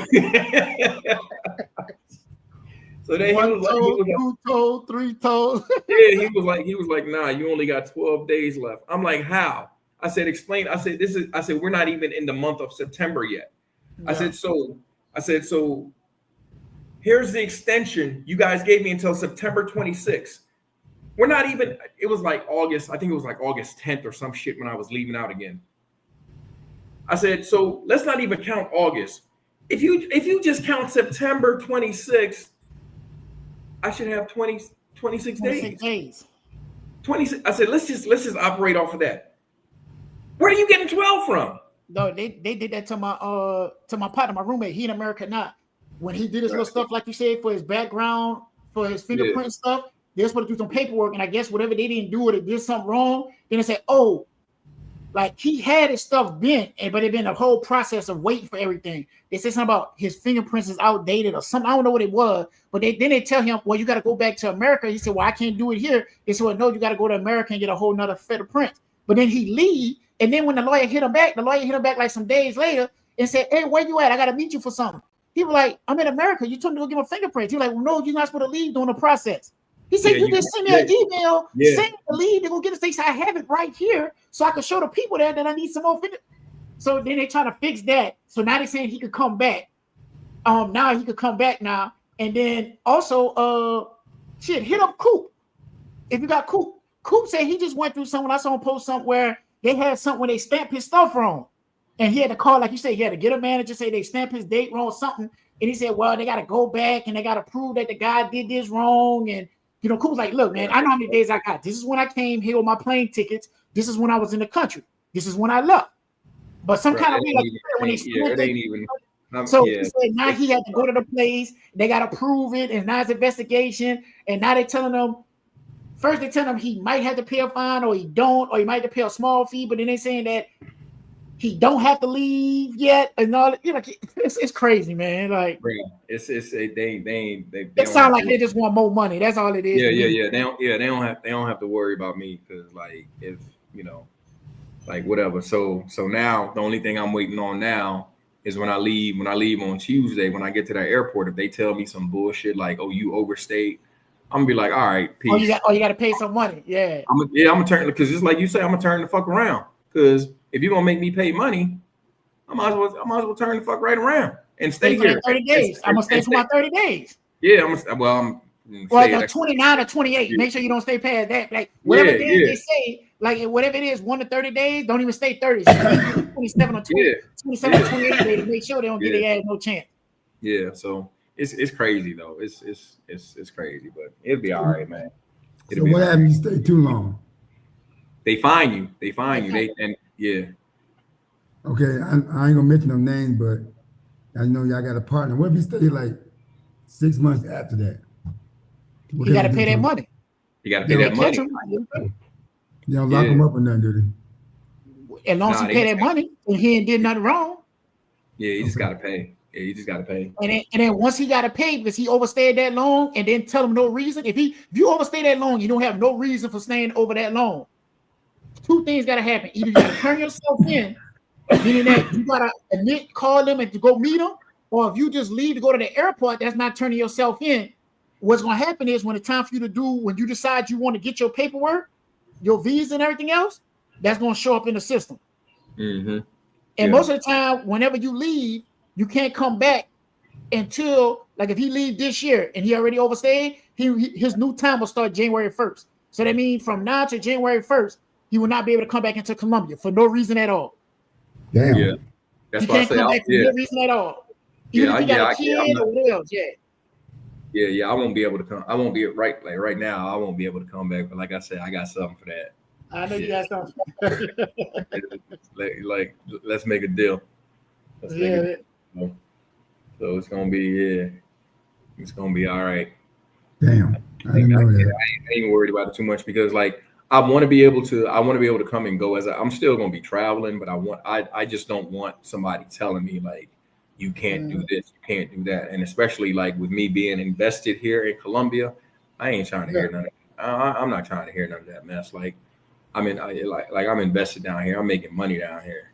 so then One toe, 2 toes, 3 toes. Yeah, he was like, nah, you only got 12 days left. I'm like, how? I said, explain. I said, we're not even in the month of September yet. Yeah. I said, so here's the extension you guys gave me until September 26th. We're not even, it was like August. I think it was like August 10th or some shit when I was leaving out again. I said, so let's not even count August. If you just count September 26th, I should have 26 days. 26. I said, let's just operate off of that. Where are you getting 12 from? No, they did that to my partner, my roommate. He in America not. When he did his little stuff, like you said, for his background, for his fingerprint stuff, they're supposed to do some paperwork, and I guess whatever they didn't do or they did something wrong, then they say, oh, like he had his stuff bent, but it been a whole process of waiting for everything. They said something about his fingerprints is outdated or something. I don't know what it was, but then they tell him, well, you got to go back to America. He said, well, I can't do it here. They said, well, no, you got to go to America and get a whole nother set of prints. But then he leave, and then when the lawyer hit him back like some days later and said, hey, where you at? I got to meet you for something. He was like, I'm in America. You told me to go get my fingerprints. He was like, well, no, you're not supposed to leave during the process. He said, you just send me an email saying to leave to go get it. They said, I have it right here so I can show the people there that I need some more fingerprints. So then they trying to fix that. So now they're saying he could come back. Now he could come back now. And then also, hit up Coop. If you got Coop. Coop said he just went through something. I saw him post something where they had something where they stamped his stuff wrong. And he had to call, like you said, he had to get a manager, say they stamped his date wrong or something. And he said, well, they got to go back and they got to prove that the guy did this wrong. And, you know, Coop's like, look, man, I know how many days I got. This is when I came here with my plane tickets. This is when I was in the country. This is when I left. But some kind of way, like when they it ain't even. So he said now he had to go to the place. They got to prove it. And now it's investigation. And now they're telling them, first they tell him he might have to pay a fine or he don't, or he might have to pay a small fee. But then they saying that he don't have to leave yet, and all. You know, it's crazy, man. Like they sound like they just want more money. That's all it is. Yeah. They don't have to worry about me because like if you know, like whatever. So now the only thing I'm waiting on now is when I leave on Tuesday, when I get to that airport, if they tell me some bullshit like, oh, you overstayed, I'm gonna be like, all right, peace. You got to pay some money. Yeah. I'm gonna turn, because just like you say, I'm gonna turn the fuck around. Because if you're gonna make me pay money, I might as well turn the fuck right around and stay here. 30 days. I'm gonna stay for my 30 days. Yeah, I'm the 29 or 28. Yeah. Make sure you don't stay past that. Like whatever they say, like whatever it is, 1 to 30 days, don't even stay 30. 27 or 20, 27 or 28 days to make sure they don't get their ass no chance. Yeah, so it's crazy though. It's crazy, but it'll be all right, man. So what happens if you stay too long? They fine you. Yeah. Okay, I ain't gonna mention no names, but I know y'all got a partner. What if you stay like 6 months after that? You got to pay that money. You got to pay that money. You don't lock them up or nothing, do they? As long as you pay that money and he ain't did nothing wrong. Yeah, you just got to pay. Yeah, you just got to pay. And then once he got to pay because he overstayed that long, and then tell him no reason. If you overstay that long, you don't have no reason for staying over that long. Two things got to happen. Either you got to turn yourself in, meaning that you got to call them and to go meet them, or if you just leave to go to the airport, that's not turning yourself in. What's going to happen is when it's time for you to do, when you decide you want to get your paperwork, your visa and everything else, that's going to show up in the system. Mm-hmm. And most of the time, whenever you leave, you can't come back until, like if he leave this year and he already overstayed, his new time will start January 1st. So that means from now to January 1st, he will not be able to come back into Colombia for no reason at all. Damn. Yeah. That's he why I can't say come back for no reason at all. Even if he got a kid or whatever else, Yeah, I won't be able to come. I won't be right now. I won't be able to come back. But like I said, I got something for that. I know you got something. like, let's make a deal. Let's make a deal. So it's gonna be it's gonna be all right. Damn, I didn't know that. I ain't worried about it too much because like I want to be able to come and go I'm still gonna be traveling, but I just don't want somebody telling me like you can't do this, you can't do that, and especially like with me being invested here in Colombia, I ain't trying to hear none of that. I'm not trying to hear none of that mess. Like I mean, I'm invested down here. I'm making money down here.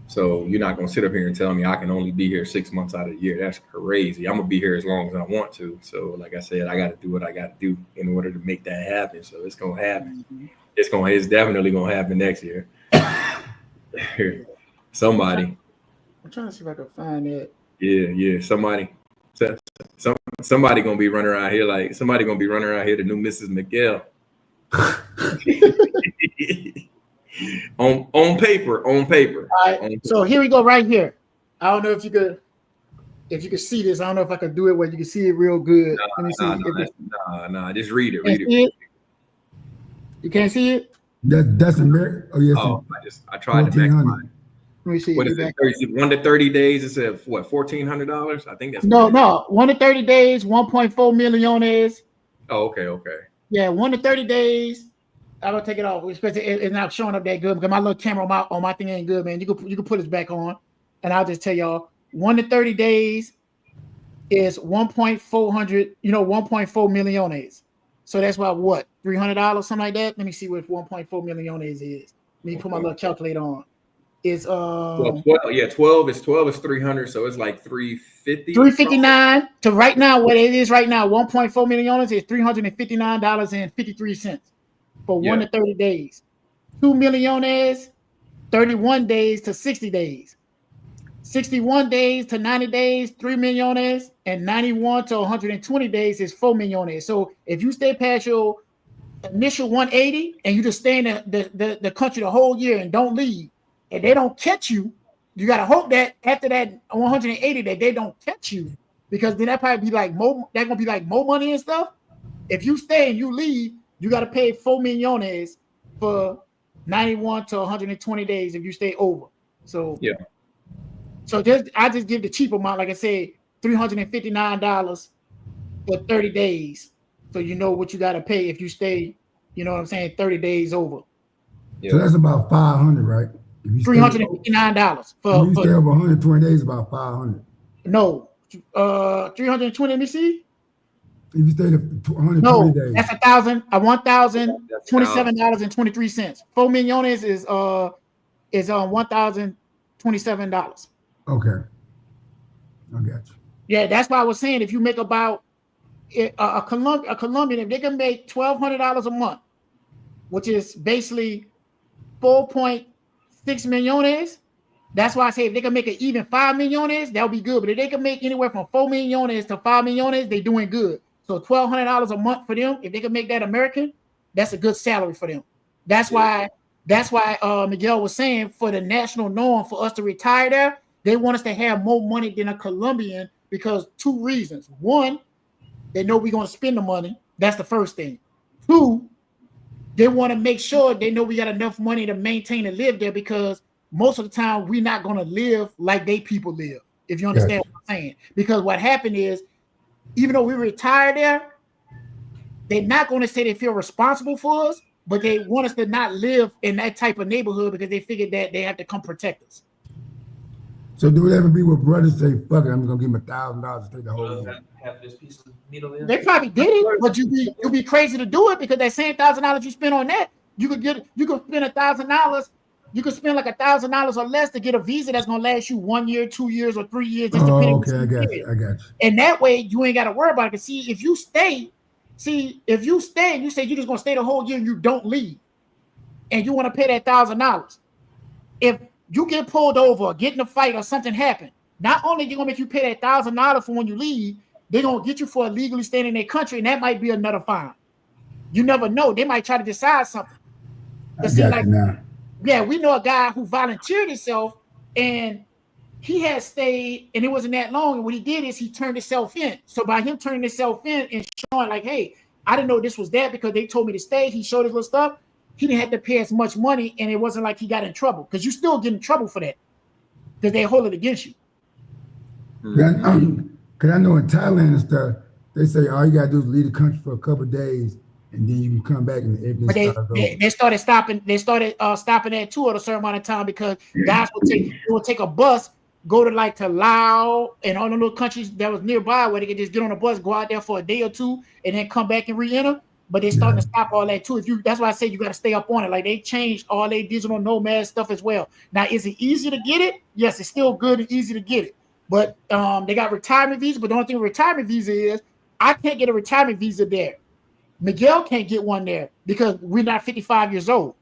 So you're not gonna sit up here and tell me I can only be here 6 months out of the year. That's crazy. I'm gonna be here as long as I want to. So like I said, I got to do what I got to do in order to make that happen. So it's gonna happen. It's definitely gonna happen next year. Somebody. I'm trying to see if I can find it. Yeah. Somebody gonna be running around here like somebody gonna be running around here. The new Mrs. Miguel. on paper. All right. So here we go right here. I don't know if you could see this. I don't know if I could do it where you can see it real good. Let me see. Nah. Just read it. You can't see it? That's American. Oh yes. Oh, I tried to maximize. Let me see. What is it? 1 to 30 days. It said what? $1,400. I think that's no. 1 to 30 days. 1.4 million is. Oh, okay. Yeah, 1 to 30 days. I'm gonna take it off. Especially it's not showing up that good because my little camera on my thing ain't good, man. You can put this back on, and I'll just tell y'all 1 to 30 days is 1.400. 1.4 milliones. So that's about what $300, something like that. Let me see what 1.4 milliones is. Let me put my little calculator on. It's 12 is 300, so it's like 350. 359 to right now. What it is right now, 1.4 milliones is $359.53 for 1 to 30 days. 2 milliones, 31 days to 60 days. 61 days to 90 days, 3 milliones, and 91 to 120 days is 4 milliones. So if you stay past your initial 180 and you just stay in the country the whole year and don't leave, and they don't catch you, you gotta hope that after that 180 that they don't catch you, because then that probably be like more. That's gonna be like more money and stuff. If you stay and you leave, you gotta pay 4 milliones for 91 to 120 days if you stay over. So yeah. So I just give the cheap amount, like I said, $359 for 30 days. So you know what you got to pay if you stay, 30 days over. Yeah. So that's about 500, right? $359 for. If you stay over 120 days, about 500. No, 320. Let me see. If you stay 120 days, that's $1,027.23. 4 milliones is $1,027. Okay, I got you. Yeah, that's why I was saying if you make about a Colombian, if they can make $1,200 a month, which is basically 4.6 milliones, that's why I say if they can make it even 5 milliones, that'll be good. But if they can make anywhere from 4 milliones to 5 milliones, they're doing good. So $1,200 a month for them, if they can make that American, that's a good salary for them. That's why Miguel was saying for the national norm for us to retire there, they want us to have more money than a Colombian because 2 reasons. 1, they know we're going to spend the money. That's the first thing. 2, they want to make sure they know we got enough money to maintain and live there because most of the time we're not going to live like they people live, if you understand what I'm saying. Because what happened is, even though we retire there, they're not going to say they feel responsible for us, but they want us to not live in that type of neighborhood because they figured that they have to come protect us. So do it ever be where brothers say, fuck it, I'm going to give him $1,000 to stay the whole year? Have this piece of needle in? They probably did it, but you'd be crazy to do it because that same $1,000 you spend on that, you could spend $1,000. You could spend like $1,000 or less to get a visa that's going to last you 1 year, 2 years, or 3 years. Just depending. Okay, I got you. And that way you ain't got to worry about it. See, if you stay, you say you're just going to stay the whole year and you don't leave, and you want to pay that $1,000, if you get pulled over, get in a fight, or something happen, not only are they going to make you pay that $1,000 for when you leave, they're going to get you for illegally staying in their country, and that might be another fine. You never know. They might try to decide something. Yeah, we know a guy who volunteered himself, and he had stayed, and it wasn't that long. And what he did is he turned himself in. So by him turning himself in and showing like, hey, I didn't know this was that because they told me to stay. He showed his little stuff. He didn't have to pay as much money, and it wasn't like he got in trouble because you still get in trouble for that because they hold it against you. Because I know in Thailand and stuff, they say all you got to do is leave the country for a couple of days, and then you can come back and everything starts over. They started stopping that tour at a certain amount of time because guys would take a bus, go to Laos and all the little countries that was nearby where they could just get on a bus, go out there for a day or two, and then come back and re-enter. But they're starting to stop all that too. That's why I say you got to stay up on it. Like they changed all their digital nomad stuff as well. Now, is it easy to get it? Yes, it's still good and easy to get it. But they got retirement visa. But the only thing with retirement visa is I can't get a retirement visa there. Miguel can't get one there because we're not 55 years old.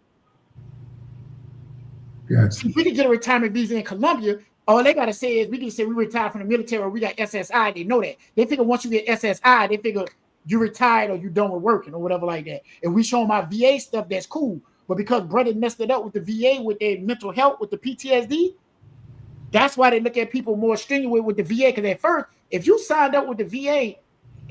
Yeah. See, if we can get a retirement visa in Colombia, all they got to say is we can say we retired from the military or we got SSI. They know that. They figure once you get SSI, they figure you retired or you done with working or whatever like that. And we show them our VA stuff, that's cool. But because brother messed it up with the VA, with their mental health, with the PTSD, that's why they look at people more strenuous with the VA. Because at first, if you signed up with the VA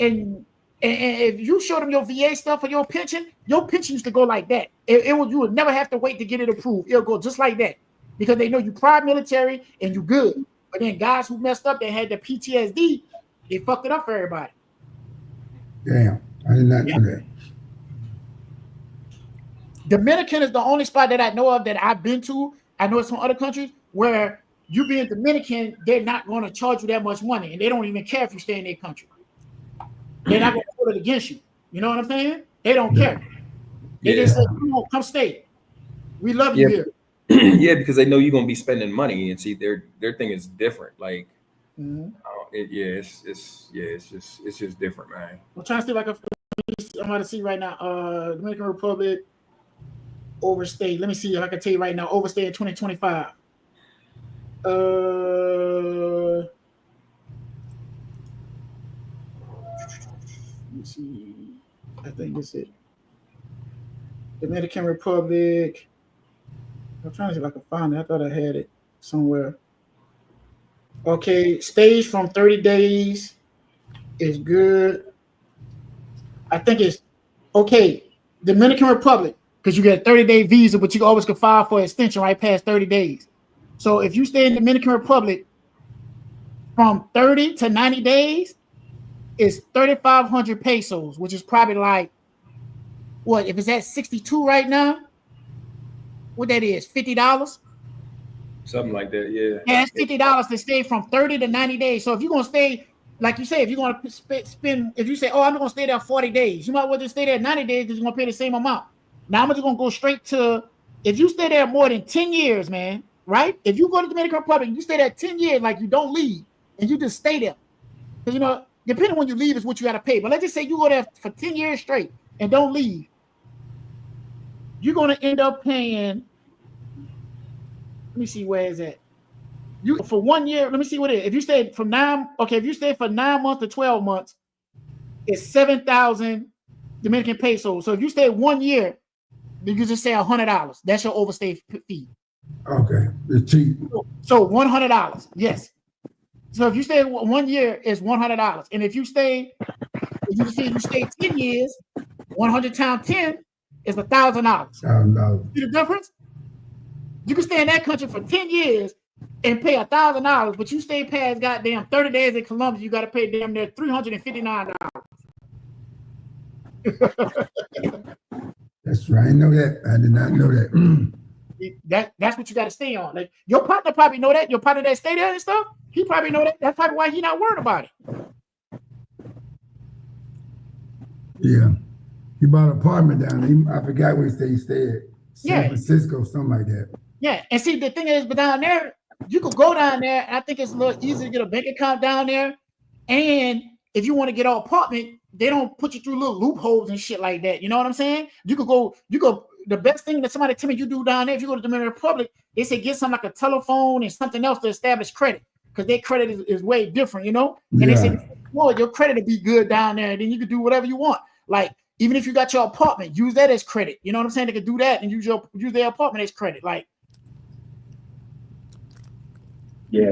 and if you showed them your VA stuff for your pension used to go like that. You would never have to wait to get it approved. It'll go just like that because they know you prior military and you good. But then guys who messed up, they had the PTSD, they fucked it up for everybody. Damn, I did not know that. Dominican is the only spot that I know of that I've been to. I know it's from other countries where you being Dominican, they're not going to charge you that much money, and they don't even care if you stay in their country. They're not going to hold it against you. You know what I'm saying? They don't care. They just say, "Come on, come stay. We love you here." Yeah, because they know you're gonna be spending money, and see their thing is different. Like, it's just different, man. I'm trying to see if I can. I'm going to see right now. Dominican Republic overstay. Let me see if I can tell you right now. Overstay in 2025. Let me see. I think this is it. Dominican Republic. I'm trying to see if I can find it. I thought I had it somewhere. Okay, stays from 30 days is good. I think it's okay. Dominican Republic, because you get a 30-day visa, but you always can file for extension right past 30 days. So if you stay in Dominican Republic from 30 to 90 days, it's 3,500 pesos, which is probably like, what, if it's at 62 right now, what that is, $50? Something like that, yeah. Yeah, it's $50 to stay from 30 to 90 days. So if you're going to stay, like you say, if you're going to spend, if you say, oh, I'm going to stay there 40 days, you might well just stay there 90 days because you're going to pay the same amount. Now I'm just going to go straight to, if you stay there more than 10 years, man, right? If you go to the Dominican Republic, you stay there 10 years, like you don't leave, and you just stay there. Because, you know, depending on when you leave is what you got to pay. But let's just say you go there for 10 years straight and don't leave. You're going to end up paying, let me see, where is that? You for 1 year, let me see what it is. If you stay from 9, okay, if you stay for 9 months to 12 months, it's 7,000 Dominican pesos. So if you stay 1 year, you can just say $100. That's your overstay fee. Okay, it's cheap. So $100, yes. So if you stay 1 year, it's $100. And if you stay, you stay 10 years, 100 times 10 is $1,000. $1,000. See the difference? You can stay in that country for 10 years and pay $1,000, but you stay past goddamn 30 days in Colombia, you got to pay damn near $359. That's right. I know that. I did not know that. That's what you got to stay on. Like your partner probably know that. Your partner that stay there and stuff, he probably know that. That's probably why he not worried about it. Yeah, he bought an apartment down there. I forgot where he stayed. San Francisco, something like that. Yeah, and see the thing is, but down there, you could go down there. And I think it's a little easier to get a bank account down there. And if you want to get an apartment, they don't put you through little loopholes and shit like that. You know what I'm saying? You could go. The best thing that somebody tell me you do down there, if you go to the Dominican Republic, they say get something like a telephone and something else to establish credit, because their credit is way different, you know. And they say, well, your credit will be good down there, and then you can do whatever you want. Like even if you got your apartment, use that as credit. You know what I'm saying? They could do that and use their apartment as credit. Like, yeah.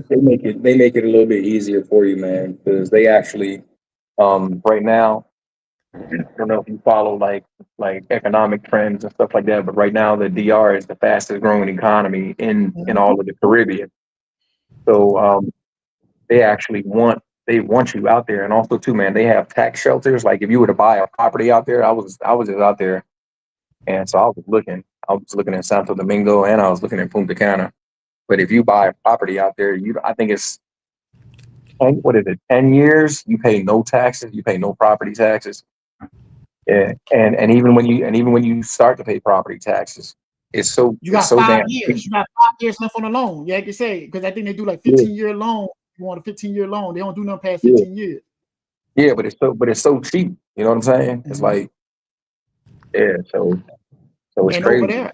They make it a little bit easier for you, man, because they actually right now, I don't know if you follow like economic trends and stuff like that, but right now the DR is the fastest growing economy in all of the Caribbean. So they actually want you out there, and also too, man, they have tax shelters. Like if you were to buy a property out there, I was just out there, and so I was looking at Santo Domingo and I was looking at Punta Cana. But if you buy a property out there, I think it's 10 years, you pay no taxes, you pay no property taxes. Yeah, and even when you start to pay property taxes, it's so you got it's so 5 damn years. You got 5 years left on the loan. Yeah, I can say, because I think they do like 15-year loan. You want a 15-year loan, they don't do nothing past 15 years. Yeah, but it's so cheap. You know what I'm saying? It's like, yeah, so it's and crazy. Over there,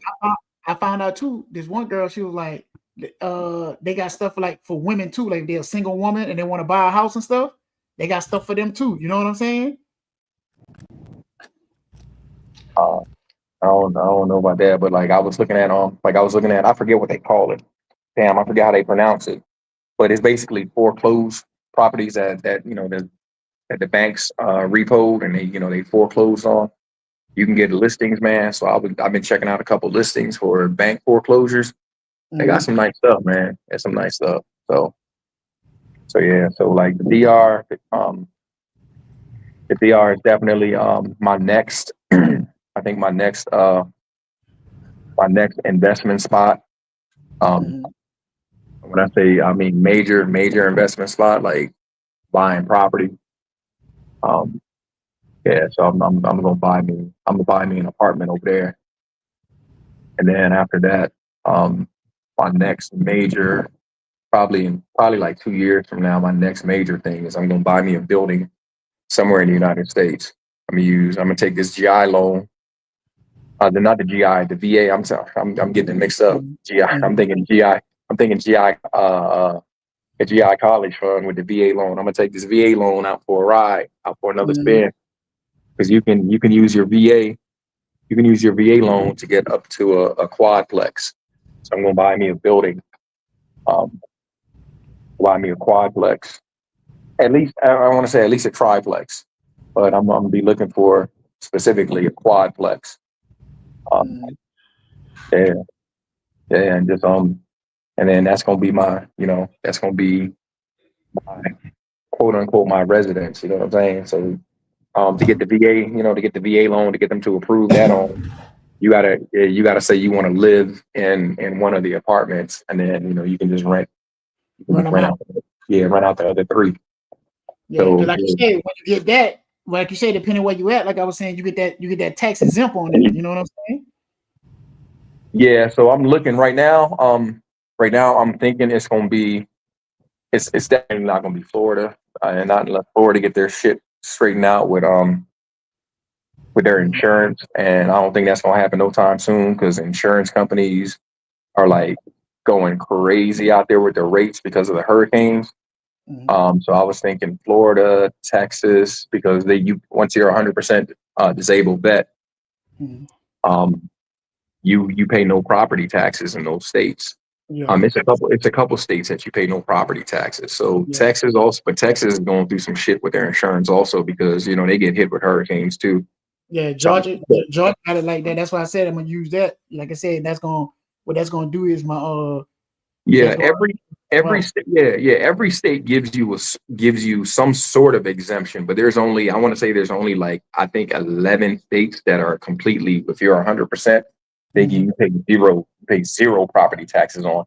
I found out too. This one girl, she was like, they got stuff like for women too. Like they're a single woman and they want to buy a house and stuff. They got stuff for them too. You know what I'm saying? I don't know about that, but like I was looking at I forget what they call it. Damn, I forget how they pronounce it. But it's basically foreclosed properties that the banks repoed and they foreclosed on. You can get listings, man. So I've been checking out a couple listings for bank foreclosures. They got some nice stuff, man. There's some nice stuff. So yeah. So like the DR is definitely my next. I think my next my next investment spot. When I say, I mean major investment spot, like buying property. Yeah, so I'm gonna buy me an apartment over there, and then after that, my next major, probably like 2 years from now, my next major thing is I'm gonna buy me a building somewhere in the United States. I'm gonna take this GI loan. Not the GI, the VA. I'm sorry, I'm getting it mixed up. GI. I'm thinking GI. I'm thinking GI. A GI college fund with the VA loan. I'm gonna take this VA loan out for a ride, out for another spin, because you can use your VA. You can use your VA loan to get up to a quadplex. So I'm gonna buy me a building. Buy me a quadplex. At least I want to say at least a triplex, but I'm gonna be looking for specifically a quadplex. Yeah, and just and then that's gonna be my, that's gonna be my quote unquote my residence. You know what I'm saying? So to get the VA, to get the VA loan, to get them to approve that on, you gotta say you want to live in one of the apartments, and then you can just rent Rent out. Rent out the other 3. Yeah, because like you said, when you get that, like you said, depending where you at, like I was saying, you get that tax exempt on it. You know what I'm saying? Yeah, so I'm looking right now. Right now I'm thinking it's gonna be, it's definitely not gonna be Florida, and not unless Florida get their shit straightened out with their insurance, and I don't think that's gonna happen no time soon, because insurance companies are like going crazy out there with their rates because of the hurricanes. So I was thinking Florida, Texas, because once you're 100% disabled vet, you pay no property taxes in those states. It's a couple states that you pay no property taxes. So Texas also, but Texas is going through some shit with their insurance also, because they get hit with hurricanes too. Yeah, Georgia got it like that. That's why I said I'm gonna use that. Like I said, what that's gonna do is my every state, every state gives you some sort of exemption, but there's only, I want to say there's only like, I think 11 states that are completely, if you're 100%, you pay zero property taxes on.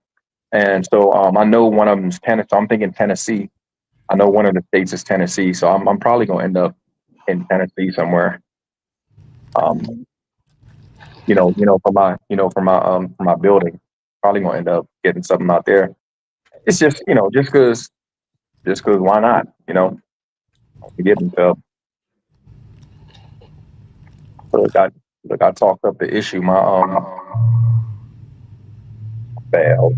And so I know one of them is Tennessee. So I'm thinking Tennessee. I know one of the states is Tennessee, so I'm probably gonna end up in Tennessee somewhere. For my building, probably gonna end up getting something out there. It's just, just cause why not, get into. Look, I talked up the issue. My bad. All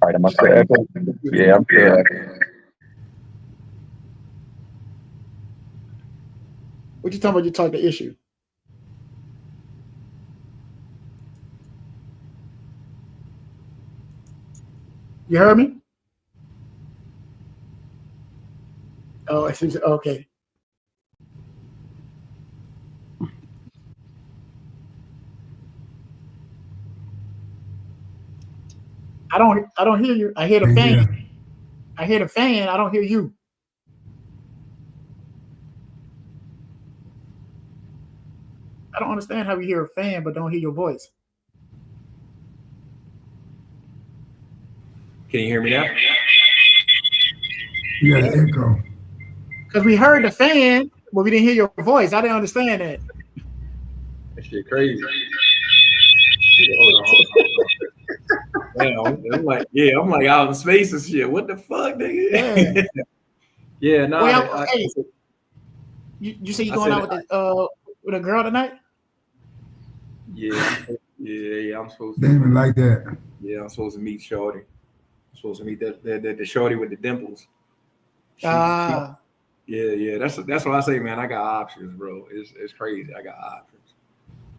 right, am I still echoing? Yeah, I'm still echoing. What you talking about? You talk the issue. You heard me? Oh, okay. I don't hear you. I hear the fan. I hear the fan. I don't hear you. I don't understand how you hear a fan but don't hear your voice. Can you hear me now? You got an echo. Because we heard the fan, but we didn't hear your voice. I didn't understand that. That shit crazy. I'm like out in space and shit. What the fuck, nigga? Yeah, no. Hey, you say you going out with a girl tonight? Yeah, I'm supposed to. They even like that. Yeah, I'm supposed to meet Shorty. I'm supposed to meet the Shorty with the dimples. Yeah. That's what I say, man. I got options, bro. It's crazy. I got options.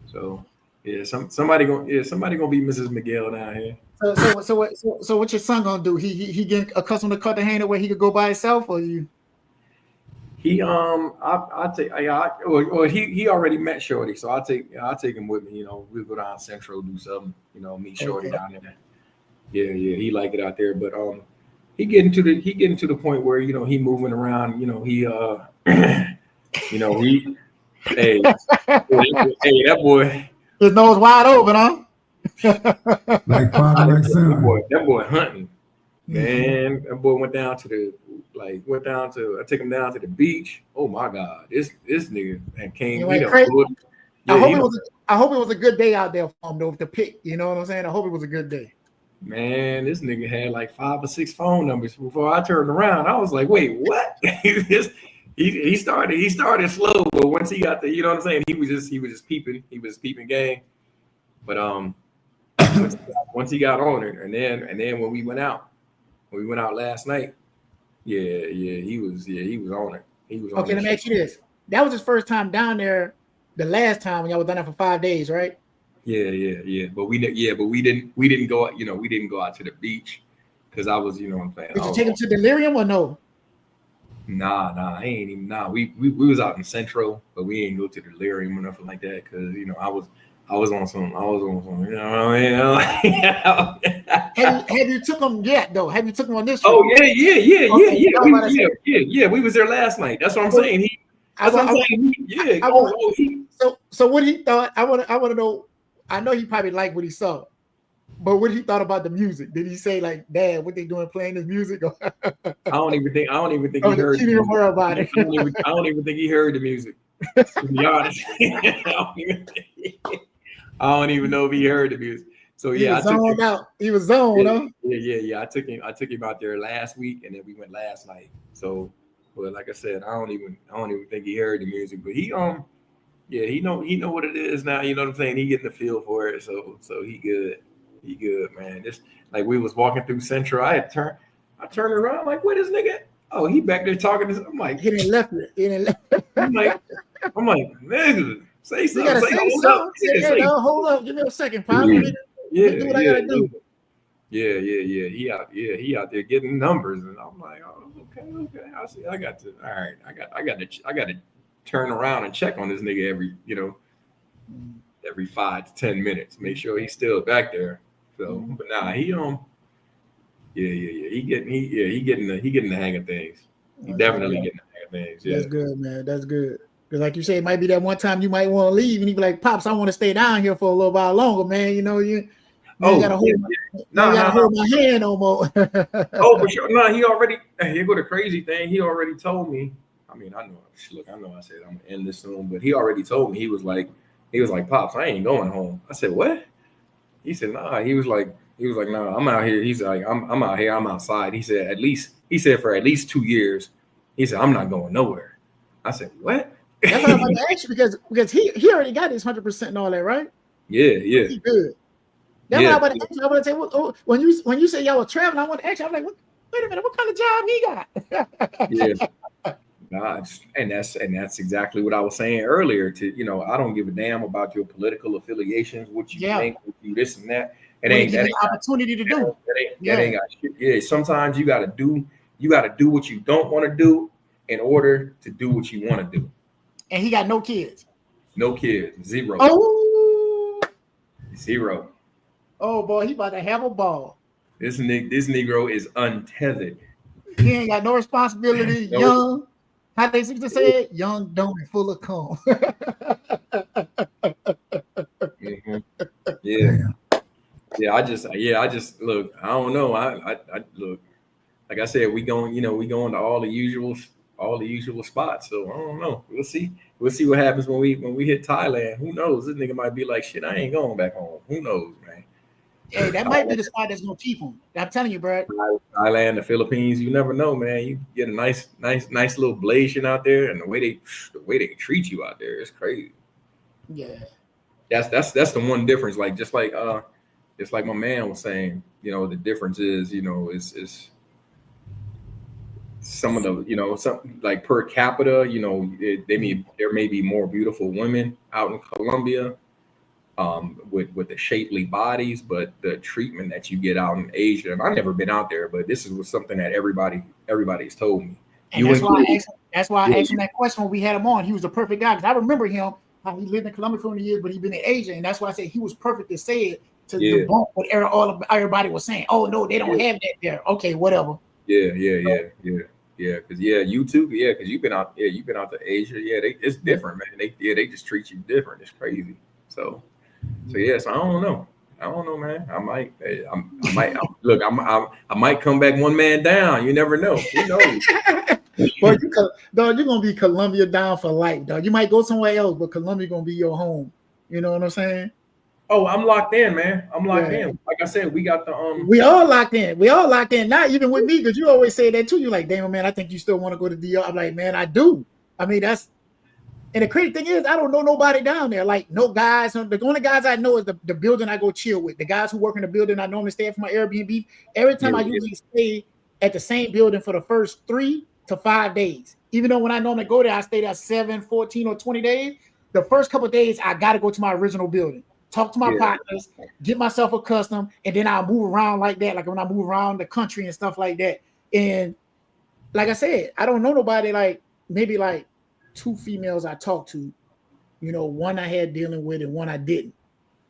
So yeah, somebody gonna be Mrs. Miguel down here. So what your son gonna do? He get accustomed to Cartagena where he could go by himself, or you? He he already met Shorty, so I'll take him with me. We'll go down Central, do something. Meet Shorty down there. Yeah, he like it out there, but he getting to the point where he moving around. Hey, that boy. His nose wide open, huh? Like father, like son. That boy hunting. Man, that boy went down to I took him down to the beach. Oh my God, this nigga and came. You went crazy. Yeah, I hope it was a good day out there for him though to pick. You know what I'm saying? I hope it was a good day. Man, this nigga had like 5 or 6 phone numbers before I turned around. I was like, wait, what? he started slow, but once he got the, you know what I'm saying, he was just peeping. He was peeping game. But once he got on it, and then when we went out last night, he was on it. He was on okay, let me ask you this. That was his first time down there the last time when y'all was down there for 5 days, right? Yeah. But we didn't go out, we didn't go out to the beach because I was, what I'm saying. Did you take him to Delirium or no? Nah, I ain't even We was out in Central, but we ain't go to Delirium or nothing like that because I was on some, you know what I mean? Have you took him yet though? Have you took him on this trip? Oh yeah. We was there last night. That's what I'm saying. So what he thought? I want to know. I know he probably liked what he saw, but what he thought about the music? Did he say like, "Dad, what they doing playing this music?" I don't even think he heard. He didn't worry about it. I don't even think he heard the music. To be honest, I don't even know if he heard the music. So yeah, He was zoned out. Yeah. I took him out there last week, and then we went last night. So, but like I said, I don't even think he heard the music. But he he know what it is now. You know what I'm saying? He getting the feel for it. So he good, man. Just like we was walking through Central, I turned around like, where this nigga? Oh, he back there talking to. I'm like, he didn't left it. I'm like, nigga, say something. You gotta say something. Hold up, give me a second, Pop. Do what I gotta do. Yeah. He out there getting numbers, and I'm like, oh, okay. I see. I got to turn around and check on this nigga every 5 to 10 minutes, make sure he's still back there. So, but nah, he getting the hang of things. He definitely getting the hang of things. Yeah, that's good, man. That's good. Because like you say, it might be that one time you might want to leave, and he be like, "Pops, I want to stay down here for a little while longer, man. You know you." Gotta hold my hand no more. Oh, for sure. No, he already. Here go the crazy thing. He already told me. I mean, I know I said I'm gonna end this soon, but he already told me. He was like, Pops, I ain't going home. I said, what? He said, nah. He was like, nah, I'm out here. He's like, I'm out here. I'm outside. He said for at least 2 years. He said, I'm not going nowhere. I said, what? That's what I'm about to ask you because he already got his 100% and all that, right? Yeah. He good. That's what I'm about to ask you. I'm about to say, well, when you say y'all were traveling, I want to ask you. I'm like, wait a minute, what kind of job he got? Yeah. Nah, and that's exactly what I was saying earlier. I don't give a damn about your political affiliations, what you think, what you this and that. It ain't that opportunity to do. That ain't got shit. Yeah, sometimes you gotta do what you don't want to do in order to do what you want to do. And he got no kids. No kids, 0. Oh, 0. Oh boy, he about to have a ball. This Negro is untethered. He ain't got no responsibility. Nope. Young. How they used to say it? Young, dumb, and full of cum. Mm-hmm. Yeah. I just look. I don't know. I look. Like I said, we going to all the usual spots. So I don't know. We'll see what happens when we hit Thailand. Who knows? This nigga might be like, shit, I ain't going back home. Who knows, man? Hey, that might be the spot that's gonna keep him. I'm telling you, bro. Thailand, the Philippines, you never know, man. You get a nice little blazing out there, and the way they treat you out there is crazy. Yeah, that's the one difference. Like just like my man was saying, the difference is, is some of the, some like per capita, there may be more beautiful women out in Colombia. With the shapely bodies, but the treatment that you get out in Asia, and I've never been out there, but this was something that everybody's told me. And that's why I asked him that question when we had him on. He was the perfect guy because I remember him how he lived in Colombia for many years, but he's been in Asia, and that's why I said he was perfect to say it to debunk what everybody was saying. Oh no, they don't have that there. Okay, whatever. Yeah. because you too, because you've been out, you've been out to Asia, it's different, man. They just treat you different. It's crazy. So yes, I don't know. Man. I might, look. I might come back one man down. You never know. Who knows? Well, dog, you're gonna be Colombia down for life, dog. You might go somewhere else, but Colombia gonna be your home. You know what I'm saying? Oh, I'm locked in, man. I'm locked in. Like I said, we got the We all locked in. Not even with me, because you always say that too. You're like, damn, man, I think you still want to go to DR. I'm like, man, I do. I mean, and the crazy thing is, I don't know nobody down there. Like, no guys. The only guys I know is the building I go chill with. The guys who work in the building I normally stay at for my Airbnb. Every time I usually stay at the same building for the first 3 to 5 days. Even though when I normally go there, I stay there 7, 14, or 20 days. The first couple of days, I got to go to my original building, talk to my partners, get myself accustomed, and then I'll move around like that. Like when I move around the country and stuff like that. And like I said, I don't know nobody, like maybe like 2 females I talked to, you know, one I had dealing with and one I didn't,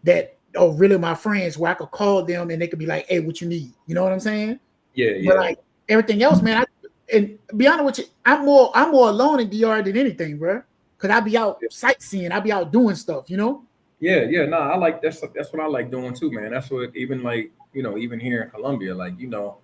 that are really my friends, where I could call them and they could be like, hey, what you need? You know what I'm saying? Yeah. But like everything else, man, and be honest with you, I'm more alone in DR than anything, bro. Cause I be out sightseeing, I be out doing stuff, you know? Yeah. No, I like that's what I like doing too, man. That's what even like, you know, even here in Colombia, like, you know,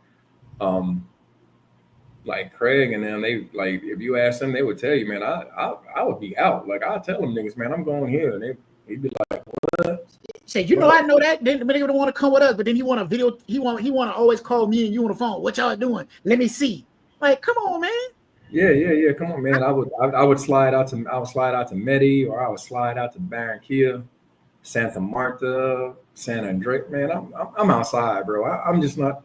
like Craig and them, they like if you ask them, they would tell you, man, I would be out. Like I'll tell them niggas, man, I'm going here, and they'd be like, what? Say, you know, I know that. Then they don't want to come with us, but then he want a video. He want to always call me and you on the phone. What y'all doing? Let me see. Like, come on, man. Yeah. Come on, man. I would slide out to Medi, or I would slide out to Barranquilla, Santa Marta, San Andreas. Man, I'm outside, bro. I'm just not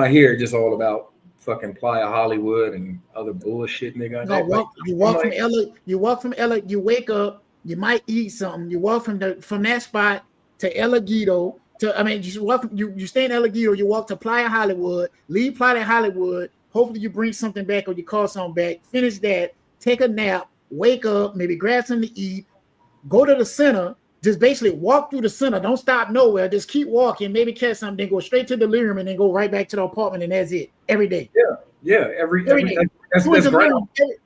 here just all about fucking Playa Hollywood and other bullshit, nigga. No, you walk from LA. You wake up. You might eat something. You walk from that spot to El Ejido. You stay in El Ejido. You walk to Playa Hollywood. Leave Playa Hollywood. Hopefully you bring something back or you call something back. Finish that. Take a nap. Wake up. Maybe grab something to eat. Go to the center. Just basically walk through the center. Don't stop nowhere. Just keep walking. Maybe catch something. Then go straight to Delirium and then go right back to the apartment, and that's it. Every day. Yeah. Every day.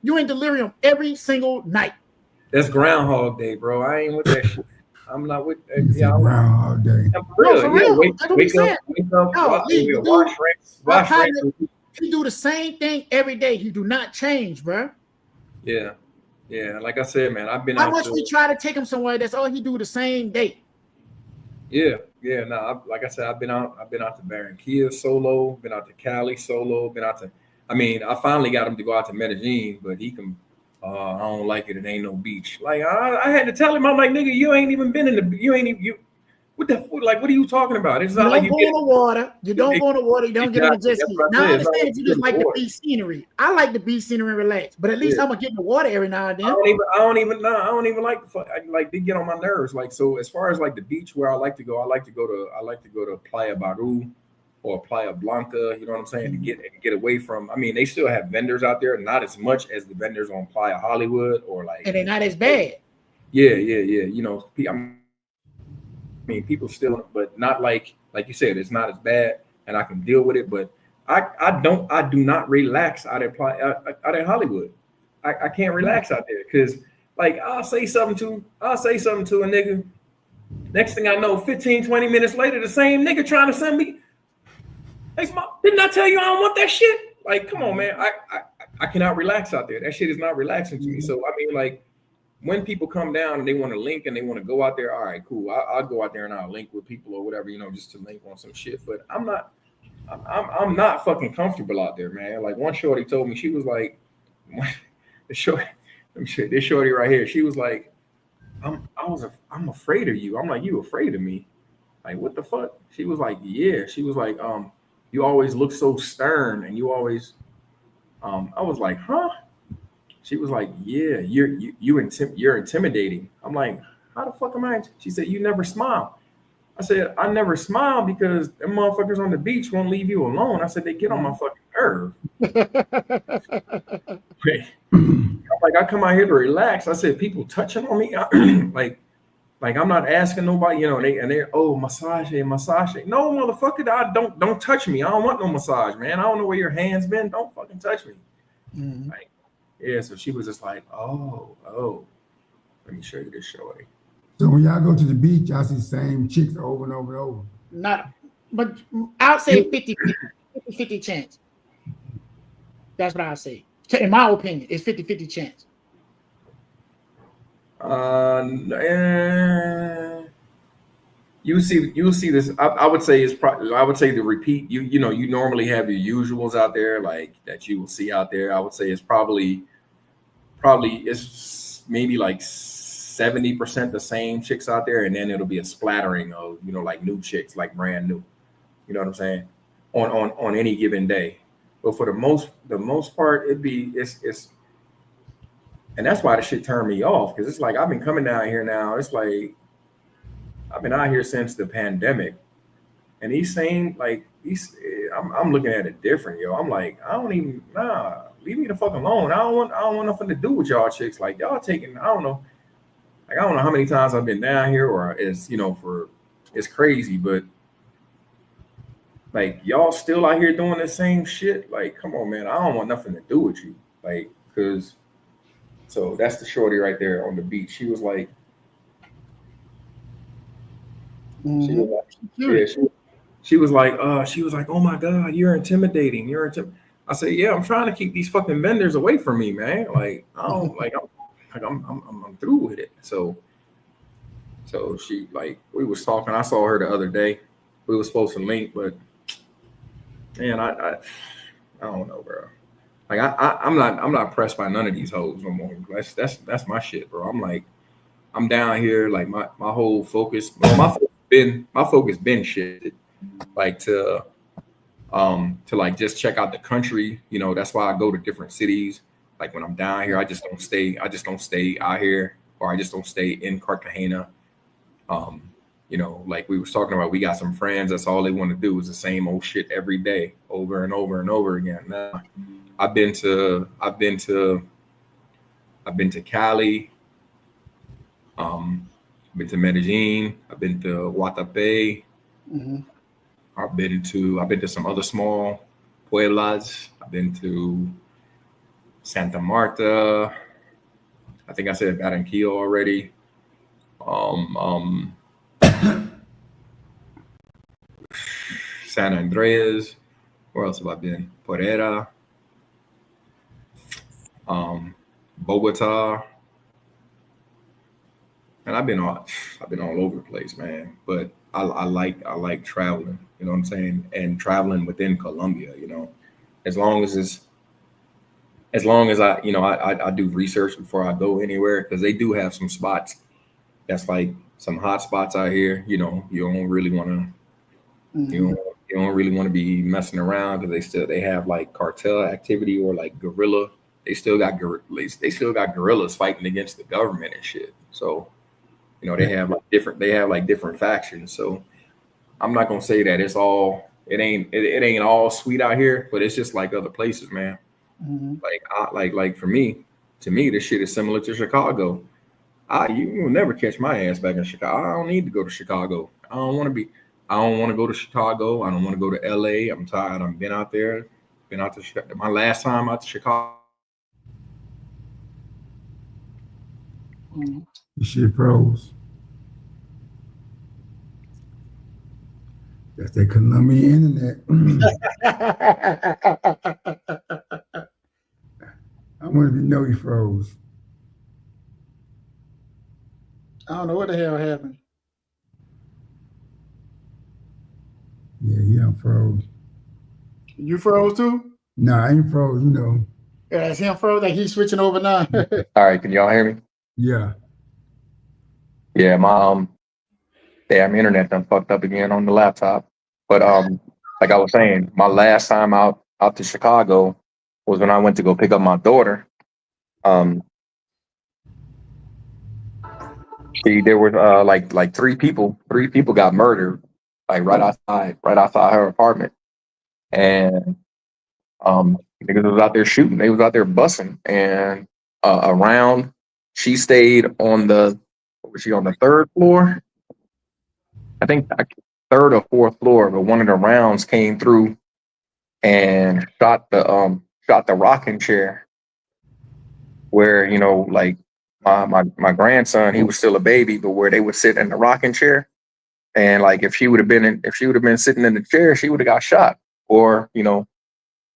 You in Delirium every single night. That's Groundhog Day, bro. I ain't with that shit. I'm not with that. Yeah, Groundhog Day. For real. Wake up. Wash ranks. He do the same thing every day. He do not change, bro. Yeah. Like I said, man, I've been. How much we try to take him somewhere? That's all he do the same day. Yeah. No, like I said, I've been out to Barranquilla solo. Been out to Cali solo. Been out to. I mean, I finally got him to go out to Medellin, but he can. I don't like it. It ain't no beach. Like I had to tell him, I'm like, nigga, you ain't even been in the. You ain't even. What are you talking about? It's not like you go in the water. You don't go in the water. You don't get on the jet ski. Now I understand if you just like the beach scenery. I like the beach scenery and relax, but at least I'm gonna get in the water every now and then. I don't even like they get on my nerves. Like, so as far as like the beach where I like to go to Playa Baru or Playa Blanca. You know what I'm saying? To get away from. I mean, they still have vendors out there, not as much as the vendors on Playa Hollywood or like. And they're not as bad. Yeah. You know, I mean, people still, but not like you said, it's not as bad, and I can deal with it. But I do not relax out at Hollywood. I can't relax out there because, like, I'll say something to a nigga. Next thing I know, 15, 20 minutes later, the same nigga trying to send me. Hey, didn't I tell you I don't want that shit? Like, come on, man. I cannot relax out there. That shit is not relaxing to me. So I mean, like. When people come down and they want to link and they want to go out there, all right, cool. I'll go out there and I'll link with people or whatever, you know, just to link on some shit. But I'm not fucking comfortable out there, man. Like one shorty told me, she was like, this shorty right here, she was like, I'm afraid of you. I'm like, you afraid of me? Like, what the fuck? She was like, yeah. She was like, you always look so stern and you always, I was like, huh? She was like, yeah, you're intimidating. I'm like, how the fuck am I? She said, you never smile. I said, I never smile because them motherfuckers on the beach won't leave you alone. I said, they get on my fucking nerve. I'm like, I come out here to relax. I said, people touching on me. like I'm not asking nobody, you know, they're massage. No, motherfucker, don't touch me. I don't want no massage, man. I don't know where your hands been. Don't fucking touch me. Mhm. Like, yeah, so she was just like, oh, let me show you this shorty. So when y'all go to the beach, y'all see the same chicks over and over and over. Not, but I'll say 50-50 chance. That's what I'll say. In my opinion, it's 50-50 chance. You'll see this. I would say it's probably. I would say the repeat. You know you normally have your usuals out there like that you will see out there. I would say it's probably it's maybe like 70% the same chicks out there, and then it'll be a splattering of like new chicks, like brand new. You know what I'm saying? On any given day, but for the most part, it's and that's why the shit turned me off because it's like I've been coming down here now. It's like I've been out here since the pandemic, and I'm looking at it different, yo. I'm like, I don't even leave me the fuck alone. I don't want nothing to do with y'all chicks. Like y'all taking, I don't know how many times I've been down here, or it's it's crazy, but like y'all still out here doing the same shit. Like, come on, man. I don't want nothing to do with you, like, because. So that's the shorty right there on the beach. She was like. She was like, she was like, oh my God, you're intimidating. I said, yeah, I'm trying to keep these fucking vendors away from me, man. Like, I don't I'm through with it. So she we was talking. I saw her the other day. We were supposed to link, but man, I don't know, bro. Like I'm not pressed by none of these hoes no more. That's my shit, bro. I'm like, I'm down here, like my whole focus, my focus been shifted, like to like just check out the country. That's why I go to different cities. Like when I'm down here, I just don't stay out here, or I just don't stay in Cartagena. Like we was talking about, we got some friends. That's all they want to do is the same old shit every day, over and over and over again. Now, I've been to Cali. I've been to Medellin. I've been to Guatapé. Mm-hmm. I've been to some other small pueblas. I've been to Santa Marta. I think I said Barranquilla already. San Andreas. Where else have I been? Pereira. Bogota. And I've been all over the place, man. But I like traveling, you know what I'm saying? And traveling within Colombia, as long as I do research before I go anywhere, because they do have some spots that's like some hot spots out here. You don't really want to, you don't really want to be messing around because they have like cartel activity or like guerrilla. They still got guerrillas fighting against the government and shit. So. They have different factions. So I'm not gonna say that it ain't all sweet out here, but it's just like other places, man. Mm-hmm. Like to me, this shit is similar to Chicago. You will never catch my ass back in Chicago. I don't need to go to Chicago. I don't want to go to Chicago. I don't want to go to LA. I'm tired. I've been out there. Been out to Chicago. My last time out to Chicago. This shit froze. That's that Colombian internet. I wonder if you know he froze. I don't know what the hell happened. Yeah, he done froze. You froze too? No, I ain't froze, Yeah, it's him froze. Like he's switching over now. All right, can y'all hear me? Yeah. Yeah, my damn internet done fucked up again on the laptop. But like I was saying, my last time out to Chicago was when I went to go pick up my daughter. There were like three people got murdered, like right outside her apartment. And niggas was out there shooting, they was out there busting, and around she stayed on the third floor? I think third or fourth floor, but one of the rounds came through and shot the rocking chair where like my grandson, he was still a baby, but where they would sit in the rocking chair, and like if she would have been sitting in the chair, she would have got shot, or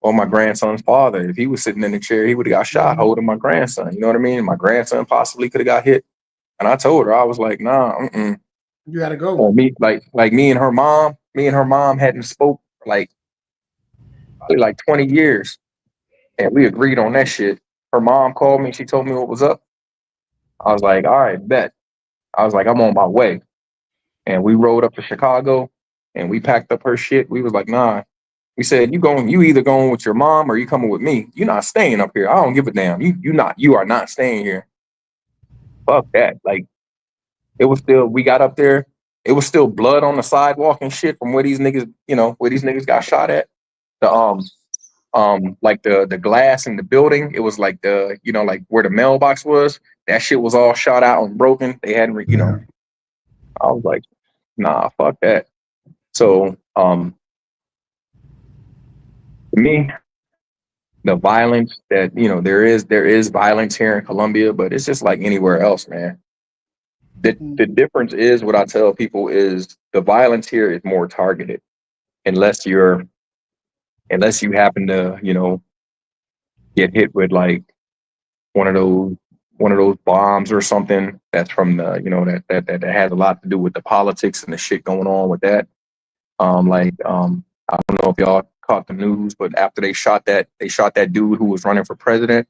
or my grandson's father, if he was sitting in the chair, he would have got shot holding my grandson. You know what I mean? My grandson possibly could have got hit, and I told her, I was like, nah, You gotta go. Or me me and her mom hadn't spoke for probably like 20 years, and we agreed on that shit. Her mom called me, she told me what was up. I was like, all right, bet. I was like, I'm on my way. And we rode up to Chicago and we packed up her shit. We was like, nah. We said, you either going with your mom or you coming with me. You're not staying up here. I don't give a damn. You are not staying here. Fuck that. Like, we got up there, it was still blood on the sidewalk and shit from where these niggas got shot at. Like the glass in the building, it was like like where the mailbox was, that shit was all shot out and broken. They hadn't I was like, nah, fuck that. So to me, the violence that there is violence here in Colombia, but it's just like anywhere else, man. The difference is, what I tell people is, the violence here is more targeted, unless you happen to get hit with like one of those bombs or something that's from the that has a lot to do with the politics and the shit going on with that. I don't know if y'all caught the news, but after they shot that dude who was running for president,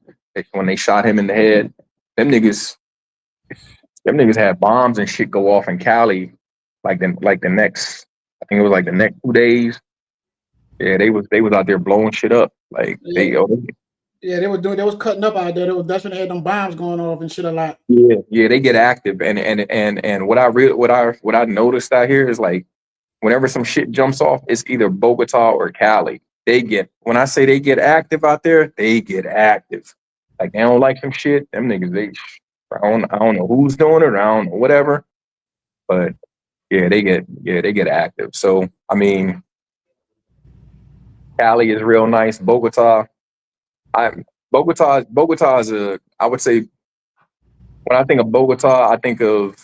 when they shot him in the head, them niggas had bombs and shit go off in Cali the next, I think it was like the next 2 days. Yeah, they was out there blowing shit up. Like they was cutting up out there. That's when they had them bombs going off and shit a lot. Yeah, they get active, and what I noticed out here is, like, whenever some shit jumps off, it's either Bogota or Cali. When I say they get active out there, they get active. Like, they don't like some shit, them niggas, I don't know who's doing it, I don't know whatever, but yeah, they get active. So I mean, Cali is real nice. Bogota is I would say, when I think of Bogota, I think of,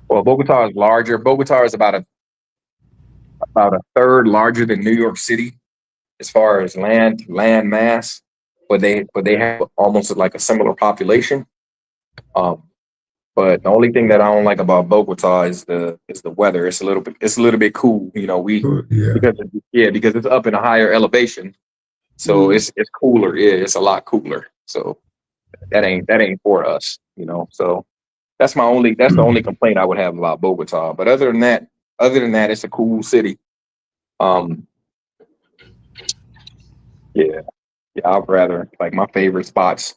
well, Bogota is larger. Bogota is about a third larger than New York City as far as land mass, but they have almost like a similar population. But the only thing that I don't like about Bogota is the weather. It's a little bit cool, because it's up in a higher elevation, so it's cooler. Yeah, it's a lot cooler. So that ain't for us, So that's the only complaint I would have about Bogota. But other than that, it's a cool city. Yeah, I'd rather, like, my favorite spots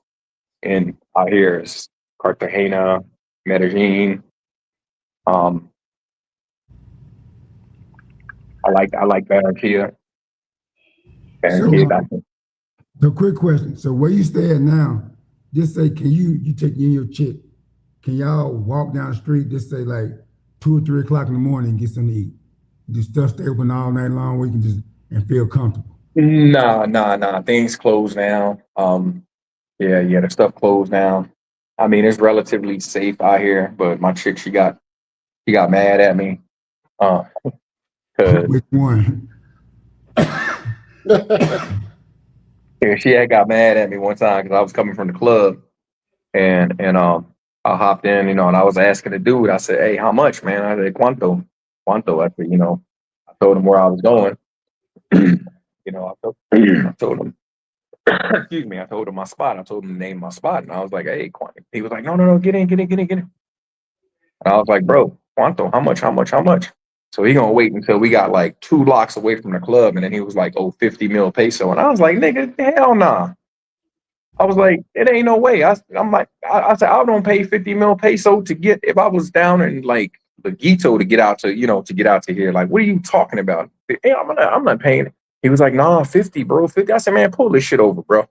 out here is Cartagena, Medellin. I like Barranquilla. So quick question. So where you stay at now, just say, can you take you and your chick, can y'all walk down the street, just say like 2 or 3 o'clock in the morning and get something to eat? Do stuff stay open all night long where you can just and feel comfortable? Nah. Things closed down. The stuff closed down. I mean, it's relatively safe out here, but my chick, she got mad at me. Which one? Yeah, she had got mad at me one time because I was coming from the club, and I hopped in, and I was asking the dude. I said, "Hey, how much, man?" I said, "Cuánto?" I said, I told him where I was going. I told him, excuse me, I told him my spot. I told him to name my spot, and I was like, "Hey, Cuánto." He was like, "No, get in." And I was like, "Bro, Cuánto? How much?" So he gonna wait until we got like 2 blocks away from the club, and then he was like, "Oh, 50 mil peso," and I was like, "Nigga, hell nah." I was like, "It ain't no way." I said, "I don't pay 50 mil peso to get, if I was down in like Laguito to get out to here. Like, what are you talking about? Hey, I'm not paying it." He was like, "Nah, 50, bro, 50." I said, "Man, pull this shit over, bro.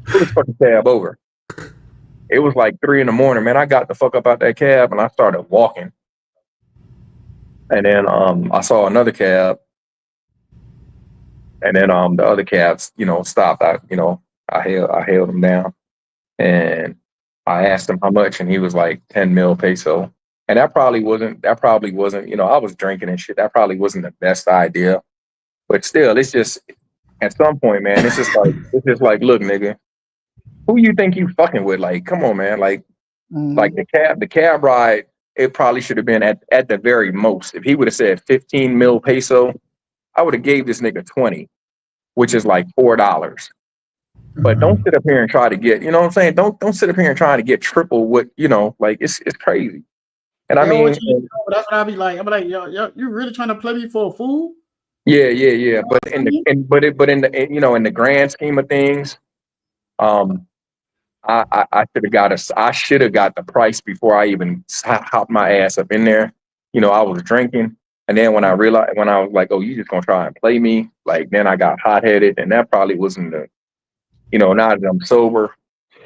Pull this fucking cab over." It was like 3 a.m, man. I got the fuck up out that cab and I started walking. And then I saw another cab, and then the other cabs, stopped. I hailed them down. and I asked him how much, and he was like 10 mil peso. And that probably wasn't, you know, I was drinking and shit. That probably wasn't the best idea. But still, it's just at some point, man, it's just like, look, nigga, who you think you fucking with? Like, come on, man. Like the cab ride, it probably should have been at the very most. If he would have said 15 mil peso, I would have gave this nigga 20, which is like $4. But don't sit up here and try to get, you know what I'm saying? Don't sit up here and try to get triple what, you know, like it's crazy. And I mean, that's what I be like. I'm like, yo, you really trying to play me for a fool? yeah. But in the you know, in the grand scheme of things, I should have got the price before I even hopped my ass up in there. You know, I was drinking, and then when I was like, oh, you just gonna try and play me, like then I got hot headed, and that probably wasn't the, you know, now that I'm sober,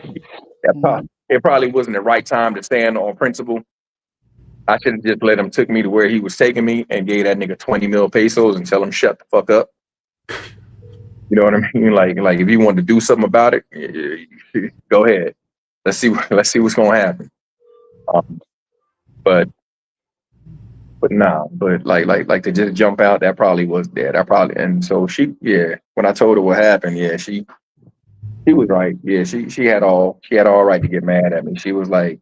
it probably wasn't the right time to stand on principle. I should have just let him took me to where he was taking me and gave that nigga 20 mil pesos and tell him shut the fuck up. You know what I mean? Like if you wanted to do something about it, go ahead. Let's see what's gonna happen. But nah, but like to just jump out, that probably was dead. And so when I told her what happened, she was right. Yeah, she had all right to get mad at me. She was like,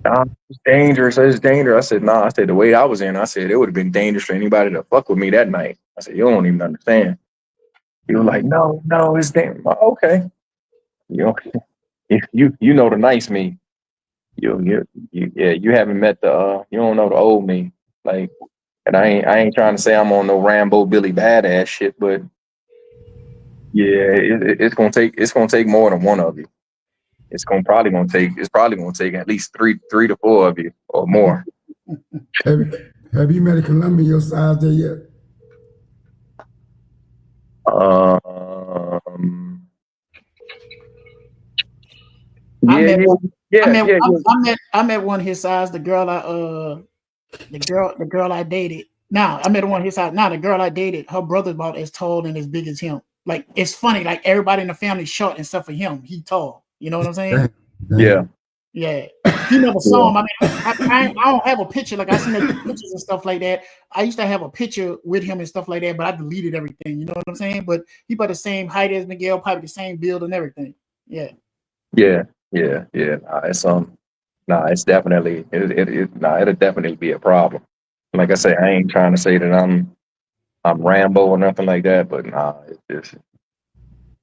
nah, it's dangerous. It's dangerous. I said, nah. I said, the way I was in, I said, it would have been dangerous for anybody to fuck with me that night. I said, you don't even understand. He was like, no, it's dangerous. Okay. You know, if you know the nice me. You haven't met the you don't know the old me. Like, and I ain't trying to say I'm on no Rambo Billy badass shit, but yeah, it's gonna take more than one of you. It's probably gonna take at least three to four of you or more. Have you met a Colombian your size there yet? I met one his size. The girl I dated. Now I met one his size. Now the girl I dated, her brother's about as tall and as big as him. Like it's funny. Like everybody in the family short except for him. He tall. You know what I'm saying? Yeah. He never saw him. I mean, I don't have a picture. Like I seen the pictures and stuff like that. I used to have a picture with him and stuff like that, but I deleted everything. You know what I'm saying? But he about the same height as Miguel, probably the same build and everything. Yeah. It's definitely it'll definitely be a problem. Like I say, I ain't trying to say that I'm Rambo or nothing like that, but it's just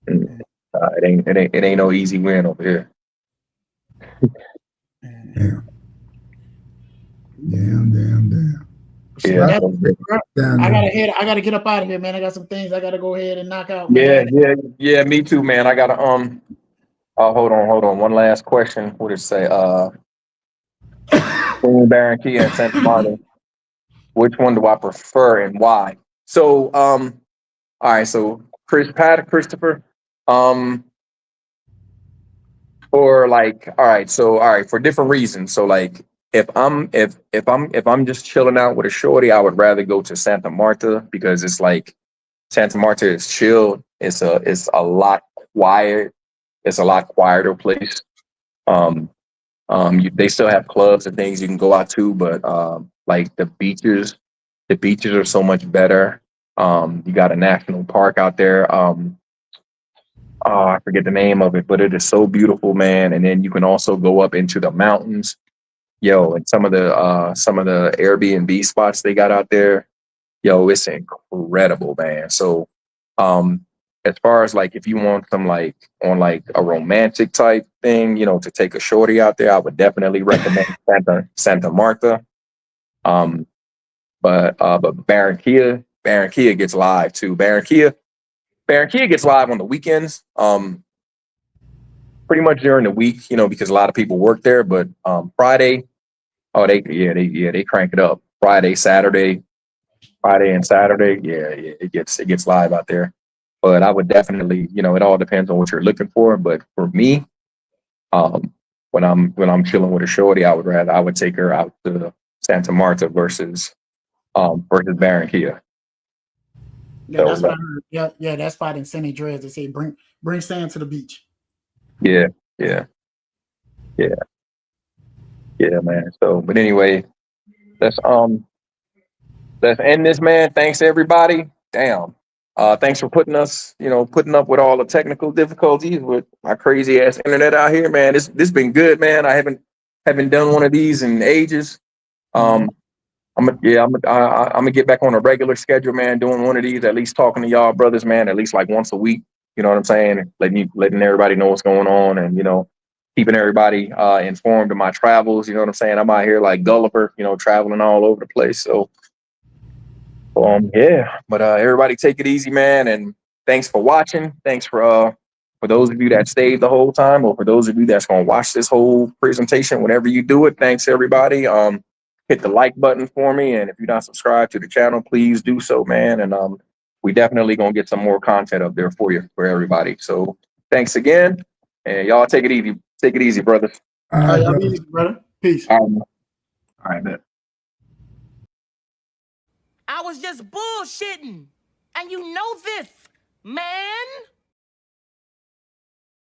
it ain't no easy win over here. Damn. Yeah. I gotta get up out of here, man. I got some things I gotta go ahead and knock out. Yeah, me too, man. I gotta hold on. One last question. What did it say? Barranquilla and Santa Marta. Which one do I prefer and why? So all right, so Christopher, or like, all right, for different reasons. So like if I'm just chilling out with a shorty, I would rather go to Santa Marta because it's like Santa Marta is chill. It's a lot quiet. It's a lot quieter place. They still have clubs and things you can go out to, but like the beaches are so much better. You got a national park out there. I forget the name of it, but it is so beautiful, man. And then you can also go up into the mountains, and some of the Airbnb spots they got out there, it's incredible, man. So, as far as like if you want some like on like a romantic type thing, to take a shorty out there, I would definitely recommend Santa Marta. But Barranquilla gets live too. Barranquilla gets live on the weekends. Pretty much during the week, because a lot of people work there. But Friday, they crank it up. Friday and Saturday, it gets live out there. But I would definitely, it all depends on what you're looking for. But for me, when I'm chilling with a shorty, I would take her out to Santa Marta versus Barranquilla. Yeah, that's what I heard. Yeah, that spot in San Andreas. They say bring sand to the beach. Yeah, Yeah. Yeah, man. So, but anyway, let's end this, man. Thanks everybody. Damn. Thanks for putting up with all the technical difficulties with my crazy ass internet out here, man. This been good, man. I haven't done one of these in ages. I'm gonna get back on a regular schedule, man. Doing one of these, at least talking to y'all brothers, man. At least like once a week. You know what I'm saying? Letting everybody know what's going on, and keeping everybody informed of my travels. You know what I'm saying? I'm out here like Gulliver, traveling all over the place. So, yeah. But everybody take it easy, man. And thanks for watching. Thanks for those of you that stayed the whole time, or for those of you that's gonna watch this whole presentation, whenever you do it. Thanks everybody. Hit the like button for me, and if you're not subscribed to the channel, please do so, man. And we definitely gonna get some more content up there for everybody. So thanks again, and y'all take it easy. Take it easy, brothers. All All right, right, y'all be brother. easy, brother. Peace. All right, man. I was just bullshitting. And you know this, man.